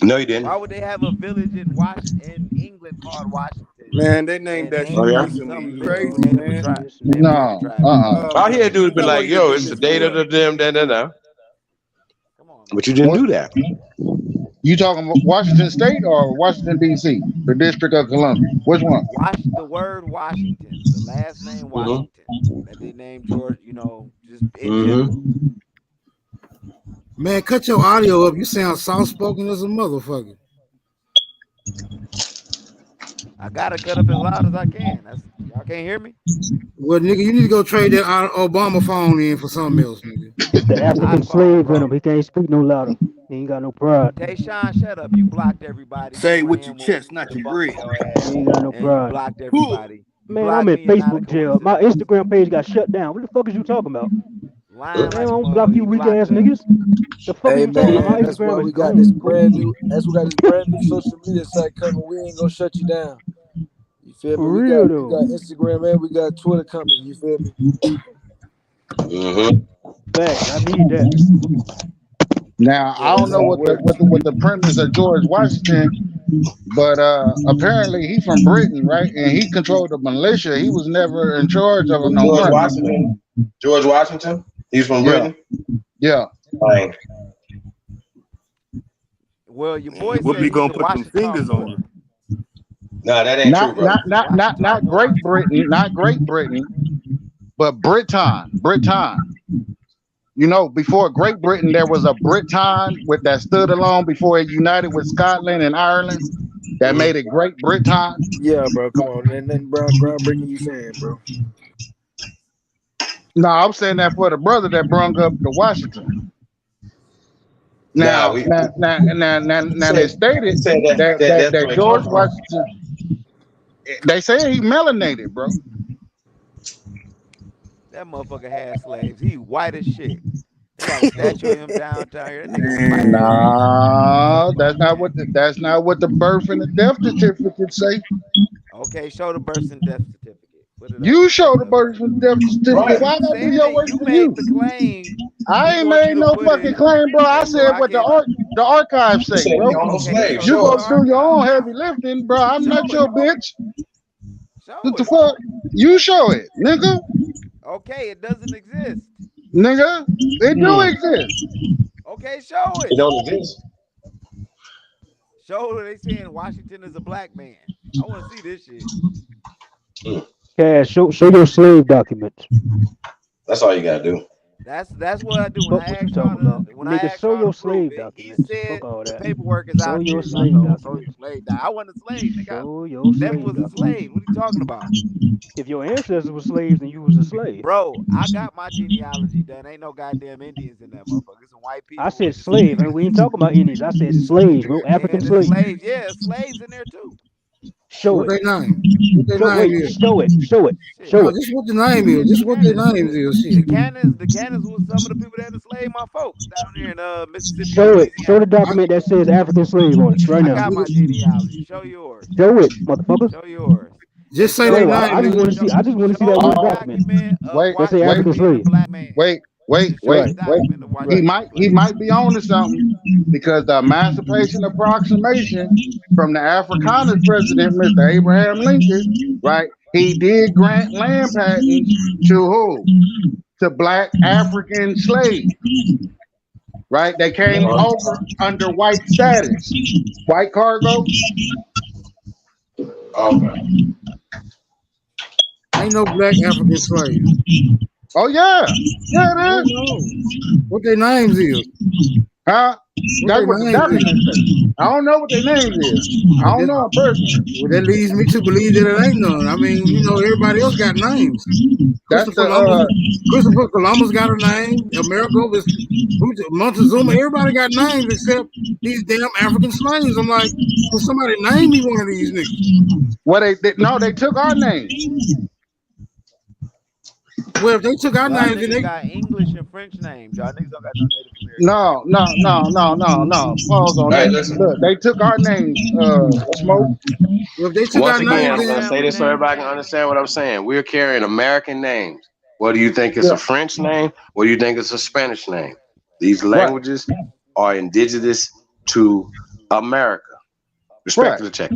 No, you didn't. Why would they have a village in England called Washington? Man, they named that shit recently. You crazy, man. No. All he had to do is be like, yo, it's the date of the them, da. But you didn't do that. You talking about Washington State or Washington D.C., the District of Columbia? Which one? The word Washington, the last name Washington, that they named George. You know, just in general. Man, cut your audio up. You sound soft spoken as a motherfucker. I gotta cut up as loud as I can. Y'all can't hear me. Well, nigga, you need to go trade that Obama phone in for something else, nigga. It's the African slave in him. He can't speak no louder. He ain't got no pride. Tayshawn, shut up. You blocked everybody. Say it with your chest, not your bread. He ain't got no And you pride. blocked everybody. Man, I'm in Facebook jail. My Instagram page got shut down. What the fuck is you talking about? Man, I don't block you weak ass niggas. The fuck Hey you talking about? My man, that's why Instagram we is got gone. this brand new. That's we got this brand new social media site coming. We ain't gonna shut you down. You feel For me? real, We though. got Instagram and we got Twitter coming. You feel me? Facts. I need that. Now I don't know what the premise of George Washington, but apparently he from Britain, right? And he controlled the militia. He was never in charge of no George army. Washington. George Washington. He's from Britain. Yeah. Like, Well, your boy We'll said be he's gonna a put some Washington fingers on you. nah, that ain't true, bro. Not Great Britain, not Great Britain, but Britain. You know, before Great Britain, there was a Britain that stood alone before it united with Scotland and Ireland. That made it Great Britain. Yeah, bro. Come on. And then groundbreaking you saying, bro. No, I'm saying that for the brother that brung up the Washington. Now they stated that George Washington. They say he melanated, bro. That motherfucker had slaves. He white as shit. They got a statue of him downtown here. That nigga white. No, that's not what the birth and the death certificate say. Okay, show the birth and death certificate. You show the birth and death certificate. Why not do your work for you? I ain't made no fucking claim, bro. I said what the archives say, bro. You go do your own heavy lifting, bro. I'm not your bitch. What the fuck? You show it, nigga. Okay, it doesn't exist. Nigga, it do exist. Okay, show it. It don't exist. Show they saying Washington is a black man. I want to see this shit. Cash, show your slave documents. That's all you gotta do. That's what I do when Fuck I what you ask y'all talking about. to when I Nigga, ask show y'all to your prove slave it. He documents. said Fuck all the that. paperwork is Show out your here. So I slave told him, show documents. your slave doc. I wasn't a slave, nigga. Show your Never slave was a documents. slave. What are you talking about? If your ancestors were slaves, then you was a slave. Bro, I got my genealogy done. Ain't no goddamn Indians in that motherfucker. Some white I people said with descendants. slave, and we ain't talking about Indians. I said slaves, bro. African And the slaves. slaves, yeah, slaves in there too. Show What it. they name? What they Show, name wait, is? show it. Show it. Shit. Show No, it. this is what the name Yeah, is. This the is what their cannons, names is. the Shit. cannons was some of the people that enslaved my folks down here in Mississippi and Show it. Show the Louisiana. document that says African slave on it right I now. got my genealogy. Show yours. Show it, motherfucker. Show yours. Just say Show their No, name, I just want to nigga. see. I just want to see that show one the document document of Wait, that say Washington African wait, being a slave. black man. wait, Just show Right. the document of He Washington being might a black man. be on to something because the Emancipation Approximation from the Afrikaner president, Mr. Abraham Lincoln, right? He did grant land patents to who? To black African slaves, right? They came over under white status, white cargo. Okay. Ain't no black African slaves. Oh yeah, yeah No, it is. no. What their names is? Huh? What That's their what the names is? document says. I don't know what their names is. I Well, don't know them personally. that leads me to believe that it ain't none. I mean, you know, everybody else got names. That's Christopher the Columbus got a name. America was Montezuma. Everybody got names except these damn African slaves. I'm like, can somebody name me one of these niggas? what they took our name. Well, if they took our Y'all names, then niggas they got English and French names. Y'all niggas don't got no Native American. No. Pause on Hey, that. listen. Look, they took our names, Smoke. Well, if they took Once our again, names, I'm going to then say this so everybody can understand what I'm saying. We're carrying American names. Whether you think it's a French name or you think it's a Spanish name, these languages are indigenous to America. Respect to the check.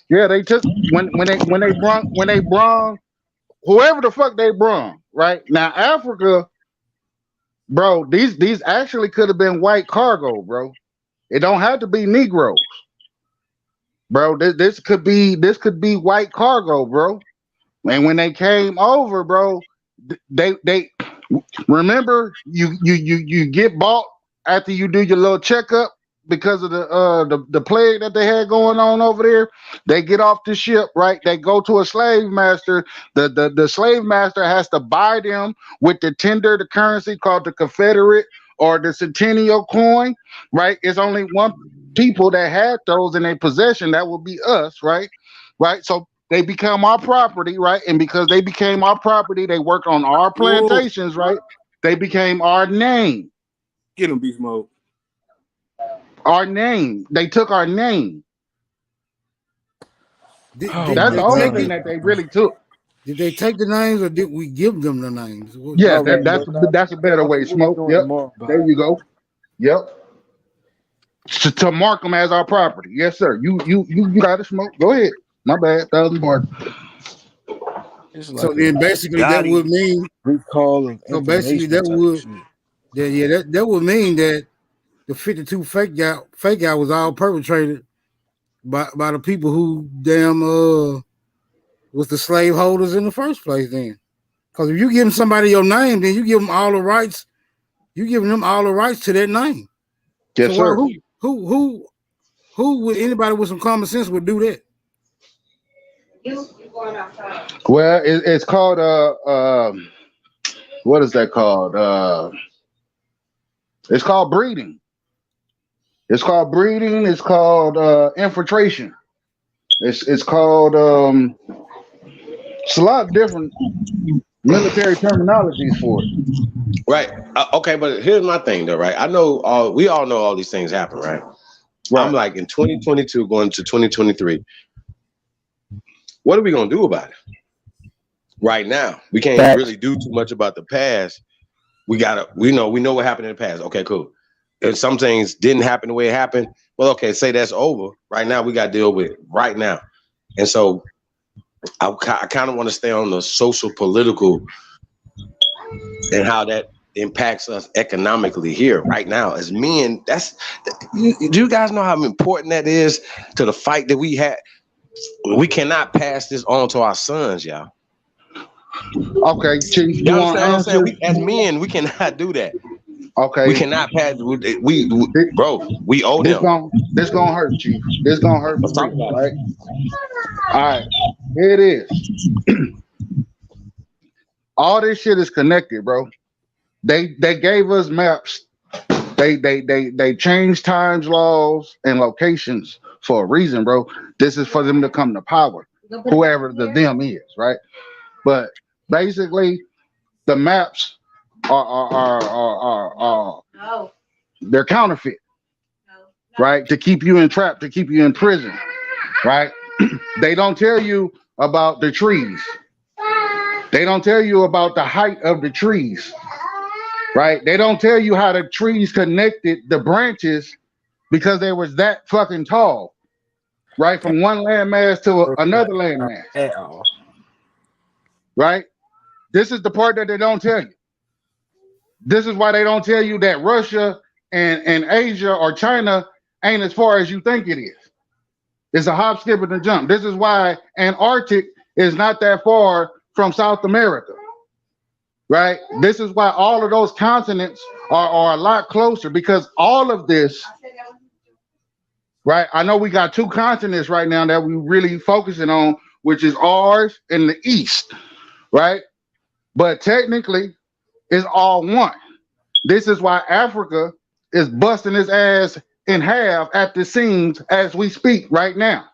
Yeah, they took when they brung whoever the fuck they brung, right? Now Africa, bro, these actually could have been white cargo, bro. It don't have to be Negroes. Bro, this could be white cargo, bro. And when they came over, bro, they remember you get bought after you do your little checkup because of the plague that they had going on over there. They get off the ship, right? They go to a slave master. The slave master has to buy them with the currency called the Confederate or the Centennial coin, right? It's only one people that had those in their possession. That would be us, right? Right. So they become our property, right? And because they became our property, they worked on our plantations, right? They became our name. Get him, Beast Mode. Our name. They took our name. That's the only thing that they really took. Did they take the names or did we give them the names? Yeah, that's a better way. Smoke. Yep. There you go. Yep. To mark them as our property. Yes, sir. You got to Smoke. Go ahead. My bad. 1,000 pardon. So then basically that would mean recall. So basically that would mean that the 52 fake guy was all perpetrated by the people who damn was the slave holders in the first place then. Because if you give somebody your name, then you give them all the rights. You giving them all the rights to that name. Yes, so sir. Who would anybody with some common sense would do that? Well, it's called what is that called? It's called breeding. It's called breeding. It's called infiltration. It's called it's a lot of different military terminologies for it. Right. Okay, but here's my thing though, right? I know we all know all these things happen, right? I'm like in 2022 going to 2023. What are we gonna do about it? Right now, we can't really do too much about the past. We know what happened in the past. Okay, cool. If some things didn't happen the way it happened, well, okay, say that's over. Right now, we got to deal with it right now. And so I kind of want to stay on the social, political, and how that impacts us economically here right now as men. Do you guys know how important that is to the fight that we had? We cannot pass this on to our sons, y'all. Okay, Chief, You you want understand what I'm saying? answers? As men, we cannot do that. Okay. We cannot pass. Bro, we owe them. This gonna hurt, Chief. This gonna hurt Let's for talk real, about right? All right, here it is. All this shit is connected, bro. They gave us maps. They changed times, laws, and locations for a reason, bro. This is for them to come to power, whoever the them is, right? But basically, the maps are they're counterfeit, right? To keep you entrapped, to keep you in prison, right? They don't tell you about the trees. They don't tell you about the height of the trees, right? They don't tell you how the trees connected the branches because they was that fucking tall, right? From one landmass to another landmass, right? This is the part that they don't tell you. This is why they don't tell you that Russia and Asia or China ain't as far as you think it is. It's a hop, skip, and a jump. This is why Antarctic is not that far from South America, right? This is why all of those continents are a lot closer, because all of this, right? I know we got two continents right now that we really focusing on, which is ours and the East, right? But technically, it's all one. This is why Africa is busting its ass in half at the seams as we speak right now.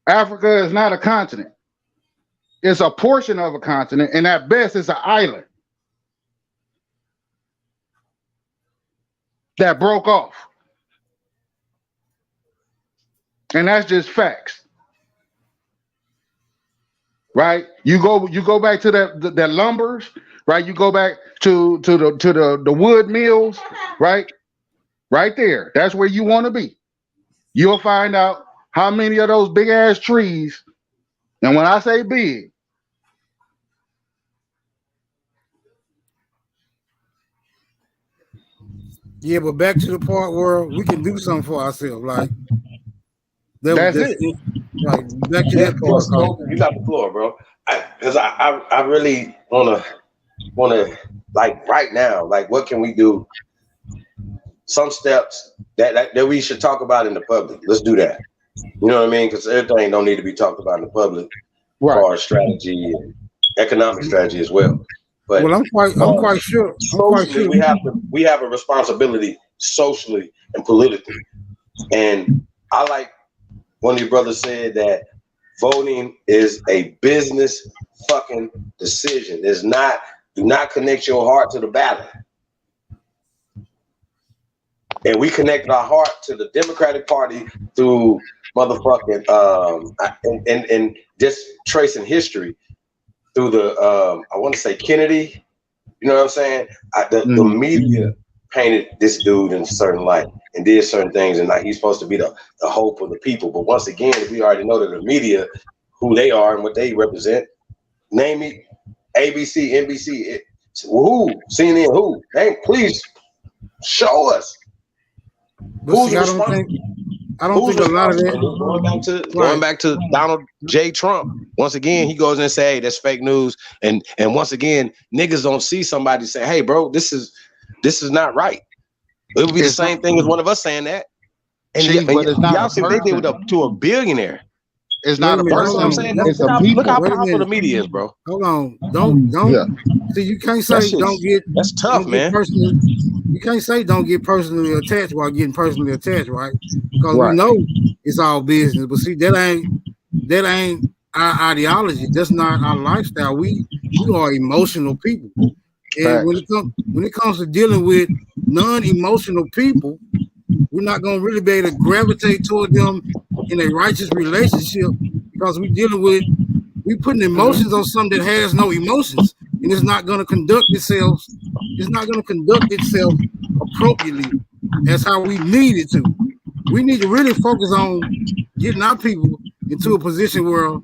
Africa is not a continent. It's a portion of a continent, and at best, it's an island that broke off. And that's just facts. Right? You go back to that lumbers, right? You go back to the wood mills, right? Right there. That's where you want to be. You'll find out how many of those big ass trees, and when I say big, yeah, but back to the part where we can do something for ourselves, like that's it. Like back to that part. You got the floor, bro. Because I really wanna like right now, like what can we do? Some steps that we should talk about in the public. Let's do that. You know what I mean? Because everything don't need to be talked about in the public, right? For our strategy and economic strategy as well. But well, I'm quite sure. We have a responsibility socially and politically. And I like one of your brothers said that voting is a business fucking decision. Do not connect your heart to the ballot. And we connected our heart to the Democratic Party through motherfucking and just tracing history through the I want to say Kennedy. You know what I'm saying? The media painted this dude in a certain light and did certain things, and like he's supposed to be the hope of the people. But once again, we already know that the media, who they are and what they represent. Name me ABC, NBC, who, CNN, who? Hey, please show us. But see, I don't think a lot of that. Going back to Donald J. Trump. Once again, he goes and say, "Hey, that's fake news." And once again, niggas don't see somebody say, "Hey, bro, this is not right." It would be the same thing as one of us saying that. And y'all see what they did to a billionaire. It's not a person. I'm saying, it's a look people. how powerful the media is, bro. Hold on, don't. Yeah. See, you can't say don't get. That's tough, man. You can't say don't get personally attached while getting personally attached, right? Because we know it's all business. But see, that ain't our ideology. That's not our lifestyle. We are emotional people, and when it comes to dealing with non-emotional people, we're not gonna really be able to gravitate toward them in a righteous relationship because we putting emotions on something that has no emotions, and it's not gonna conduct itself. It's not gonna conduct itself appropriately as how we need it to. We need to really focus on getting our people into a position where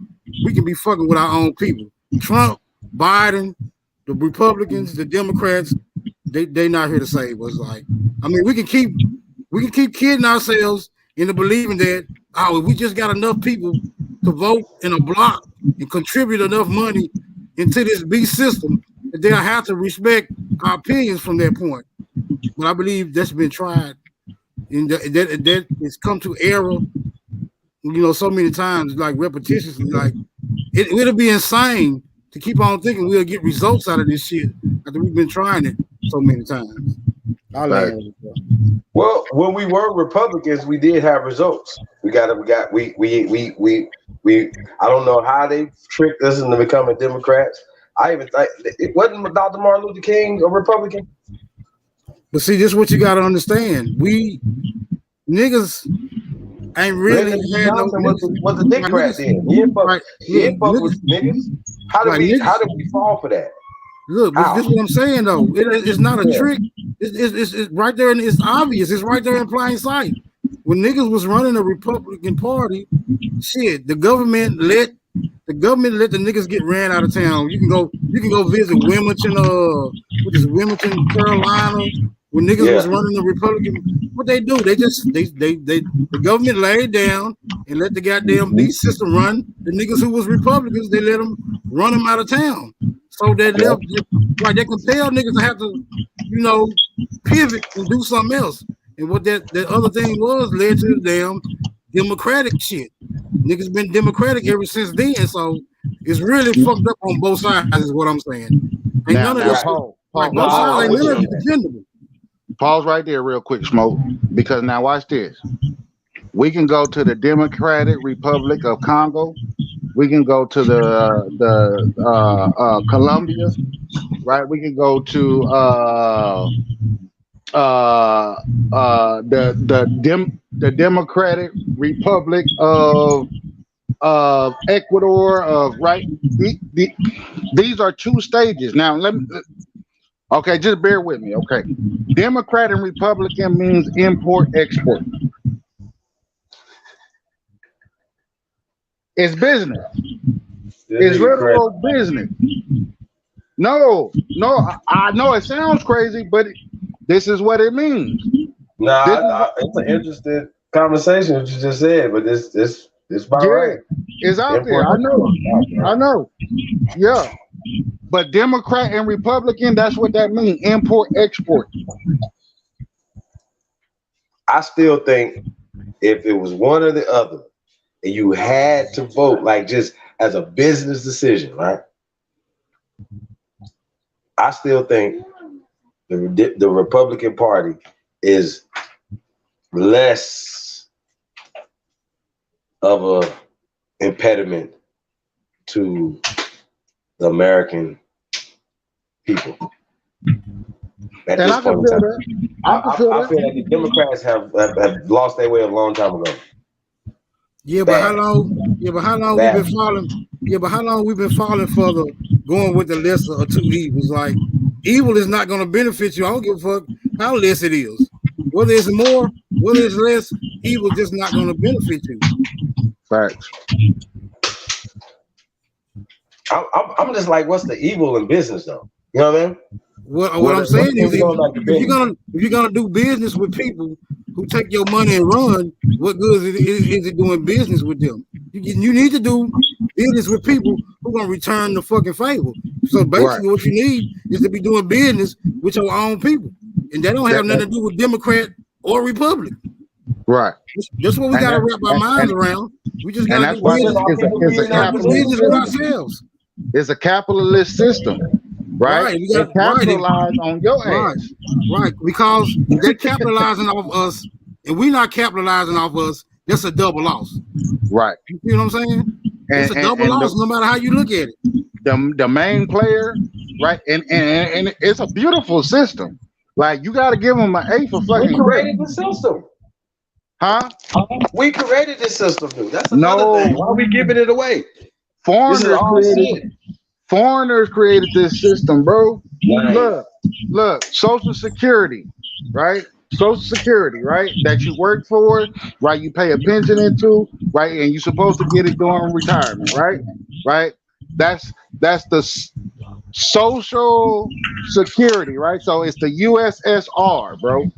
we can be fucking with our own people. Trump, Biden, the Republicans, the Democrats, they not here to save us. Like, I mean, we can keep kidding ourselves into believing that if we just got enough people to vote in a block and contribute enough money into this beast system, they'll have to respect our opinions from that point. But I believe that's been tried, and that it's come to error, so many times, like repetitiously. Like it'll be insane to keep on thinking we'll get results out of this shit after we've been trying it so many times. Well, when we were Republicans, we did have results. We I don't know how they tricked us into becoming Democrats. I even think it wasn't Dr. Martin Luther King a Republican. But see, this is what you got to understand. We niggas ain't really had no. What the Democrats did? He didn't fuck with niggas. How did we fall for that? Look, but this is what I'm saying though. It's not a trick. It's right there, and it's obvious. It's right there in plain sight. When niggas was running the Republican Party, shit, the government let the niggas get ran out of town. You can go visit Wilmington, Wilmington, Carolina. When niggas was running the Republican, what they do? The government laid down and let the goddamn beast system run. The niggas who was Republicans, they let them run them out of town. So they left, like they compel niggas to have to, pivot and do something else. And what that other thing led to the damn Democratic shit. Niggas been Democratic ever since then. So it's really fucked up on both sides, is what I'm saying. Ain't none of this. Both sides ain't none of it dependable. Pause right there real quick, Smoke, because now watch this. We can go to the Democratic Republic of Congo. We can go to the Colombia, right? We can go to the Democratic Republic of Ecuador, right? These are two stages. Now okay, just bear with me. Okay, Democrat and Republican means import export. It's business. It's literal business. No, I know it sounds crazy, but this is what it means. It's an interesting conversation what you just said, but this about right. It's out there. I know. Yeah. But Democrat and Republican, that's what that means. Import, export. I still think if it was one or the other, and you had to vote, like just as a business decision, right? I still think the Republican Party is less of a impediment to the American people. At this point in time. I feel like the Democrats have lost their way a long time ago. Yeah, but how long we've been falling? Yeah, but how long we've been falling for the going with the lesser of two evils? Like evil is not going to benefit you. I don't give a fuck how less it is. Whether it's more, whether it's less, evil just not going to benefit you. Facts. I'm just like, what's the evil in business though? You know what I mean? What I'm saying is, if you're gonna do business with people who take your money and run, what good is it doing business with them? You need to do business with people who gonna return the fucking favor. So basically, what you need is to be doing business with your own people, and that don't have nothing to do with Democrat or Republican. Right. That's what we gotta wrap our minds around. We just gotta do business with ourselves. It's a capitalist system. Right, we got capitalize on your ass. Right, because they're capitalizing off us, and we're not capitalizing off us. That's a double loss. Right. You know what I'm saying? It's a double loss, no matter how you look at it. The main player, right, and it's a beautiful system. Like you got to give them an A for fucking. We created the system. Huh? We created this system, dude. That's another thing. Why are we giving it away? Foreigners created this system, bro. Right. Look, Social Security, right? Social Security, right? That you work for, right? You pay a pension into, right? And you're supposed to get it during retirement, right? Right? That's the Social Security, right? So it's the USSR, bro.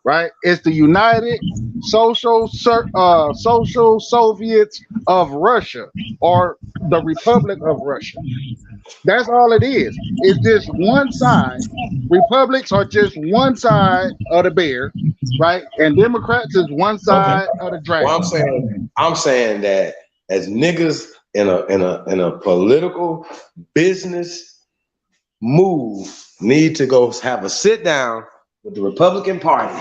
Right? It's the United Social Soviets of Russia, or the Republic of Russia. That's all it is. It's just one side. Republics are just one side of the bear, right? And Democrats is one side of the dragon. Well, I'm saying that as niggas in a political business move need to go have a sit down with the Republican Party.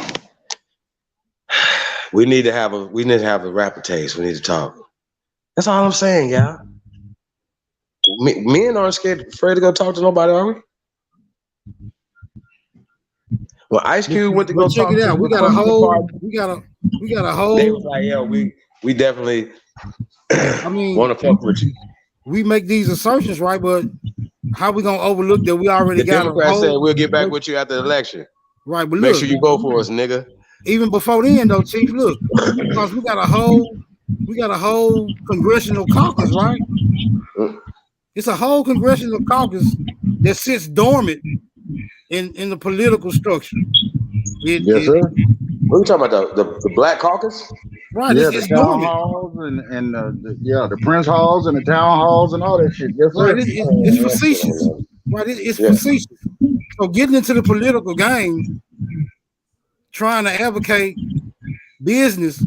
We need to have a rapid taste. We need to talk. That's all I'm saying, y'all. Men aren't afraid to go talk to nobody, are we? Well, Ice Cube went to go check talk it out. to We the got a Republican whole. Party. We got a whole. They was like, yo, we definitely I mean, want to fuck with you. we make these assertions, right? But how we gonna overlook that we already The got a Democrats said whole we'll get back with you after the election. right? But Make look, sure you vote for us, nigga. even before then, though, Chief, look, because we got a whole congressional caucus, right? It's a whole congressional caucus that sits dormant in the political structure. Yes, sir. What are you talking about? The Black Caucus? Right, Yeah, it's the town dormant. halls and the Prince halls and the town halls and all that shit. Yes, sir. Right, it's facetious. Right, it's facetious. So getting into the political game, trying to advocate business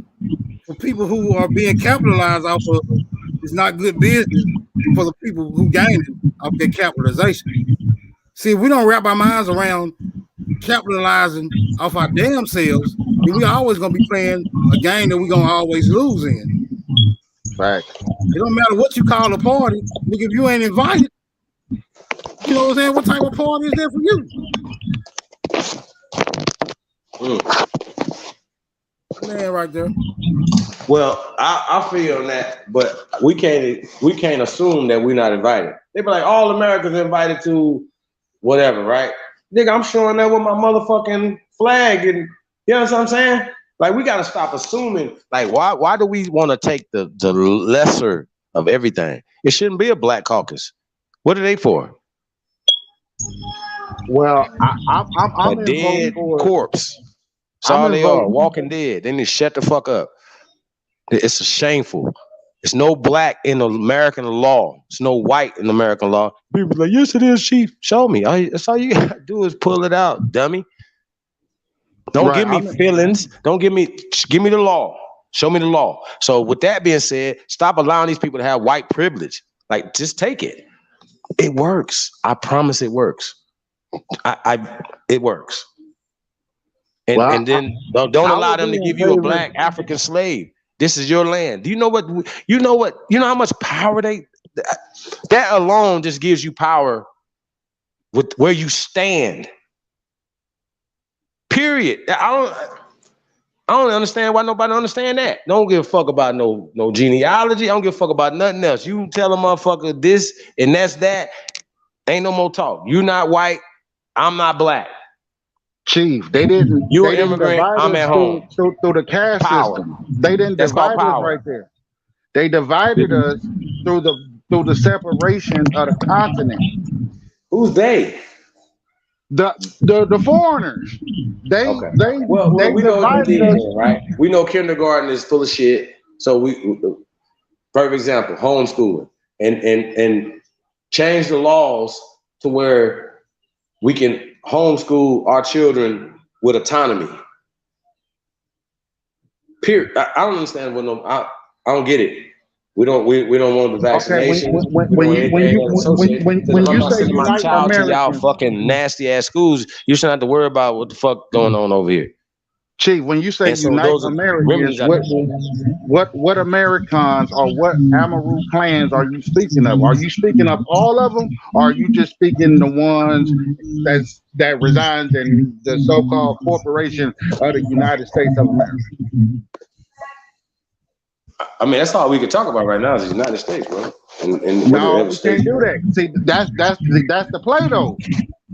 for people who are being capitalized off of is not good business for the people who gain it off their capitalization. See, if we don't wrap our minds around capitalizing off our damn selves, then we always gonna be playing a game that we're gonna always lose in. Right. It don't matter what you call a party, nigga, if you ain't invited, you know what I'm saying? What type of party is there for you? Man, right there. Well, I feel on that, but we can't assume that we're not invited. They be like, all Americans invited to whatever, right? Nigga, I'm showing that with my motherfucking flag, and you know what I'm saying? Like, we gotta stop assuming. Like, why do we want to take the lesser of everything? It shouldn't be a Black Caucus. What are they for? Well, I'm a dead for corpse. That's all they are, walking dead. They need to shut the fuck up. It's shameful. There's no black in the American law. There's no white in American law. People like, yes, it is, Chief. Show me. That's all you gotta do is pull it out, dummy. Don't give me feelings. Don't give me the law. Show me the law. So with that being said, stop allowing these people to have white privilege. Like, just take it. It works. I promise it works. It works. And then don't allow them to give you a black African slave. This is your land. Do you know what? You know how much power that alone just gives you power with where you stand. Period. I don't understand why nobody understand that. Don't give a fuck about no genealogy. I don't give a fuck about nothing else. You tell a motherfucker this and that's that. Ain't no more talk. You not white. I'm not black. Chief, they didn't. You're an immigrant. I'm at home. Through the caste system. They didn't divide us right there. They divided us through the separation of the continent. Who's they? The foreigners. They we divided know us. right? We know kindergarten is full of shit. So perfect example, homeschooling and change the laws to where we can homeschool our children with autonomy. Period. I don't understand I don't get it. We don't want the vaccination. Okay, when you say my child to y'all fucking nasty ass schools, you shouldn't have to worry about what the fuck going on over here. Chief, when you say unite Americans, what Americans or what Amaru clans are you speaking of? Are you speaking of all of them, or are you just speaking the ones that resides in the so-called corporation of the United States of America? I mean, that's all we can talk about right now is the United States, bro. No, we can't do that. See, that's the play though.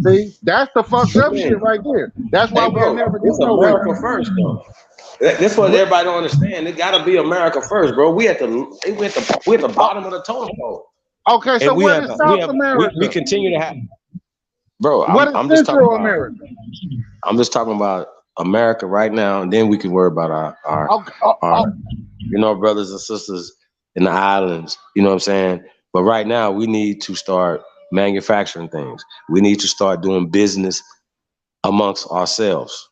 See, that's the fucked up shit right there. That's why we'll never do America first, though. That's what everybody don't understand. It gotta be America first, bro. We at the bottom of the totem pole. Okay, so what is South America? We continue to have, bro. I'm just talking America. I'm just talking about America right now, and then we can worry about our brothers and sisters in the islands. You know what I'm saying? But right now, we need to start manufacturing things. We need to start doing business amongst ourselves.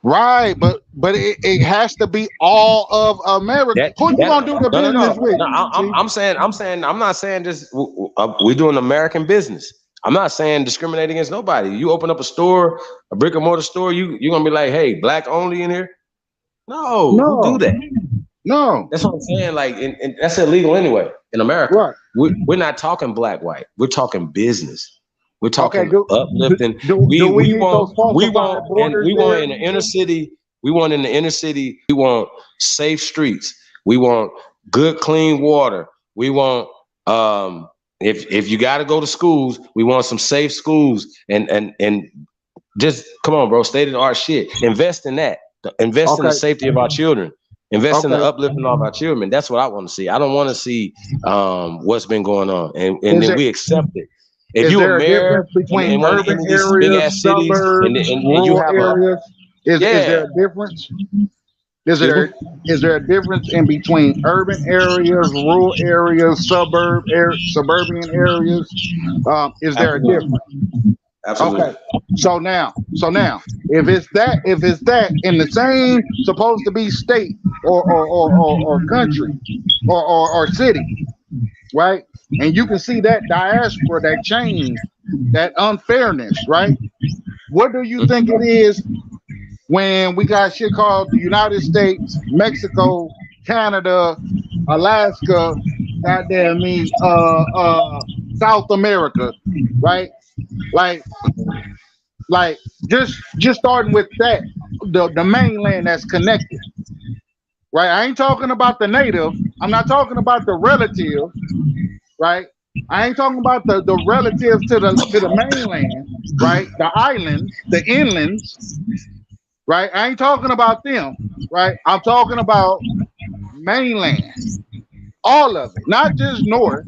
Right, but it has to be all of America. Who you gonna do the business with? I'm saying, I'm not saying this. We're doing American business. I'm not saying discriminate against nobody. You open up a store, a brick and mortar store, you're gonna be like, hey, black only in here? No, who do that? No, that's what I'm saying. Like, and that's illegal anyway in America. Right. We're not talking black white. We're talking business. We're talking uplifting. We want in the inner city. We want in the inner city. We want safe streets. We want good, clean water. We want if you got to go to schools, we want some safe schools and just come on, bro. State of the art shit. Invest in that. Invest in the safety of our children. Invest in the uplifting of our children. That's what I want to see. I don't want to see what's been going on, and then we accept it. If you a mayor between urban areas, suburbs, rural areas, is there a difference? Is there a difference in between urban areas, rural areas, suburban areas? Is there a difference? Absolutely. Okay. So now, if it's that in the same supposed to be state or country or city, right? And you can see that diaspora, that change, that unfairness, right? What do you think it is when we got shit called the United States, Mexico, Canada, Alaska, goddamn me, South America, right? Like just starting with that, the mainland that's connected, right? I ain't talking about the native. I'm not talking about the relative, right? I ain't talking about the relative to the mainland, right? The islands, the inlands, right? I ain't talking about them, right? I'm talking about mainland, all of it, not just north.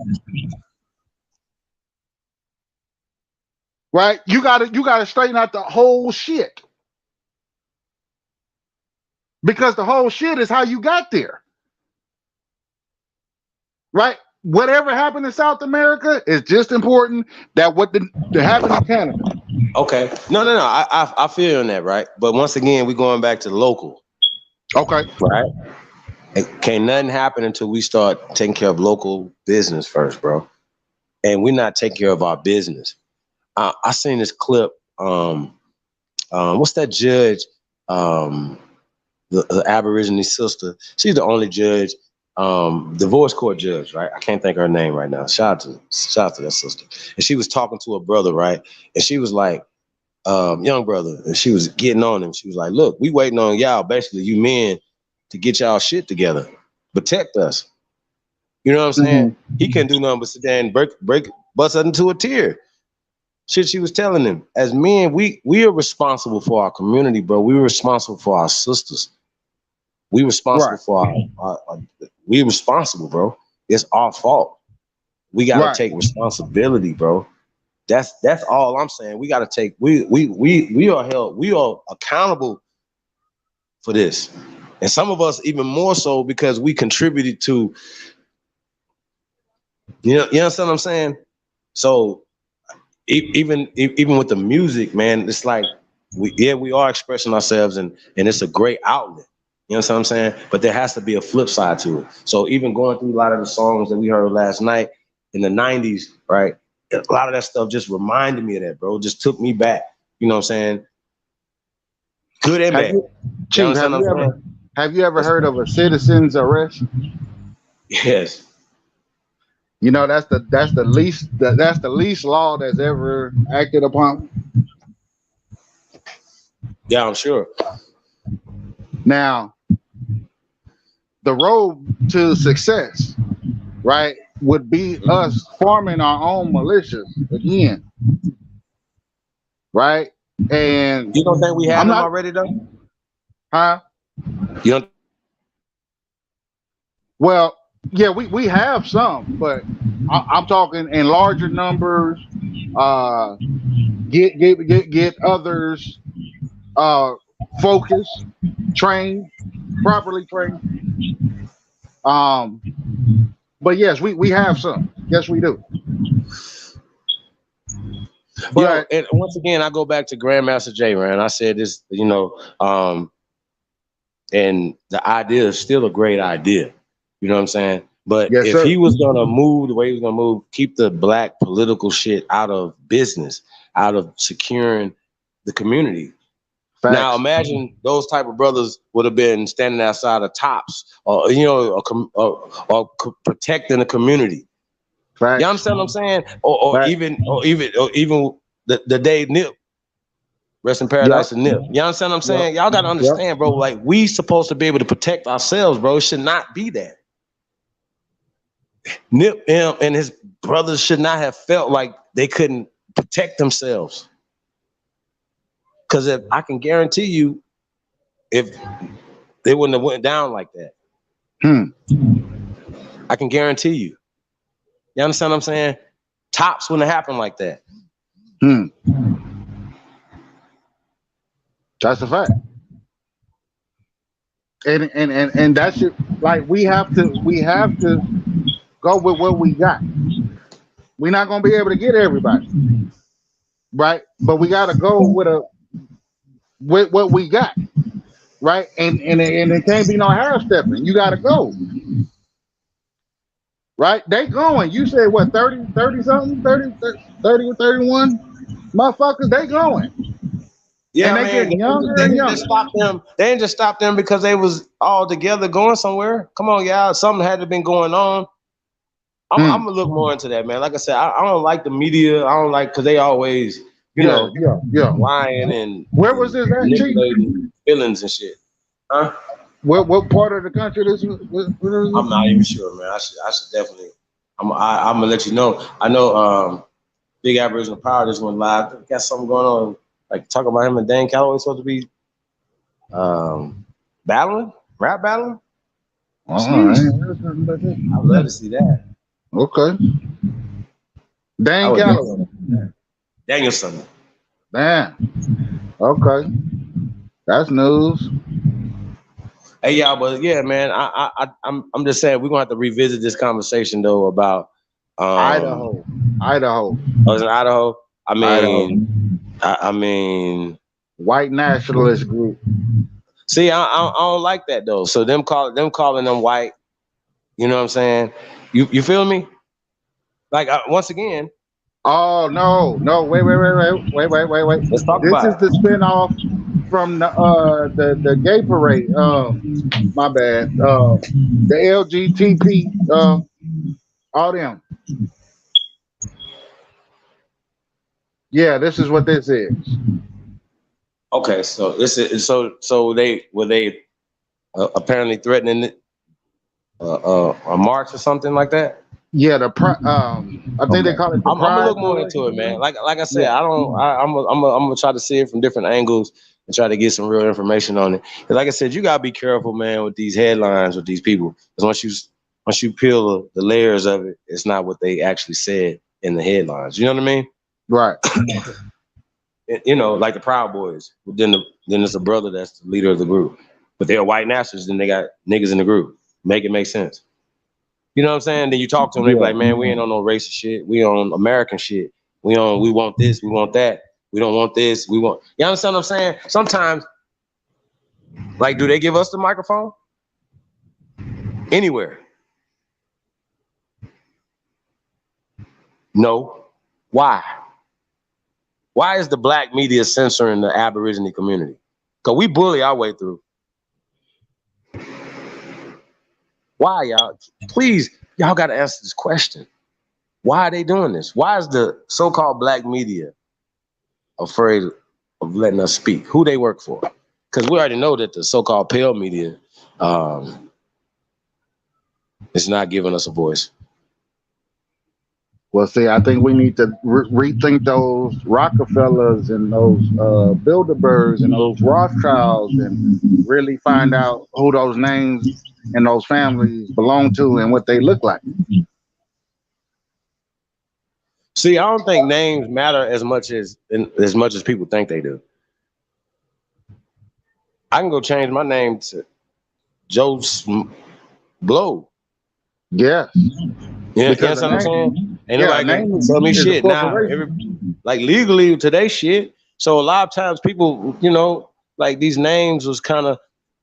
Right? You gotta straighten out the whole shit. Because the whole shit is how you got there. Right? Whatever happened in South America is just important that what happened in Canada. Okay. No. I feel you on that, right? But once again, we're going back to the local. Okay. Right? Can't nothing happen until we start taking care of local business first, bro. And we're not taking care of our business. I seen this clip. What's that judge? The Aborigine sister. She's the only judge, divorce court judge, right? I can't think of her name right now. Shout out to that sister. And she was talking to her brother, right? And she was like, young brother, and she was getting on him. She was like, look, we waiting on y'all, basically, you men, to get y'all shit together. Protect us. You know what I'm saying? Mm-hmm. He couldn't do nothing but sit there and bust us into a tear. Shit, she was telling him, as men, we are responsible for our community, bro. We're responsible for our sisters. We responsible for we responsible, bro. It's our fault. We gotta take responsibility, bro. That's all I'm saying. We gotta take. We are held. We are accountable for this, and some of us even more so because we contributed to. You understand what I'm saying? So. Even with the music, man, it's like we are expressing ourselves and it's a great outlet. You know what I'm saying? But there has to be a flip side to it. So even going through a lot of the songs that we heard last night in the 90s, right? A lot of that stuff just reminded me of that, bro. Just took me back. You know what I'm saying? Good and bad. Have you ever heard of a citizen's arrest? Yes. You know, that's the least law that's ever acted upon. Yeah, I'm sure. Now, the road to success, right, would be us forming our own militias again. Right? And you don't think we have them already though? Huh? You don't. Well, yeah, we have some, but I'm talking in larger numbers. Get others focused, trained, properly trained. But yes, we have some. Yes, we do. But and once again, I go back to Grandmaster Jay, man. I said this, and the idea is still a great idea. You know what I'm saying? But Yes, if sir. he was gonna move the way he was gonna move, keep the black political shit out of business, out of securing the community. Facts. Now imagine those type of brothers would have been standing outside of Tops, or protecting the community. Facts. You understand what I'm saying? Or even the day Nip, rest in paradise, and Nip. You understand what I'm saying? Y'all gotta understand, bro. Like, we supposed to be able to protect ourselves, bro. It should not be that. Nip and his brothers should not have felt like they couldn't protect themselves. Because if I can guarantee you, if they wouldn't have went down like that, I can guarantee you. You understand what I'm saying? Tops wouldn't have happened like that. That's a fact. And that should, like, we have to go with what we got. We're not gonna be able to get everybody, right? But we gotta go with what we got, right? And it can't be no half stepping. You gotta go. Right? They going. You said what, 30 something? 30 or 31? Motherfuckers, they going. Yeah, and they getting younger and younger. They didn't just stop them because they was all together going somewhere. Come on, y'all. Something had to been going on. I'm gonna look more into that, man. Like I said, I don't like the media. I don't like, because they always, lying and where was this at, Chief? Feelings and shit. Huh? What part of the country this was? I'm not even sure, man. I should definitely. I'm gonna let you know. I know Big Aboriginal Power just went live. Got something going on. Like, talking about him and Dan Calloway supposed to be rap battling. I'd love to see that. Okay. Dan Calloway. Danielson. Damn. Okay. That's news. Hey, y'all, but yeah, man, I'm just saying we're gonna have to revisit this conversation though about Idaho. Oh, it's in Idaho. I mean, white nationalist group. See, I don't like that though. So them calling them white. You know what I'm saying? You feel me? Like, once again. Oh no! Wait! Let's talk this about is the spinoff from the gay parade. My bad. The LGBT. All them. Yeah, this is what this is. Okay, so this is so they apparently threatening a march or something like that. Yeah, I think they call it. I'm gonna look more into it, man. Like I said, I'm gonna try to see it from different angles and try to get some real information on it. And like I said, you gotta be careful, man, with these headlines with these people, because once you peel the layers of it, it's not what they actually said in the headlines. You know what I mean? Right. Like the Proud Boys. Then there's a brother that's the leader of the group, but they're white nationalists. Then they got niggas in the group. Make it make sense. You know what I'm saying? Then you talk to them, they be like, man, we ain't on no racist shit. We on American shit. We want this, we want that. We don't want this, we want. You understand what I'm saying? Sometimes, like, do they give us the microphone? Anywhere? No. Why? Why is the black media censoring the Aborigine community? Because we bully our way through. Why, y'all? Please, y'all got to answer this question. Why are they doing this? Why is the so-called black media afraid of letting us speak? Who they work for? Because we already know that the so-called pale media is not giving us a voice. Well, see, I think we need to rethink those Rockefellers and those Bilderbergs and those Rothschilds and really find out who those names and those families belong to and what they look like. See, I don't think names matter as much as people think they do. I can go change my name to Joe Blow. Yes. Yeah, Because what I'm saying? Ain't nobody can name tell me is a shit. Now, corporation. like legally today shit. So a lot of times people, you know, like these names was kind of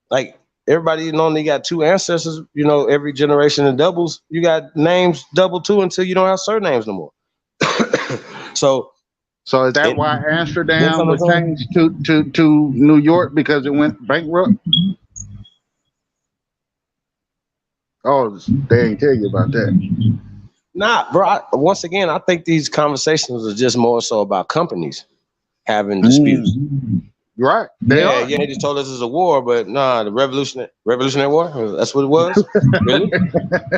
like everybody normally got two ancestors, you know, every generation of doubles. You got names double two until you don't have surnames no more. So is that why Amsterdam was changed to New York because it went bankrupt? Oh, they ain't tell you about that. Nah, bro. Once again, I think these conversations are just more so about companies having disputes. Right. They are. Yeah, they just told us it's a war, but nah, the Revolutionary War, that's what it was. Really?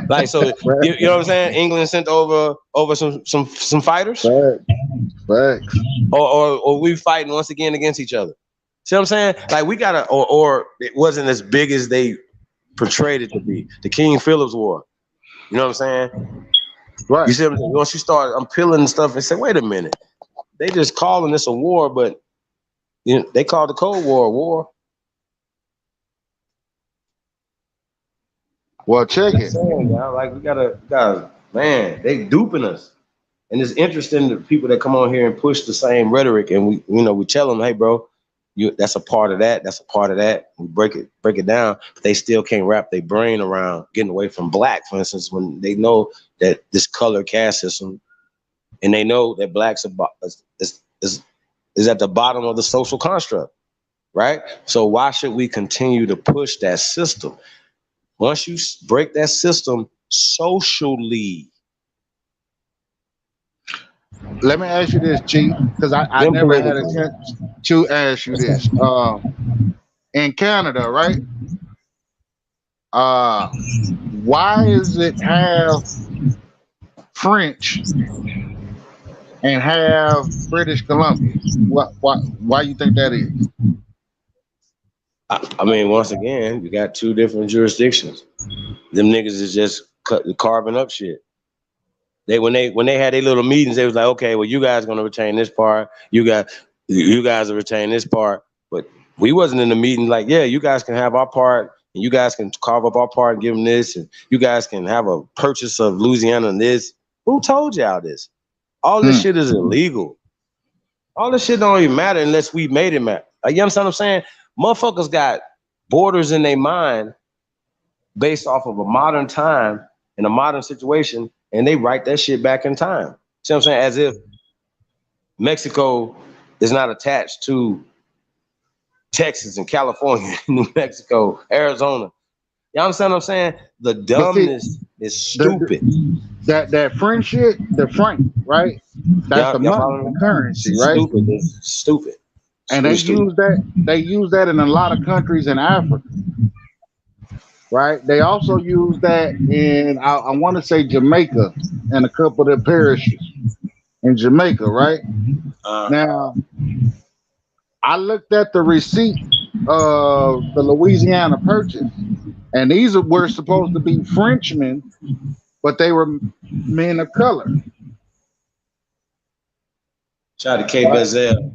Like, so you know what I'm saying? England sent over some fighters. Facts. Or we fighting once again against each other. See what I'm saying? Like we gotta, or it wasn't as big as they portrayed it to be. The King Philip's War. You know what I'm saying? Right. You see what I'm saying? Once you start unpeeling stuff and say, wait a minute, they just calling this a war, but you know, they called the Cold War a war. Well, check it. Saying, like we gotta, man, they duping us. And it's interesting the people that come on here and push the same rhetoric, and we tell them, hey, bro, that's a part of that. That's a part of that. We break it down, but they still can't wrap their brain around getting away from black, for instance, when they know that this color caste system, and they know that blacks is at the bottom of the social construct, right? So why should we continue to push that system? Once you break that system socially. Let me ask you this, Chief, because I never had a chance to ask you this. In Canada, right? Why is it half French and half British Columbia? Why you think that is? I mean, once again, you got two different jurisdictions. Them niggas is just carving up shit. When they had their little meetings, they was like, okay, well, you guys gonna retain this part. You guys will retain this part. But we wasn't in the meeting like, yeah, you guys can have our part, and you guys can carve up our part and give them this, and you guys can have a purchase of Louisiana and this. Who told y'all this? All this shit is illegal. All this shit don't even matter unless we made it matter. Like, you understand what I'm saying? Motherfuckers got borders in their mind based off of a modern time and a modern situation, and they write that shit back in time. See what I'm saying? As if Mexico is not attached to Texas and California, New Mexico, Arizona. You understand what I'm saying? The dumbness is stupid. That French shit, the franc, right? That's the money, the currency, right? Stupid. And they use that in a lot of countries in Africa. Right? They also use that in I want to say Jamaica and a couple of the parishes in Jamaica, right? Now I looked at the receipt of the Louisiana Purchase, and these were supposed to be Frenchmen, but they were men of color. Shout out to K Bezel.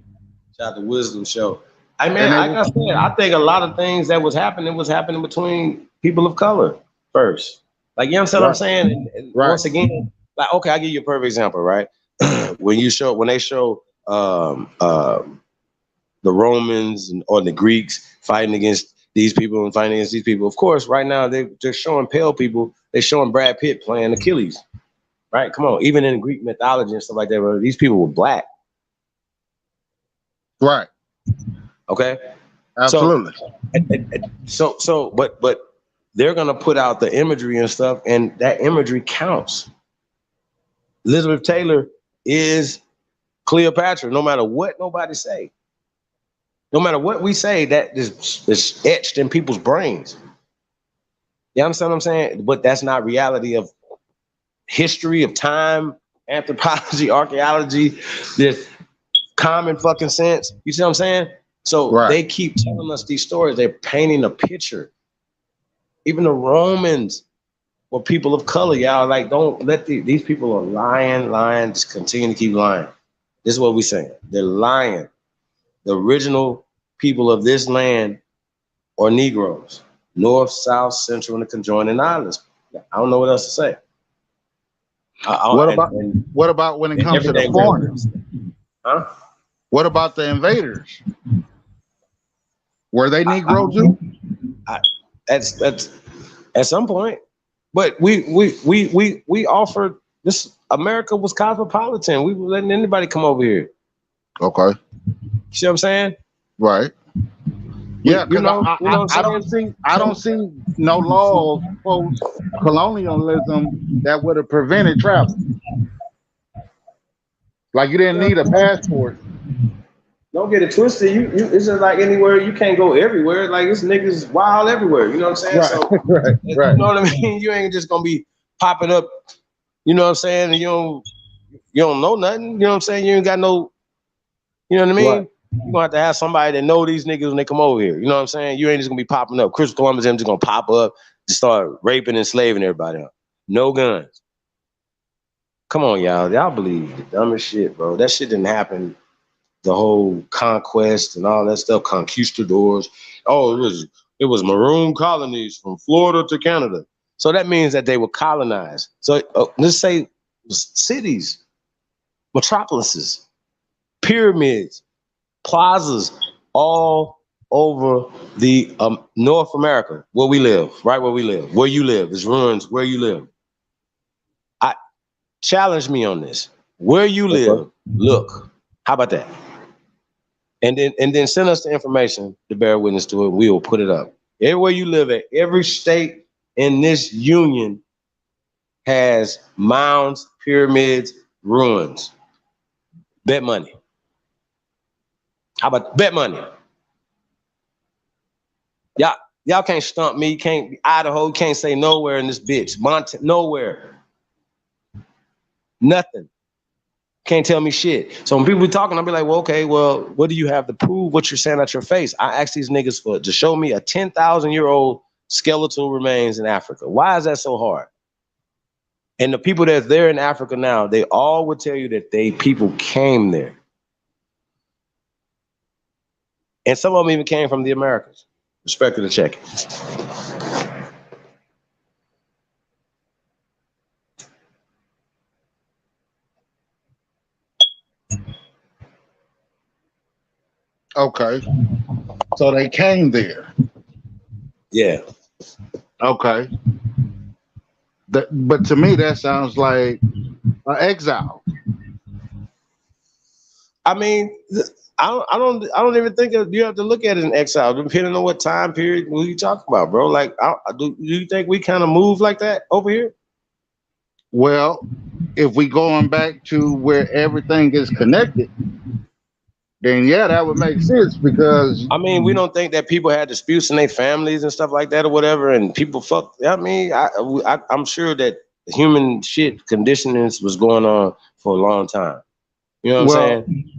Shout out to Wisdom Show. I mean, like I said, I think a lot of things that was happening between people of color first. Like, you know what I'm saying? And once again, like, okay, I'll give you a perfect example, right? when they show the Romans or the Greeks fighting against these people and fighting against these people, of course, right now they're showing pale people. They're showing Brad Pitt playing Achilles, right? Come on, even in Greek mythology and stuff like that, these people were black. Right. Okay. Absolutely. So, but they're gonna put out the imagery and stuff, and that imagery counts. Elizabeth Taylor is Cleopatra, no matter what nobody say. No matter what we say, that is etched in people's brains. You understand what I'm saying? But that's not reality of history, of time, anthropology, archaeology, this common fucking sense. You see what I'm saying? So they keep telling us these stories. They're painting a picture. Even the Romans were people of color. Y'all, like, don't let these people are lying, just continue to keep lying. This is what we're saying. They're lying. The original people of this land are Negroes, North, South, Central, and the conjoining islands. I don't know what else to say. What about when it comes to the foreigners? Huh? What about the invaders? Were they Negro too? That's at some point, but we offered this. America was cosmopolitan. We were letting anybody come over here. Okay. You see what I'm saying? Right. Yeah, because I don't see no laws post colonialism that would have prevented travel. Like you didn't need a passport. Don't get it twisted. You it's just like anywhere. You can't go everywhere. Like this niggas wild everywhere. You know what I'm saying? Right, So right. you know what I mean? You ain't just gonna be popping up. You know what I'm saying? And you don't know nothing. You know what I'm saying? You ain't got no. You know what I mean? Right. You're gonna have to have somebody that know these niggas when they come over here. You know what I'm saying? You ain't just gonna be popping up. Christopher Columbus them just gonna pop up to start raping and enslaving everybody. No guns. Come on, y'all. Y'all believe the dumbest shit, bro. That shit didn't happen. The whole conquest and all that stuff, conquistadors. Oh, it was maroon colonies from Florida to Canada. So that means that they were colonized. So let's say cities, metropolises, pyramids, plazas, all over the North America, where we live, right where we live, where you live, it's ruins where you live. I challenge me on this. Where you live, look. How about that? And then send us the information to bear witness to it. We will put it up. Everywhere you live at, every state in this union has mounds, pyramids, ruins. Bet money. How about bet money? Y'all can't stump me. Can't Idaho can't say nowhere in this bitch. Nowhere. Nothing. Can't tell me shit. So when people be talking, I'll be like, well, okay, well, what do you have to prove what you're saying out your face? I asked these niggas to show me a 10,000-year-old skeletal remains in Africa. Why is that so hard? And the people that's there in Africa now, they all would tell you that people came there. And some of them even came from the Americas. Respect to the check. Okay. So they came there. Yeah. Okay. But to me, that sounds like an exile. I mean, I don't even think you have to look at it in exile, depending on what time period you talk about, bro. Like, do you think we kind of move like that over here? Well, if we going back to where everything is connected, then yeah, that would make sense because I mean, we don't think that people had disputes in their families and stuff like that or whatever, and people fuck. I mean, I'm sure that human shit conditionings was going on for a long time. You know what I'm saying?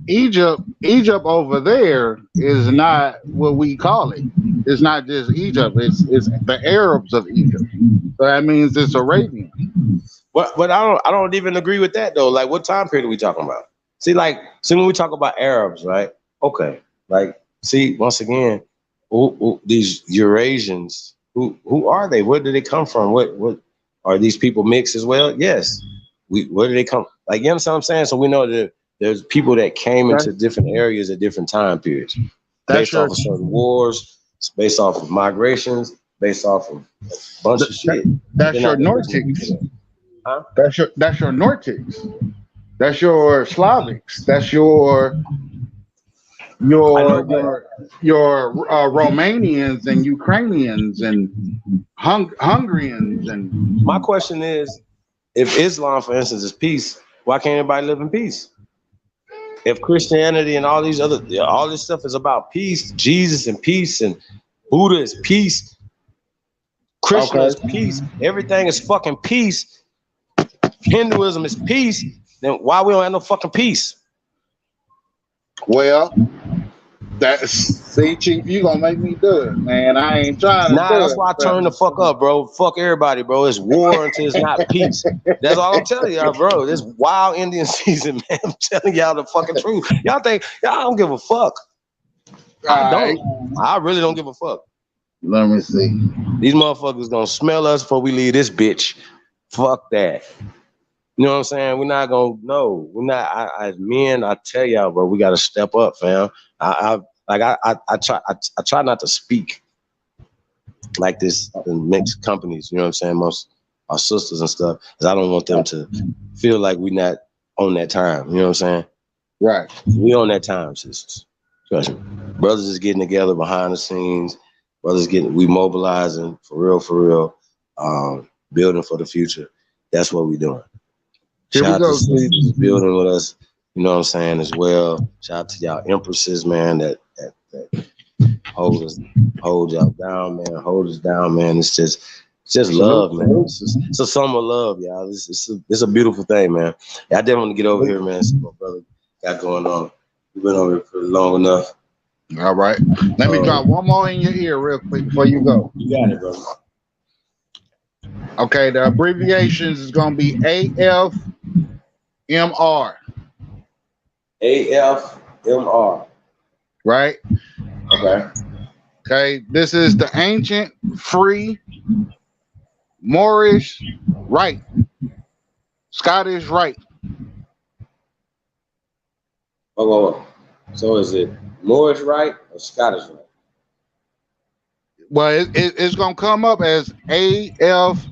Egypt over there is not what we call it. It's not just Egypt. It's the Arabs of Egypt. So that means it's Arabian. But I don't even agree with that though. Like, what time period are we talking about? See, when we talk about Arabs, right? Okay, like, see, once again, these Eurasians, who are they? Where do they come from? What are these people mixed as well? Yes. Where do they come? Like, you understand what I'm saying? So we know that there's people that came into different areas at different time periods, based off of certain wars, based off of migrations, based off of a bunch of shit. That's your Nordics. Huh? That's your Nordics. That's your Slavics. That's your Romanians and Ukrainians and Hungarians. And my question is, if Islam, for instance, is peace, why can't everybody live in peace? If Christianity and all this stuff is about peace, Jesus and peace, and Buddha is peace, Krishna is peace, everything is fucking peace, Hinduism is peace, then why we don't have no fucking peace? Well, see, Chief, you gonna make me do it, man. I ain't trying to. Nah, that's why I turn the fuck up, bro. Fuck everybody, bro. It's war until it's not peace. That's all I'm telling y'all, bro. This wild Indian season, man. I'm telling y'all the fucking truth. Y'all think y'all don't give a fuck. I really don't give a fuck. Let me see. These motherfuckers gonna smell us before we leave this bitch. Fuck that. You know what I'm saying? We're not gonna no. We're not. As men, I tell y'all, bro, we gotta step up, fam. I try not to speak like this in mixed companies. You know what I'm saying? Most our sisters and stuff, because I don't want them to feel like we not on that time. You know what I'm saying? Right. We on that time, sisters. Trust me. Brothers is getting together behind the scenes. We mobilizing for real. Building for the future. That's what we doing. Here Shout we out go, to sisters building with us. You know what I'm saying as well. Shout out to y'all empresses, man. That hold y'all down, man. Hold us down, man. It's just love, man. It's a summer love, y'all. It's a beautiful thing, man. I didn't want to get over here, man. See what my brother got going on. We've been over here for long enough. All right. Let me drop one more in your ear real quick before you go. You got it, brother. Okay, the abbreviations is gonna be AFMR. AFMR. Right? Okay. Okay, this is the ancient free Moorish rite. Scottish rite. Oh. So is it Moorish rite or Scottish rite? Well, it's gonna come up as AFMR,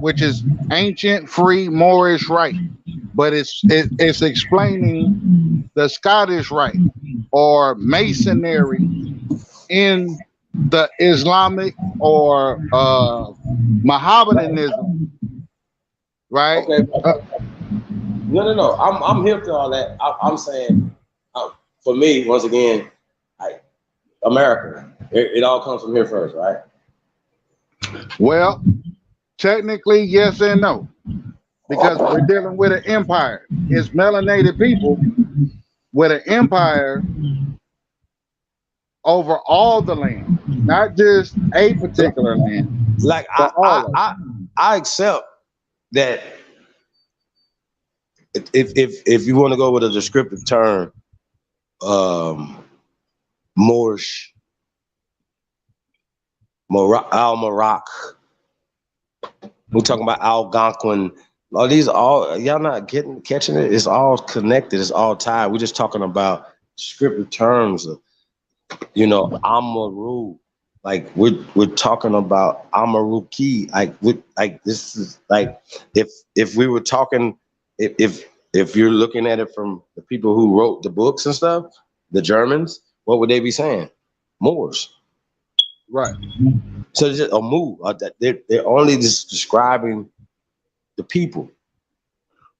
which is ancient free Moorish rite, but it's explaining the Scottish rite or Masonry in the Islamic or Mohammedanism, right? Okay. No. I'm here for all that. I'm saying, for me, once again, America. It all comes from here first, right? Well, technically, yes and no, because we're dealing with an empire. It's melanated people with an empire over all the land, not just a particular land. Like I accept that if you want to go with a descriptive term, Moorish, Al-Marak. We're talking about Algonquin. Are these all, y'all not catching it? It's all connected. It's all tied. We're just talking about descriptive terms of, Amaru. Like we're talking about Amaruki. Like this is like if we were talking, if you're looking at it from the people who wrote the books and stuff, the Germans, what would they be saying? Moors. Right. So it's just a move. They're only just describing the people.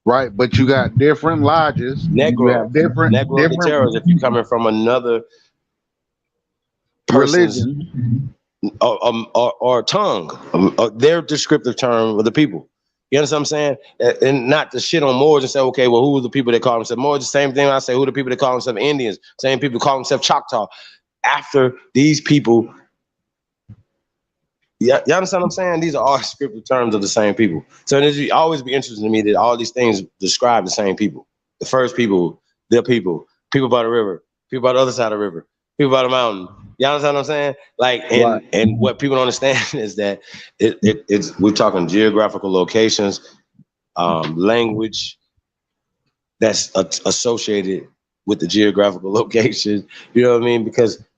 Right, but you got different lodges. Negro. You have different if you're coming from another religion or tongue, their descriptive term of the people. You understand what I'm saying? And not to shit on Moors and say, okay, well, who are the people that call themselves Moors? The same thing I say, who are the people that call themselves Indians? Same people call themselves Choctaw. After these people, you understand what I'm saying? These are all descriptive terms of the same people. So it always be interesting to me that all these things describe the same people. The first people, their people by the river, people by the other side of the river, people by the mountain. You understand what I'm saying? Like, and what people don't understand is that it's we're talking geographical locations, language that's associated with the geographical location. You know what I mean?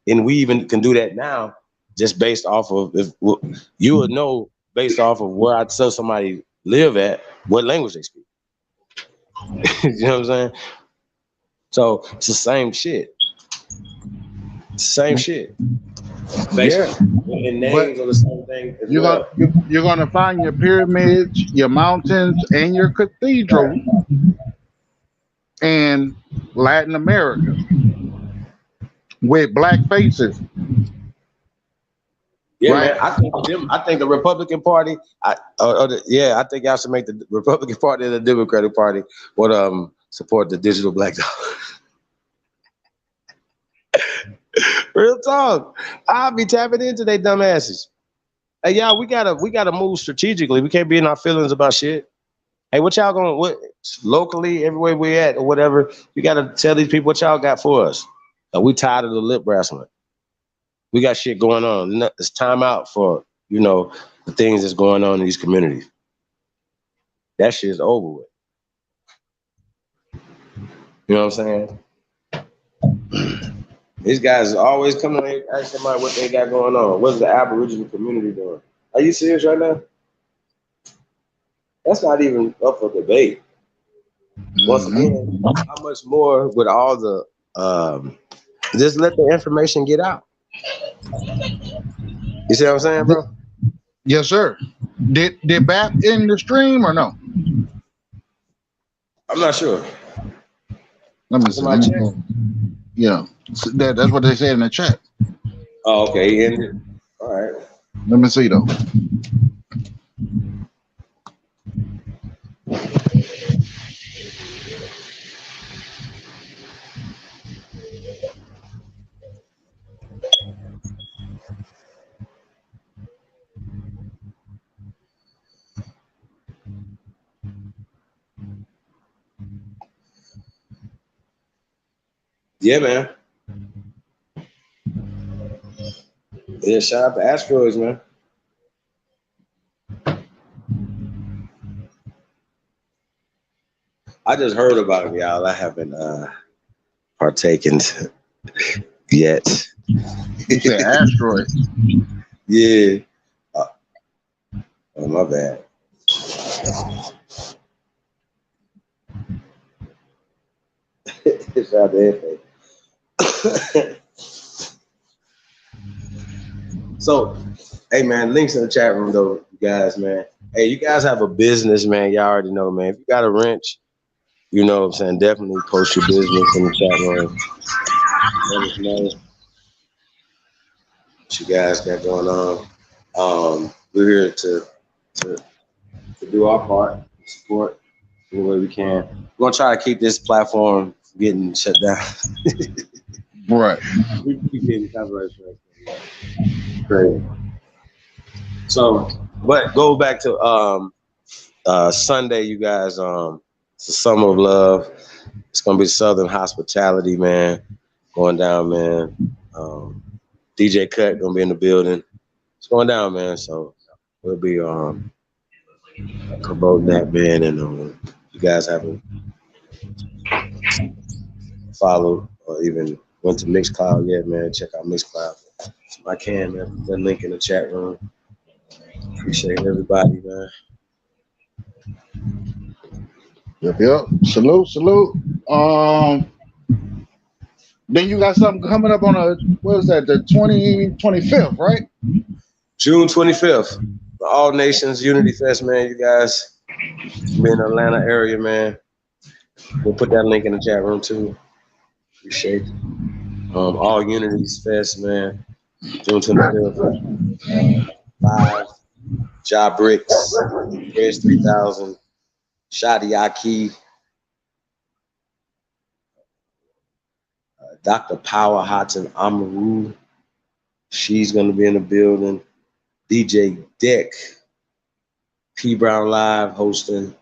And we even can do that now, just based off of, if you would know based off of where I'd tell somebody live at, what language they speak. You know what I'm saying? So it's the same shit. Same shit. Basically. And names are the same thing. You're gonna find your pyramids, your mountains, and your cathedral in Latin America with black faces. Yeah, right. Man. I think the Republican Party. I think y'all should make the Republican Party and the Democratic Party would support the digital black dollar. Real talk. I'll be tapping into they dumb asses. Hey, y'all, we gotta move strategically. We can't be in our feelings about shit. Hey, what y'all going locally, everywhere we at or whatever? You gotta tell these people what y'all got for us. We tired of the lip wrestling. We got shit going on. It's time out for, you know, the things that's going on in these communities. That shit is over with. You know what I'm saying? These guys always come and ask somebody what they got going on. What's the Aboriginal community doing? Are you serious right now? That's not even up for debate. Once again, how much more with all the just let the information get out. You see what I'm saying, bro? Yes, sir. Did BAP in the stream or no? I'm not sure. Let me see. Yeah, that's what they said in the chat. Oh, okay. He ended. All right. Let me see though. Yeah, man. Yeah, shout out to Asteroids, man. I just heard about it, y'all. I haven't partaken yet. You said Asteroid. Yeah. Oh, my bad. Shout out to everything. So, hey, man, links in the chat room, though, you guys, man. Hey, you guys have a business, man. Y'all already know, man. If you got a wrench, you know what I'm saying, definitely post your business in the chat room. Let us know what you guys got going on. We're here to do our part, support any way we can. We're going to try to keep this platform from getting shut down. Right. We keep getting copyright strikes. Great. So, but go back to Sunday, you guys. It's the Summer of Love. It's gonna be Southern Hospitality, man. Going down, man. DJ Cut gonna be in the building. It's going down, man. So we'll be promoting that, man. And you guys haven't followed or even went to Mixcloud yet, man, check out Mixcloud. If I can, man, put that link in the chat room. Appreciate everybody, man. Yep. Salute. Then you got something coming up on what is that, the 25th, right? June 25th. The All Nations Unity Fest, man. You guys be in the Atlanta area, man. We'll put that link in the chat room too. Appreciate it. All Unities Fest, man. June 25th. Live. Ja Bricks, Reds 3000, Shadi Aki, Dr. Power Hudson Amaru. She's going to be in the building. DJ Deck, P Brown Live hosting.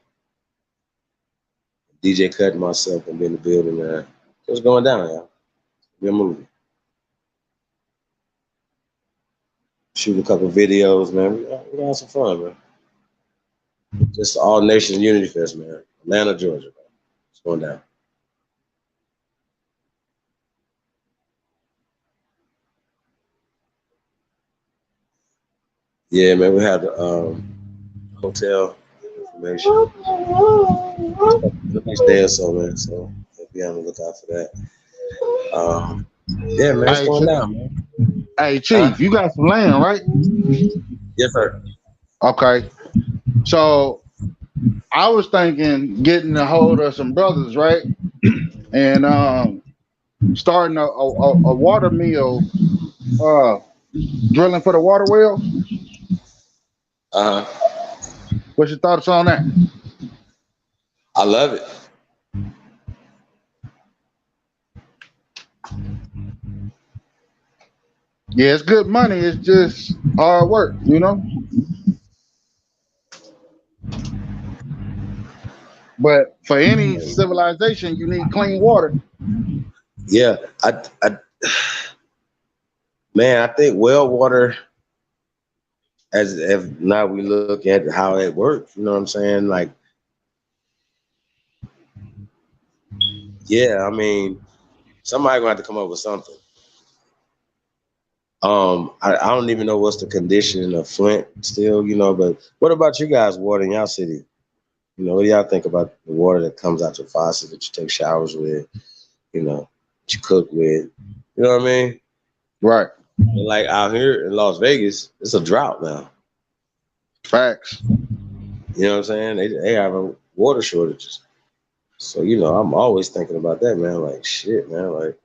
DJ Cut and myself going to be in the building, man. What's going down, y'all? Be a movie. Shoot a couple videos, man. We're going to have some fun, man. Just All Nations Unity Fest, man. Atlanta, Georgia, man. It's going down. Yeah, man, we had the hotel information the next day or so, man. So be on the lookout for that. Yeah, man, it's going down, man. Hey, Chief, you got some land, right? Yes, sir. Okay. So I was thinking getting a hold of some brothers, right? And starting a water mill, drilling for the water well. What's your thoughts on that? I love it. Yeah, it's good money. It's just hard work, you know? But for any civilization, you need clean water. Yeah, Man, I think well water, as if now we look at how it works, you know what I'm saying? Like, yeah, I mean, somebody gonna have to come up with something. I don't even know what's the condition of Flint still, you know, but what about you guys water in y'all city? You know, what do y'all think about the water that comes out your faucet that you take showers with, you know, that you cook with? You know what I mean? Right. And like out here in Las Vegas, it's a drought now. Facts. You know what I'm saying? They have a water shortages. So, you know, I'm always thinking about that, man. Like, shit, man. Like,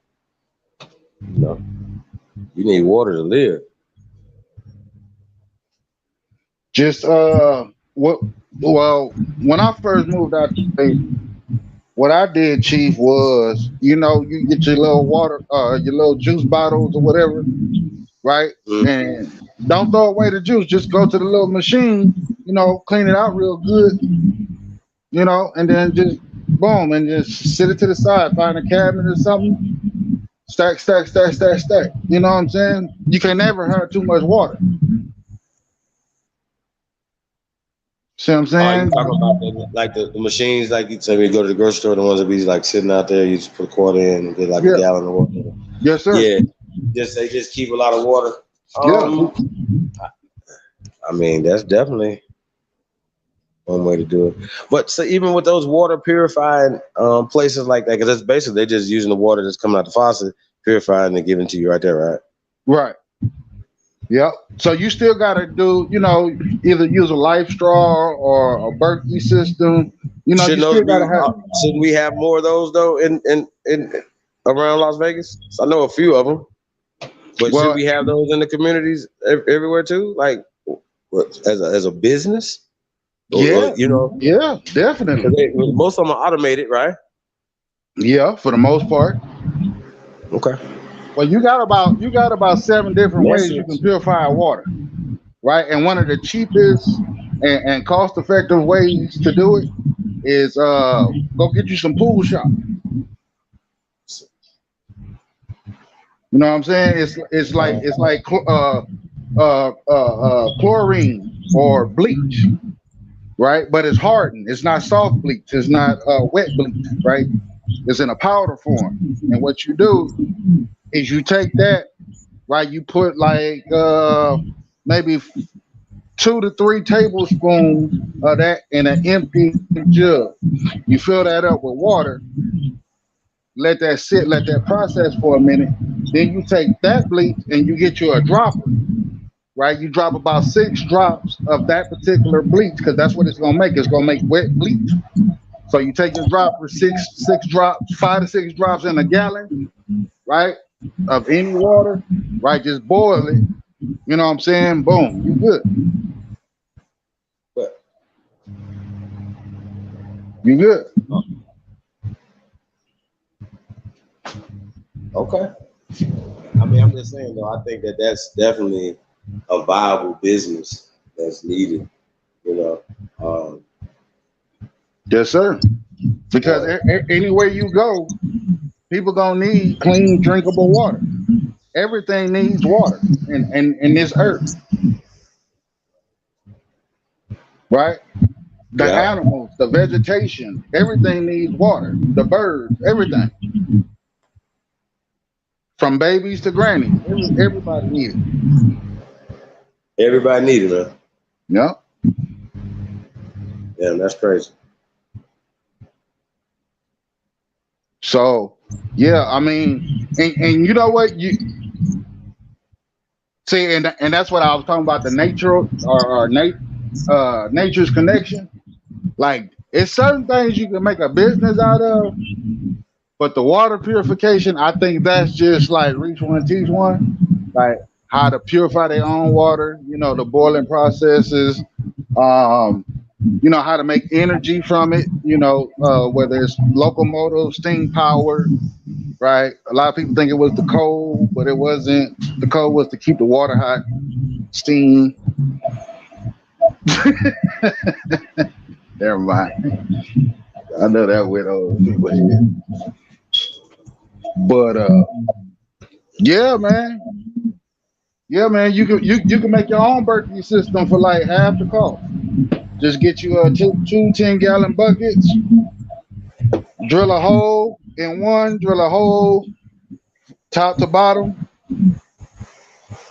you know, you need water to live. Just well, when I first moved out to state, what I did, Chief, was, you know, you get your little water, your little juice bottles or whatever, right? And don't throw away the juice. Just go to the little machine, you know, clean it out real good, you know, and then just boom, and just sit it to the side, find a cabinet or something, stack. You know what I'm saying? You can never have too much water. See what I'm saying? You talking about the machines, like you say, when you go to the grocery store, the ones that be like sitting out there, you just put a quarter in and get like a gallon of water. Yes, sir. Yeah, they just keep a lot of water. I mean, that's definitely one way to do it. But so even with those water purifying places like that, because that's basically they're just using the water that's coming out the faucet, purifying and giving it to you right there, right? Right. Yep. So you still got to do, you know, either use a life straw or a Berkey system. You know, Shouldn't we have more of those though in around Las Vegas? So I know a few of them, but should we have those in the communities everywhere too? Like, as a business? Yeah, you know. Yeah, definitely. Most of them are automated, right? Yeah, for the most part. Okay. Well, you got about 7 different ways you can purify water, right? And one of the cheapest and cost-effective ways to do it is go get you some pool shop. You know what I'm saying? It's like chlorine or bleach, right? But it's hardened. It's not soft bleach. It's not wet bleach, right? It's in a powder form. And what you do is you take that, right? You put like maybe 2 to 3 tablespoons of that in an empty jug. You fill that up with water, let that sit, let that process for a minute. Then you take that bleach and you get you a dropper, right? You drop about 6 drops of that particular bleach because that's what it's gonna make. It's gonna make wet bleach. So you take your dropper, 5 to 6 drops in a gallon, right? Of any water, right? Just boil it. You know what I'm saying? Boom, you good. You good. Okay. I mean, I'm just saying though, I think that's definitely a viable business that's needed, you know. Yes, sir. Because anywhere you go, people gonna need clean, drinkable water. Everything needs water in this earth, right? The animals, the vegetation, everything needs water. The birds, everything, from babies to granny, everybody needs it. Everybody needs it, man. Yeah. Yeah, that's crazy. So, yeah, I mean, and you know what, you see, and that's what I was talking about, the nature or nature's connection. Like, it's certain things you can make a business out of, but the water purification, I think that's just like reach one, teach one, like how to purify their own water, you know, the boiling processes, you know, how to make energy from it, you know, whether it's locomotive, steam power, right? A lot of people think it was the coal, but it wasn't. The coal was to keep the water hot, steam. Never mind. I know that went over people's head. But yeah, man. Yeah, man, you can make your own barbecue system for like half the cost. Just get you two 10-gallon buckets, drill a hole in one, drill a hole top to bottom,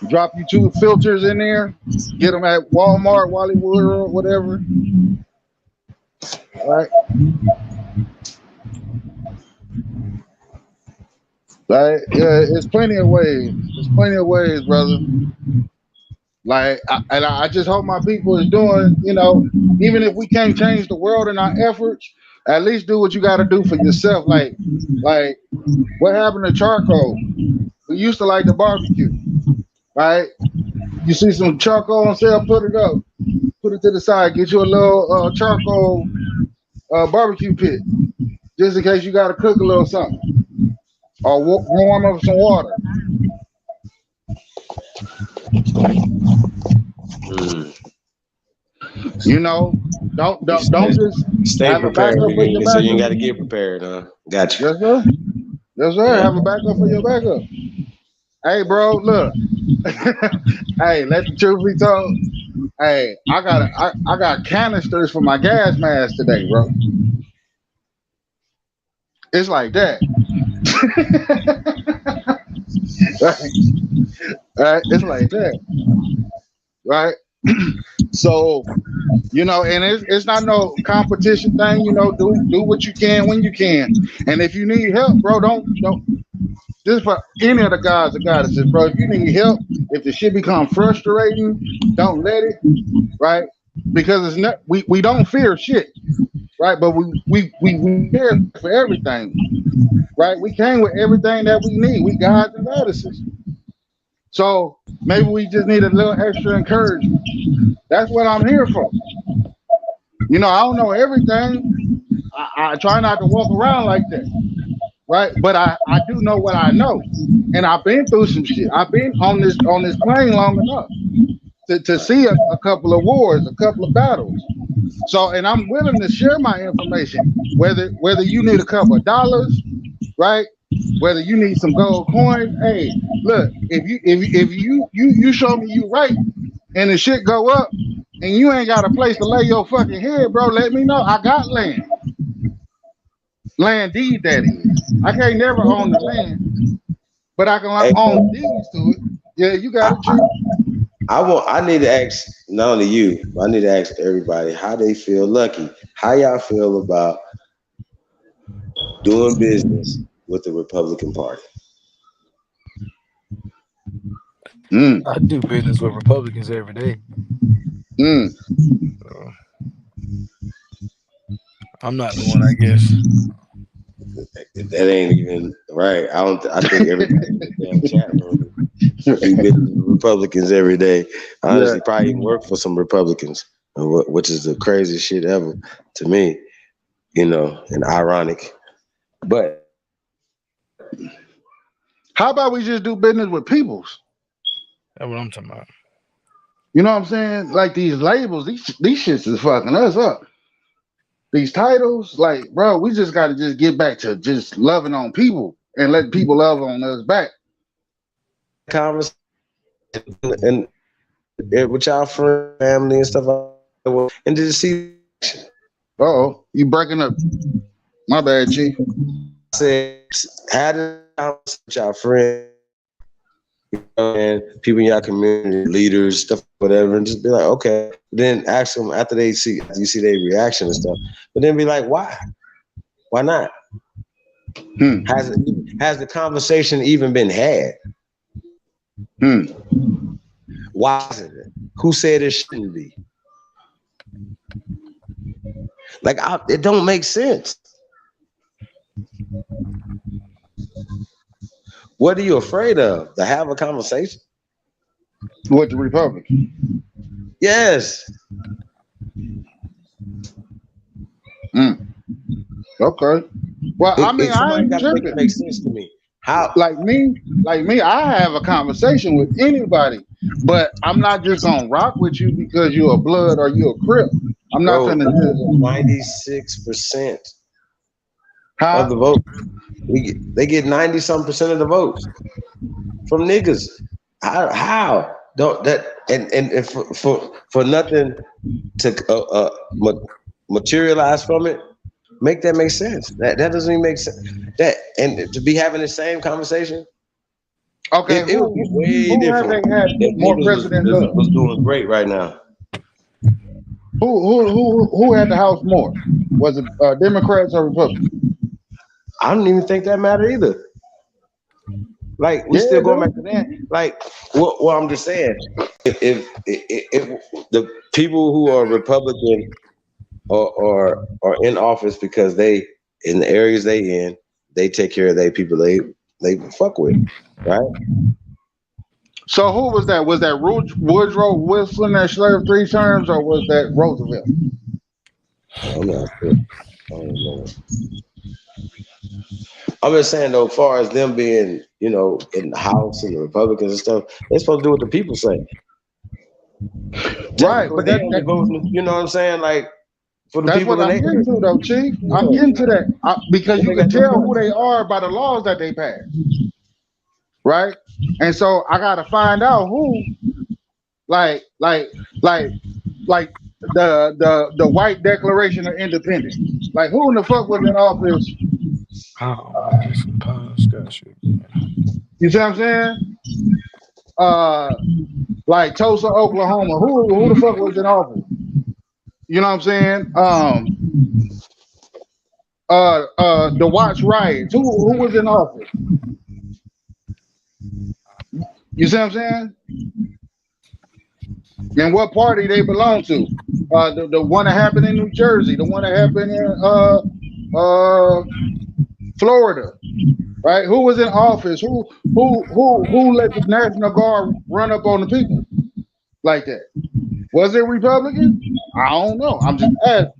drop you 2 filters in there, get them at Walmart, Hollywood, whatever. All right. Like, yeah, it's plenty of ways. There's plenty of ways, brother. Like, I just hope my people is doing, you know, even if we can't change the world in our efforts, at least do what you got to do for yourself. Like, what happened to charcoal? We used to like the barbecue, right? You see some charcoal on sale, put it up, put it to the side, get you a little charcoal barbecue pit, just in case you got to cook a little something. Or warm up some water. You know, don't just stay have prepared. a backup for your So backup. you ain't got to get prepared, huh? Gotcha. Yes, sir. Yes, sir. Yeah. Have a backup for your backup. Hey, bro, look. Hey, let the truth be told. Hey, I got canisters for my gas mask today, bro. It's like that. Right? It's like that. Right? So, you know, and it's not no competition thing, you know, do what you can when you can. And if you need help, bro, don't this is for any of the guys or goddesses, bro. If you need help, if the shit become frustrating, don't let it, right? Because it's not we don't fear shit, right? But we fear for everything, right? We came with everything that we need. We gods and goddesses. So maybe we just need a little extra encouragement. That's what I'm here for. You know, I don't know everything. I try not to walk around like that, right? But I do know what I know, and I've been through some shit. I've been on this plane long enough to see a couple of wars, a couple of battles. So, and I'm willing to share my information, whether you need a couple of dollars, right? Whether you need some gold coins. Hey, look, if you show me you right and the shit go up and you ain't got a place to lay your fucking head, bro, let me know. I got land. Land deed, that is. I can't never own the land, but I can own deeds to it. Yeah, you got it, Chief. I need to ask not only you, but I need to ask everybody how they feel lucky. How y'all feel about doing business with the Republican Party? I do business with Republicans every day. So, I'm not the one, I guess. That ain't even right. I think everybody in the damn chat room do business with Republicans every day. Honestly, probably even work for some Republicans, which is the craziest shit ever to me, you know, and ironic. But how about we just do business with peoples? That's what I'm talking about. You know what I'm saying? Like these labels, these shits is fucking us up. These titles, like, bro, we just got to just get back to just loving on people and let people love on us back. Conversation and with y'all friends, family, and stuff like that, and to see. Uh-oh, you breaking up. My bad, Chief. I said, had a conversation with y'all friends, you know, and people in your community, leaders, stuff, whatever, and just be like, okay. Then ask them after you see their reaction and stuff, but then be like, why? Why not? Has the conversation even been had? Why isn't it? Who said it shouldn't be? Like, it don't make sense. What are you afraid of? To have a conversation with the Republicans? Yes. Okay. Well, I mean, I ain't tripping. It makes sense to me. How? Like me, I have a conversation with anybody, but I'm not just gonna rock with you because you're a blood or you're a Crip. I'm not gonna do 96% of the vote. They get 90-some% of the votes from niggas. How? Don't that and for nothing to materialize from it, make that make sense. That doesn't even make sense. That and to be having the same conversation. Okay, It would be way who have different. they had If more niggas presidents of? was doing great right now. Who had the House more? Was it Democrats or Republicans? I don't even think that mattered either. Like we still going back to that. Like what I'm just saying, if the people who are Republican are in office because they in the areas they take care of their people they fuck with, right? So who was that? Was that Woodrow Wilson that served 3 terms, or was that Roosevelt? I'm not sure. I don't know. I'm just saying though, as far as them being, in the House and the Republicans and stuff, they're supposed to do what the people say. Right, but that you know what I'm saying? Like for the that's people what I'm getting to, though, Chief. I'm getting to that because you can tell who they are by the laws that they pass, right? And so I gotta find out who, like the White Declaration of Independence. Like who in the fuck was in office? You see what I'm saying? Like Tulsa, Oklahoma. Who the fuck was in office? You know what I'm saying? The Watts riots. Who was in office? You see what I'm saying? And what party they belong to? The one that happened in New Jersey, the one that happened in Florida, right? Who was in office? Who let the National Guard run up on the people like that? Was it Republican? I don't know. I'm just asking.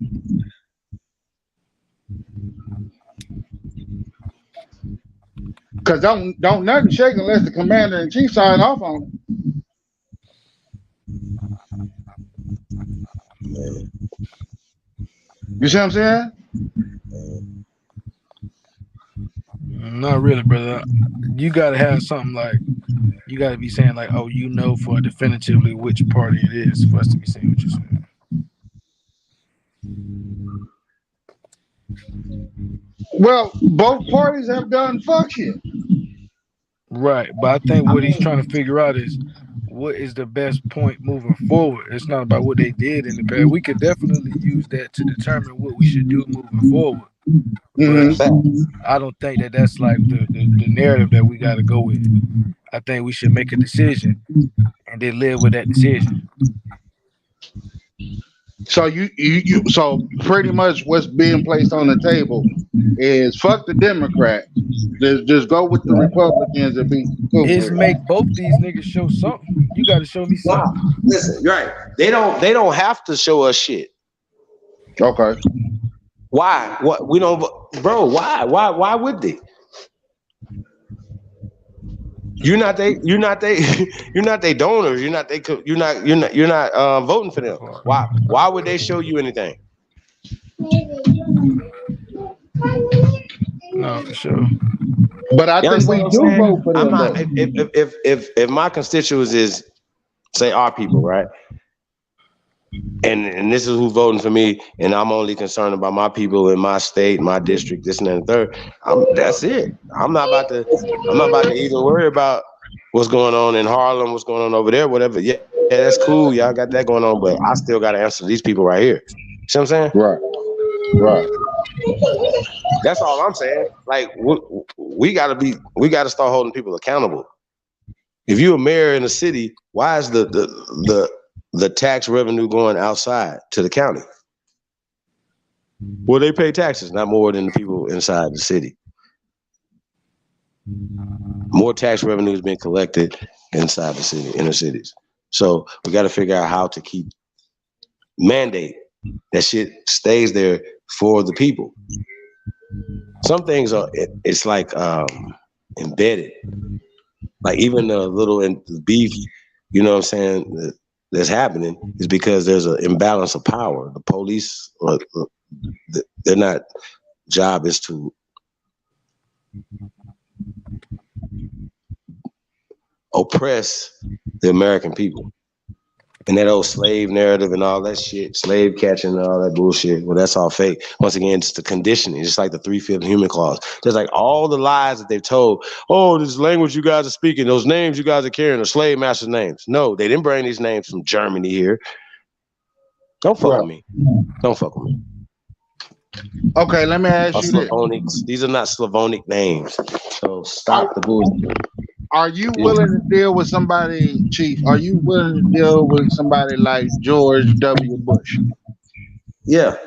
Cause don't nothing shake unless the commander in chief sign off on it. You see what I'm saying? Not really, brother. You gotta have something like you gotta be saying like, oh, for definitively which party it is for us to be saying what you're saying. Well, both parties have done fuck shit. Right, but I think what he's trying to figure out is what is the best point moving forward. It's not about what they did in the past. We could definitely use that to determine what we should do moving forward. But I don't think that that's like the narrative that we got to go with. I think we should make a decision and then live with that decision. So you so pretty much what's being placed on the table is fuck the Democrats. Just go with the Republicans and be cool. It's make both these niggas show something. You got to show me something. Nah, listen, you're right. They don't have to show us shit. Okay. Why? What we don't, bro? Why? Why would they? You're not they donors. You're not voting for them. Why would they show you anything? No, for sure. But I think we do vote for them. If my constituents is, say, our people, right? And this is who's voting for me, and I'm only concerned about my people in my state, my district, this and that and third. That's it. I'm not about to even worry about what's going on in Harlem, what's going on over there, whatever. Yeah, that's cool. Y'all got that going on, but I still got to answer these people right here. See what I'm saying? Right. That's all I'm saying. Like we got to start holding people accountable. If you're a mayor in a city, why is the tax revenue going outside to the county? Well, they pay taxes, not more than the people inside the city. More tax revenue is being collected inside the city, inner cities. So we got to figure out how to mandate that shit stays there for the people. Some things it's like embedded. Like even the little beef, you know what I'm saying, that's happening is because there's an imbalance of power. The police, they're not, job is to oppress the American people. And that old slave narrative and all that shit, slave catching and all that bullshit, well, that's all fake. Once again, it's the conditioning, just like the 3/5 human clause. There's like all the lies that they've told. Oh, this language you guys are speaking, those names you guys are carrying are slave masters' names. No, they didn't bring these names from Germany here. Don't fuck with me. Don't fuck with me. Okay, let me ask you this. These are not Slavonic names. So stop the bullshit. Are you willing to deal with somebody, Chief? Are you willing to deal with somebody like George W. Bush? Yeah.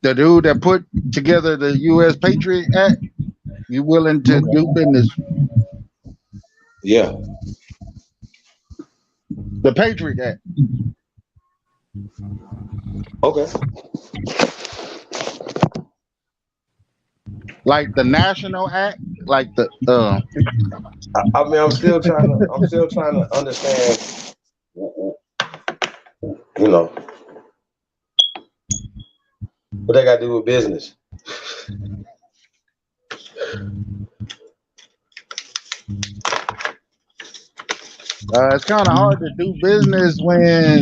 The dude that put together the U.S. Patriot Act? You willing to do business? Yeah. The Patriot Act. Okay. Like the National Act, like the I mean, I'm still trying to understand, you know, what they got to do with business. It's kind of hard to do business when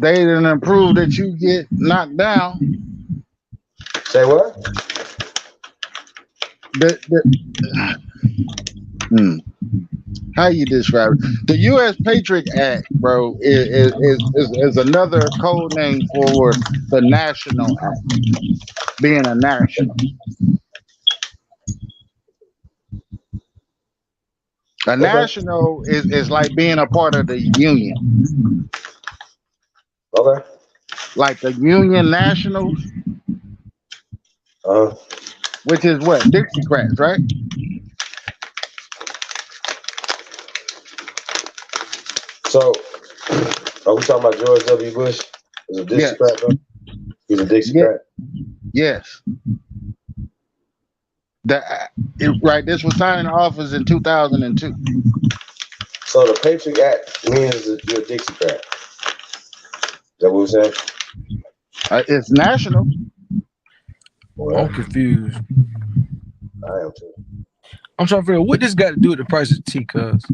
they didn't prove that you get knocked down. Say what? How you describe it? The U.S. Patriot Act, bro, is another code name for the National Act, being a national. A national is like being a part of the union. Okay. Like the Union Nationals, which is what? Dixiecrats, right? So, are we talking about George W. Bush? Is a Dixiecrat? Yes. He's a Dixiecrat? Yes. Right, this was signed in office in 2002. So the Patriot Act means that you're a Dixiecrat. Is that what we're saying? It's national. Well, I'm confused. I am too. I'm trying to figure out what this got to do with the price of tea, cuz.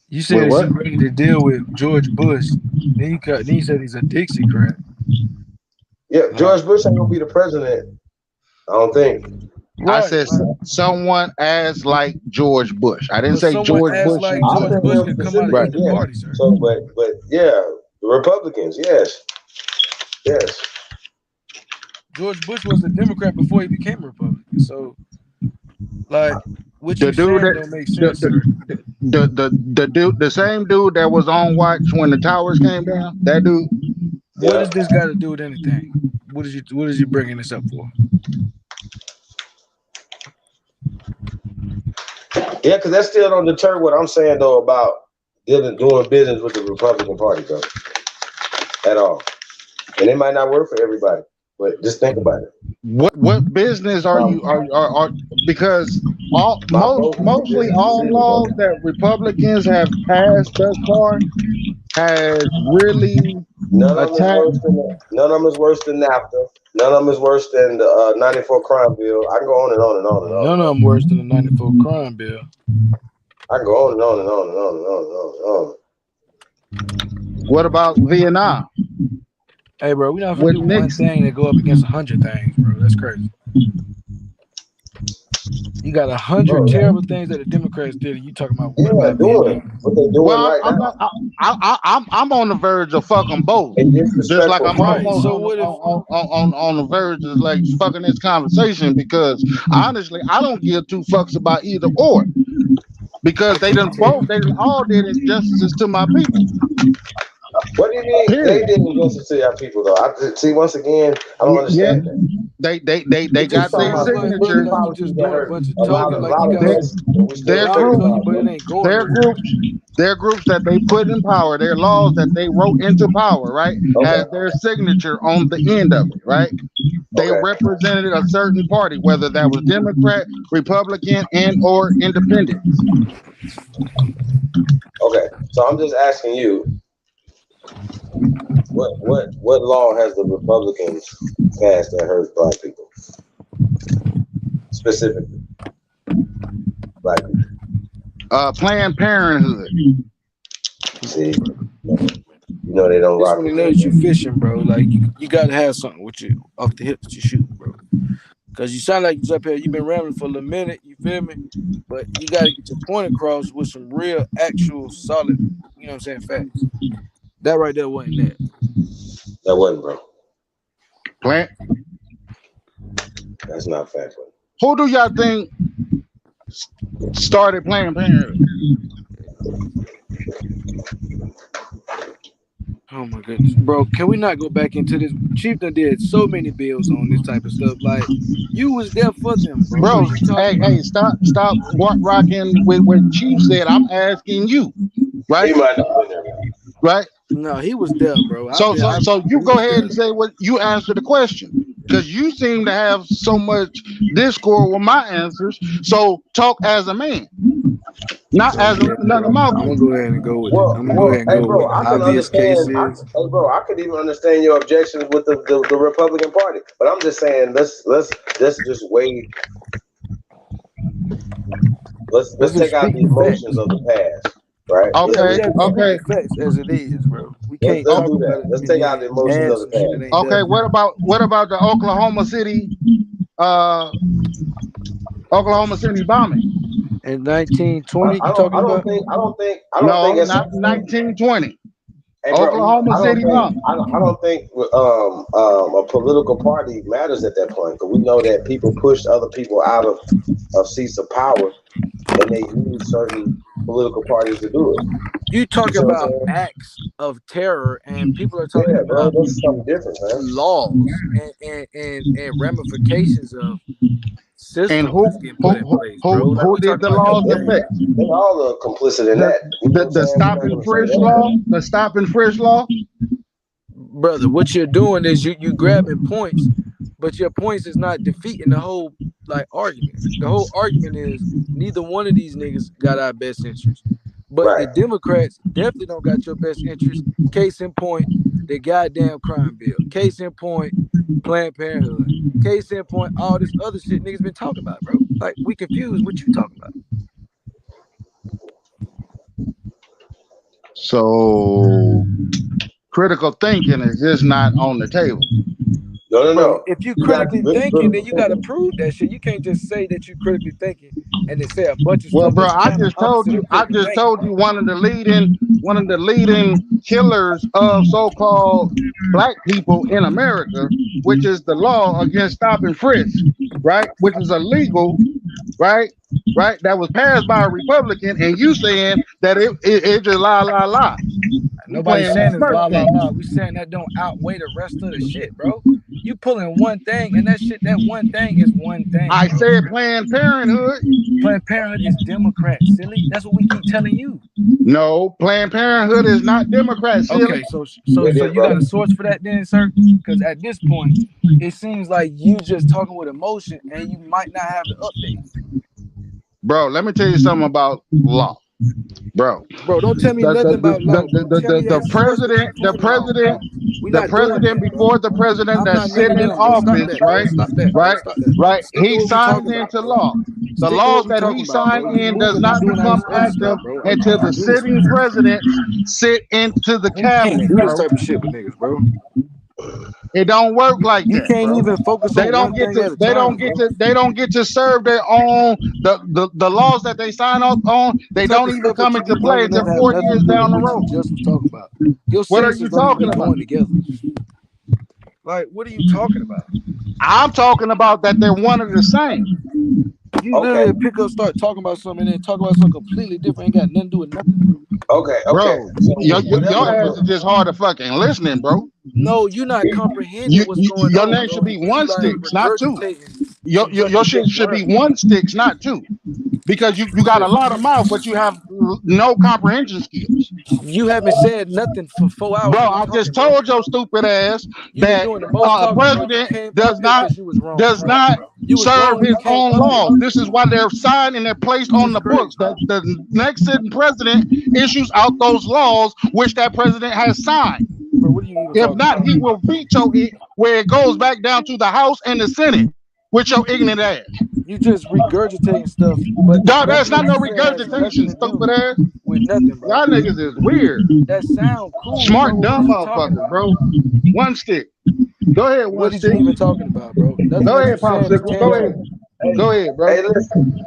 You said he's ready to deal with George Bush. Then you said he's a Dixiecrat. Yeah, George Bush ain't gonna be the president. I don't think. Right. I said someone as like George Bush. I didn't say George Bush. Like George Bush can come out of either party, sir. So, but yeah, the Republicans, yes. George Bush was a Democrat before he became a Republican. So, like, what you saying don't make sense. The same dude that was on watch when the towers came down. That dude. What does this got to do with anything? What is you bringing this up for? Yeah, because that still don't deter what I'm saying though about doing business with the Republican Party, though, at all. And it might not work for everybody, but just think about it. What business are you are because mostly all laws that Republicans have passed thus far has really none of them is worse than NAFTA. None of them is worse than the 94 crime bill. I can go on and on and on and on. None of them worse than the 94 crime bill. I can go on and on and on and on and on and on. What about Vietnam? Hey, bro, we not gonna do one thing that go up against 100 things, bro. That's crazy. You got 100 terrible things that the Democrats did, and you talking about what about Vietnam? What they doing right now? I'm on the verge of fucking both. Just like I'm on the verge of like fucking this conversation because honestly, I don't give two fucks about either or because they all did injustice to my people. What do you mean they did injustice to our people though? See, once again, I don't understand that. They got their signature. Their groups that they put in power, their laws that they wrote into power, right? Has their signature on the end of it, right? They represented a certain party, whether that was Democrat, Republican, and or Independent. Okay, so I'm just asking you. What law has the Republicans passed that hurts black people? Specifically, black people. Planned Parenthood. See, you know they don't This rock when with you know that. that you fishing, bro. Like you gotta have something with you off the hip that you shoot, bro. Cause you sound like you up here, you've been rambling for a little minute, you feel me? But you gotta get your point across with some real, actual, solid, you know what I'm saying, facts. That right there wasn't that. That wasn't, bro. Plant. That's not fact, bro. Who do y'all think started Planned Parenthood? Oh my goodness, bro! Can we not go back into this? Chieftain did so many bills on this type of stuff. Like you was there for them, bro. Hey, stop rocking with what Chief said. I'm asking you, right? He might not have been there. Right? No, he was there, bro. So you go ahead and say what you answer the question, because you seem to have so much discord with my answers. So talk as a man, not as another mouth. I'm gonna go ahead and go with it. I'm gonna Well, go ahead and hey, go bro, with the I can obvious cases. hey, bro, I could even understand your objections with the Republican Party, but I'm just saying let's just wait. Let's take out the emotions of the past, right? Okay. Facts as it is, bro. We can't Let's talk do about that. it. Let's take out the emotions of the past. Okay, what about the Oklahoma City bombing in 1920? I don't think it's not 1920. Hey, bro, Oklahoma City bombing. I don't think a political party matters at that point, because we know that people pushed other people out of seats of power, and they use certain political parties to do it. You talking about acts of terror, and people are talking about that's something different, man. Laws and ramifications of systems. And who did the laws affect? They all are complicit in that. The stop and frisk law. The stop and frisk law. Brother, what you're doing is you grabbing points, but your points is not defeating the whole argument. The whole argument is neither one of these niggas got our best interest. But the Democrats definitely don't got your best interest. Case in point, the goddamn crime bill. Case in point, Planned Parenthood. Case in point, all this other shit niggas been talking about, bro. Like, we confused what you talking about. So critical thinking is just not on the table. No. If you critically thinking, then you gotta prove that shit. You can't just say that you critically thinking and then say a bunch of stuff. Well, bro, I just told you one of the leading killers of so-called black people in America, which is the law against stop and frisk, right? Which is illegal, right? Right? That was passed by a Republican, and you saying that it just lie. Nobody's saying it's blah. We saying that don't outweigh the rest of the shit, bro. You pulling one thing, and that one thing is one thing. I said Planned Parenthood. Planned Parenthood is Democrat, silly. That's what we keep telling you. No, Planned Parenthood is not Democrat, silly. Okay, so you got a source for that then, sir? Because at this point, it seems like you just talking with emotion, and you might not have the update. Bro, let me tell you something about law. Bro, don't tell me nothing about law. The president before the president that's sitting in office, right? He signs into law. The laws that he signed in does not become active until the sitting president sit into the cabinet. Do this type of shit with niggas, bro. It don't work like that. You can't even focus on one thing at a time, they don't get to serve their own the laws that they sign up on. They don't even come into play until 4 years down the road. Just was talking about. What are you talking about? Together. Like, what are you talking about? I'm talking about that they're one and the same. You literally pick up, start talking about something, and then talk about something completely different. Ain't got nothing to do with nothing. Okay. Bro, your ass is just hard to fucking listening, bro. No, you're not comprehending what's going on. Your name should be one sticks, not two. Your shit should be one sticks, not two. Because you got a lot of mouth, but you have no comprehension skills. You haven't said nothing for 4 hours. Bro, I just told your stupid ass that president does not serve his own laws. This is why they're signed and they're placed on the books. That the next sitting president issues out those laws which that president has signed. If not, he will veto it where it goes back down to the House and the Senate with your ignorant ass. You just regurgitating stuff. But dog, that's not no regurgitation, stupid ass. With nothing, bro. Y'all niggas is weird. That sound cool. Smart, dumb motherfuckers, bro. One stick. Go ahead, one what stick. What are you even talking about, bro? Go ahead, Popsicle. Go ahead. Go ahead, bro. Hey, listen.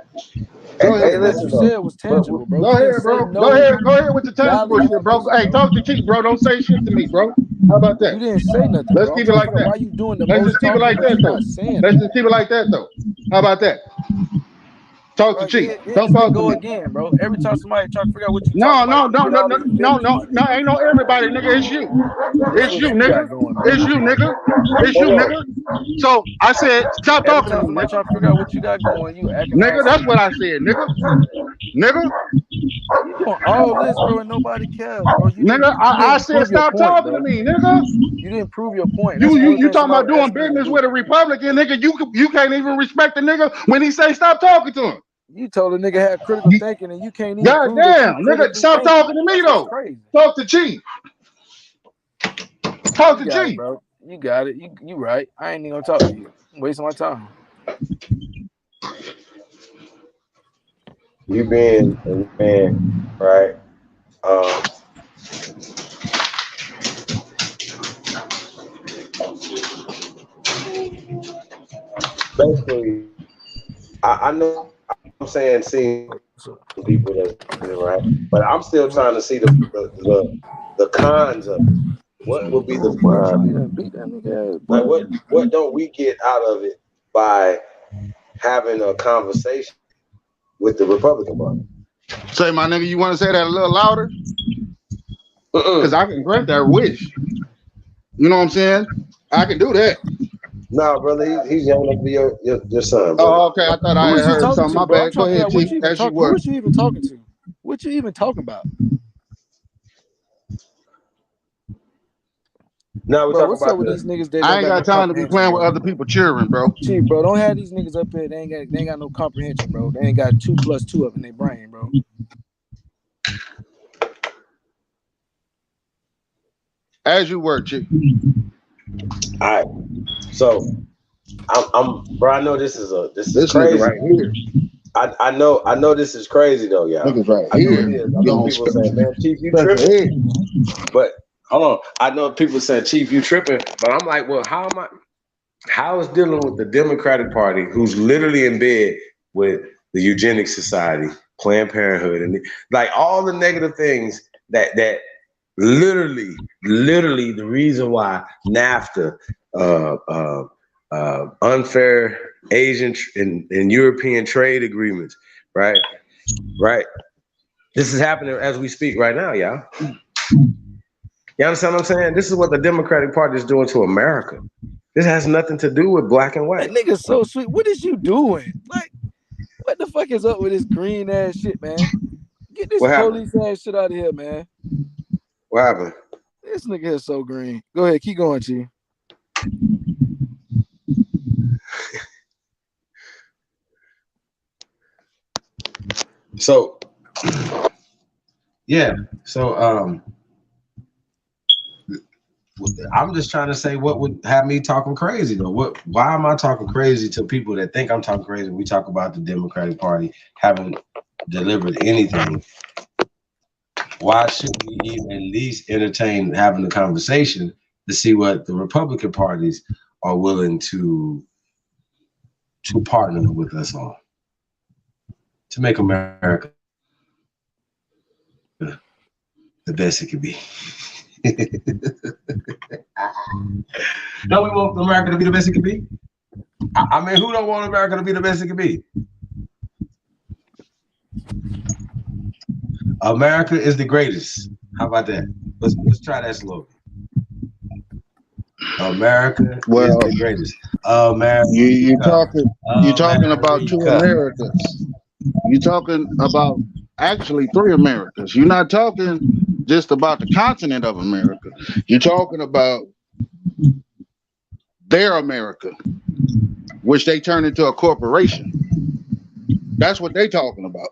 Hey, listen, what you said was tangible, bro. Go ahead, bro. Go ahead with the tangible shit, bro. Hey, talk to Chief, bro. Don't say shit to me, bro. How about that? You didn't say nothing. Let's bro. keep it like that. Why you doing the Let's most just keep it like that, though. Let's just keep it like that, though. How about that? Talk to Chief. Don't talk to me. Again, bro. Every time somebody try to figure out what you No, everybody, nigga. It's you. It's you, nigga. It's you, nigga. It's you, nigga. So I said, stop talking to me. Somebody try to figure out what you got going. You acting. Nigga, that's what I said, nigga. Nigga. You doing all this, bro, and nobody cares, bro. Nigga, I said stop talking to me, nigga. You didn't prove your point. You talking about doing business with a Republican, nigga? You can't even respect the nigga when he say stop talking to him. You told a nigga have critical thinking and you can't even. Goddamn, nigga, stop talking to me though. Talk to Chief. Talk to Chief, bro. You got it. You right. I ain't even gonna talk to you. I'm wasting my time. You being a man, right? Basically, I know. I'm saying seeing people that's right, but I'm still trying to see the cons of it. What would be the like what don't we get out of it by having a conversation with the Republican Party? Say, my nigga, you want to say that a little louder? Because I can grant that wish. You know what I'm saying? I can do that. No, brother, he's young enough to be your son. Brother. Oh, okay. I thought I had heard something. My bad. Go ahead, Chief. As you were. What you even talking to? What you even talking about? No, we're bro, talking what's about up with these niggas? They I ain't got time to be playing with other people cheering, bro. Chief, bro, don't have these niggas up here. They ain't got no comprehension, bro. They ain't got 2 + 2 up in their brain, bro. As you were, Chief. All right, so I'm bro. I know this is crazy right here. I know this is crazy though, y'all. Niggas right I here. know people saying, "Man, Chief, you tripping?" But hold on, I know people saying, "Chief, you tripping?" But I'm like, well, how is dealing with the Democratic Party, who's literally in bed with the Eugenics Society, Planned Parenthood, and like all the negative things that literally the reason why NAFTA, unfair Asian and European trade agreements, right? This is happening as we speak right now, y'all. You understand what I'm saying? This is what the Democratic Party is doing to America. This has nothing to do with black and white. That nigga's so sweet. What is you doing? Like, what the fuck is up with this green ass shit, man? Get this police ass shit out of here, man. What happened? This nigga is so green. Go ahead, keep going, Chief. So, yeah. So, I'm just trying to say what would have me talking crazy though. Why am I talking crazy to people that think I'm talking crazy? We talk about the Democratic Party haven't delivered anything. Why should we even at least entertain having a conversation to see what the Republican parties are willing to partner with us on to make America the best it could be? Don't we want America to be the best it can be? I mean, who don't want America to be the best it can be? America is the greatest. How about that? Let's try that slogan. America is the greatest. America. You're talking about two Americas. You're talking about actually 3 Americas. You're not talking just about the continent of America. You're talking about their America, which they turn into a corporation. That's what they talking about.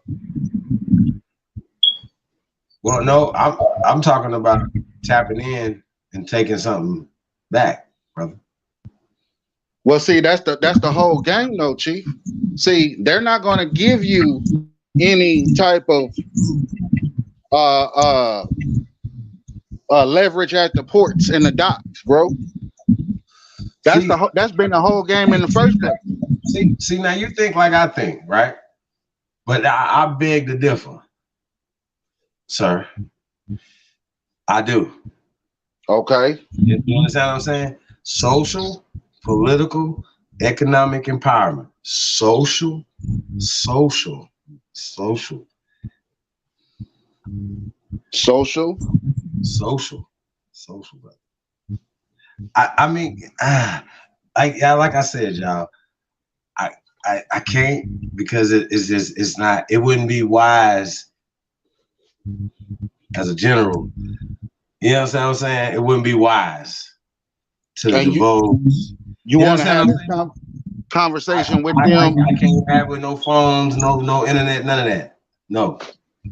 Well, no, I'm talking about tapping in and taking something back, brother. Well, see, that's the whole game, though, Chief. See, they're not going to give you any type of leverage at the ports and the docks, bro. That's been the whole game in the first place. See, now you think like I think, right? But I beg to differ, sir. I do. Okay. You understand what I'm saying? Social, political, economic empowerment. Social. Brother. I mean, like I said, y'all, I can't, because it's not, it wouldn't be wise as a general. You know what I'm saying? It wouldn't be wise to divulge. You want to have this conversation with them? I can't have with no phones, no internet, none of that. No,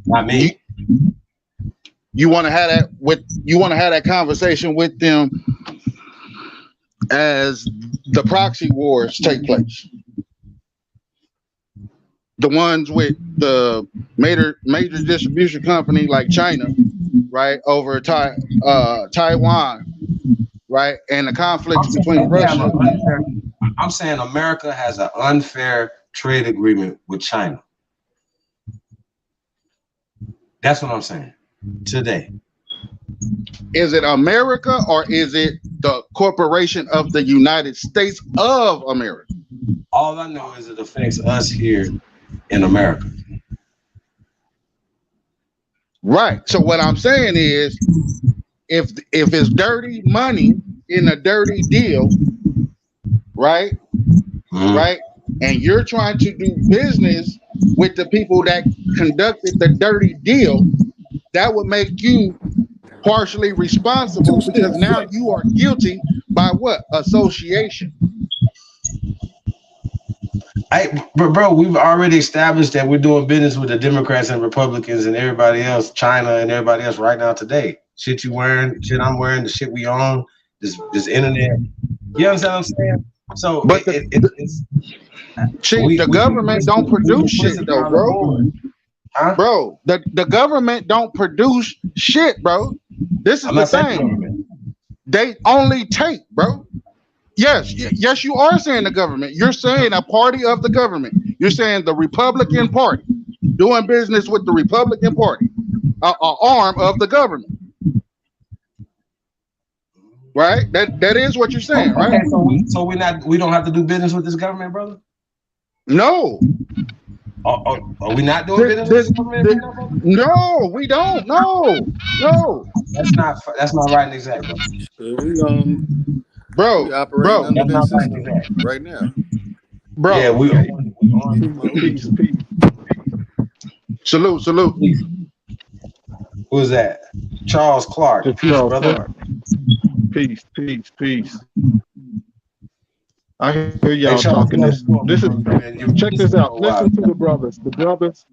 not me. You want to have that conversation with them as the proxy wars take place. The ones with the major distribution company like China, right, over Taiwan, right, and the conflicts between Russia. I'm saying America has an unfair trade agreement with China. That's what I'm saying today. Is it America or is it the corporation of the United States of America? All I know is it affects us here in America. Right. So what I'm saying is, if it's dirty money in a dirty deal, right? Right? And you're trying to do business with the people that conducted the dirty deal, that would make you partially responsible, because now you are guilty by what? Association. Bro, we've already established that we're doing business with the Democrats and Republicans and everybody else, China and everybody else right now today. Shit you wearing, shit I'm wearing, the shit we own, this internet. You know what I'm saying? So, but the government don't produce shit though, bro. Huh? Bro, the government don't produce shit, bro. This is the thing. They only take, bro. Yes, you are saying the government. You're saying a party of the government. You're saying the Republican Party, doing business with the Republican Party, an arm of the government. Right? That is what you're saying, right? Okay, so we don't have to do business with this government, brother? No. Are we not doing business with this government? No, we don't. No. That's not right and exact, bro. We operate under that's that not system right now. Bro. Yeah, we peace. Salute. Who is that? Charles Clark. Peace, brother. Peace. I hear y'all talking this. Check this out. Listen to the brothers. The brothers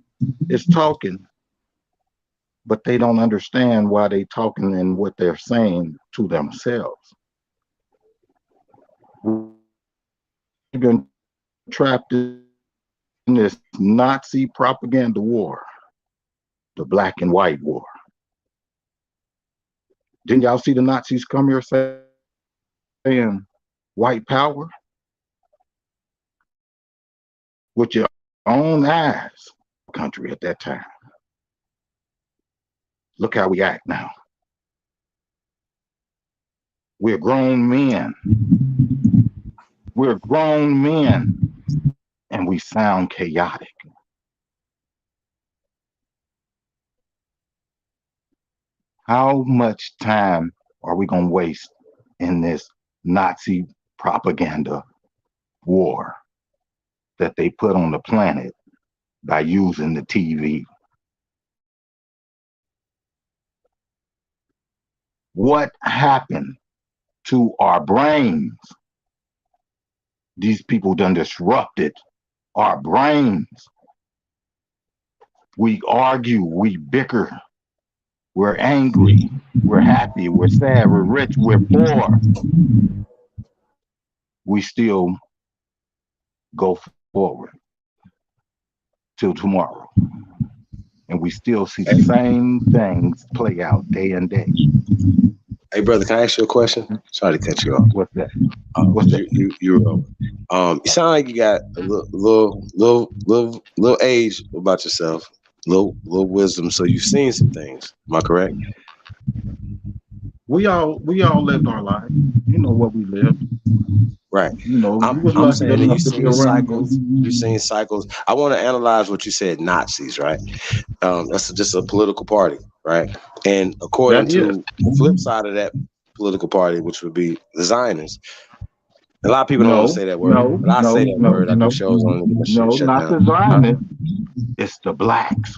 is talking, but they don't understand why they talking and what they're saying to themselves. We've been trapped in this Nazi propaganda war, the black and white war. Didn't y'all see the Nazis come here saying white power? With your own eyes, country at that time. Look how we act now. We're grown men. And we sound chaotic. How much time are we going to waste in this Nazi propaganda war that they put on the planet by using the TV what happened to our brains. These people done disrupted our brains. We argue, we bicker, we're angry, we're happy, we're sad, we're rich, we're poor. We still go forward till tomorrow. And we still see the same things play out day and day. Hey, brother, can I ask you a question? Sorry to cut you off. What's that? What's that? You sound like you got a little age about yourself, little wisdom. So you've seen some things. Am I correct? We all lived our life. You know what we lived. Right. You know, I'm saying that you've seen cycles. You've seen cycles. I want to analyze what you said, Nazis, right? That's just a political party, right? And according to the flip side of that political party, which would be the Zionists, a lot of people don't want to say that word, but I say that word. I do shows on the shit not down. the Zionists. It's the blacks.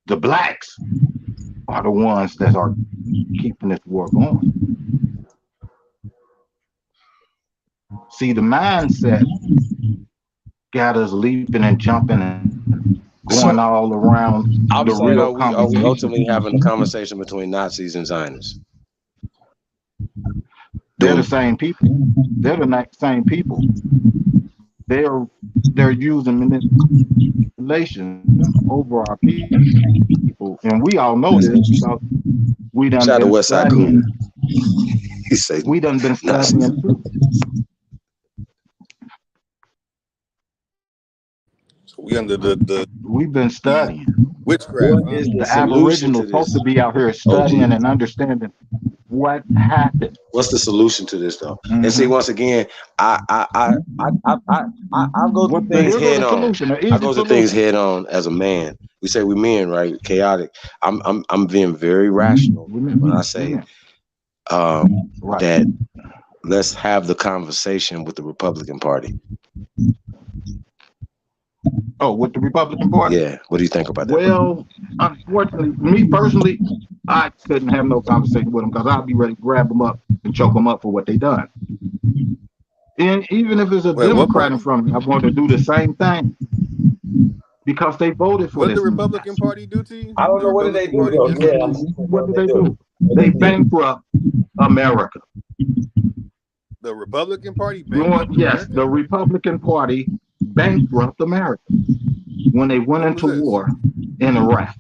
The blacks are the ones that are keeping this war going. See, the mindset got us leaping and jumping and going all around I'm the saying, real are we ultimately conversation. having a conversation between Nazis and Zionists? They're the same people. They're the same people. They're using manipulation over our people, and we all know this because we done Shout out to been Westside studying. He say We done been Nazis. studying too. So we under the We've been studying. witchcraft. What is The the solution Aboriginals to supposed this? to be out here studying and understanding what happened. What's the solution to this, though? And see, once again, I go through things head on. I go to things head on as a man. We say we men, right? Chaotic. I'm being very rational when I say that let's have the conversation with the Republican Party. Oh, with the Republican Party? Yeah. What do you think about that? Well, unfortunately, me personally, I couldn't have no conversation with them because I'd be ready to grab them up and choke them up for what they done. And even if it's a Democrat in front of me, I want to do the same thing because they voted for What this. the Republican Party do to you? I don't know. What did they do, though? Yeah, what did they do? They bankrupt America. The Republican Party Yes, the Republican Party bankrupt America when they went into war in Iraq.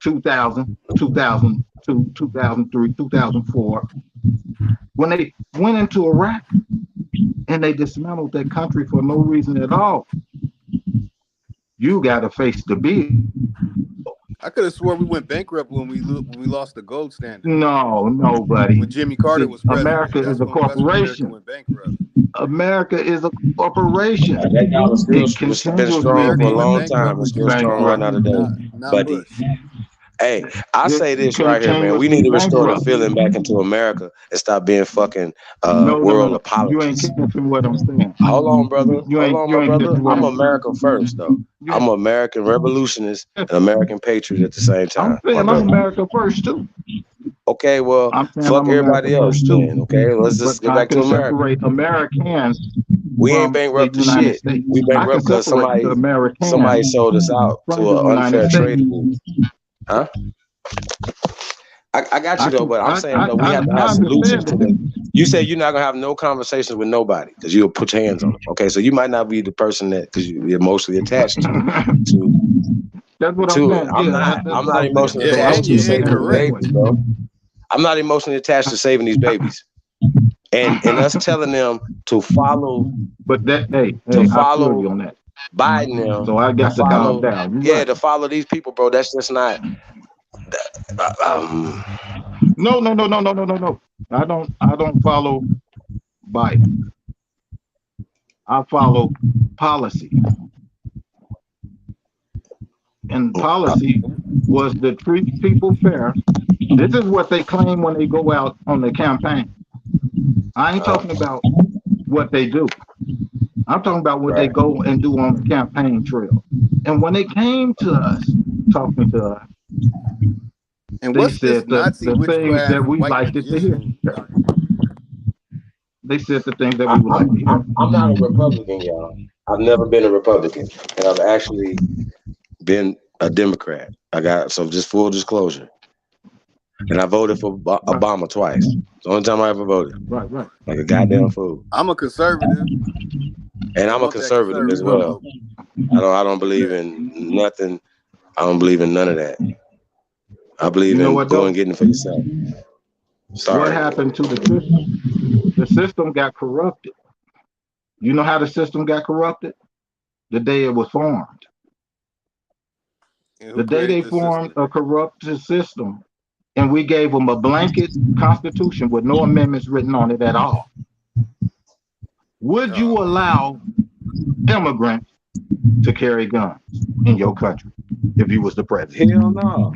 2000, 2002, 2003, 2004. When they went into Iraq and they dismantled that country for no reason at all, you got to face the bill. I could have swore we went bankrupt when we lost the gold standard. No, buddy. When Jimmy Carter was president. America is a corporation. Went bankrupt. America is a corporation. That guy was still been strong for a long time. It's still strong right now today, buddy. Hey, I say this right here, man. We need to restore the feeling back into America and stop being fucking world apologists. You ain't catching what I'm saying. Hold on, brother. I'm America first, though. I'm an American revolutionist and American patriot at the same time. I'm America first too. Okay, well, fuck everybody else then. Okay, let's just get back to America. Americans. We ain't bankrupt the shit. We bankrupt because somebody sold us out to an unfair trade agreement. Huh? I got you though, but I'm saying that we have to have solutions to that. You say you're not gonna have no conversations with nobody because you'll put your hands on them. Okay, so you might not be the person that because you're emotionally attached to. That's what I'm not emotionally attached to saving these babies, bro. I'm not emotionally attached to saving these babies. And us telling them to follow, but that to follow on that. Biden them. So I got to calm down. To follow these people, bro. That's just not. No. I don't follow Biden. I follow policy. And policy was to treat people fair. This is what they claim when they go out on the campaign. I ain't talking about what they do. I'm talking about what they go and do on the campaign trail. And when they came to us, talking to us, And They what's this said the Nazi things that witchcraft we white liked it to hear. magician? They said the things that we would like to hear. I'm not a Republican, y'all. I've never been a Republican, and I've actually been a Democrat. So just full disclosure. And I voted for Obama twice. It's the only time I ever voted. Right. Like a goddamn fool. I'm a conservative. And I'm a conservative as well. I don't believe in nothing. I don't believe in none of that. I believe in going and getting it for yourself. Sorry. What happened to the system? The system got corrupted. You know how the system got corrupted? The day it was formed. The day they formed a corrupted system, and we gave them a blanket constitution with no amendments written on it at all. Would you allow immigrants to carry guns in your country if you was the president? Hell no.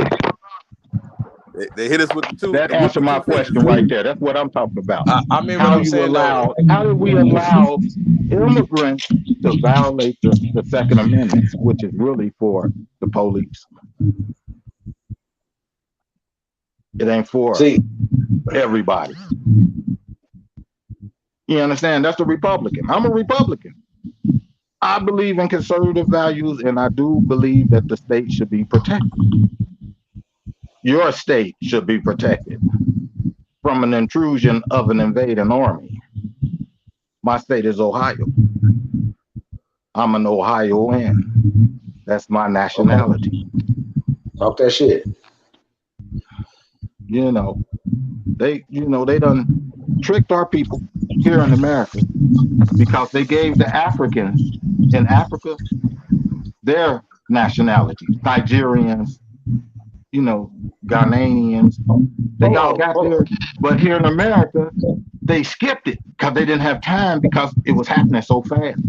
They hit us with the two. That answered my question right there. That's what I'm talking about. I mean, how did we allow immigrants to violate the Second Amendment, which is really for the police? It ain't for everybody. You understand? That's the Republican. I'm a Republican. I believe in conservative values, and I do believe that the state should be protected. Your state should be protected from an intrusion of an invading army. My state is Ohio. I'm an Ohioan. That's my nationality. Talk that shit. They done tricked our people here in America because they gave the Africans in Africa their nationality. Nigerians, Ghanaians, they all got there. But here in America, they skipped it because they didn't have time because it was happening so fast.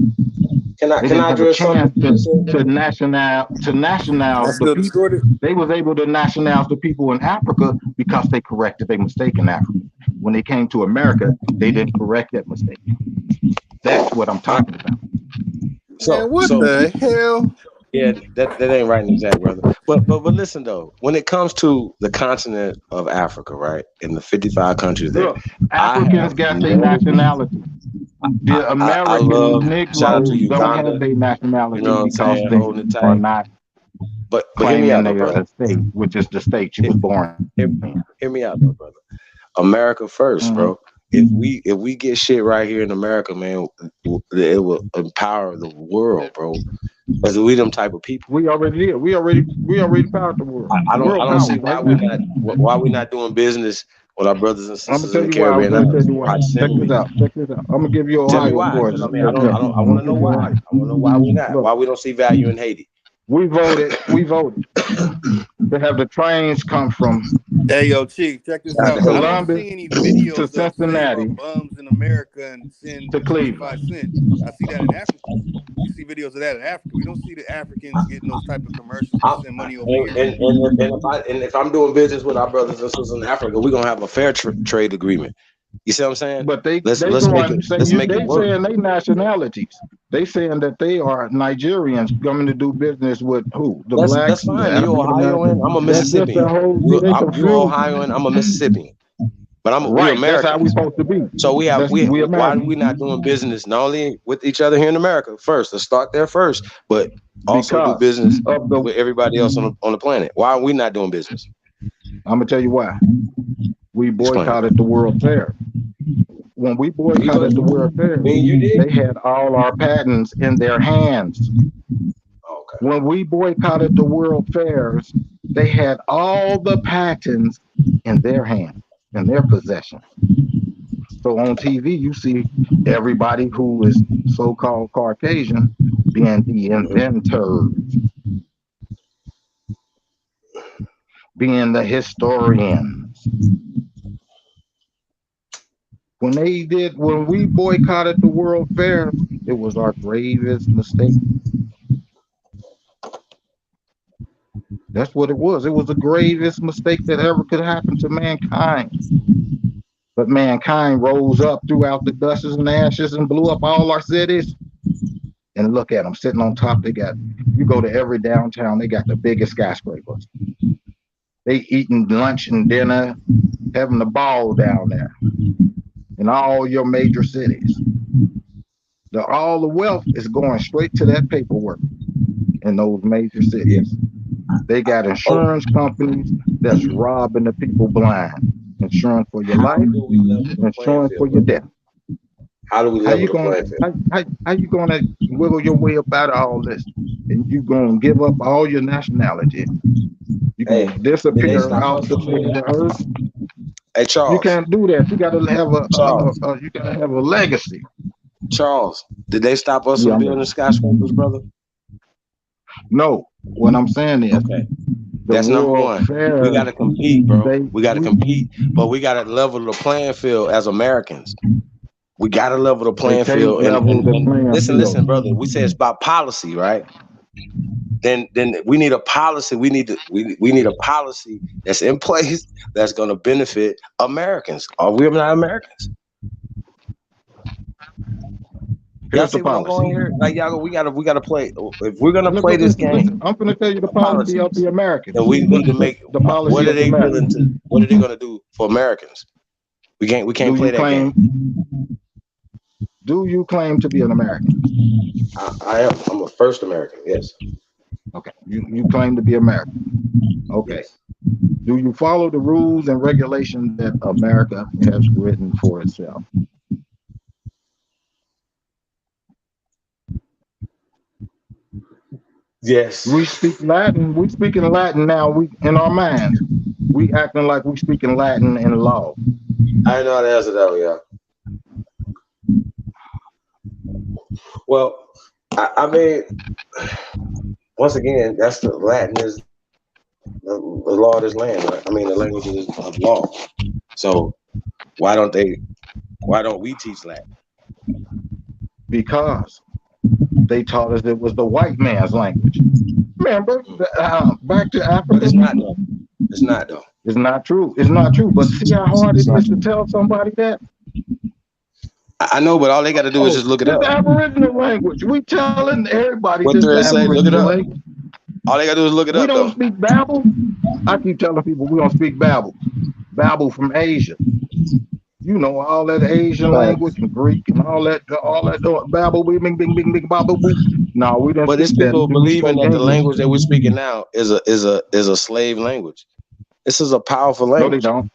Can I address something? To nationalize the people. They was able to nationalize the people in Africa because they corrected their mistake in Africa. When they came to America, they didn't correct that mistake. That's what I'm talking about. Man, what the hell? Yeah, that ain't right and exact, brother. But listen though, when it comes to the continent of Africa, right, in the 55 countries there, Africans got their nationality. The American Negroes don't have their nationality because they are not claiming their state, which is the state you was born in. Hear me out though, brother. America first, bro. If we get shit right here in America, man, it will empower the world, bro. Because we them type of people. We already did. We already empowered the world. I don't see why we not doing business with our brothers and sisters in the Caribbean. Check this out. I'm gonna give you Tell me why. Ohio. I want to know why. I want to know why we not. Why we don't see value in Haiti. We voted to have the trains come from Chief, check this out. Columbus I don't see any videos to Cincinnati of bums in America and send to Cleveland. 5 cents. I see that in Africa. You see videos of that in Africa. We don't see the Africans getting those type of commercials to send money over here. And if I'm doing business with our brothers and sisters in Africa, we're gonna have a fair trade agreement. You see what I'm saying? But let's make it work. Saying they nationalities. They saying that they are Nigerians coming to do business with who? The blacks. That's fine. You're Ohioan. I'm a Mississippian. You're Ohioan. I'm a Mississippian. But we're American. That's how we're supposed to be. So why are we not doing business not only with each other here in America first? Let's start there first, but also do business with everybody else on the planet. Why are we not doing business? I'm gonna tell you why. We boycotted the World Fair. When we boycotted the World Fair, they had all our patents in their hands. Okay. When we boycotted the World Fairs, they had all the patents in their hands, in their possession. So on TV, you see everybody who is so-called Caucasian being the inventors, being the historians. When we boycotted the World Fair, it was our gravest mistake. That's what it was. It was the gravest mistake that ever could happen to mankind. But mankind rose up throughout the dust and ashes and blew up all our cities. And look at them sitting on top. You go to every downtown, they got the biggest skyscrapers. They eating lunch and dinner, having a ball down there in all your major cities. All the wealth is going straight to that paperwork in those major cities. They got insurance companies that's robbing the people blind. Insurance for your life, insurance for your death. How do we How level you the gonna playing field? how you gonna wiggle your way up out of all this? And you gonna give up all your nationality? You gonna Did they disappear stop off us the from face of being? the earth? Hey You Charles, can't do that. You gotta have Charles, you gotta have a legacy. Charles, did they stop us Yeah, from building skyscrapers, brother? no. What I'm saying is Okay, the that's number World one. We Fair. got to compete, bro. They We got to compete, but we got to level the playing field as Americans. We got to level the they playing can't field. level the And playing listen, field. brother. We say it's about policy, right? Then we need a policy. We need a policy that's in place that's going to benefit Americans. Are we not Americans? Y'all Here's the see what I'm policy. going here? Like y'all, we gotta play. If we're gonna Look, play look, this listen, game, listen. I'm gonna tell you the policy of the Americans. then we need to make. The policy What are of the they willing Americans. to? What are they gonna do for Americans? We can't Do play you that claim? game. Do you claim to be an American? I am. I'm a first American. Yes. Okay. You claim to be American. Okay. Yes. Do you follow the rules and regulations that America has written for itself? Yes. We speak Latin. We speaking Latin now. We in our minds. We acting like we speaking Latin in law. I know how to answer that one, yeah. Well, I mean, once again, that's the Latin is the law of this land. Right? I mean, the language of law. So why don't we teach Latin? Because they taught us it was the white man's language. Remember, back to Africa. But it's not though. It's not though. It's not true. It's not true. But see how hard it is to tell somebody that? I know, but all they got to do is just look it It's up. Aboriginal language. We telling everybody What this thread say? Look it Aboriginal up. language. All they got to do is look it We up don't though. speak Babel. I keep telling people we don't speak Babel. Babel from Asia. You know, all that Asian language and Greek and all that Babel, bing, bing, bing, bing, babble, boo. No, we didn't. But it's speak that. people We believing spoke that the English. language that we're speaking now is a slave language. This is a powerful language. No, they don't.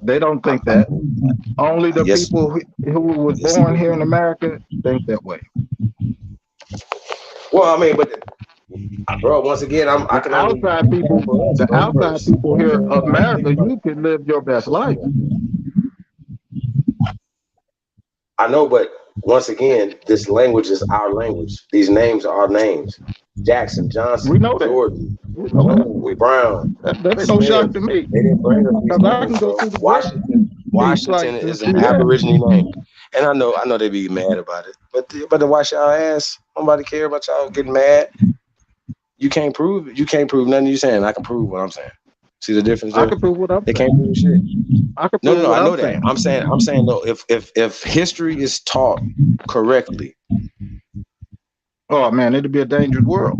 They don't think that. Only the Yes. people who was Yes. born here in America think that way. Well, I mean, but bro, once again, I can The outside people, the outside people here of America, you can live your best life. I know, but once again, this language is our language. These names are our names. Jackson, Johnson, We know that. Jordan, We know that. Brown. That's no shock to me. They didn't bring us these Because I can names, go bro. through the Washington like is to an see that. Aboriginal name, and I know they be mad about it, but to wash y'all ass, nobody care about y'all getting mad. You can't prove it. You can't prove nothing you saying. I can prove what I'm saying. See the difference there? I can prove what I'm They saying. can't prove shit. I can No, prove no, what I know I'm that. saying. I'm saying though, if history is taught correctly, Oh man, it'd be a dangerous world.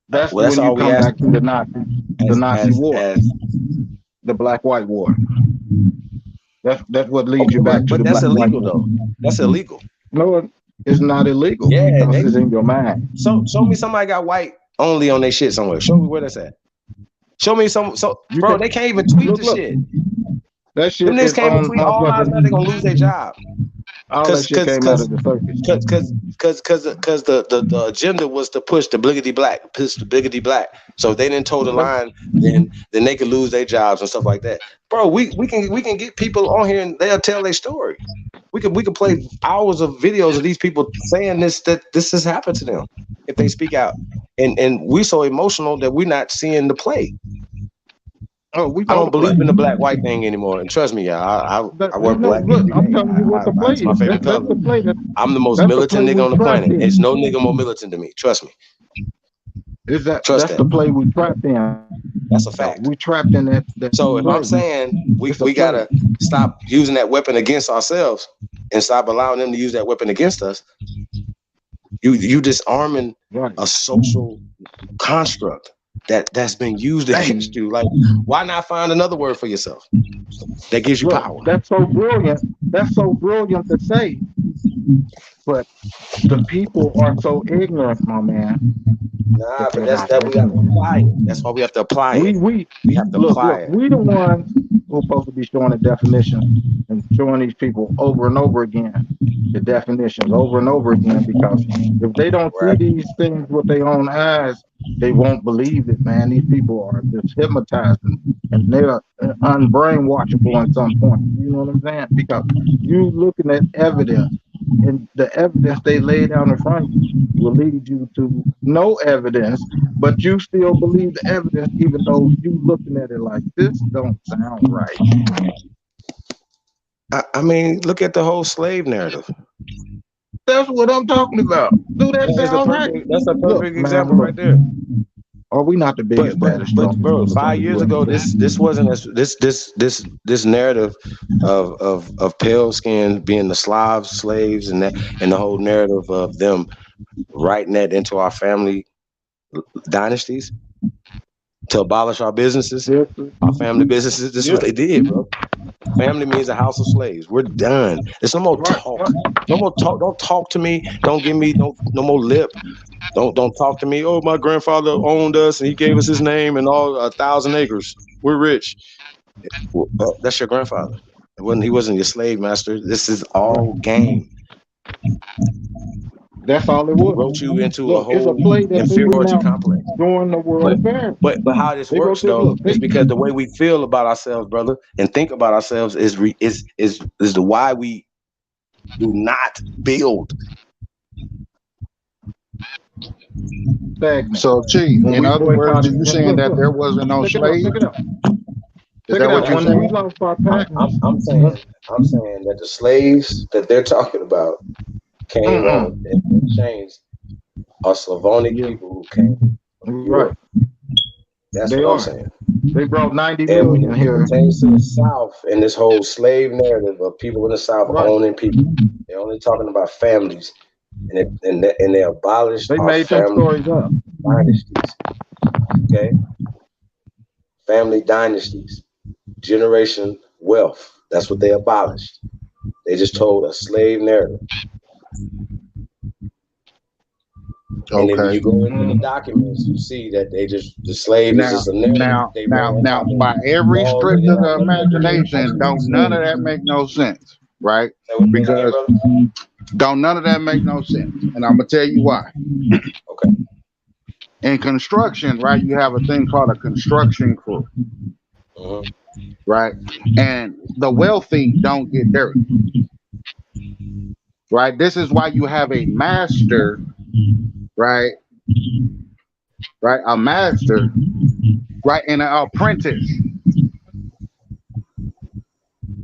That's well, that's when you all we come ask. back to the Nazi war, the Black-White war. That's what leads you back to But the that's Black-White illegal war. though. That's illegal. No, it's not illegal Yeah, because it's in your mind. So show me somebody got white only on their shit somewhere. Show me where that's at. Show me bro, they can't even tweet the shit. That shit Them niggas is can't even on tweet. All eyes know they're gonna lose their job. all that shit came out of the circus. Because the agenda was to push the bliggity black. So if they didn't toe the line, then they could lose their jobs and stuff like that. Bro, we can get people on here and they'll tell their story. We could play hours of videos of these people saying that this has happened to them if they speak out. And we so emotional that we're not seeing the play. Oh, we I don't believe in the black white thing anymore. And trust me, y'all, I wear black. Look, I'm telling you what the play It's my is. favorite That's color. the play. I'm the most that's the militant play nigga we on the trapped planet. in. There's no nigga more militant than me. Trust me. That's that. the play we trapped in. That's a fact. We trapped in that So if play. I'm saying we It's a gotta stop using that weapon against ourselves and stop allowing them to use that weapon against us, you disarming a social construct. that's been used against you. Like, why not find another word for yourself that gives you Look, power? that's so brilliant. That's so brilliant to say. But the people are so ignorant, my man. Nah, but that's that we have to apply it. That's why we have to apply it. We have to apply it. We the ones who are supposed to be showing the definition and showing these people over and over again the definitions over and over again, because if they don't see these things with their own eyes, they won't believe it, man. These people are just hypnotized and they're unbrainwashable at some point. You know what I'm saying? Because you looking at evidence, and the evidence they lay down in front of you will lead you to no evidence, but you still believe the evidence, even though you looking at it like, this don't sound right. I mean, look at the whole slave narrative. That's what I'm talking about. Do that sound right? That's a perfect example right there. Are we not the biggest, baddest? But bro, 5 years ago, this wasn't as this narrative of pale skin being the Slav slaves and the whole narrative of them writing that into our family dynasties to abolish our businesses, our family businesses. This is what they did, bro. Family means a house of slaves. We're done. There's no more talk. No more talk. Don't talk to me. Don't give me no more lip. Don't talk to me. Oh, my grandfather owned us and he gave us his name and all 1,000 acres. We're rich. Well, that's your grandfather. He wasn't your slave master. This is all game. That's all it was. Wrote you into a whole inferiority complex. During the World Fair. But how this works though is because the way we feel about ourselves, brother, and think about ourselves is the why we do not build. So, Chief, in other words, you saying that there wasn't no slave? Is that what you're saying? I'm saying that the slaves that they're talking about came on and changed are Slavonic people who came. Right. That's what I'm saying. They brought 90 And when million it here. pertains to the South and this whole slave narrative of people in the South owning people, they're only talking about families, and they abolished. They our made them family stories up. dynasties. Okay, family dynasties, generation wealth. That's what they abolished. They just told a slave narrative. And then when you go into the documents, you see that the slave is just a narrative. Now, by every stretch of the imagination, don't none of that make no sense, right? Because don't none of that make no sense, and I'm gonna tell you why. Okay. In construction, right, you have a thing called a construction crew, right? And the wealthy don't get dirty, right? This is why you have a master. Right, a master, right, and an apprentice,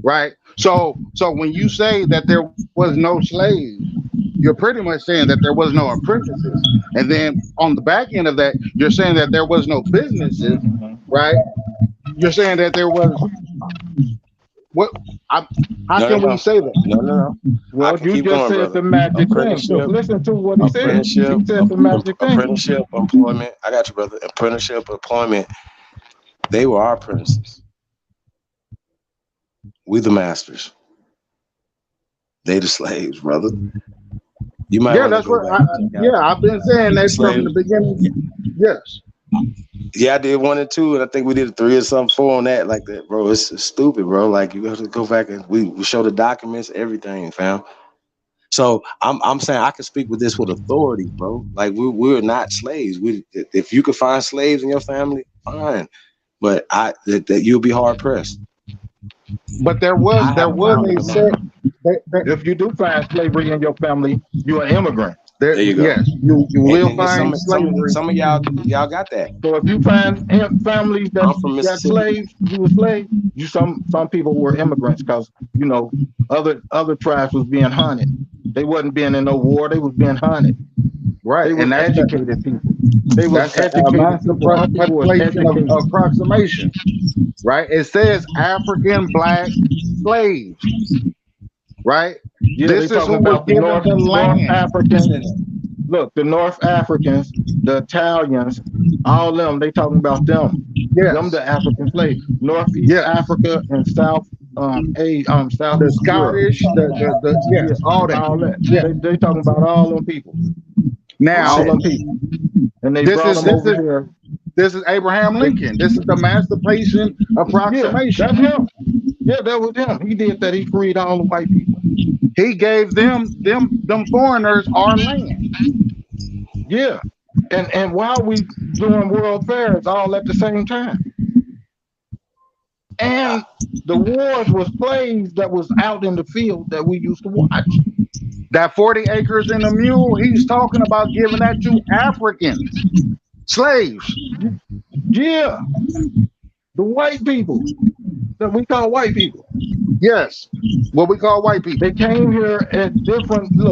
right. So when you say that there was no slaves, you're pretty much saying that there was no apprentices, and then on the back end of that, you're saying that there was no businesses, right? You're saying that there was what? How can we say that? No. Well, you just said the magic thing. So listen to what he said. He said the magic thing. Apprenticeship, employment. I got you, brother. Apprenticeship, employment. They were our apprentices. We the masters. They the slaves, brother. You might. Yeah, that's what. I've been saying that from the beginning. Yes. Yeah, I did 1 and 2, and I think we did 3 or something, 4 on that, like that, bro. It's stupid, bro. Like you have to go back and we show the documents, everything, fam. So I'm saying I can speak with this with authority, bro. Like we're not slaves. If you could find slaves in your family, fine. But that you'll be hard pressed. But there was a set. If you do find slavery in your family, you're an immigrant. There you go. Yes, you will find slavery. Some of y'all got that. So if you find families that got slaves, you were slaves. Some people were immigrants because other tribes was being hunted. They wasn't being in no war. They was being hunted. Right, and that's educated people. They was educated. Approximation. Right. It says African black slaves. Right. Yeah, this is who was given the land. Look, the North Africans, the Italians, all them, they talking about them. Yes. Them the African slaves. Northeast Yes. Africa and South The Southeast Europe. Scottish, yes, all that. All that. Yeah. They talking about all them people. Now, All them people. And they this brought is them over here. this is Abraham Lincoln. This is the Emancipation Approximation. Yeah, that's him. Yeah, that was him. He did that. He freed all the white people. He gave them foreigners our land. Yeah. And while we doing world fairs all at the same time. And the wars was plays that was out in the field that we used to watch. That 40 acres and a mule, he's talking about giving that to Africans, slaves. Yeah. The white people that we call white people. Yes, what we call white people. They came here as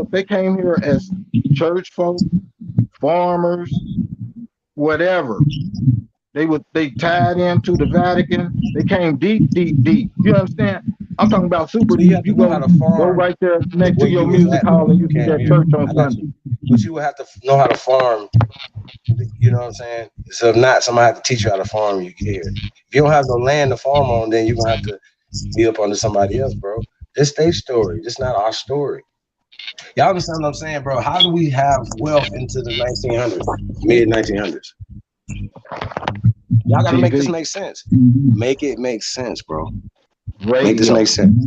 they came here as church folk, farmers, whatever. They tied into the Vatican. They came deep. You understand? I'm talking about super deep. You go right there next to your music hall and you see that church on Sunday. But you would have to know how to farm. You know what I'm saying? So if not, somebody have to teach you how to farm. You get here. If you don't have no land to farm on, then you're gonna have to be up under somebody else, bro. This their story. This not our story. Y'all understand what I'm saying, bro? How do we have wealth into the 1900s, mid 1900s? Y'all gotta make this make sense. Make it make sense, bro. Make this make sense.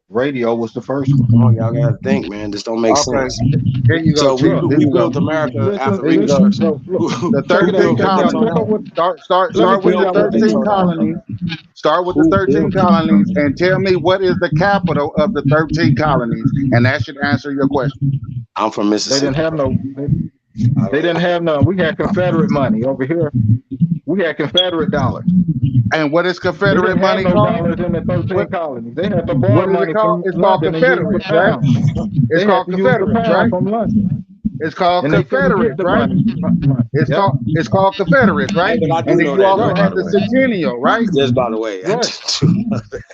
Radio was the first one. Come on, y'all gotta think, man. This don't make sense. Here you go. So we built America after we built the 13 colonies. Start with the 13 colonies. Start with the 13 colonies and tell me what is the capital of the 13 colonies, and that should answer your question. I'm from Mississippi. They didn't have no. We had Confederate money over here. We had Confederate dollars. And what is Confederate money called? Dollars in the 13 colonies. They had to borrow money from It's called Confederate, right? It's called Confederate, right? From London. It's called Confederate, right? It's called Confederate, right? And then you also have the Centennial, right? Just by the way,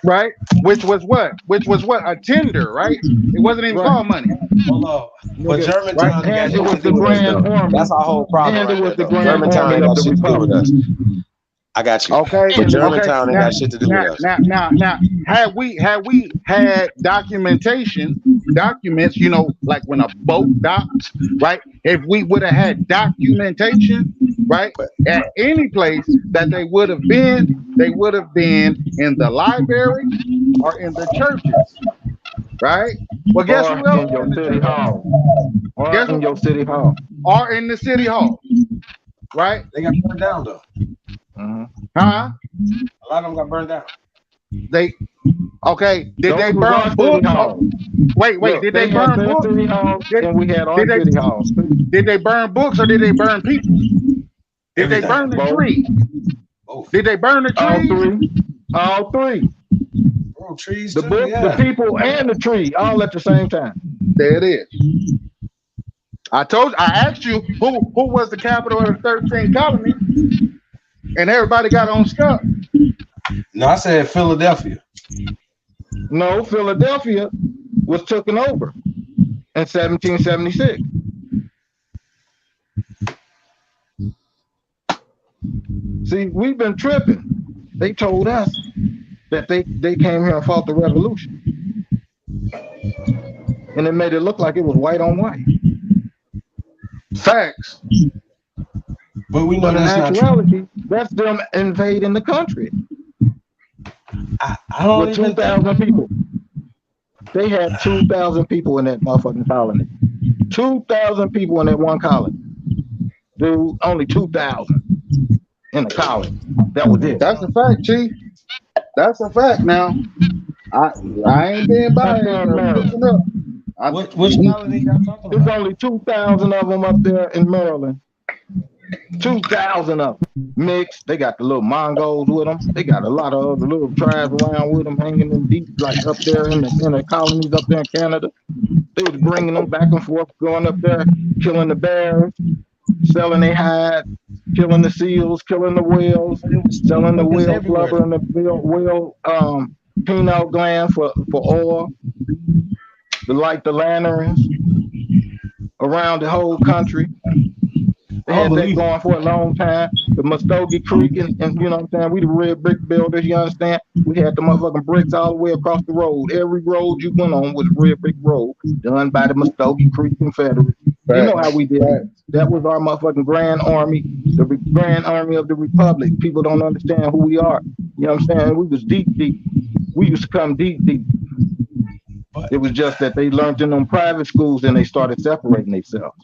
right? Which was what? A tender, right? It wasn't even called money. Hold on. But Germantown, and it was the Grand Army. That's our whole problem. And it was the Grand Germantown Army ain't of got the shit to do with us. I got you. Okay. But Germantown ain't got shit to do with us. Now, had we had documents, you know, like when a boat docks, right? If we would have had documentation, right, at any place that they would have been in the library or in the churches, right? Well, guess who else? In your city hall. Or in your city hall. Or in the city hall, right? They got burned down though. Huh? A lot of them got burned down. Did they burn books? Wait, did they burn books? Did they burn books or did they burn people? Did they burn the tree? Did they burn the tree? All three. Oh, trees, the book, the people, and the tree, all at the same time. There it is. I asked you who was the capital of the 13 colonies, and everybody got on stuff. No, I said Philadelphia. No, Philadelphia was taken over in 1776. See, we've been tripping. They told us that they came here and fought the revolution. And it made it look like it was white on white. Facts. But we know that's not true. That's them invading the country. I don't with even 2,000 people. They had 2,000 people in that motherfucking colony. 2,000 people in that one colony. Dude, only 2,000 in the colony. That was it. That's a fact, Chief. That's a fact. Now, I ain't being biased. Which colony y'all talking about? There's only 2,000 of them up there in Maryland. 2,000 of them mixed. They got the little Mongols with them. They got a lot of other little tribes around with them, hanging in deep, like up there in the colonies up there in Canada. They was bringing them back and forth, going up there, killing the bears, selling their hide, killing the seals, killing the whales, selling the whale blubber and the whale pineal gland for oil, to light the lanterns. around the whole country. They had that going for a long time. The Muskogee Creek and you know what I'm saying? We the red brick builders, you understand? We had the motherfucking bricks all the way across the road. Every road you went on was red brick road, done by the Muskogee Creek Confederates. You know how we did it. That was our motherfucking Grand Army, the Grand Army of the Republic. People don't understand who we are. You know what I'm saying? We was deep. We used to come deep. It was just that they learned in them private schools and they started separating themselves.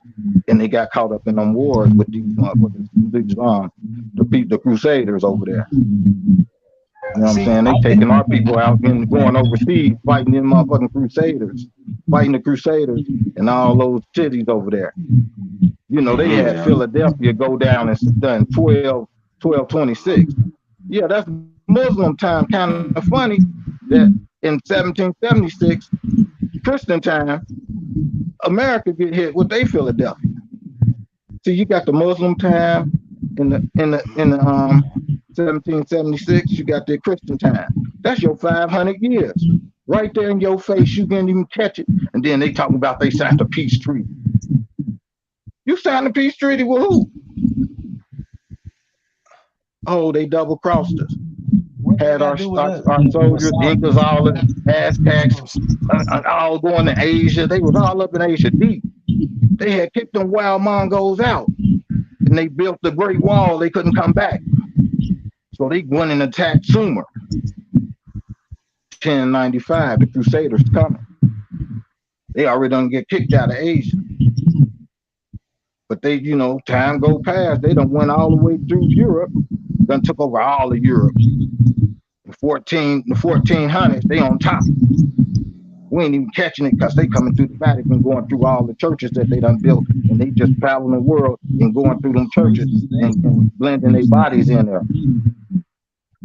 And they got caught up in them wars with these motherfuckers, the Crusaders over there. You know what I'm saying? They taking our people out and going overseas, fighting them motherfucking Crusaders, fighting the Crusaders and all those cities over there. You know, they had Philadelphia go down and done 1226. Yeah, that's Muslim time. Kind of funny that in 1776, Christian time, America get hit with they Philadelphia. See, you got the Muslim time in the 1776. You got the Christian time. That's your 500 years right there in your face. You can't even catch it. And then they talking about they signed a peace treaty. You signed a peace treaty with who? Oh, they double crossed us. Had our soldiers, Incas, all of Aztecs, all going to Asia. They was all up in Asia deep. They had kicked them wild Mongols out, and they built the Great Wall. They couldn't come back, so they went and attacked Sumer. 1095, the Crusaders coming. They already done get kicked out of Asia, but they, you know, time go past. They done went all the way through Europe. Done took over all of Europe. The 1400s, they on top. We ain't even catching it because they coming through the Vatican, going through all the churches that they done built, and they just traveling the world and going through them churches and blending their bodies in there.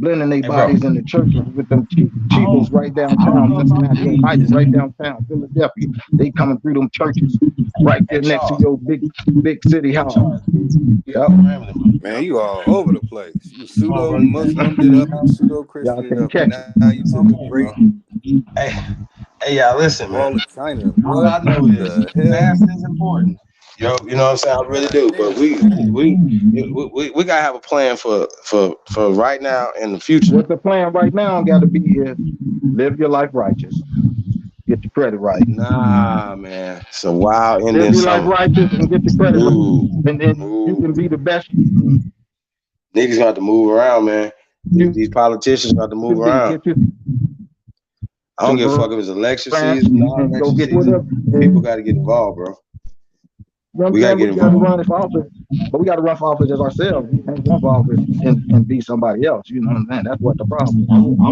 Blending their bodies in the churches with them cheapos right downtown, Cincinnati Heights, right downtown, Philadelphia. They coming through them churches right there next to your big city hall. Yep. Man, you all over the place. You pseudo Muslim did up, pseudo Christian up. Now you took a break. Hey, y'all, listen, man. All in China. All I know is fast is important. Yo, you know what I'm saying? I really do. But we gotta have a plan for right now and the future. What the plan right now got to be is live your life righteous. Get your credit right. Nah, man. It's a wild ending. Live your life righteous and get your credit right. And then you can be the best. Niggas got to move around, man. These politicians got to move around. I don't give a fuck if it's election season, non-election season. People got to get involved, bro. We got to get involved. But we got to run for office as ourselves. We can't run for office and be somebody else. You know what I'm saying? That's what the problem is.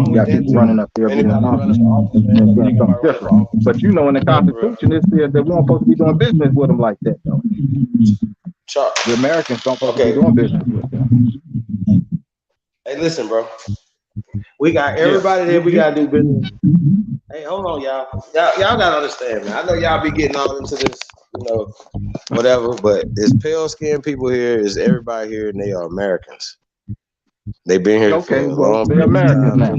We got people running up there being office and doing something different. But you know, in the Constitution, it says that we don't supposed to be doing business with them like that, though. The Americans don't supposed to be doing business with them. Hey, listen, bro. We got everybody there. We got to do business. Hey, hold on, y'all. Y'all got to understand, man. I know y'all be getting all into this, you know, whatever, but it's pale skinned people here, it's everybody here, and they are Americans. They've been here for a long they're Americans now.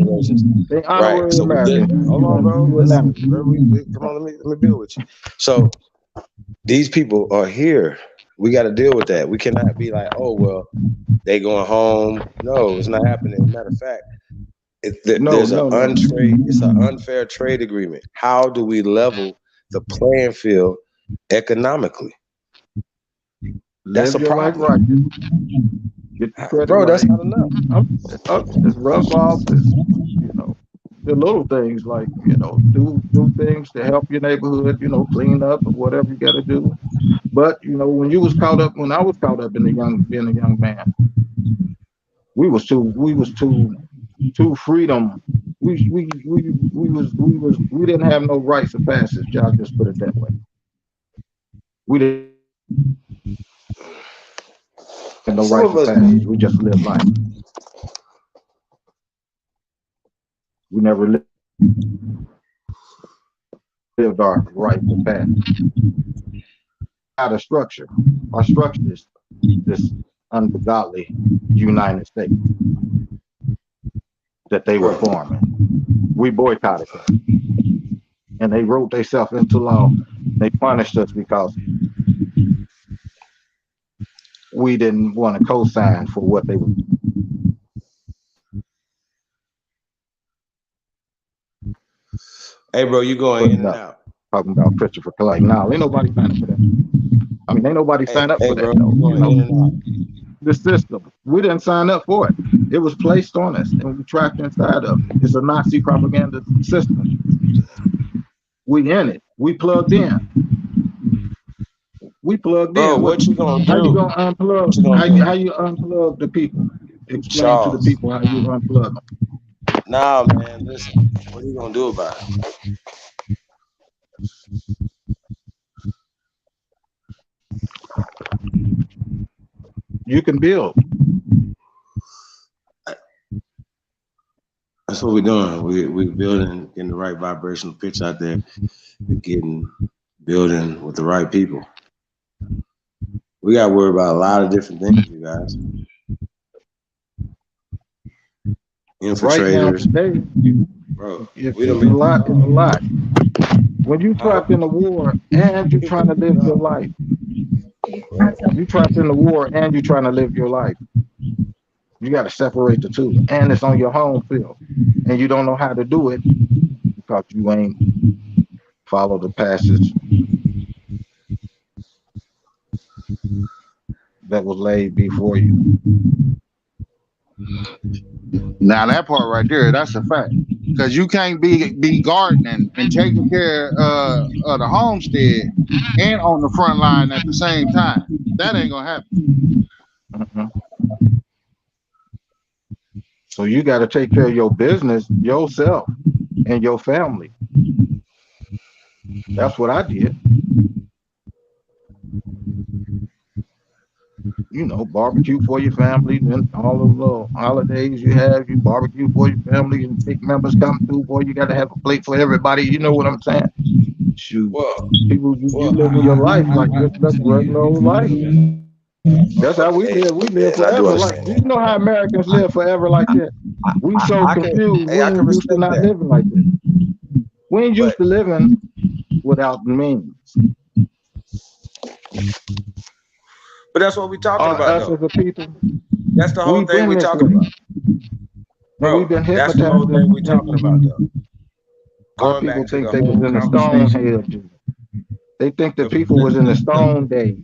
They right. So Americans. Hold on, bro. Listen, bro. Come on, let me build with you. So these people are here. We got to deal with that. We cannot be like, oh, well, they going home. No, it's not happening. Matter of fact, there's an unfair trade agreement. How do we level the playing field economically? That's a problem. Bro, that's not enough. It's rough off. You know, the little things like, you know, do things to help your neighborhood, you know, clean up or whatever you got to do. But, you know, when I was caught up in being a young man, we was too freedom. We didn't have no rites of passage. I'll just put it that way. We didn't have no rites of passage. We just lived life. We never lived our rites of passage. Our structure is this ungodly United States that they were forming. We boycotted them. And they wrote themselves into law. They punished us because we didn't want to co-sign for what they were. Hey, bro, you going in and out. Talking about Christopher Clark. Nah, ain't nobody signed up for that. I mean, ain't nobody signed up for bro, that, though. you going in and out. The system. We didn't sign up for it. It was placed on us, and we trapped inside of it. It's a Nazi propaganda system. We in it. We plugged in. We plugged Bro, in. what you gonna do? How you gonna unplug? How you unplug the people? Explain to the people how you unplug them. Nah, man, listen. What are you gonna do about it? You can build. That's what we're doing. We're building, getting the right vibrational pitch out there, building with the right people. We got to worry about a lot of different things, you guys. Infiltrators. Right now, today, bro, it's a lot. It's a lot. When you trapped in the war and you're trying to live your life, you trapped in the war and you're trying to live your life. You got to separate the two, and it's on your home field, and you don't know how to do it because you ain't follow the passage that was laid before you. Now that part right there, that's a fact. Because you can't be gardening and taking care of the homestead and on the front line at the same time. That ain't gonna happen. So you got to take care of your business, yourself, and your family. That's what I did. You know, barbecue for your family, and all of the holidays you have, you barbecue for your family, and big members come through, boy, you got to have a plate for everybody. You know what I'm saying? Shoot, people, you living your life like that's regular old life. That's how we live. We live forever. Like, you know how Americans live forever like that? We so confused. We ain't used to not living like that. We ain't used to living without means. But that's what we're talking about, us as a people. That's the whole thing we're talking about. Bro, we've been that's the whole thing we're talking about, though. Our people think they was in the stone age. They think that people was in the stone days.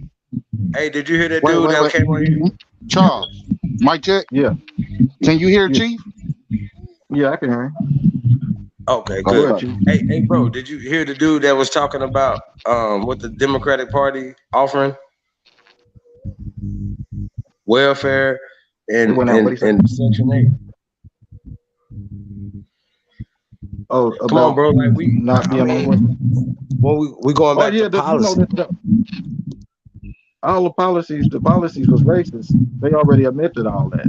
Hey, did you hear that dude that came on here? Charles, mic check? Yeah. Can you hear Chief? Yeah, I can hear him. Okay, good. Hey, bro, did you hear the dude that was talking about what the Democratic Party offering? Welfare and Section 8. Oh, come on, bro. Like we not being we going back to policy. You know, all the policies was racist. They already admitted all that.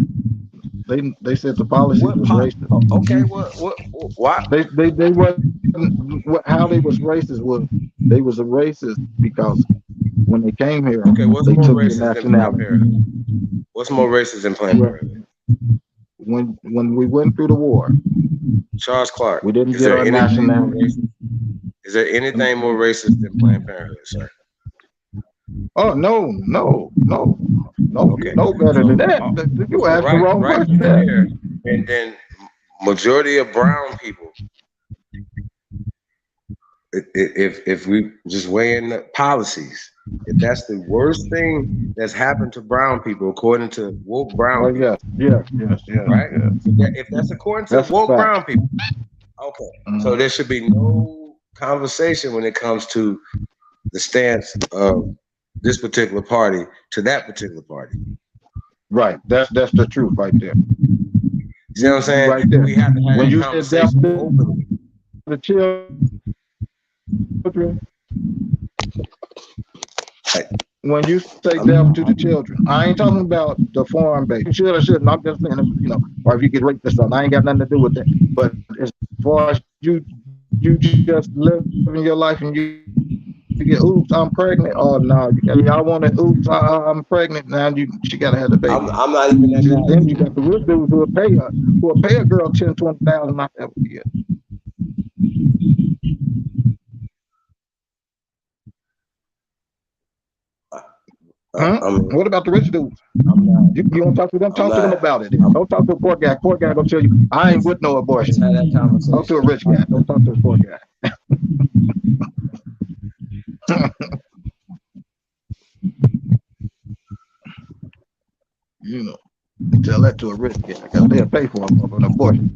They said the policies was racist. Okay, why? They wasn't how they was racist was they was a racist because when they came here, okay, what's they more took racist the than Planned nationality. Parenthood? What's more racist than Planned Parenthood? When we went through the war, Charles Clark, we didn't get our nationality. Is there anything more racist than Planned Parenthood, sir? Oh no, okay. You know better than that. You asked the wrong question. There, and then majority of brown people, if we just weigh in the policies, if that's the worst thing that's happened to brown people according to woke brown people, yes, right? Yeah. If that's according to woke brown people, okay. So there should be no conversation when it comes to the stance of this particular party to that particular party. Right. That's the truth right there. You know what I'm saying? Right there. We have to have when you conversation said openly. The children. When you say death to the children, I ain't talking about the foreign base. You should or shouldn't. I'm just saying, you know, or if you get raped or something, I ain't got nothing to do with that. But as far as you just living your life and you get, oops, I'm pregnant. Oh no, y'all want to, oops, I'm pregnant. Now she gotta have the baby. I'm not even that guy. Then you got the real dudes who will pay a girl $10,000-$20,000 not every year. Huh? What about the rich dudes? You don't talk to them. Talk to them about it. Don't talk to a poor guy. Poor guy gonna tell you, I ain't with no abortion. Talk to a rich guy. Don't talk to a poor guy. You know, tell that to a rich guy because they'll pay for an abortion.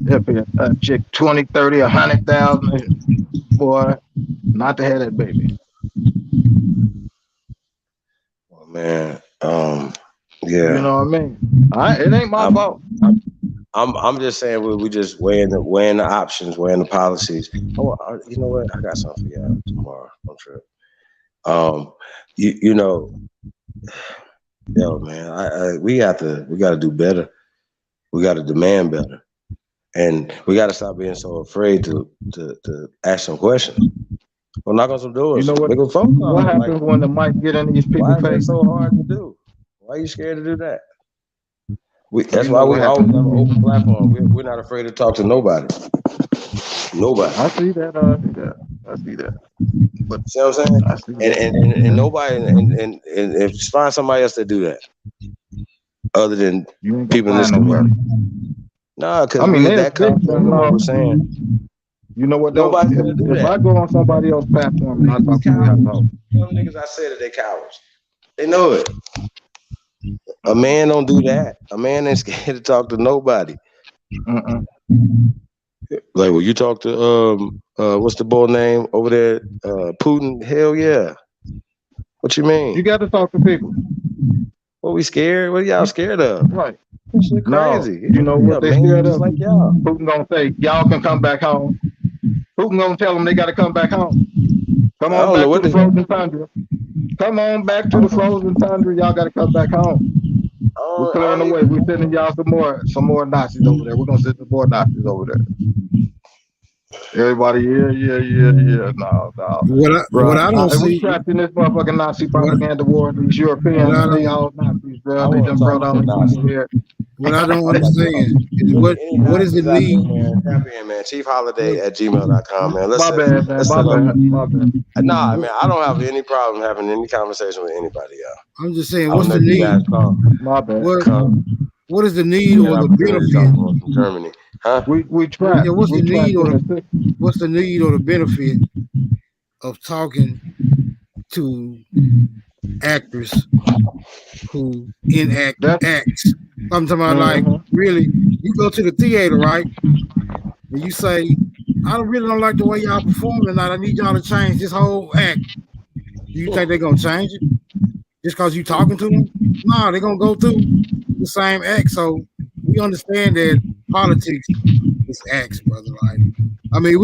They'll pay a chick 20, 30, 100,000, boy, not to have that baby. Well, man, yeah. You know what I mean? It ain't my fault. I'm just saying we just weighing the options, weighing the policies. Oh, you know what? I got something for y'all tomorrow. I'm sure. You know, yo, man, we got to do better. We got to demand better, and we got to stop being so afraid to ask some questions. Well, knock on some doors. You know what? What happens when the mic get in these people's face? Why is it so hard to do? Why are you scared to do that? That's why we always have an open platform. We're not afraid to talk to nobody. Nobody. I see that. I see that. But see what I'm saying? And nobody. And if find somebody else that do that, other than people in this community. Nah, because that comes from what we're saying. You know what? Nobody if I go on somebody else's platform and I talk to them, some niggas I say that they cowards. They know it. A man don't do that. A man ain't scared to talk to nobody. Like when you talk to what's the boy name over there? Putin. Hell yeah. What you mean? You got to talk to people. What we scared? What y'all scared of? Right. Shit crazy. No, you know what they scared of? Like y'all. Putin gonna say y'all can come back home. Putin gonna tell them they got to come back home. Come on back to the frozen tundra. Come on back to the frozen tundra. Y'all got to come back home. We're clearing the way. We're sending y'all some more Nazis over there. We're gonna send some more Nazis over there. Everybody, yeah. No. What I don't see. We trapped in this motherfucking Nazi propaganda war. These Europeans, they all Nazis, bro. They done brought all these people here. What I don't understand is what is the need? Tap in, man. chiefholiday@gmail.com, man. My bad. Nah, man, I don't have any problem having any conversation with anybody, y'all. I'm just saying, what's the need? My bad. What is the need or the benefit? From Germany, huh? We try. Yeah, what's the need or the benefit of talking to actors who enact acts? I'm talking about like really. You go to the theater, right? And you say, I really don't like the way y'all perform tonight. I need y'all to change this whole act. Do you think they're gonna change it just because you talking to them? No, they're gonna go through the same act. So we understand that politics is acts, brother. Like, I mean,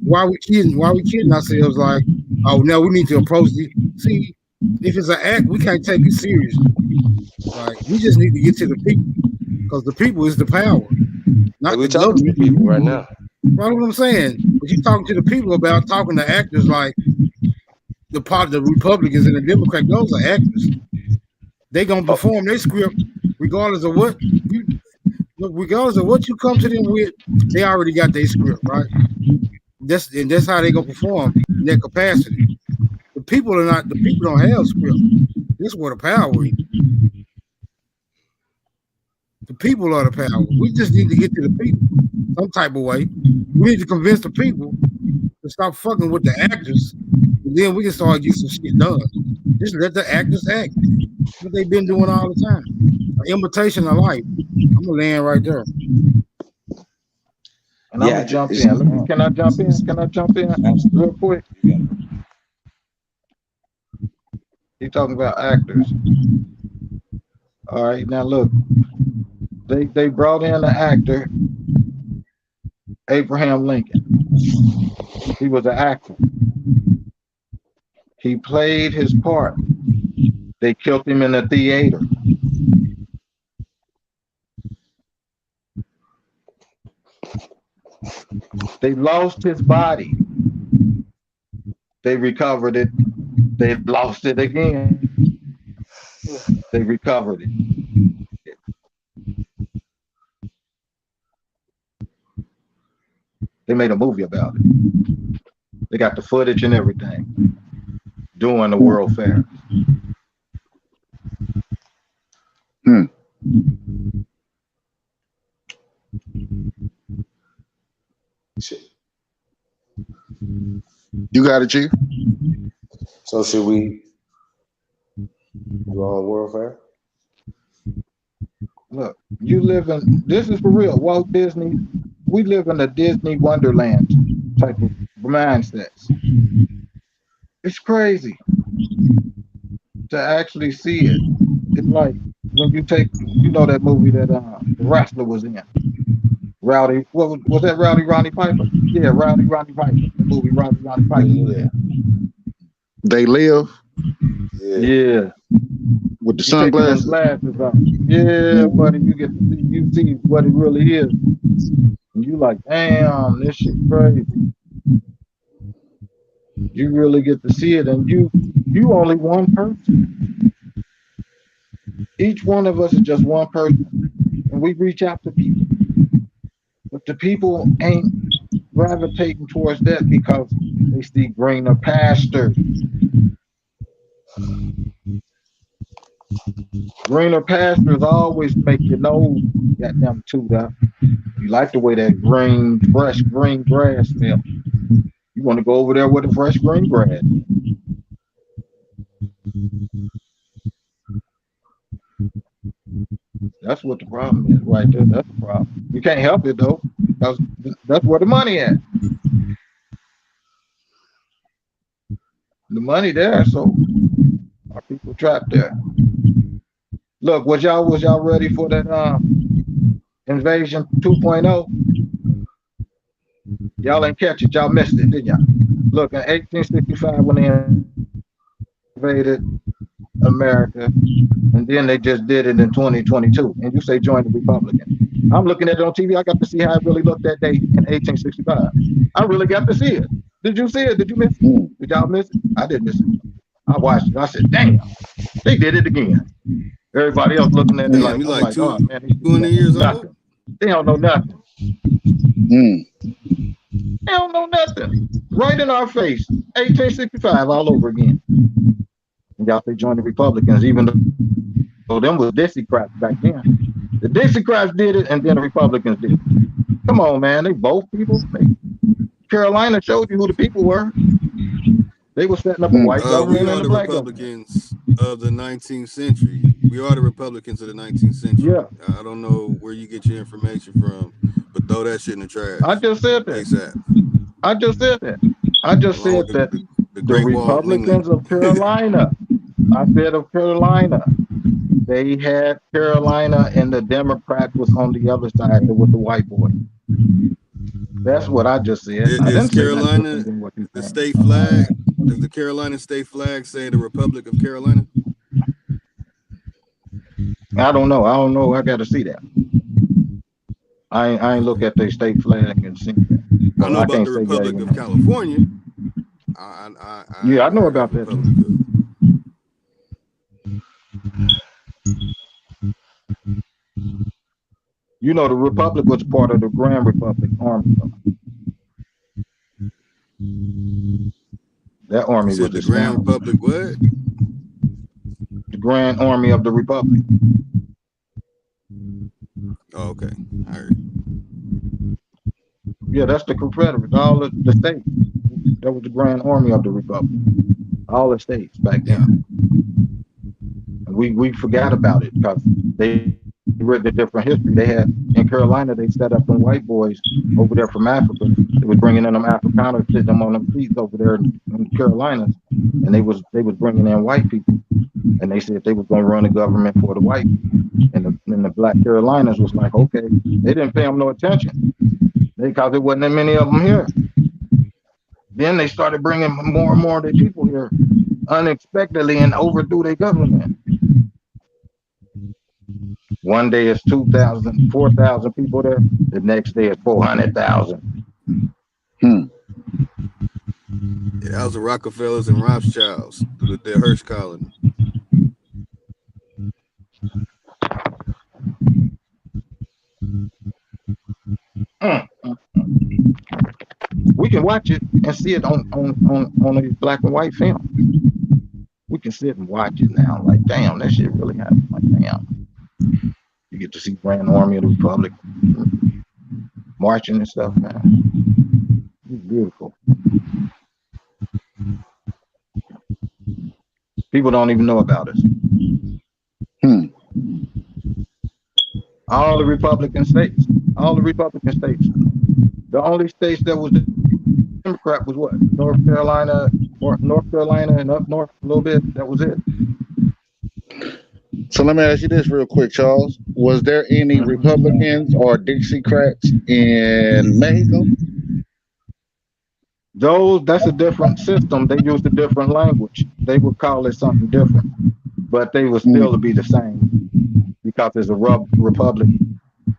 why we kidding ourselves? Like, oh, now we need to approach it. See, if it's an act, we can't take it seriously. Like, we just need to get to the people because the people is the power. Not we talking to the people right now. Right, what I'm saying. But you talking to the people about talking to actors like the Republicans and the Democrats. Those are actors. They gonna perform their script regardless of what you come to them with. They already got their script, right? That's how they gonna perform in their capacity. The people don't have script. This is where the power is. The people are the power. We just need to get to the people some type of way. We need to convince the people to stop fucking with the actors, and then we can start getting some shit done. Just let the actors act. That's what they've been doing all the time. An imitation of life. I'm gonna land right there. And I'm gonna jump in. Can I jump in real quick? He's talking about actors. All right, now look. They brought in an actor, Abraham Lincoln. He was an actor. He played his part. They killed him in the theater. They lost his body. They recovered it. They lost it again. They recovered it. They made a movie about it. They got the footage and everything. Doing the World Fair. You got it, Chief. So should we go on World Fair? Look, you live in, this is for real, Walt Disney, we live in a Disney Wonderland type of mindsets. It's crazy to actually see it. It's like when you take, you know that movie that the wrestler was in, Rowdy, what was that, Rowdy Rodney Piper? Yeah, Rowdy Rodney Piper, the movie Rowdy Rodney Piper. Yeah. They Live? Yeah. With the sunglasses on. Yeah, buddy, you get to see, you see what it really is. And you like, damn, this shit crazy. You really get to see it, and you only one person. Each one of us is just one person, and we reach out to people. But the people ain't gravitating towards that because they see greener pastures. Greener pastures always make your nose got them chewed up. You like the way that green, fresh green grass smells. You want to go over there with the fresh green grass. That's what the problem is right there. That's the problem. You can't help it though. That's where the money at. The money there, so our people trapped there. Look, was y'all ready for that invasion 2.0? Y'all ain't catch it. Y'all missed it, didn't y'all? Look, in 1865 when they invaded America, and then they just did it in 2022, and you say join the Republicans. I'm looking at it on TV. I got to see how it really looked that day in 1865. I really got to see it. Did you see it? Did you miss it? Did y'all miss it? I didn't miss it. I watched it. I said, damn, they did it again. Everybody else looking at it like, like oh, man, 200 years nothing. They don't know nothing. They don't know nothing. Right in our face. 1865 all over again. And y'all say join the Republicans, even though them was Dixiecrats back then. The Dixiecrats did it, and then the Republicans did it. Come on, man. They both people. Carolina showed you who the people were. They were setting up a white government we are and a the black Republicans of the 19th century. We are the Republicans of the 19th century. Yeah. I don't know where you get your information from, but throw that shit in the trash. I just said that. ASAP. I just said that. I just said that the Republicans of Carolina. I said of Carolina. They had Carolina, and the Democrats was on the other side with the white boy. That's what I just said. Is Carolina the state flag? Does the Carolina state flag say the Republic of Carolina? I don't know. I got to see that. I ain't look at their state flag and see that. I know about the Republic of California. I know about that. You know, the Republic was part of the Grand Republic Army. That army was the Grand Republic. What? The Grand Army of the Republic. Oh, okay. I heard. Yeah, that's the Confederates. All of the states. That was the Grand Army of the Republic. All the states back then. And we forgot about it because they read the different history. They had in Carolina, they set up some white boys over there from Africa. They was bringing in them Afrikaners, sitting them on them seats over there in the Carolinas, and they was bringing in white people. And they said they was going to run the government for the white. And the black Carolinas was like, okay, they didn't pay them no attention because there wasn't that many of them here. Then they started bringing more and more of their people here unexpectedly and overthrew their government. One day it's 2,000, 4,000 people there. The next day it's 400,000. Yeah, that was the Rockefellers and Rothschilds, the Hearst colony. We can watch it and see it on a black and white film. We can sit and watch it now. Like, damn, that shit really happened. Like, damn. You get to see Grand Army of the Republic marching and stuff, man. It's beautiful. People don't even know about us. All the Republican states. The only states that was Democrat was what? North Carolina and up north a little bit. That was it. So let me ask you this real quick, Charles. Was there any Republicans or Dixiecrats in Mexico? That's a different system. They used a different language. They would call it something different, but they would still be the same because it's a republic.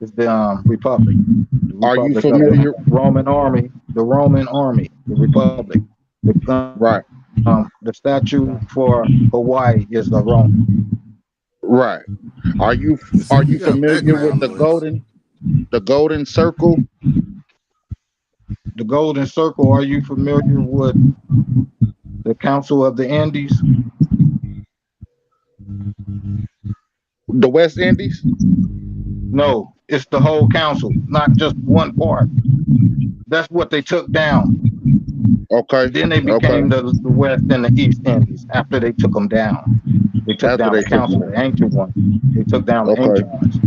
It's the republic. Are you familiar? The Roman army, the republic. Right. The statue for Hawaii is the Roman. Right. Are you familiar with the golden circle? The Golden Circle. Are you familiar with the Council of the Andes? The West Indies? No, it's the whole council, not just one part. That's what they took down. Okay. Then they became the West and the East Indies after they took them down. They took down the council, the ancient ones. They took down the ancient ones.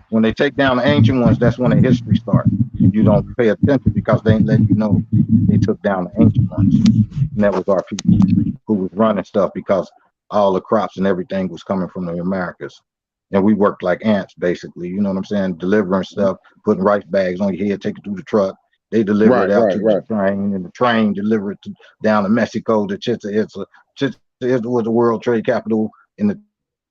When they take down the ancient ones, that's when the history starts. And you don't pay attention because they ain't letting you know they took down the ancient ones. And that was our people who was running stuff because all the crops and everything was coming from the Americas. And we worked like ants, basically. You know what I'm saying? Delivering stuff, putting rice bags on your head, take it through the truck. They deliver it out to the train, and the train delivered it down to Mexico to Chichen Itza. Chichen Itza was the world trade capital in the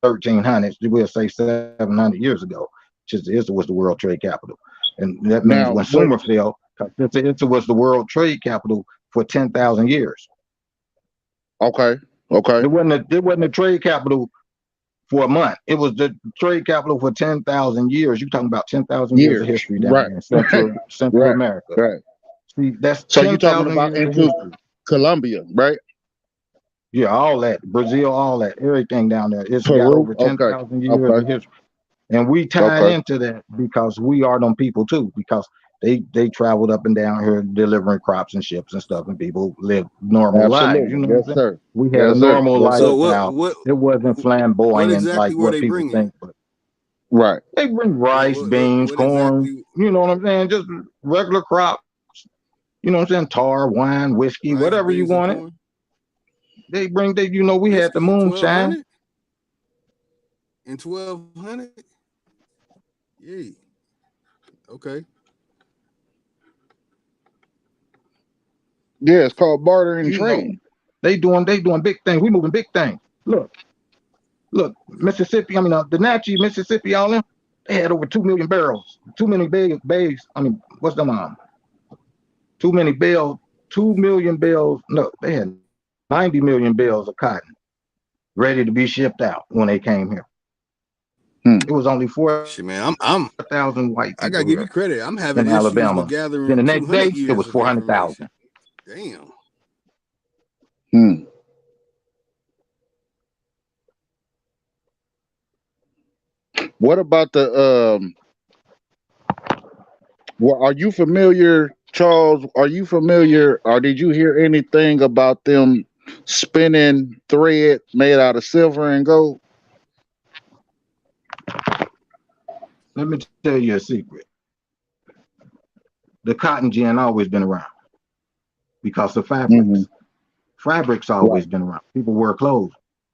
1300s. We'll say 700 years ago. Chichen Itza was the world trade capital. And that means when Sumer fell, Chichen Itza was the world trade capital for 10,000 years. Okay. It wasn't a trade capital for a month. It was the trade capital for 10,000 years. You're talking about 10,000 years of history down there in Central America. Right. See, that's so you're talking about into Colombia, right? Yeah, all that. Brazil, all that. Everything down there. It's got over 10,000 years of history. And we tie into that because we are them people too, because they traveled up and down here delivering crops and ships and stuff, and people live normal lives. You know what I'm saying? We had a normal lifestyle. It wasn't flamboyant like what people think. But right. They bring rice, beans, corn. You know what I'm saying? Just regular crops. You know what I'm saying? Tar, wine, whiskey, whatever you wanted. They we had the moonshine. In 1200? Yeah. Okay. Yeah, it's called barter and trade. They doing big things. We moving big things. Look, Mississippi. I mean, the Natchez, Mississippi, all them. They had over 2 million barrels. Too many bags. I mean, what's them on? 2 million bales. No, they had 90 million bales of cotton ready to be shipped out when they came here. It was only 4,000 white people. I gotta give you credit. I'm having in issues Alabama. with gathering. Then the next day, it was 400,000. Damn. What about the well, are you familiar, Charles? Are you familiar, or did you hear anything about them spinning thread made out of silver and gold? Let me tell you a secret. The cotton gin always been around because of fabrics. Fabrics always been around. People wear clothes.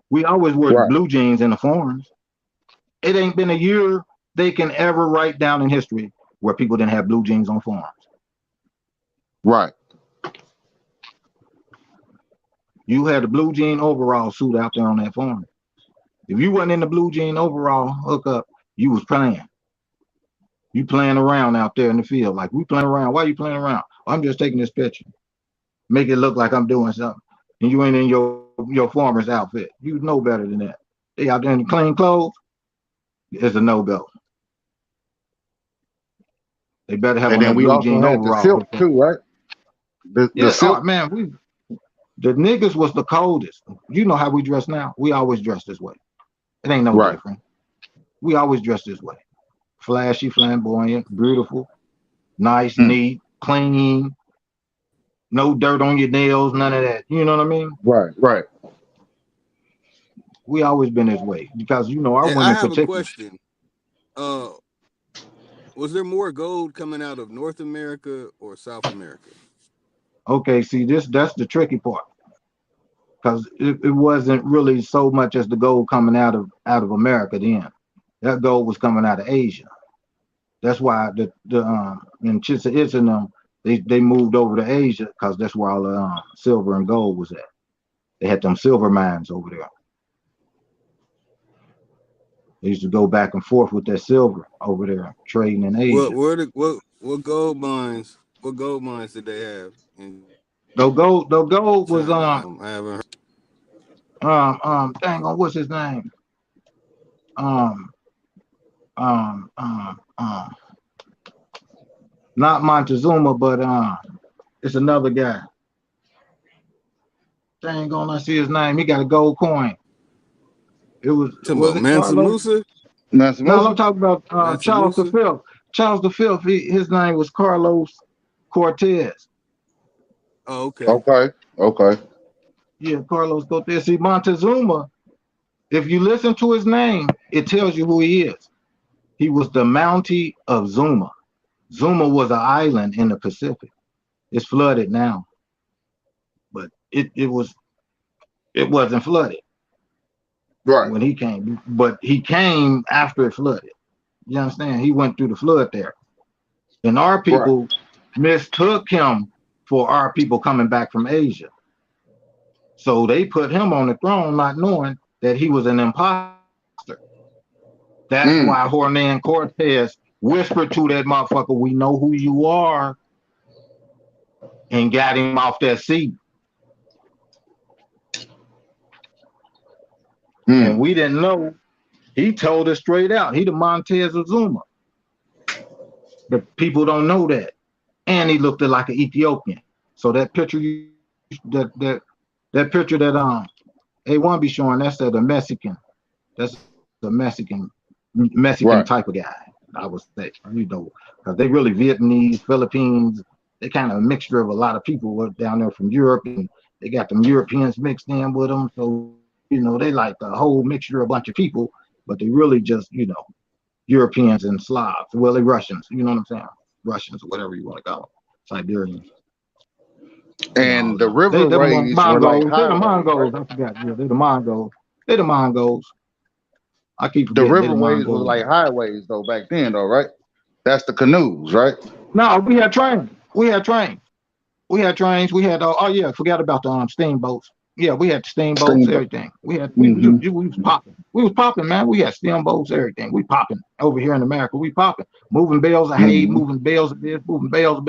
We always wear blue jeans in the farms. It ain't been a year they can ever write down in history where people didn't have blue jeans on farms. Right. You had a blue jean overall suit out there on that farm. If you wasn't in the blue jean overall hookup, you was playing. You playing around out there in the field. Like, we playing around. Why are you playing around? I'm just taking this picture. Make it look like I'm doing something. And you ain't in your farmer's outfit. You know better than that. They out there in clean clothes. It's a no-go. They better have. And then we also had the silk too, right? The silk. Man, the niggas was the coldest. You know how we dress now. We always dress this way. It ain't no different. We always dress this way. flashy, flamboyant, beautiful, nice, Mm. neat, clean, no dirt on your nails, none of that. You know what I mean? Right. We always been this way because our Hey, I women have a particularly. question. Was there more gold coming out of North America or South America? Okay, see that's the tricky part. Because it wasn't really so much as the gold coming out of America then. That gold was coming out of Asia. That's why the in Chichen Itza they moved over to Asia because that's where all the silver and gold was at. They had them silver mines over there. They used to go back and forth with that silver over there trading in Asia. What gold mines? What gold mines did they have? The gold was I haven't heard. dang on, what's his name? Not Montezuma, but it's another guy. Dang on, I see his name. He got a gold coin. Was it Mansa Carlos? Musa? No, I'm talking about Mansa Charles Musa? V. Charles V. His name was Carlos Cortez. Oh, okay. Okay. Yeah, Carlos Cortez. See, Montezuma, if you listen to his name, it tells you who he is. He was the Mountie of Zuma. Zuma was an island in the Pacific. It's flooded now, but it wasn't flooded when he came. But he came after it flooded. You understand? He went through the flood there, and our people mistook him for our people coming back from Asia. So they put him on the throne, not knowing that he was an imposter. That's why Hernan Cortez whispered to that motherfucker, "We know who you are," and got him off that seat. And we didn't know. He told us straight out. He the Montez of Zuma. But people don't know that. And he looked like an Ethiopian. So that picture that picture that A1 be showing, that's the Mexican. That's the Mexican type of guy, I would say. Because they really Vietnamese, Philippines, they kind of a mixture of a lot of people down there from Europe, and they got them Europeans mixed in with them. So, they like a whole mixture of a bunch of people, but they really just, Europeans and Slavs. Well, they Russians, you know what I'm saying? Russians, or whatever you want to call them. Siberians. And the riverways were like they're the Mongols. Right? I forgot. Yeah, they're the Mongols. They're the Mongols. I keep the forgetting. riverways was like highways though back then, though, right? That's the canoes, right? No, we had trains. We had trains. We had, forgot about the steamboats. Yeah, we had steamboats, everything. We had we was popping. We was popping, man. We had steamboats, everything. We popping over here in America. We popping, moving bales of hay, moving bales of this, moving bales.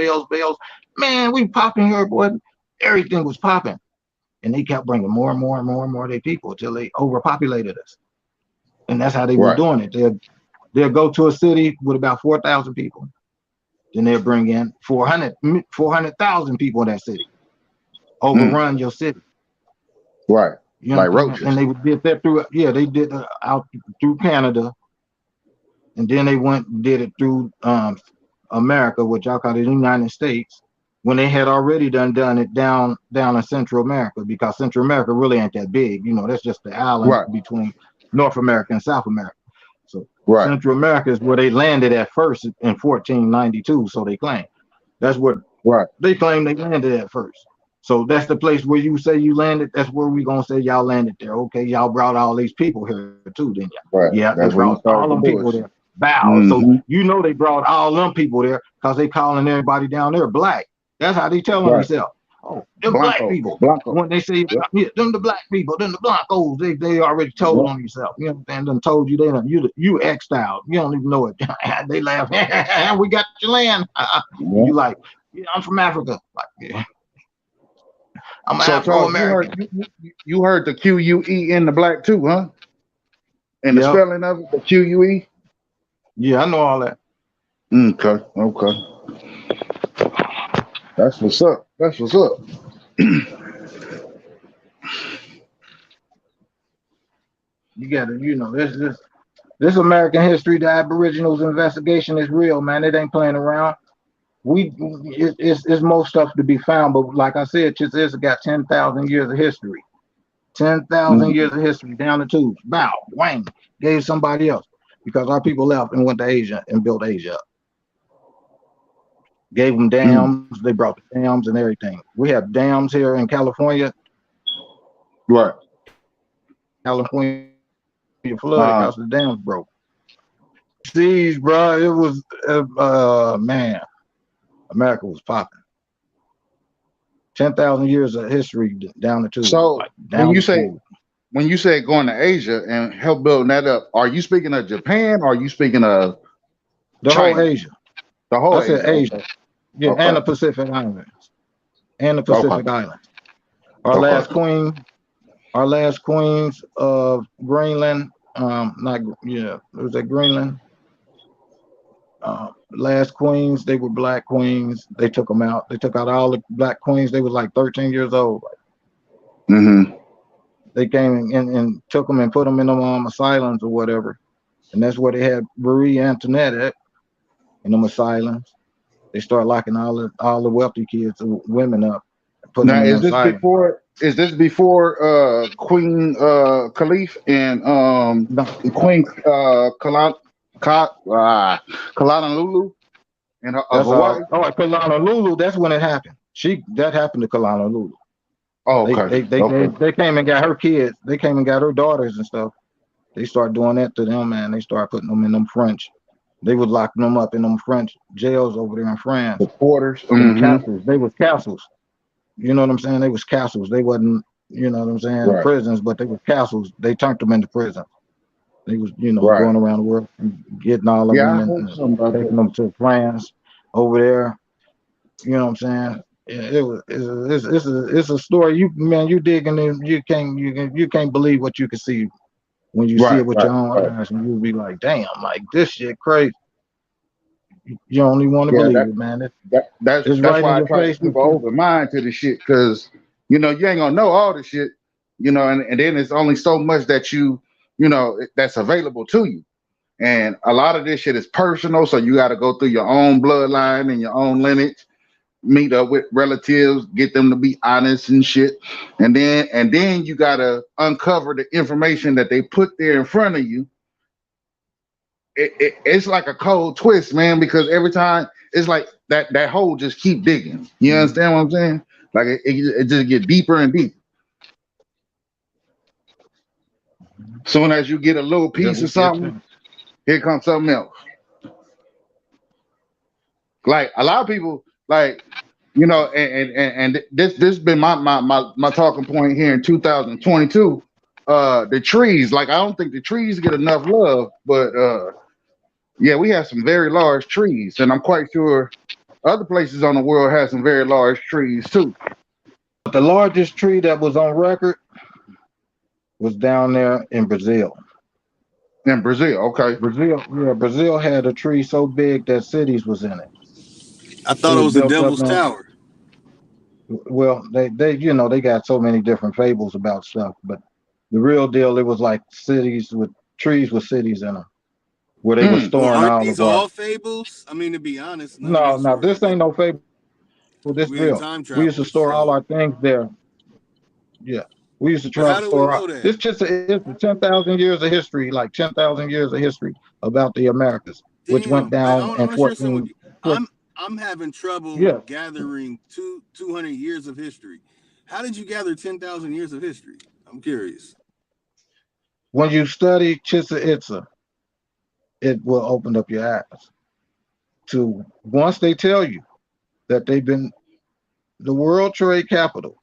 Man, we popping here, boy. Everything was popping, and they kept bringing more and more of their people until they overpopulated us. And that's how they were doing it. They'll go to a city with about 4,000 people, then they'll bring in 400,000 people in that city, overrun your city. Right. Like roaches. And they did that they did out through Canada, and then they went and did it through America, which y'all call the United States, when they had already done it down in Central America, because Central America really ain't that big. That's just the island between North America and South America. So Central America is where they landed at first in 1492, so they claim. That's what they claim they landed at first. So that's the place where you say you landed. That's where we gonna say y'all landed there. Okay, y'all brought all these people here too, didn't you? Right. Yeah, they brought all them people there. So they brought all them people there because they calling everybody down there black. That's how they tell themselves. Oh, them black people. When they say them the black people, them the blancos, they already told on themselves. You know what I'm saying? Done told you you X'd out. You don't even know it. They laugh. We got your land. You like, I'm from Africa. Like, I'm Afro-American. You heard the QUE in the black too, huh? And the spelling of it, the QUE? Yeah, I know all that. Okay. That's what's up. You gotta, This American history, the Aboriginals investigation is real, man. It ain't playing around. It's more stuff to be found, but like I said, Chichester got 10,000 years of history. 10,000 years of history down the tubes. Bow, whang, gave somebody else because our people left and went to Asia and built Asia up. Gave them dams. They brought the dams and everything. We have dams here in California. Right. California flooded because the dams broke. Seas, bro, it was man, America was popping. 10,000 years of history down the tube. So like, when you say going to Asia and help building that up, are you speaking of Japan or are you speaking of the China? whole Asia? The whole I said Asia. Okay. Yeah, Okay. and the Pacific Islands. And the Pacific Islands. Our last queens of Greenland, it was at Greenland. Last queens, they were black queens. They took them out. They took out all the black queens. They was like 13 years old. They came and took them and put them in them asylums or whatever. And that's where they had Marie Antoinette at, in them asylums. They start locking all the wealthy kids, women up. Now, is this before Queen Khalif and Queen Kalana Lulu and Hawaii? Kalana Lulu, that's when it happened. That happened to Kalana Lulu. Oh, okay. They came and got her kids. They came and got her daughters and stuff. They started doing that to them, man. They started putting them in them French. They was locking them up in them French jails over there in France. The quarters. Castles. They was castles. You know what I'm saying? They was castles. They wasn't, you know what I'm saying, Right. prisons, but they were castles. They turned them into prisons. They was, Right. going around the world and getting all of them and taking them to France over there. You know what I'm saying? It's a story. You digging in, you can't believe what you can see when you see it with your own eyes, and you'll be like, damn, like this shit crazy. You only want to believe it, man. That's right why in I your try to face. keep an open mind to the shit, because you ain't gonna know all the shit, and then it's only so much that that's available to you. And a lot of this shit is personal, so you got to go through your own bloodline and your own lineage, meet up with relatives, get them to be honest and shit, and then you got to uncover the information that they put there in front of you. It's like a cold twist, man, because every time it's like that hole just keep digging. You understand what I'm saying? Like it just get deeper and deeper. Soon as you get a little piece of something, here comes something else. Like a lot of people, like and this been my talking point here in 2022. The trees, like I don't think the trees get enough love, but yeah, we have some very large trees, and I'm quite sure other places on the world have some very large trees too. But the largest tree that was on record was down there in Brazil. In Brazil, okay. Brazil had a tree so big that cities was in it. I thought it was the Devil's Tower. Well, they they got so many different fables about stuff, but the real deal, it was like cities with trees with cities in them, where they were storing Aren't all these the all fables? I mean, to be honest, No, this ain't no fable. This We real. time We used to travelers, store all our things there. Yeah, we used to try how to do we store. know that? It's just it's 10,000 years of history, like 10,000 years of history about the Americas, which went down in 14. I'm having trouble gathering 200 years of history. How did you gather 10,000 years of history? I'm curious. When you study Chichen Itza, it will open up your eyes to once they tell you that they've been the world trade capital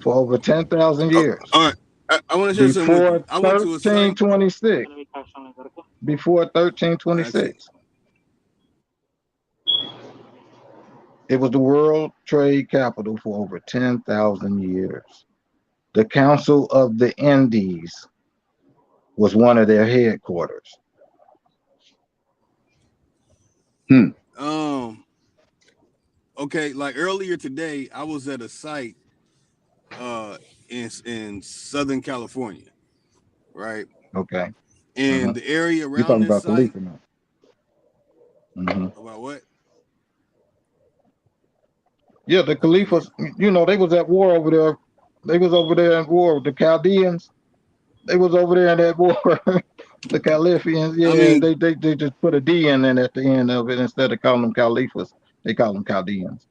for over 10,000 years. All right, I want to share something with you. I went to a site. 1326. Before 1326. It was the world trade capital for over 10,000 years. The Council of the Indies was one of their headquarters. Okay, like earlier today, I was at a site in Southern California, right? Okay. And the area You're around talking this about site. Khalifa now. About what? Yeah, the Khalifa's, you know, they was at war over there. They was over there in war with the Chaldeans. They was over there in that war. The Califians, yeah, I mean, they just put a D in at the end of it instead of calling them Caliphas. They call them Chaldeans.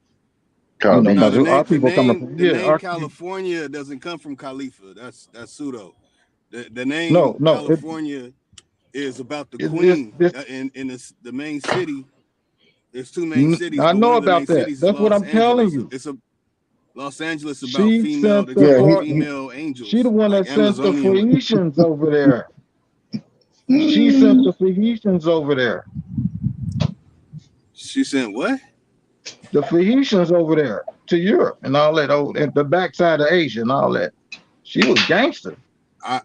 You know, no, because our people coming from the name California doesn't come from Khalifa. That's pseudo. The name no, California is about the queen in the main city. There's two main cities. I but know one of the main about that. cities is That's what Los I'm telling Angeles. you. It's a Los Angeles about She female. sent They call them the female angels. she the one like that sent the Amazonian women. Phoenicians over there. She sent the Phoenicians over there. She sent what? The Phoenicians over there to Europe and all that, at the backside of Asia and all that. She was gangster. I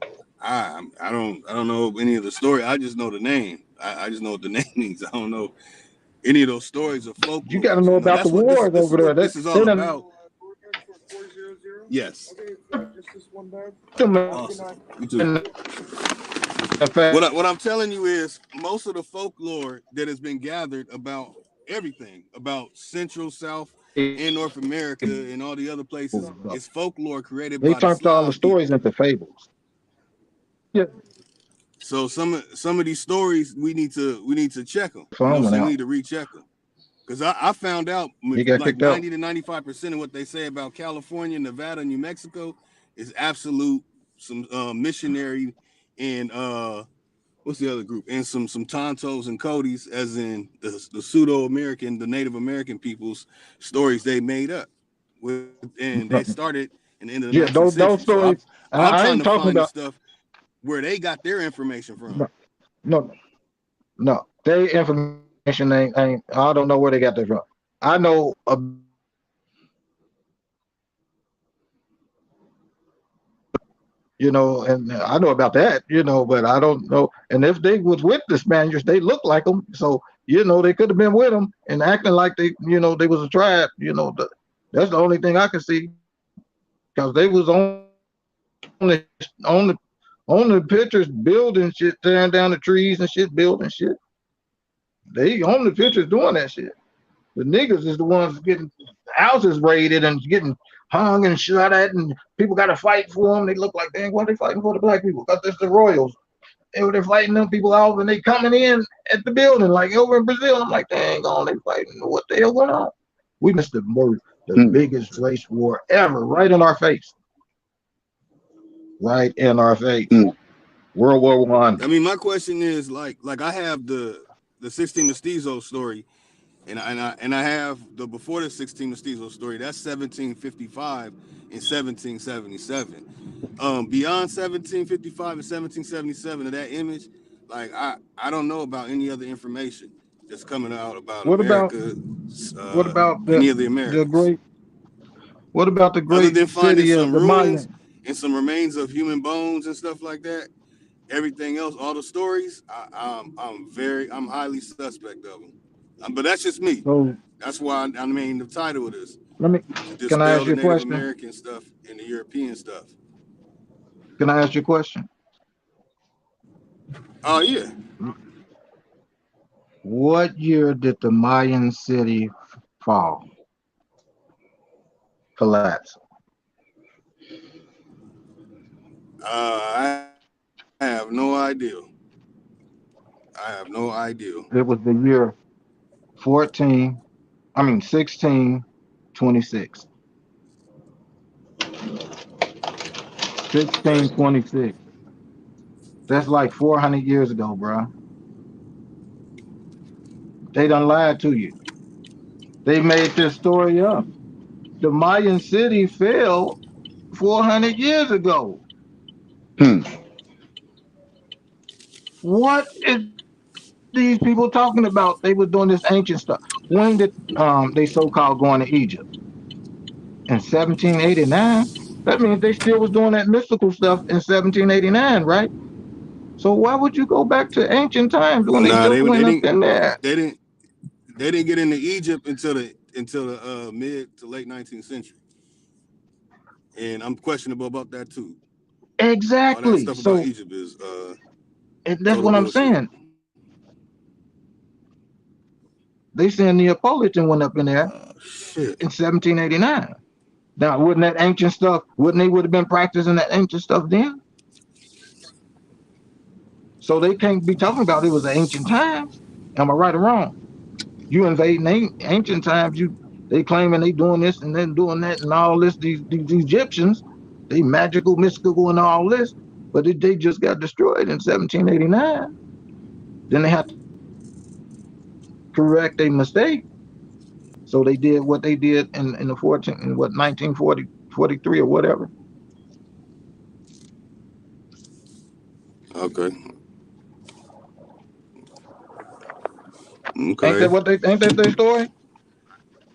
don't know any of the story. I just know the name. I just know what the name means. I don't know any of those stories of folklore. You got to know about the wars over there. This is all about. Yes. Awesome. You too. What I'm telling you is most of the folklore that has been gathered about everything about Central, South, and North America and all the other places is folklore created by they turned all the stories into fables. Yeah. So some of these stories we need to check them. We need to recheck them. Because I found out like 90 to 95% of what they say about California, Nevada, New Mexico is absolute some missionary and what's the other group? And some Tontos and Codis, as in the pseudo-American, the Native American people's stories they made up. And they started in the end of the 19th century. Those stories. So I'm I trying ain't to talking find about the stuff where they got their information from. No. Their information ain't. I don't know where they got that from. I know. You know, and I know about that, you know, but I don't know. And if they was with the Spaniards, they looked like them. So, you know, they could have been with them and acting like they, you know, they was a tribe. You know, that's the only thing I can see. Because they was on the pictures building shit, tearing down the trees and shit, building shit. They on the pictures doing that shit. The niggas is the ones getting houses raided and getting hung and shot at, and people got to fight for them. They look like, dang, why are they fighting for the black people? Because it's the royals. They're fighting them people off, and they coming in at the building like over in Brazil. I'm like, dang, they fighting. What the hell going on? We missed the biggest race war ever, right in our face. Right in our face. World War I. I mean, my question is like I have the 16 Mestizos story. And I have the before the 16 Mestizos story. That's 1755 and 1777. Beyond 1755 and 1777 of that image, like I don't know about any other information that's coming out about America. What about any of the Americans? What about the great Other than finding city some of the ruins Mayan? and some remains of human bones and stuff like that? Everything else, all the stories, I'm highly suspect of them. But that's just me. So, that's why I mean the title of this. Can I ask you a Native question? American stuff and the European stuff. Can I ask you a question? Oh yeah. What year did the Mayan city collapse? I have no idea. It was the year 1626. 1626. That's like 400 years ago, bro. They done lied to you. They made this story up. The Mayan city fell 400 years ago. What is these people talking about? They were doing this ancient stuff. When did they so-called going to Egypt? In 1789? That means they still was doing that mystical stuff in 1789, right? So why would you go back to ancient times when they went up in there? They didn't get into Egypt until the mid to late 19th century. And I'm questionable about that too. Exactly. All that stuff about Egypt is And that's Total what I'm bullshit. saying. They saying Neapolitan went up in there Shit. in 1789. Now, wouldn't that ancient stuff? Wouldn't they would have been practicing that ancient stuff then? So they can't be talking about it was ancient times. Am I right or wrong? You invading ancient times. They claiming they doing this and then doing that and all this. These Egyptians, they magical, mystical, and all this, but they just got destroyed in 1789. Then they have to correct their mistake. So they did what they did in the 1943 or whatever. Okay. Ain't that their story?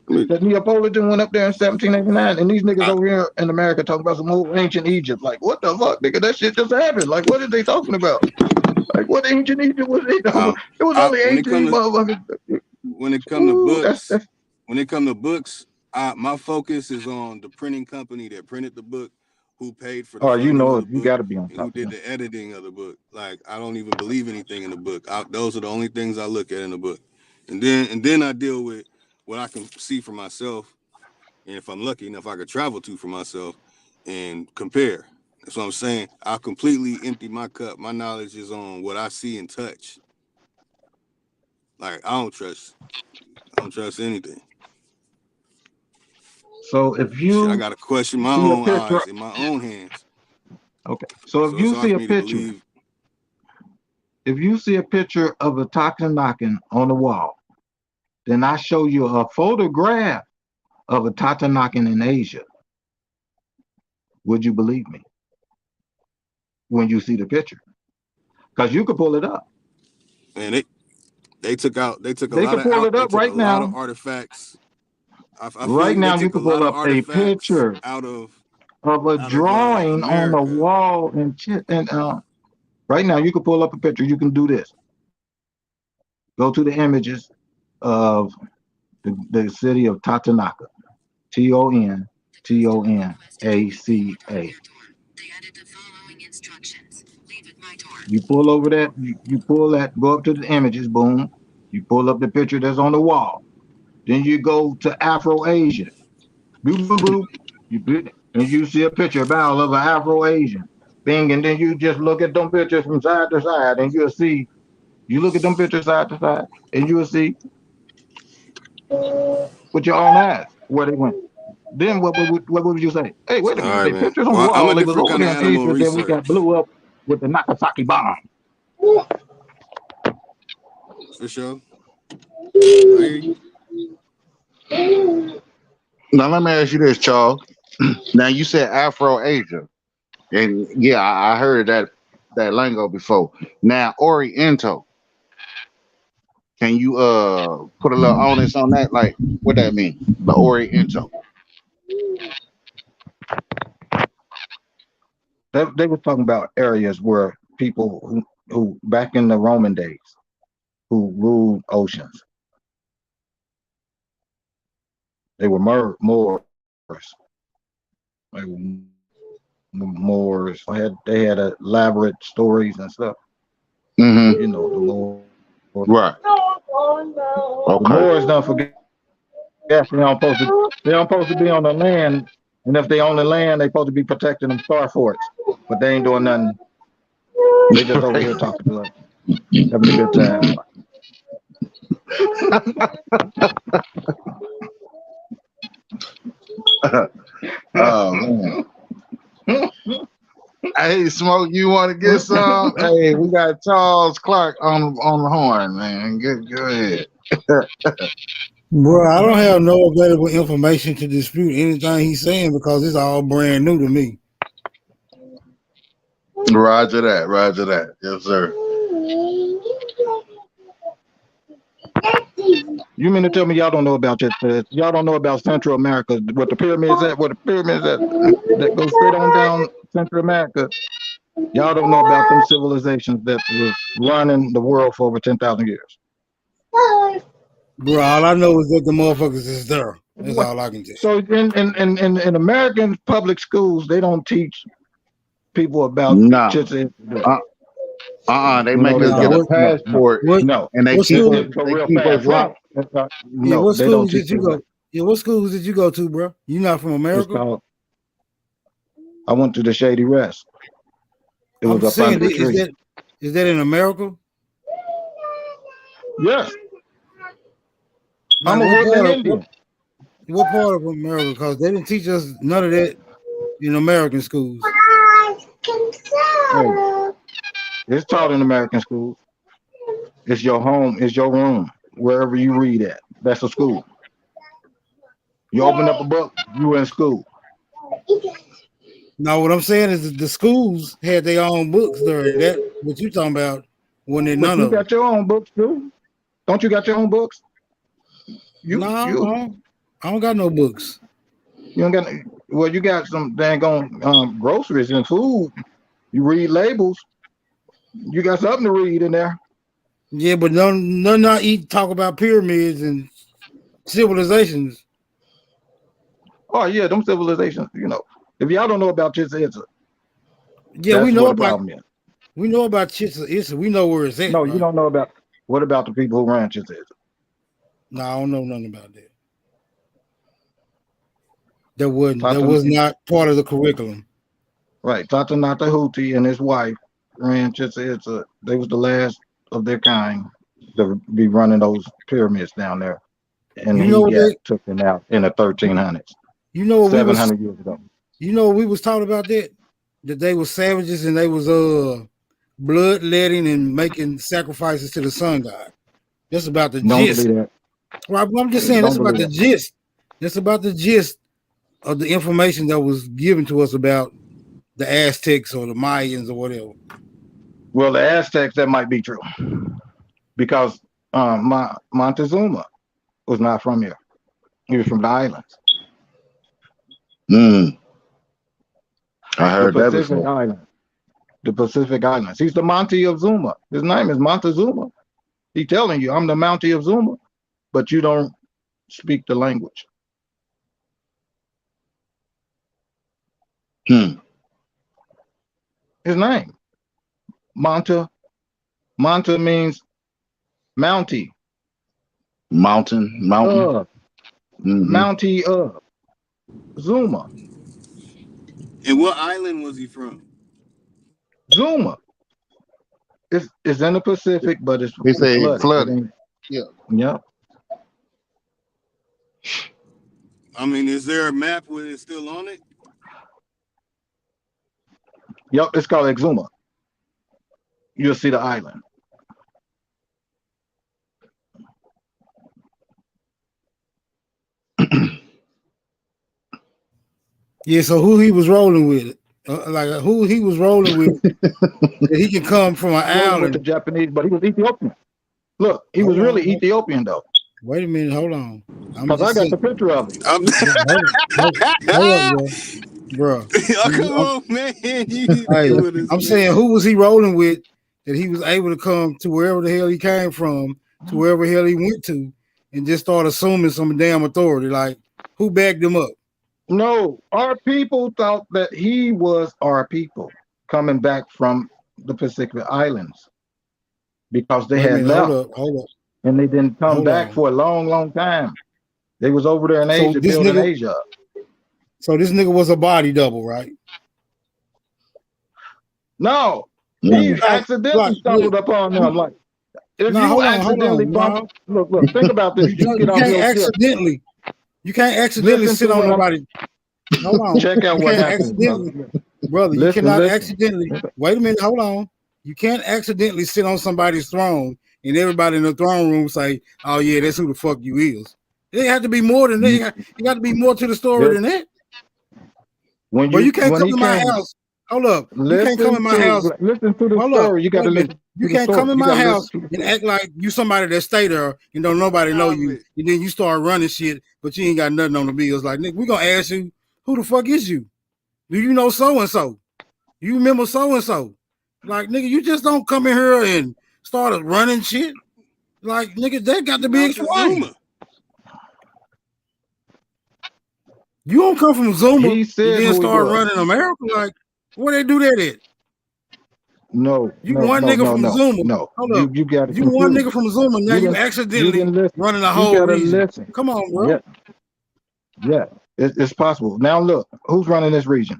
That Neapolitan went up there in 1789, and these niggas over here in America talking about some old ancient Egypt. Like, what the fuck, nigga? That shit just happened. Like, what are they talking about? Like, what ancient Egypt was they talking about? It was only ancient motherfuckers. When it come to books, my focus is on the printing company that printed the book, who paid for the you know of the you book, got to be on and top who did the editing of the book. Like, I don't even believe anything in the book. Those are the only things I look at in the book, and then I deal with what I can see for myself, and if I'm lucky enough, I could travel to for myself and compare. That's what I'm saying. I'll completely empty my cup. My knowledge is on what I see and touch. Like, I don't trust anything. So if you, I gotta question my own eyes in my own hands. Okay. So if you see a picture, if you see a picture of a Tatanaka on the wall, then I show you a photograph of a Tatanaka in Asia. Would you believe me when you see the picture? Because you could pull it up. And they took a lot of artifacts. Right now, you can pull up a picture of a drawing on the wall and right now you can pull up a picture. You can do this. Go to the images of the city of Tatanaka, Tontonacaa. You pull over that. You pull that. Go up to the images. Boom. You pull up the picture that's on the wall. Then you go to Afro-Asian. Boop, boop, boop. And you see a picture of an Afro-Asian. Bing, and then you just look at them pictures from side to side, and you'll see, you look at them pictures side to side, and you'll see with your own eyes where they went. Then what would you say? Hey, wait a minute, they pictures on the wall, they was over there in Asia, then we got blew up with the Nagasaki bomb. For sure. Now let me ask you this, Charles. Now you said Afro-Asia, and yeah, I heard that lingo before. Now Oriental, can you put a little onus on that? Like, what that mean? The Oriental. They were talking about areas where people who back in the Roman days, who ruled oceans. They were Moors. They were Moors. They had elaborate stories and stuff. Mm-hmm. You know, the Moors. Right. Okay. The Moors don't forget. Yes, they don't supposed to be on the land, and if they on the land, they supposed to be protecting them star forts. But they ain't doing nothing. They just over here talking to us, having a good time. Oh man. Hey, Smoke, you want to get some? Hey, we got Charles Clark on the horn, man. Go ahead. Bro, I don't have no available information to dispute anything he's saying because it's all brand new to me. Roger that. Yes, sir. You mean to tell me y'all don't know about y'all don't know about Central America, what the pyramids at, that go straight on down Central America? Y'all don't know about them civilizations that was running the world for over 10,000 years. Bro, all I know is that the motherfuckers is there. That's all I can tell. So in American public schools, they don't teach people about They make us get a passport, and they keep us locked. Yeah, what schools did you go? Yeah, what schools did you go to, bro? You not from America? I went to the Shady Rest. It was up under the tree. Is that in America? Yes. I'm a Woodland Indian. What part of America? Because they didn't teach us none of that in American schools. Hey, it's taught in American schools. It's your home. It's your room. Wherever you read at, that's a school. You open up a book, you in school. No, what I'm saying is that the schools had their own books there. That what you talking about? When they none of them. You got your own books too. Don't you got your own books? I don't got no books. You don't got. Well, you got some dang on groceries and food. You read labels. You got something to read in there. Yeah, but none I talk about pyramids and civilizations. Oh yeah, them civilizations. You know, if y'all don't know about Chichen Itza, yeah, we know about. We know about Chichen Itza. We know where it's at. No, you don't know about. What about the people who ran Chichen Itza? No, I don't know nothing about that. That was not part of the curriculum. Right. Tata Natahuti and his wife ran Chichen Itza. They was the last of their kind to be running those pyramids down there. And he took them out in the 1300s. You know what 700 years ago. You know we was taught about that? That they were savages and they was bloodletting and making sacrifices to the sun god. That's about the gist. Well, I'm just saying that's about the gist. That's about the gist of the information that was given to us about the Aztecs or the Mayans or whatever. Well, the Aztecs, that might be true. Because Montezuma was not from here. He was from the islands. I heard that before. The Pacific Islands. He's the Monty of Zuma. His name is Montezuma. He's telling you, I'm the Monty of Zuma, but you don't speak the language. His name. Monta means Mountie. Mountain. Mountie of Zuma. And what island was he from? Zuma. It's in the Pacific, but it's flooded. Yeah. I mean, is there a map where it's still on it? Yep, it's called Exuma. You'll see the island. Yeah, so who he was rolling with? Who he was rolling with? That he can come from an island. With the Japanese, but he was Ethiopian. Look, he was really Ethiopian though. Wait a minute, hold on. Because I got the picture of him. Hold up, bro. Come on, man. Hey, I'm saying, who was he rolling with that he was able to come to wherever the hell he came from, to wherever the hell he went to, and just start assuming some damn authority? Like, who backed him up? No, our people thought that he was our people coming back from the Pacific Islands because they had left. Hold up. And they didn't come back for a long, long time. They was over there in Asia, building Asia. So this nigga was a body double, right? No, he accidentally stumbled upon them. Like, if you accidentally bump, look, think about this. You can't accidentally sit on nobody. Hold on. Check out what happened, brother. You cannot accidentally. Wait a minute. Hold on. You can't accidentally sit on somebody's throne and everybody in the throne room say, "Oh yeah, that's who the fuck you is." It had to be more than that. You got to be more to the story than that. You can't come to my house. Hold up. You can't come in my house. Listen to the story. You got to listen. You can't come in my house and act like you somebody that stay there and don't nobody know you, and then you start running shit, but you ain't got nothing on the bills. Like, nigga, we gonna ask you, who the fuck is you? Do you know so and so? You remember so and so? Like, nigga, you just don't come in here and start running shit. Like, nigga, that got to be explained. You don't come from Zuma and then start running America. Like, where they do that at? No, You no, one no, nigga no, from no, Zuma. no. Hold up. You got it You one confused. nigga from Zuma. Now you You accidentally didn't listen. running the You whole gotta region. listen. Come on, bro. Yeah, yeah. It's possible. Now look, who's running this region?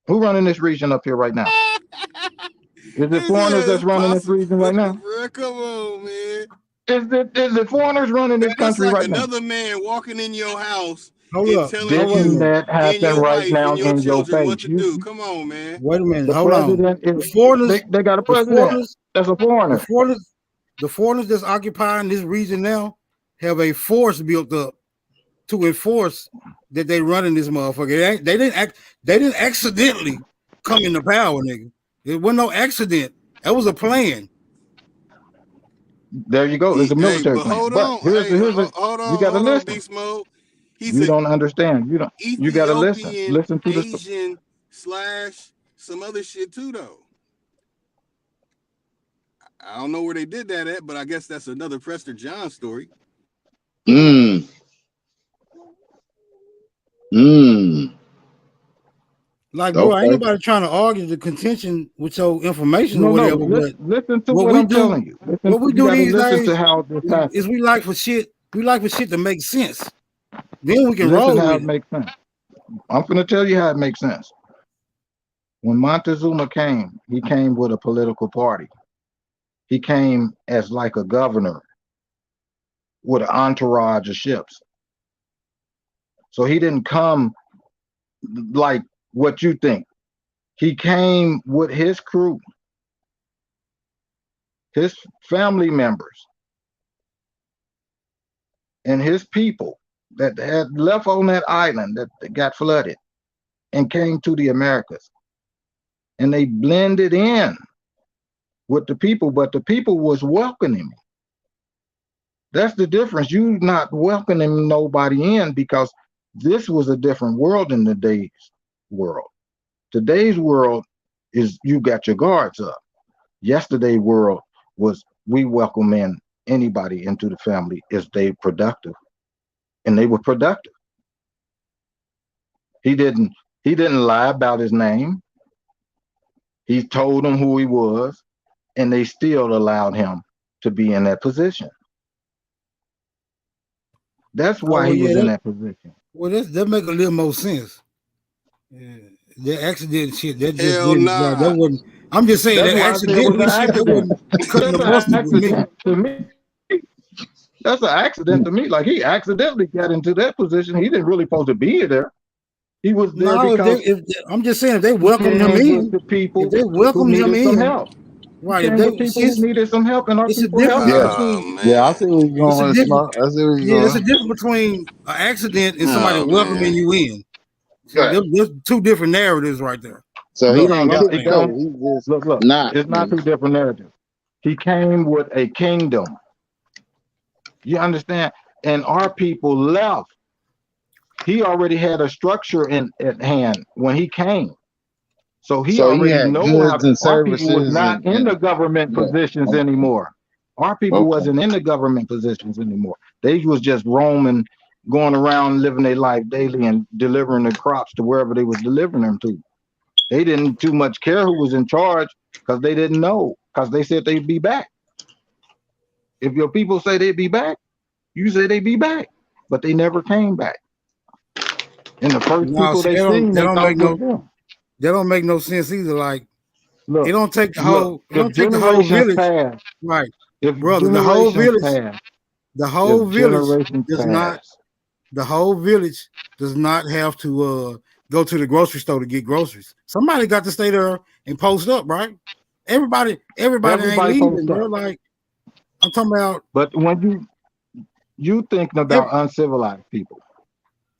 Who running this region up here right now? Is it foreigners that's running this region right now? Bro, come on, man. Is it foreigners running this Man, that's country like right now? another man walking in your house Hold and up. telling Didn't you that and happen your right wife now and your in your children what face? to do. Come on, man. Wait a minute. The Hold on. president The is foreigners, they got a the president. foreigners, That's a foreigner. the foreigners that's occupying this region now have a force built up to enforce that they running this motherfucker. They didn't accidentally come into power, nigga. It wasn't no accident. That was a plan. There you go. It's a military But plan. hold But on. here's Hey, you gotta hold on, listen. Beast Mode. He's You an don't understand. You gotta listen. Ethiopian, Listen to the Asian / some other shit too, though. I don't know where they did that at, but I guess that's another Prester John story. Like, bro, ain't nobody trying to argue the contention with your information or whatever. But listen to what what we I'm do, telling you. what we You do gotta these listen days to how this happens. is we like for shit to make sense. Then we can Listen roll how with it it. makes sense. I'm gonna tell you how it makes sense. When Montezuma came, he came with a political party. He came as like a governor with an entourage of ships. So he didn't come like what you think. He came with his crew, his family members, and his people that had left on that island that got flooded and came to the Americas. And they blended in with the people, but the people was welcoming him. That's the difference. You not welcoming nobody in because this was a different world in today's world. Today's world is you got your guards up. Yesterday's world was we welcome in anybody into the family if they productive, and they were productive. He didn't lie about his name. He told them who he was, and they still allowed him to be in that position. That's why he was in that position. Well, that make a little more sense. Yeah. That accident shit, that just Hell didn't. nah. That wasn't. I'm just saying That's that why I said it was accidentally an shit. That accident. wasn't cutting the That's an mustard with me. accident to me. That's an accident to me. Like he accidentally got into that position. He didn't really supposed to be there. He was there No, because I'm just saying if they welcomed him in, the people if they who welcomed him needed some in, help. right? He If came they, with people who needed some help, and our it's a people helped difference him. between. Yeah, I see where you're It's going a with difference. Smoke. I see where you're Yeah, it's a going. difference between an accident and somebody Oh, welcoming man. you in. So Right. there's two different narratives right there. So he Look, didn't All I'm get he saying. go. come. He just Look. not. It's not two different narratives. He came with a kingdom. You understand? And our people left. He already had a structure at hand when he came. So he So he already had know how goods and our people was services not in the government positions anymore. Our people Okay. wasn't in the government positions anymore. They was just roaming, going around living their life daily and delivering the crops to wherever they was delivering them to. They didn't too much care who was in charge because they didn't know, because they said they'd be back. If your people say they'd be back, you say they'd be back, but they never came back. And the first No, people see, they that seen, they don't thought make no was them. that don't make no sense either. Like Look, it don't take the look, whole if generations pass, right, if brother. The whole generations village, pass, the whole if village generations does not. pass, The whole village does not have to go to the grocery store to get groceries. Somebody got to stay there and post up, right? Everybody ain't leaving, post bro. up. Like I'm talking about. But when you thinking about uncivilized people,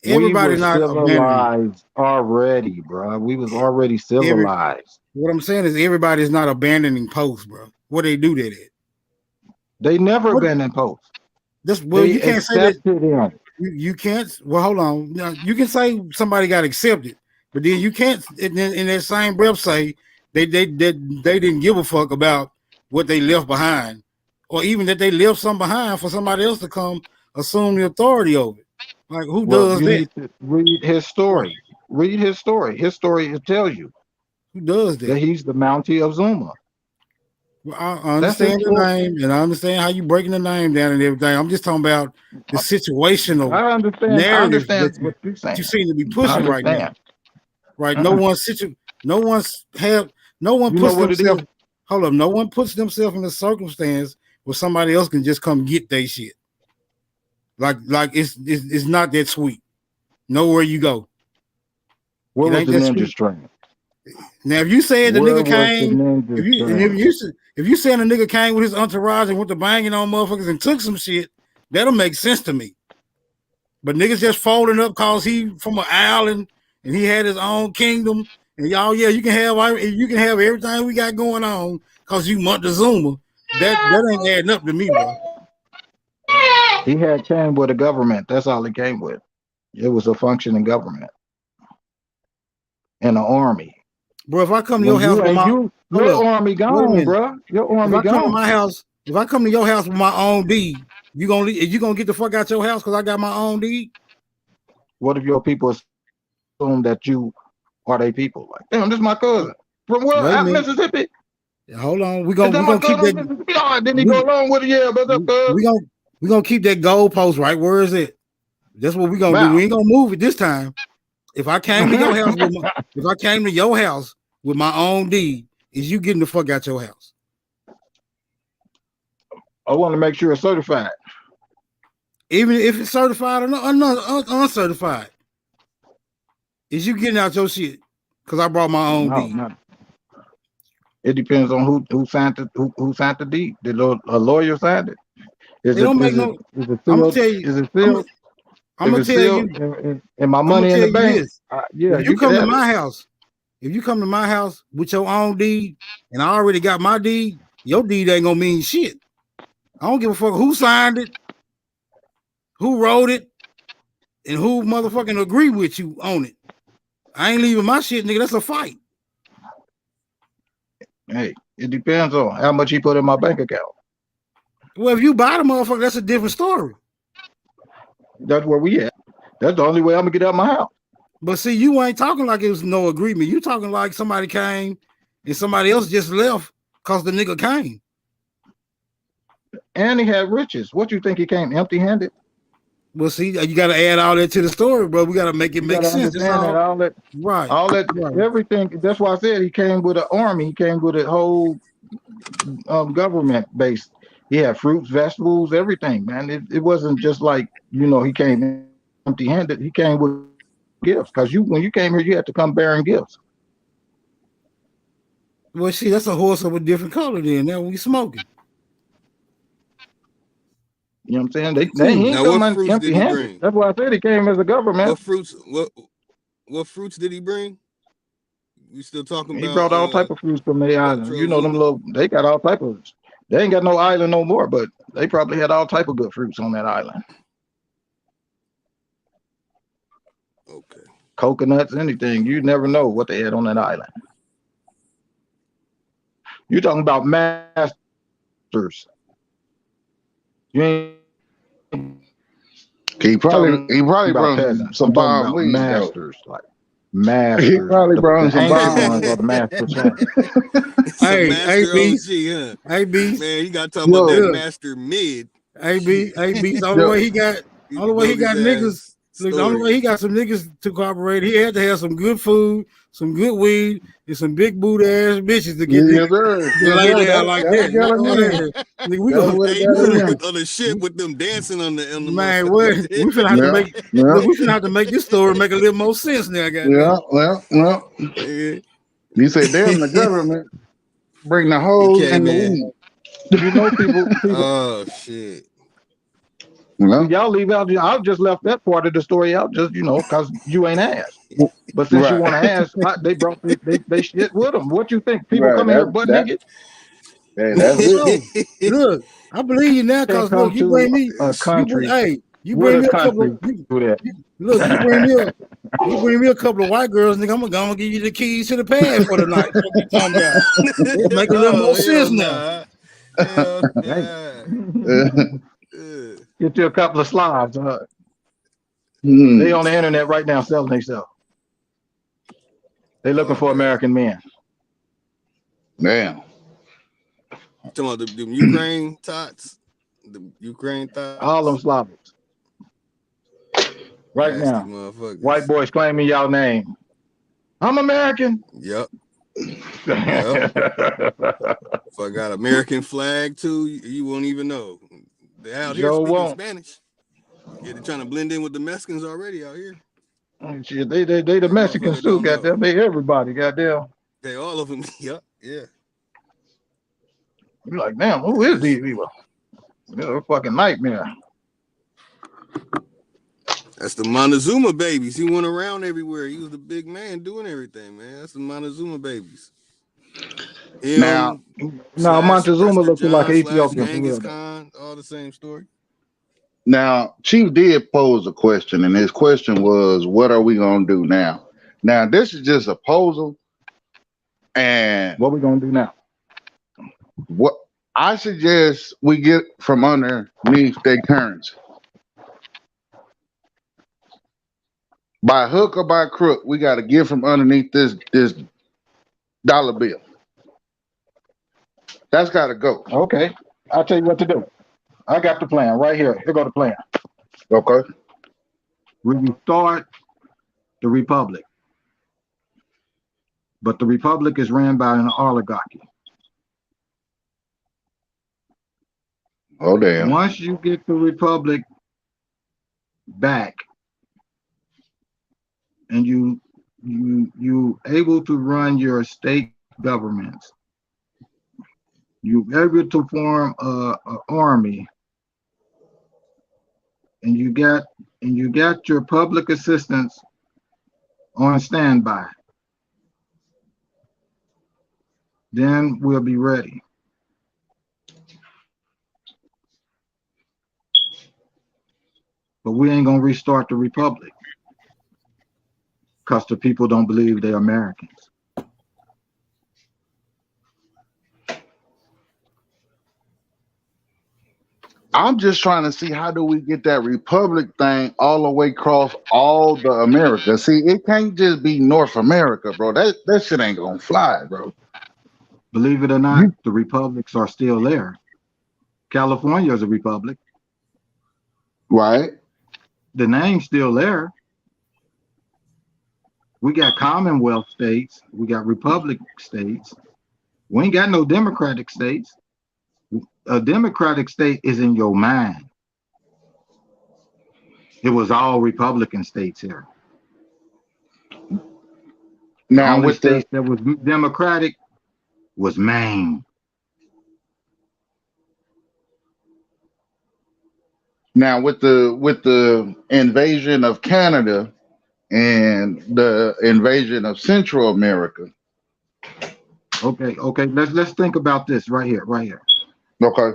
Everybody we were not abandoning. civilized already, bro. We was already civilized. What I'm saying is everybody's not abandoning posts, bro. Where they do that at? They never abandoned posts. You can't say that. Them. You can't. Well, hold on. Now, you can say somebody got accepted, but then you can't in that same breath say they didn't give a fuck about what they left behind, or even that they left some behind for somebody else to come assume the authority over it. Like who does you that? need to read his story. Read his story. His story will tell you. Who does that? He's the Mountie of Zuma. Well, I understand the name, and I understand how you breaking the name down and everything. I'm just talking about the situational narrative what you're saying. that you seem to be pushing right now. Right? No one puts themselves. Hold up, no one puts themselves in a circumstance where somebody else can just come get their shit. Like it's not that sweet. Nowhere you go. What was the ninja string? Now, if you saying the nigga came, if you saying the nigga came with his entourage and went to banging on motherfuckers and took some shit, that'll make sense to me. But niggas just folding up cause he from an island and he had his own kingdom, and y'all, yeah, you can have everything we got going on cause you Montezuma. That ain't adding up to me, bro. He had came with a government. That's all he came with. It was a functioning government and an army. Bro, if I come to your house with your army gone, bro. Your army gone. Come to my house, if I come to your house with my own deed, you gonna get the fuck out your house because I got my own deed? What if your people assume that you are they people? Like, damn, this is my cousin from where? Out Mississippi. Hold on, we gonna keep that. Didn't he go along with it? Yeah, but we gonna keep that goalpost right. Where is it? That's what we gonna do. We ain't gonna move it this time. If I came to your house with my own deed, is you getting the fuck out your house? I want to make sure it's certified. Even if it's certified or uncertified, is you getting out your shit? Because I brought my own deed. No. It depends on who signed the deed. Did a lawyer sign it? I'm gonna tell you. I'm gonna tell you. And my money in the bank. If you come to my house, with your own deed, and I already got my deed, your deed ain't gonna mean shit. I don't give a fuck who signed it, who wrote it, and who motherfucking agree with you on it. I ain't leaving my shit, nigga. That's a fight. Hey, it depends on how much he put in my bank account. Well, if you buy the motherfucker, that's a different story. That's where we at. That's the only way I'm gonna get out of my house. But see, you ain't talking like it was no agreement. You talking like somebody came and somebody else just left because the nigga came. And he had riches. What you think he came empty-handed? Well, see, you got to add all that to the story, bro. We got to make it make sense. All that, everything. That's why I said he came with an army. He came with a whole government base. He had fruits, vegetables, everything, man. It wasn't just like, he came empty-handed. He came with gifts because when you came here, you had to come bearing gifts. Well, see, that's a horse of a different color. Then now we smoking. You know what I'm saying? They ain't coming empty-handed. That's why I said he came as a government. What fruits did he bring? You still talking about? He brought all type of fruits from the island. Them little. They got all type of. They ain't got no island no more, but they probably had all type of good fruits on that island. Okay. Coconuts, anything. You never know what they had on that island. You're talking about masters. You ain't. He probably brought some bomb weed. Masters, like masters. He probably brought some bomb. Hey, B. Man, you got to talk about that master mid. Hey, B. The only way he got niggas. Look, the only way he got some niggas to cooperate, he had to have some good food, some good weed, and some big booty ass bitches to get lay down like that. We on the shit with them dancing on the man. We finna have to make this story make a little more sense now, guys. Well. You say damn the government bring the hoes and the weed. People. Oh shit. Well, y'all leave out. I just left that part of the story out, just because you ain't asked. But since you want to ask, they brought they shit with them. What you think? People come here butt naked? Hey, that's it. Look, I believe you now because look, you bring me a country. You bring me a couple of you bring me a couple of white girls, nigga. I'm gonna give you the keys to the pad for the night. It make a little more sense now. Get you a couple of Slavs. They on the internet right now selling themselves. They looking for American men. Man. Talking about the Ukraine tots, the Ukraine tots. All them Slavics. Right now, white boys claiming y'all name. I'm American. Yep. Yep. If I got American flag too, you won't even know. They're out here speaking Spanish. Yeah, they're trying to blend in with the Mexicans already out here. Shit, they the Mexicans too, goddamn. They everybody, goddamn. They all of them. Yep. Yeah. You're like, damn, who is these people? They're a fucking nightmare. That's the Montezuma babies. He went around everywhere. He was the big man doing everything, man. That's the Montezuma babies. Now Montezuma looks like Ethiopian. Genghis Khan, all the same story. Now, Chief did pose a question, and his question was, what are we going to do now? Now, this is just a proposal, and what we going to do now? What I suggest we get from underneath their currency. By hook or by crook, we got to get from underneath this dollar bill. That's got to go. Okay. I'll tell you what to do. I got the plan right here. Here go the plan. Okay. We restart the republic. But the republic is ran by an oligarchy. Oh, damn. Once you get the republic back and you able to run your state governments, you able to form a army, and you got your public assistance on standby, then we'll be ready. But we ain't gonna restart the republic because the people don't believe they're Americans. I'm just trying to see how do we get that republic thing all the way across all the Americas. See, it can't just be North America, bro. That shit ain't gonna fly, bro. Believe it or not, the republics are still there. California is a republic. Right. The name's still there. We got Commonwealth states. We got Republic states. We ain't got no Democratic states. A Democratic state is in your mind. It was all Republican states here. Now, only with state that was Democratic was Maine. Now, with the invasion of Canada and the invasion of Central America. Okay. Let's think about this right here. Okay.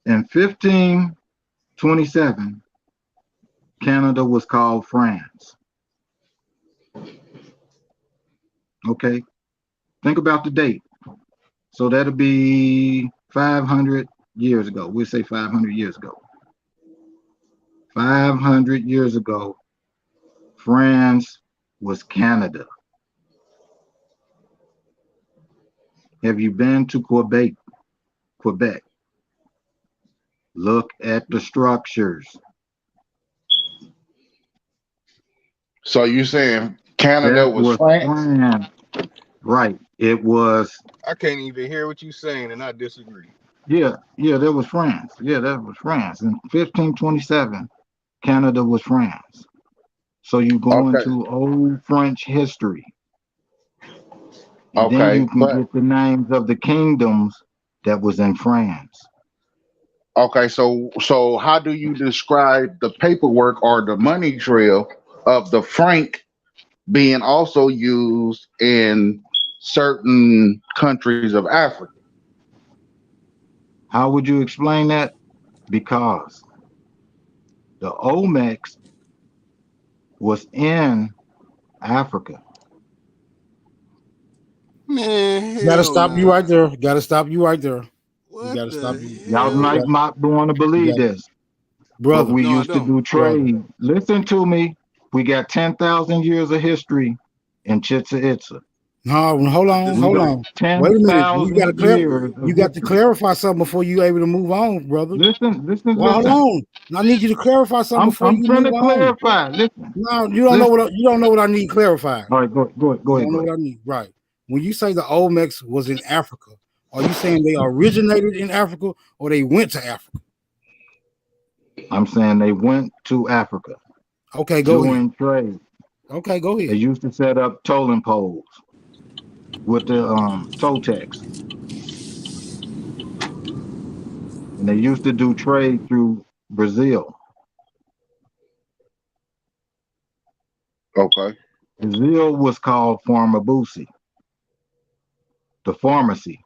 In 1527, Canada was called France. Okay. Think about the date. So that'll be 500 years ago. We'll say 500 years ago. 500 years ago, France was Canada. Have you been to Quebec? Look at the structures. So you saying Canada was France? Right. It was. I can't even hear what you're saying, and I disagree. Yeah, that was France. Yeah, that was France. In 1527, Canada was France. So you go into old French history. And then you can get the names of the kingdoms that was in France. Okay, so how do you describe the paperwork or the money trail of the franc being also used in certain countries of Africa? How would you explain that? Because the Olmecs was in Africa. Man, gotta stop you right there. Y'all might not want to believe this, brother. We used to do trade. Listen to me. We got 10,000 years of history in Chichen Itza. No, hold on. Wait a minute. You got to clarify something before you able to move on, brother. Listen. Well, hold on. I need you to clarify something before you move on. I'm trying to clarify. Listen. No, you don't know what I need clarified. All right, go ahead. You don't know what I need. Right. When you say the Olmecs was in Africa, are you saying they originated in Africa or they went to Africa? I'm saying they went to Africa. Okay, go ahead. Doing trade. Okay, go ahead. They used to set up tolling poles with the Toltecs. And they used to do trade through Brazil. Okay. Brazil was called Pharmabusi, the pharmacy.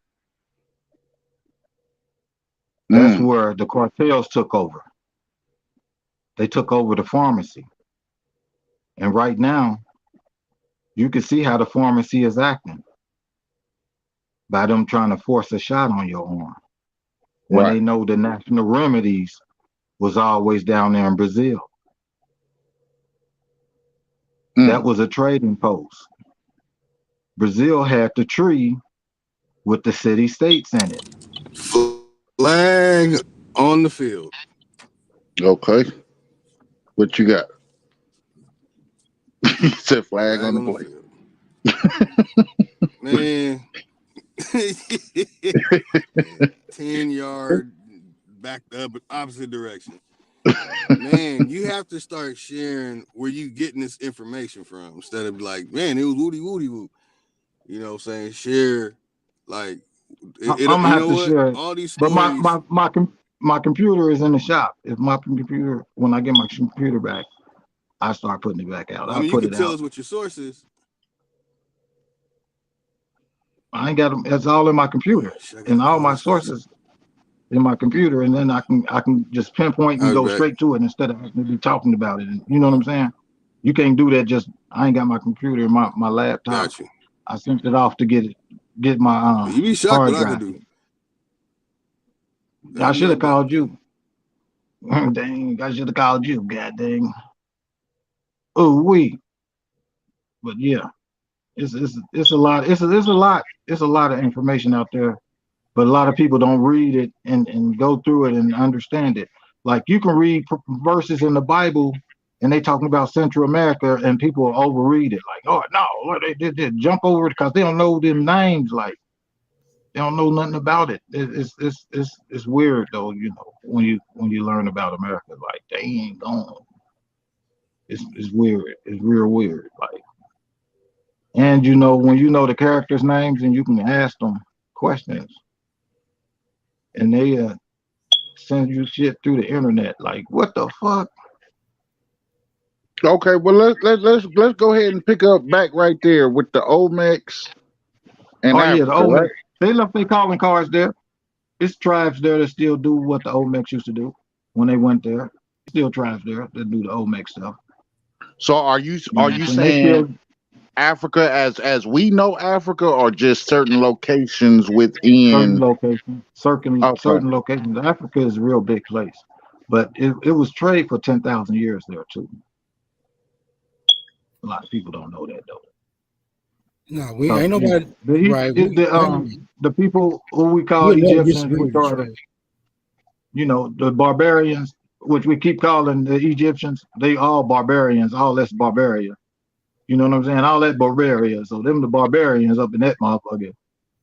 That's where the cartels took over. They took over the pharmacy. And right now, you can see how the pharmacy is acting by them trying to force a shot on your arm. When they know the national remedies was always down there in Brazil. That was a trading post. Brazil had the tree with the city states in it. Flag on the field. Okay. What you got? You said flag on the field. Man. 10-yard backed up opposite direction. Man, you have to start sharing where you getting this information from instead of like, man, it was woody woo. You know what I'm saying? Share like I'm gonna have to share it. All these stories. But my computer is in the shop. If my computer, when I get my computer back, I start putting it back out. I mean, you can tell us what your source is. I ain't got them. It's all in my computer, and all my sources in my computer, and then I can just pinpoint and go straight to it instead of having to be talking about it. And you know what I'm saying? You can't do that. Just I ain't got my computer in my laptop. Got you. I sent it off to get my you be shocked what I can do. I should have called you. Dang, I should have called you. God dang. Oh but yeah. It's a lot. It's a lot of information out there, but a lot of people don't read it and go through it and understand it. Like you can read verses in the Bible and they talking about Central America and people overread it. Like, oh no, they jump over it because they don't know them names. Like they don't know nothing about it. It's weird though, you know, when you learn about America. Like they ain't gone. It's weird. It's real weird. Like. And you know, when you know the characters' names and you can ask them questions and they send you shit through the internet, like what the fuck? Okay, well let's go ahead and pick up back right there with the Olmecs and Africa, the Olmecs. Right? They left their calling cards there. It's tribes there that still do what the Olmecs used to do when they went there. Still tribes there that do the Olmec stuff. So are you saying Africa as we know Africa, or just certain locations within certain locations? Africa is a real big place, but it was trade for 10,000 years there too. A lot of people don't know that though. No, we ain't nobody. The people who we call Egyptians, which are the barbarians, which we keep calling the Egyptians, they all barbarians, all that's Barbaria. You know what I'm saying? All that Barbaria. So them the barbarians up in that motherfucker.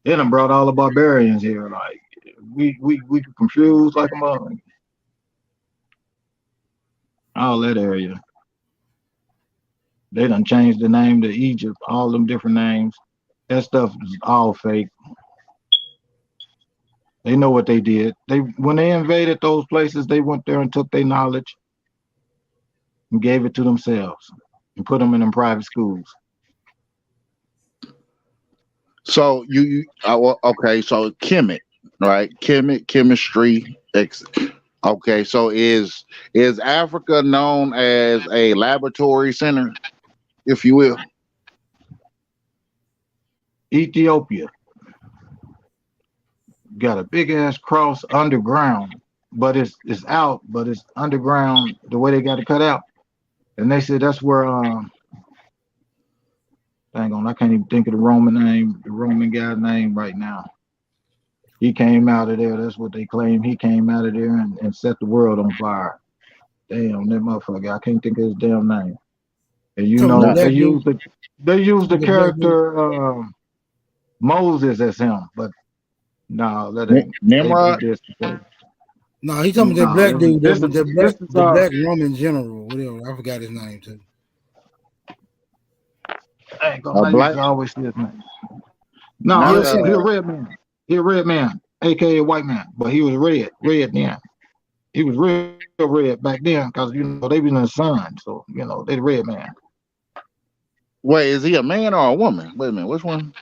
They done brought all the barbarians here. Like we confused like a mother. All that area. They done changed the name to Egypt, all them different names. That stuff is all fake. They know what they did. When they invaded those places, they went there and took their knowledge and gave it to themselves. And put them in them private schools. So okay, so Kemet, right? Kemet, chemistry. Okay, so is Africa known as a laboratory center, if you will? Ethiopia got a big ass cross underground, but it's out, but it's underground the way they got it cut out. And they said that's where Hang on, I can't even think of the Roman guy's name right now. He came out of there. That's what they claim. He came out of there and set the world on fire. Damn, that motherfucker. I can't think of his damn name. And you know, they used the character Moses as him, but no, that ain't Nimrod. No, he's talking about that black dude, the black Roman general, whatever. I forgot his name too. I ain't gonna lie, you always see his name. No, he's a red man. He's a red man, aka white man, but he was red then. He was real red back then because you know they was in the sun, so you know they the red man. Wait, is he a man or a woman? Wait a minute, which one?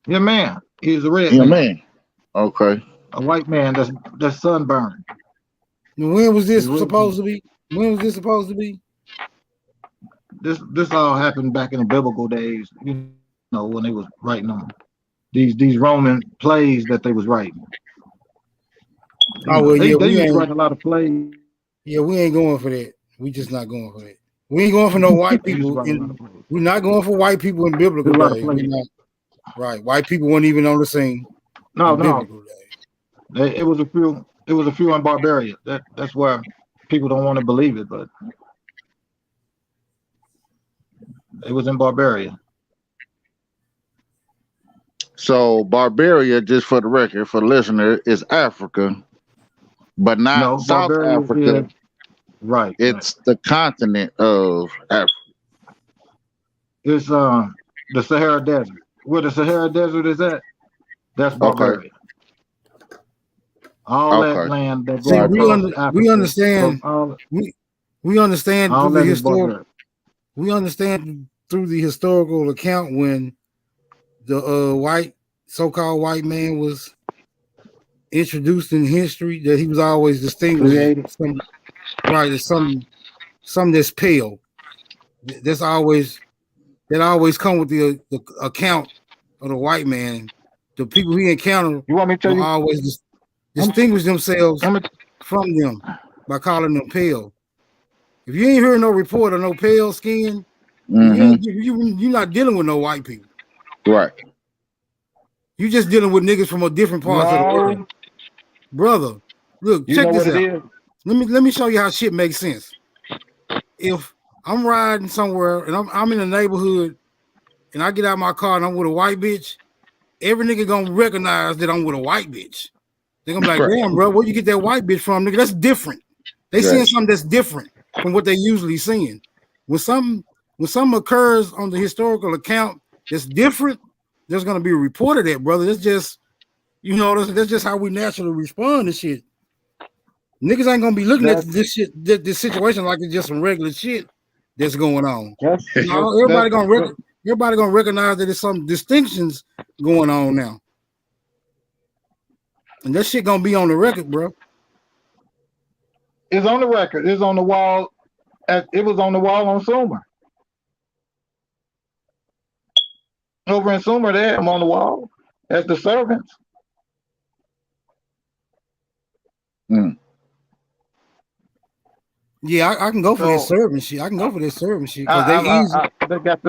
He's a man. He's a red He's man. a man. Okay. A white man that's sunburned. When was this supposed to be? This all happened back in the biblical days, you know, when they was writing them. These Roman plays that they was writing. Oh well, they we used to ain't write a lot of plays. Yeah, we ain't going for that. We just not going for that. We ain't going for no white people. We're not going for white people in biblical days. We're not, right? White people weren't even on the scene. No. It was a few. It was a few in Barbaria. That's why people don't want to believe it, but it was in Barbaria. So Barbaria, just for the record, for the listener, is Africa, but not South Barbaria Africa. Right. It's the continent of Africa. It's the Sahara Desert. Where the Sahara Desert is at, that's Barbaria. Okay. All that land that See, we understand. We understand all through the that is historical. Barbaria. We understand through the historical account when the so-called white man was introduced in history that he was always distinguished from something that's pale. That always come with the account of the white man. The people he encountered always distinguish themselves from them by calling them pale. If you ain't heard no report of no pale skin, you're not dealing with no white people. Right. You just dealing with niggas from a different parts of the world. Brother, look, check this out. Let me show you how shit makes sense. If I'm riding somewhere and I'm in a neighborhood and I get out of my car and I'm with a white bitch, every nigga gonna recognize that I'm with a white bitch. They're gonna be like, damn, bro, where you get that white bitch from, nigga? That's different. They seeing something that's different from what they usually seeing. When something occurs on the historical account that's different, there's gonna be a report of that, brother. That's just, that's just how we naturally respond to shit. Niggas ain't gonna be looking at this shit, this situation like it's just some regular shit that's going on. Everybody gonna recognize that there's some distinctions going on now. And that shit gonna be on the record, bro. It's on the record. It's on the wall. It was on the wall on Sumer. Over in Sumer, there, I'm on the wall as the servants. Yeah, I can go for that servant shit. They got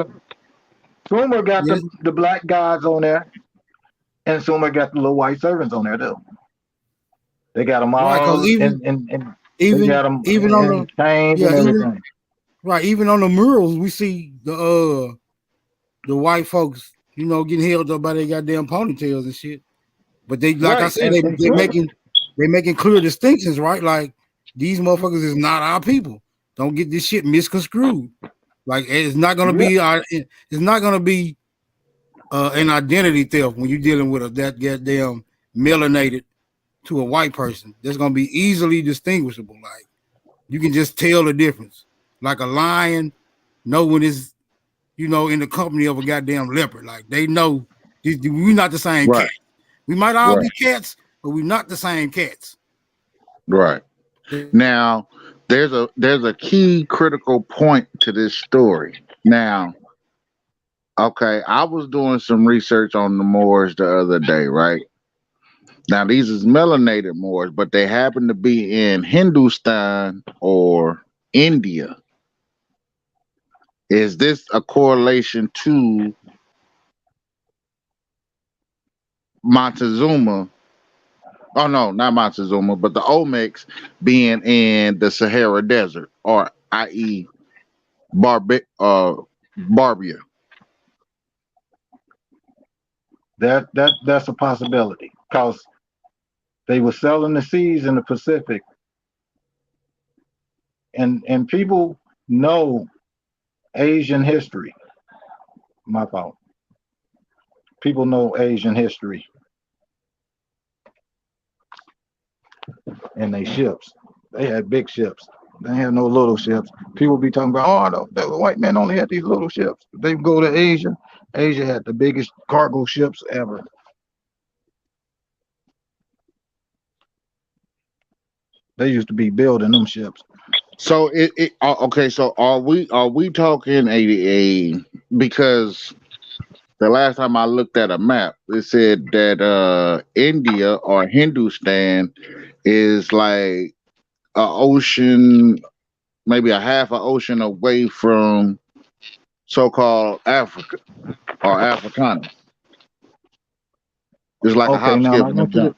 Sumer got the black guys on there, and Sumer got the little white servants on there too. They got them all, right, even on the even on the murals, we see the white folks, getting held up by their goddamn ponytails and shit. But they, like I said, they making clear distinctions, right? Like, these motherfuckers is not our people. Don't get this shit misconstrued. Like, it's not gonna be an identity theft when you're dealing with that goddamn melanated to a white person. That's gonna be easily distinguishable. Like, you can just tell the difference. Like a lion know when it's in the company of a goddamn leopard. Like, they know we're not the same cat. We might all be cats, but we're not the same cats. Right. Now, there's a key critical point to this story. Now, okay, I was doing some research on the Moors the other day, right? Now, these is melanated Moors, but they happen to be in Hindustan or India. Is this a correlation to Montezuma? Oh no, not Montezuma, but the Olmecs being in the Sahara Desert, or i.e. Barbia. That's a possibility because they were selling the seeds in the Pacific, and people know Asian history. My fault. People know Asian history, and they ships. They had big ships. They had no little ships. People be talking about, oh, the white man only had these little ships. They go to Asia. Asia had the biggest cargo ships ever. They used to be building them ships. So okay. So are we talking a because the last time I looked at a map, it said that India or Hindustan is like a ocean, maybe a half an ocean away from so-called Africa or Africana. It's like a Okay, hop, now skip, I and a want you jump.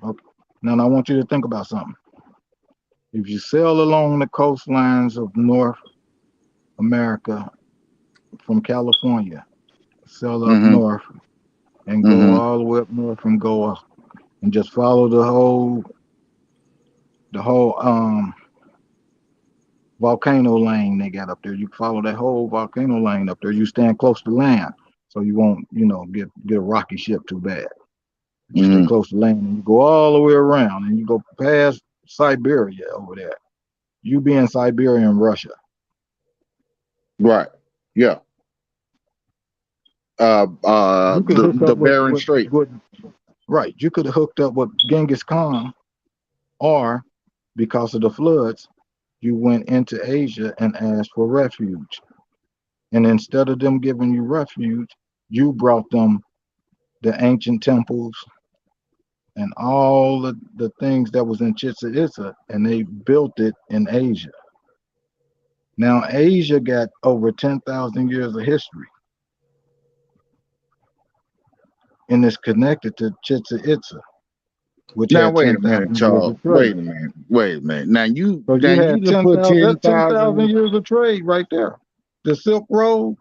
to now I want you to think about something. If you sail along the coastlines of North America from California, sail up north and go all the way up north from Goa and just follow the whole volcano lane they got up there. You follow that whole volcano lane up there. You stand close to land so you won't, get a rocky ship too bad. You stay close to land and you go all the way around and you go past Siberia over there. You be in Siberia and Russia. Right. Yeah. The Bering Strait. Right. You could have hooked up with Genghis Khan, or because of the floods, you went into Asia and asked for refuge. And instead of them giving you refuge, you brought them the ancient temples and all the things that was in Chichen Itza, and they built it in Asia. Now, Asia got over 10,000 years of history, and it's connected to Chichen Itza, which Now had wait a 10,000 minute, years Charles. of trade. Wait a minute. Now you So you had done put 10,000 10,000. years of trade right there. The Silk Road.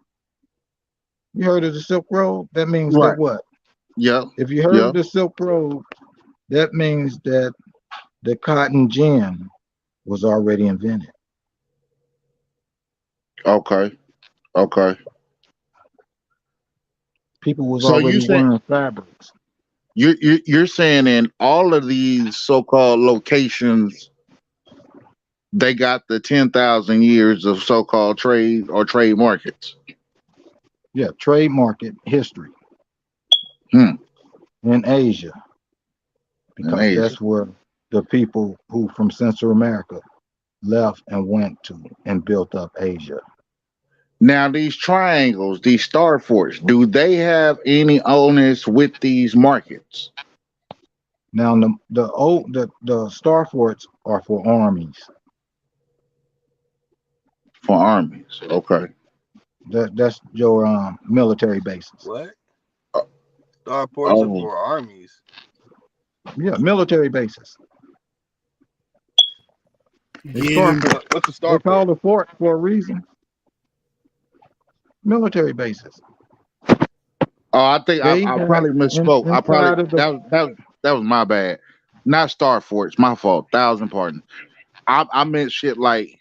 You heard of the Silk Road? That means Right. that what? Yeah. If you heard of the Silk Road, that means that the cotton gin was already invented. Okay. People was So you already saying wearing fabrics. you're saying in all of these so-called locations, they got the 10,000 years of so-called trade or trade markets. Yeah, trade market history in Asia, because that's where the people who from Central America left and went to and built up Asia. Now these triangles, these star forts, do they have any owners with these markets? Now the star forts are for armies. For armies, okay. That's your military bases. What? Starports are for armies. Yeah, military bases. What's a starport? They call the fort for a reason. Military bases. Oh, I think I probably misspoke. That was my bad. Not star forts, my fault. 1,000 pardons. I meant shit like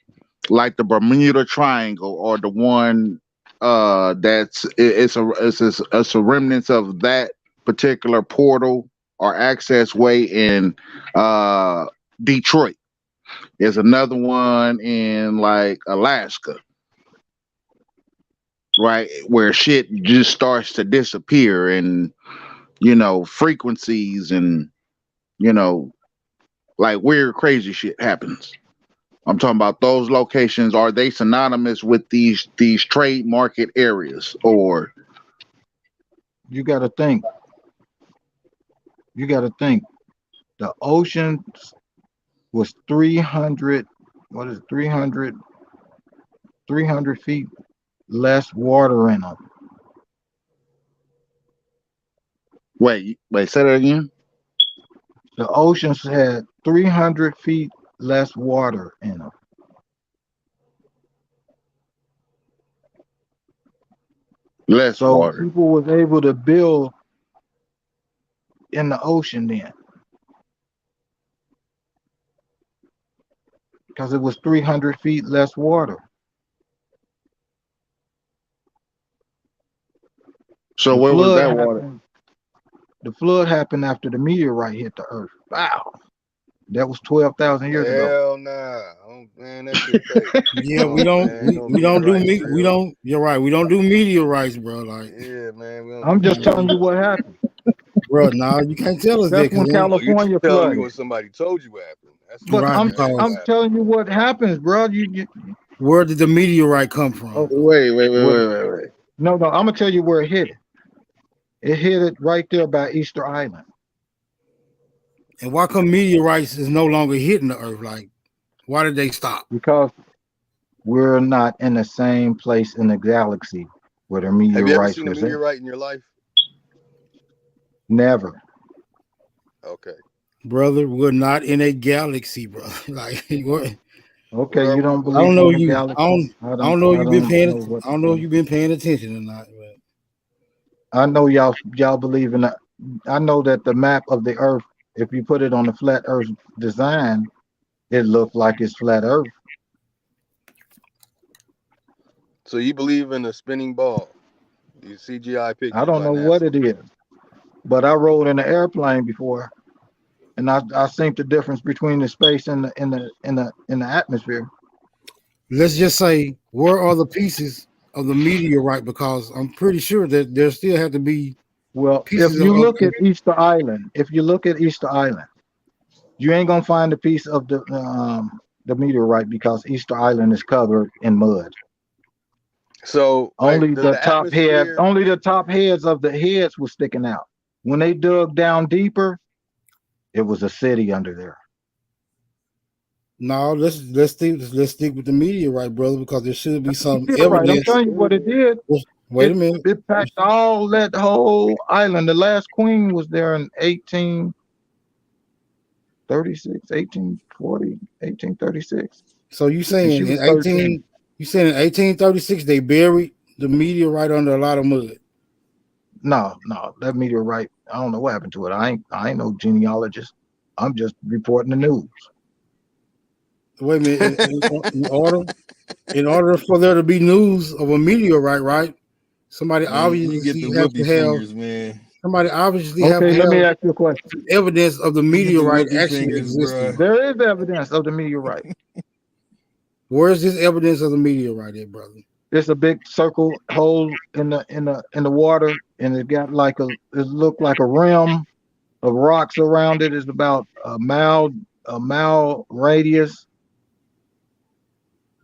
the Bermuda Triangle, or the one it's a remnants of that particular portal or access way in Detroit. There's another one in like Alaska, right, where shit just starts to disappear, and frequencies and like weird crazy shit happens. I'm talking about those locations. Are they synonymous with these trade market areas, or? You got to think. The ocean was 300 feet less water in them. Wait, say that again. The oceans had 300 feet less water in them. Less So water. people was able to build in the ocean then, because it was 300 feet less water. So The where was flood that water? happened. The flood happened after the meteorite hit the earth. Wow, that was 12,000 years ago. Hell nah. Oh, man, that shit fake. Yeah, Oh, we don't man, we don't do meteorites we real. don't. You're right. We don't do meteorites, bro. Like, Yeah, man. We don't I'm do just telling you what happened. bro, nah, you can't tell us that. That's when Oh, you California telling me flooded. what somebody told you what happened. That's But Right, I'm because telling you what happens, bro. where did the meteorite come from? Oh, Wait. No, I'm gonna tell you where it hit it. It hit it right there by Easter Island. And why come meteorites is no longer hitting the earth? Like, why did they stop? Because we're not in the same place in the galaxy where the Have you ever meteorites seen a was at. meteorite in your life? Never. Okay. Brother, we're not in a galaxy, bro. Like, what? Okay, Where you are don't we? I don't believe know in the you. galaxy. I don't know you've been paying. know what I don't know if you've been paying attention or not. But I know y'all believe in that. I know that the map of the Earth, if you put it on the flat Earth design, it looked like it's flat Earth. So you believe in a spinning ball? These CGI pictures I don't by know NASA. what it is, but I rode in an airplane before, and I seen the difference between the space and the atmosphere. let's just say, where are the pieces of the meteorite? Because I'm pretty sure that there still have to be Well, if pieces you of. look at Easter Island, you ain't gonna find a piece of the meteorite because Easter Island is covered in mud. So Only the top atmosphere. only the top heads of the heads was sticking out. When they dug down deeper, it was a city under there. No, let's stick with the meteorite, brother, because there should be some Right, I'm evidence. telling you what it did. Wait a minute. It packed all that whole island. The last queen was there in 1836, 1840, 1836. So you saying she was in 13. you saying in 1836 they buried the meteorite under a lot of mud? No, that meteorite, I don't know what happened to it. I ain't no genealogist. I'm just reporting the news. Wait a minute. In order for there to be news of a meteorite, right? Somebody Man, obviously you get the have to whoopee have. fingers, man. Somebody obviously have Okay, to let me have ask you a question. evidence of the You get the meteorite whoopee actually fingers, existing. bruh. There is evidence of the meteorite. Where is this evidence of the meteorite at, brother? There's a big circle hole in the water, and it got it looked like a rim of rocks around it. It's about a mile radius.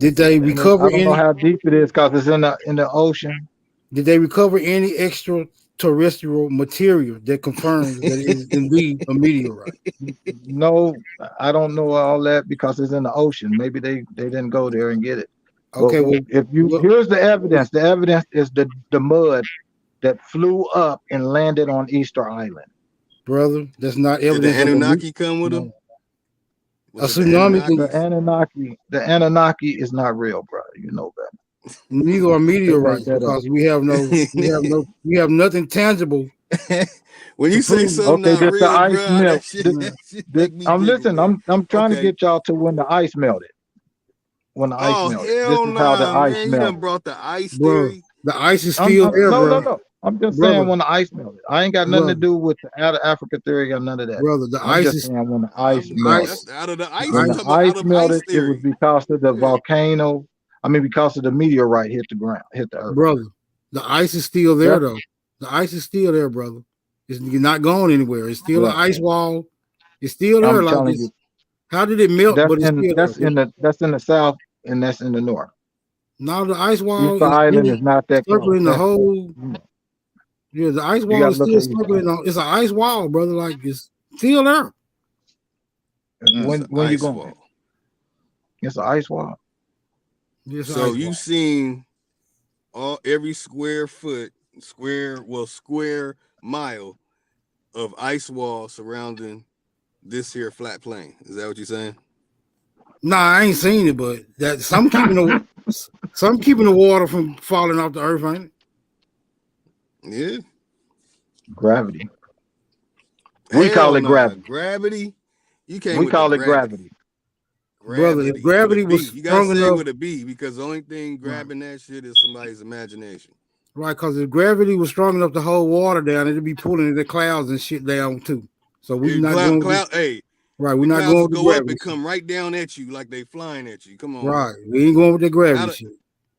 Did they recover I don't know any? how deep it is because it's in the ocean. Did they recover any extraterrestrial material that confirms that it is indeed a meteorite? No, I don't know all that because it's in the ocean. Maybe they didn't go there and get it. Okay, well, here's the evidence. The evidence is the mud that flew up and landed on Easter Island. Brother, that's not Did evidence. the Anunnaki come with them? A tsunami. The Anunnaki is not real, bro. You know that. Neither are meteorites that up. because we have nothing tangible. When you say something not this real, the ice bro, melt. that shit make me I'm giggle, man. I'm trying to Okay. get y'all to when the ice melted. When the ice Oh melted. This hell is how the nah, ice man! You melted. done brought the ice Bro, theory. the ice is still there, bro. No. I'm just Brother. saying when the ice melted. I ain't got nothing to do with the out of Africa theory or none of that. Brother, the I'm ice just is saying when the ice melted. That's out of the ice. When I'm the talking about ice out of melted, ice it theory. was because of the volcano. I mean, because of the meteorite hit the ground, hit the earth. brother. The ice is still there, though. The ice is still there, brother. It's not going anywhere. It's still an ice wall. It's still there. I'm Like telling this. you. How did it melt? That's But it's still there. that's in the south and that's in the north. Now the ice wall Easter is Island really is not that circling close. the whole. Yeah, the ice You wall gotta is look still at Easter circling on. It's an ice wall, brother. Like it's still there. When you ice going? wall. It's an ice wall. It's an So ice you wall. seen every square mile of ice wall surrounding this here flat plane. Is that what you're saying? Nah, I ain't seen it, but that some keeping the water from falling off the earth, ain't it? Yeah. Gravity. We call it gravity. Gravity. You can't. We call it gravity. Brother, if gravity was you gotta strong say it enough, with a B, because the only thing grabbing that shit is somebody's imagination. right? Because if gravity was strong enough to hold water down, it'd be pulling the clouds and shit down too. So we're not going. Right, we're not going with the go gravity. up and come right down at you like they flying at you. Come on. Right, we ain't going with the gravity shit.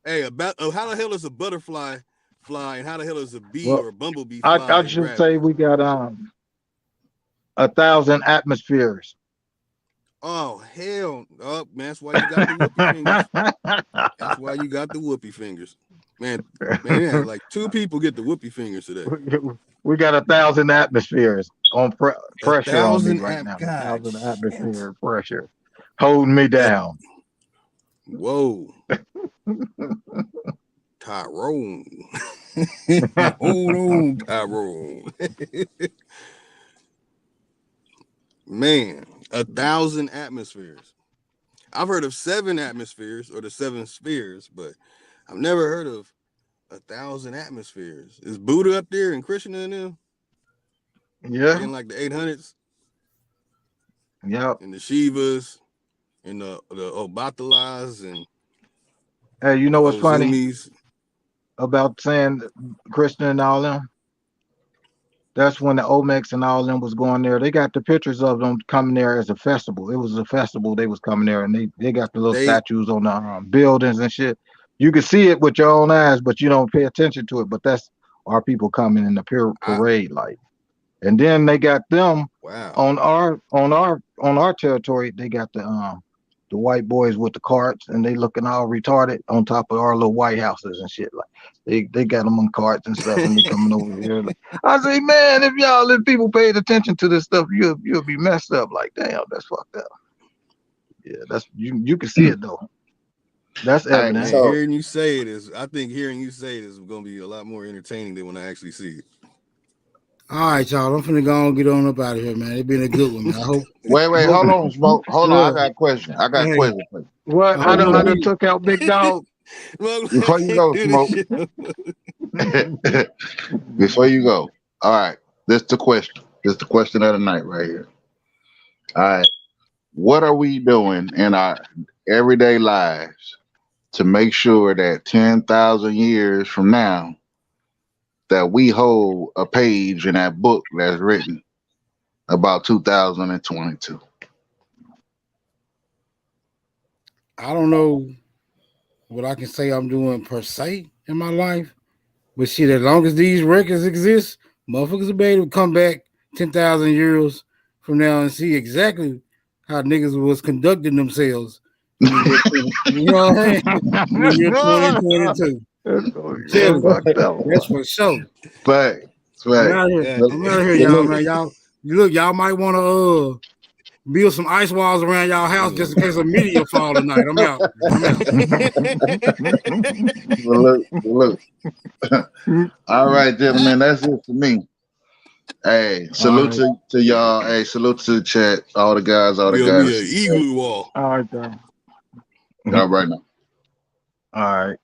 Hey, how the hell is a butterfly fly, and how the hell is a bee or a bumblebee fly? I should say we got 1,000 atmospheres. Oh hell! Oh man, that's why you got the whoopee fingers. That's why you got the whoopee fingers, man. Yeah, like 2 people get the whoopee fingers today. We got 1,000 atmospheres on pressure on me right now. God, 1,000 atmosphere pressure holding me down. Whoa, Tyrone. Hold on, Tyrone. Man, 1,000 atmospheres. I've heard of 7 atmospheres or the 7 spheres, but I've never heard of 1,000 atmospheres. Is Buddha up there and Krishna in them? Yeah. In like the 800s? Yep. And the Shivas and the Obathalas and hey, you know what's funny Zumis about saying Krishna and all them? That's when the Olmecs and all them was going there. They got the pictures of them coming there as a festival. It was a festival. They was coming there, and they got the little statues on the buildings and shit. You can see it with your own eyes, but you don't pay attention to it. But that's our people coming in the parade, like. And then they got them on our territory. They got the white boys with the carts, and they looking all retarded on top of our little white houses and shit. Like they got them on carts and stuff, and they coming over here. Like, I say, man, if people paid attention to this stuff, you'll be messed up. Like, damn, that's fucked up. Yeah, that's you can see it though. That's evident. Hearing you say it is going to be a lot more entertaining than when I actually see it. All right, y'all. I'm finna go and get on up out of here, man. It's been a good one, man. I hope. Wait, hold on, Smoke. Hold on. I got a question. I got a question for you. What? I done took out Big Dog. Before you go, Smoke. Before you go. All right. This is the question. This is the question of the night right here. All right. What are we doing in our everyday lives to make sure that 10,000 years from now, that we hold a page in that book that's written about 2022? I don't know what I can say I'm doing per se in my life, but shit, as long as these records exist, motherfuckers will be able to come back 10,000 years from now and see exactly how niggas was conducting themselves. You know what I'm saying? In the year 2022. That's for sure. But I'm out here, y'all, man. Y'all might want to build some ice walls around y'all house just in case a meteor fall tonight. I'm out. Look. All right, gentlemen, that's it for me. Hey, salute to y'all. Hey, salute to the chat. All the guys, all the guys. Igloo wall. All right, then. All right now. All right.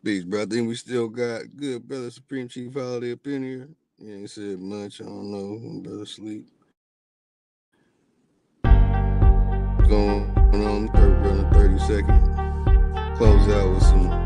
Peace, bro. I think we still got good brother Supreme Chief Holiday up in here. He ain't said much. I don't know. Brother sleep. Going on 30 seconds. Close out with some.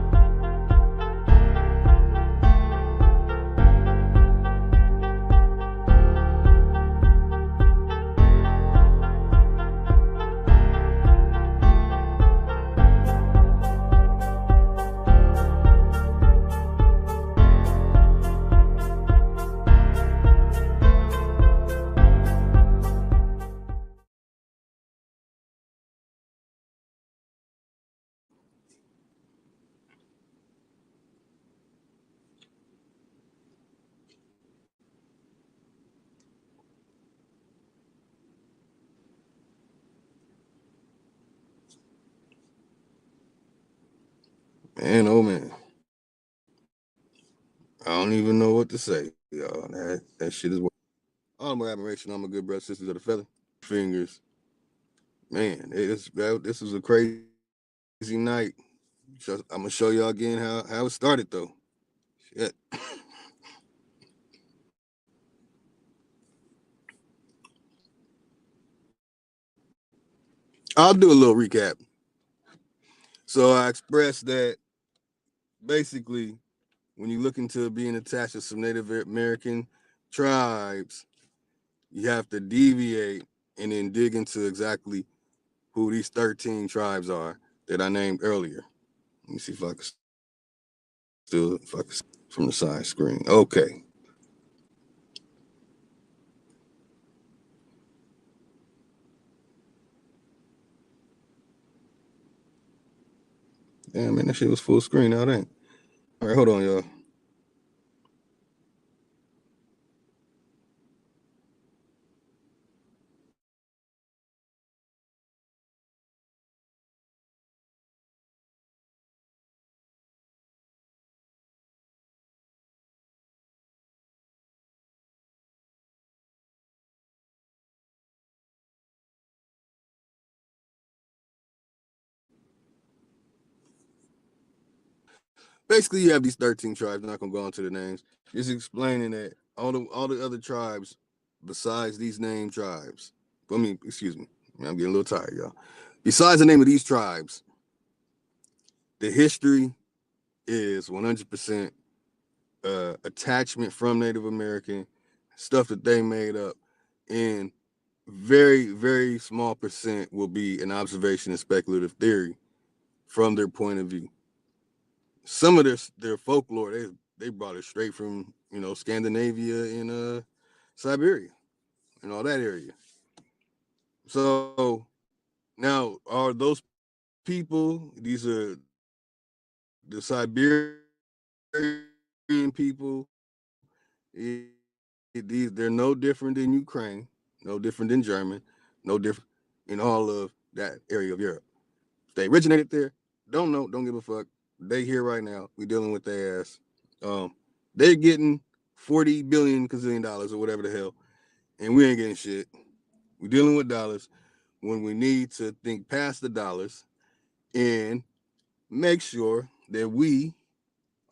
Man, oh man. I don't even know what to say, y'all. That shit is all my admiration on my good brothers, sisters of the feather. Fingers. Man, this was a crazy night. I'm gonna show y'all again how it started though. Shit. I'll do a little recap. So I expressed that basically when you look into being attached to some Native American tribes, you have to deviate and then dig into exactly who these 13 tribes are that I named earlier. Let me see if I can from the side screen. Okay. Damn, man, that shit was full screen. Now it ain't. All right, hold on, y'all. Basically, you have these 13 tribes. I'm not gonna go into the names. Just explaining that all the other tribes, besides these named tribes. Excuse me. I'm getting a little tired, y'all. Besides the name of these tribes, the history is 100% attachment from Native American stuff that they made up, and very, very small percent will be an observation and speculative theory from their point of view. Some of their folklore, they brought it straight from Scandinavia and Siberia and all that area. So now are those people? These are the Siberian people. They're no different than Ukraine, no different than German, no different in all of that area of Europe. If they originated there, don't know, don't give a fuck. They here right now. We dealing with their ass. They're getting $40 billion or whatever the hell, and we ain't getting shit. We're dealing with dollars when we need to think past the dollars and make sure that we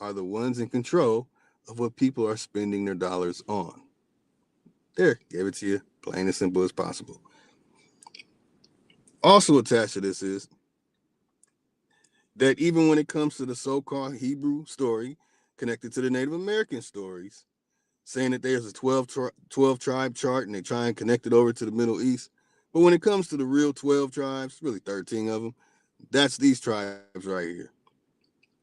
are the ones in control of what people are spending their dollars on. There, gave it to you, plain and simple as possible. Also attached to this is that even when it comes to the so-called Hebrew story connected to the Native American stories, saying that there's a 12 tribe chart and they try and connect it over to the Middle East. But when it comes to the real 12 tribes, really 13 of them, that's these tribes right here.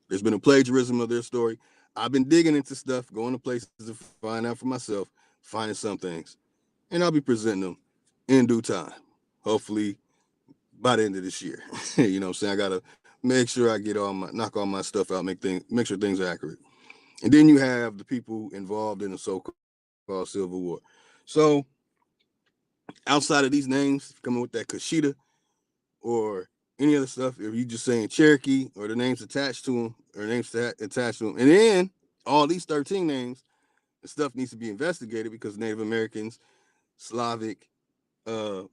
There's been a plagiarism of their story. I've been digging into stuff, going to places to find out for myself, finding some things. And I'll be presenting them in due time. Hopefully by the end of this year. You know what I'm saying? I gotta make sure I knock all my stuff out, make sure things are accurate. And then you have the people involved in the so-called Civil War. So outside of these names, coming with that Kushida or any other stuff, if you just saying Cherokee or the names attached to them or names attached to them, and then all these 13 names, the stuff needs to be investigated because Native Americans, Slavic,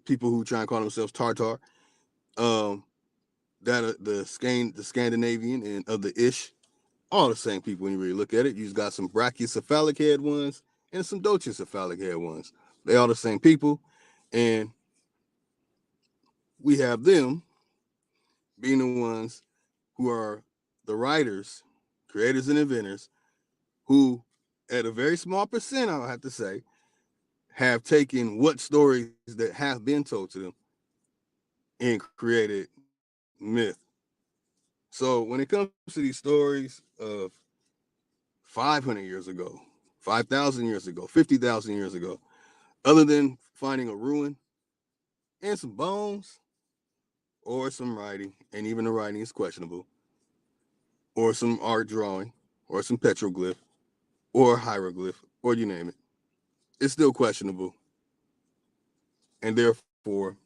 people who try and call themselves Tartar, that the Scandinavian and of the Ish, all the same people when you really look at it. You just got some brachiocephalic head ones and some dochocephalic head ones. They all the same people, and we have them being the ones who are the writers, creators, and inventors who, at a very small percent, I'll have to say, have taken what stories that have been told to them and created myth. So when it comes to these stories of 500 years ago, 5,000 years ago, 50,000 years ago, other than finding a ruin and some bones or some writing, and even the writing is questionable, or some art drawing, or some petroglyph, or hieroglyph, or you name it, it's still questionable. And therefore,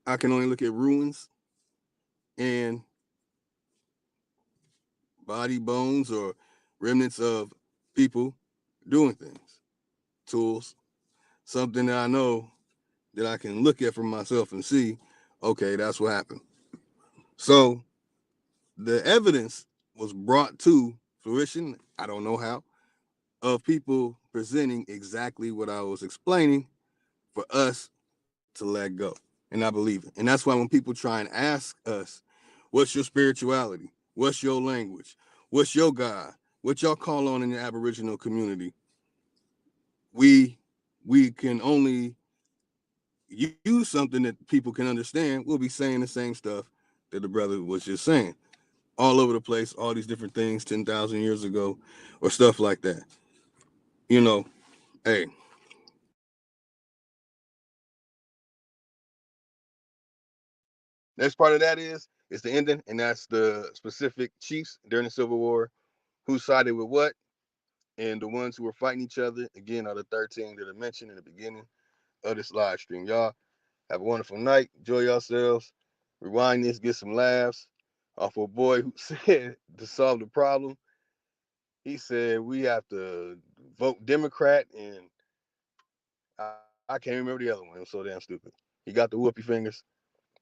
I can only look at ruins and body bones or remnants of people doing things, tools, something that I know that I can look at for myself and see, okay, that's what happened. So the evidence was brought to fruition, I don't know how, of people presenting exactly what I was explaining for us to let go. And I believe it. And that's why when people try and ask us, what's your spirituality? What's your language? What's your God? What y'all call on in the Aboriginal community? We can only use something that people can understand. We'll be saying the same stuff that the brother was just saying. All over the place, all these different things 10,000 years ago or stuff like that. You know, hey. Next part of that is the ending, and that's the specific chiefs during the Civil War, who sided with what, and the ones who were fighting each other, again, are the 13 that I mentioned in the beginning of this live stream. Y'all have a wonderful night. Enjoy yourselves. Rewind this, get some laughs off a boy who said to solve the problem, he said we have to vote Democrat, and I can't remember the other one. It was so damn stupid. He got the whoopee fingers.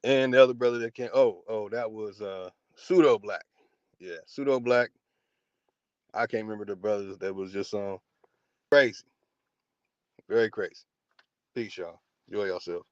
And the other brother that came, that was Pseudo Black. Yeah, Pseudo Black. I can't remember the brothers that was just on. Crazy. Very crazy. Peace, y'all. Enjoy yourself.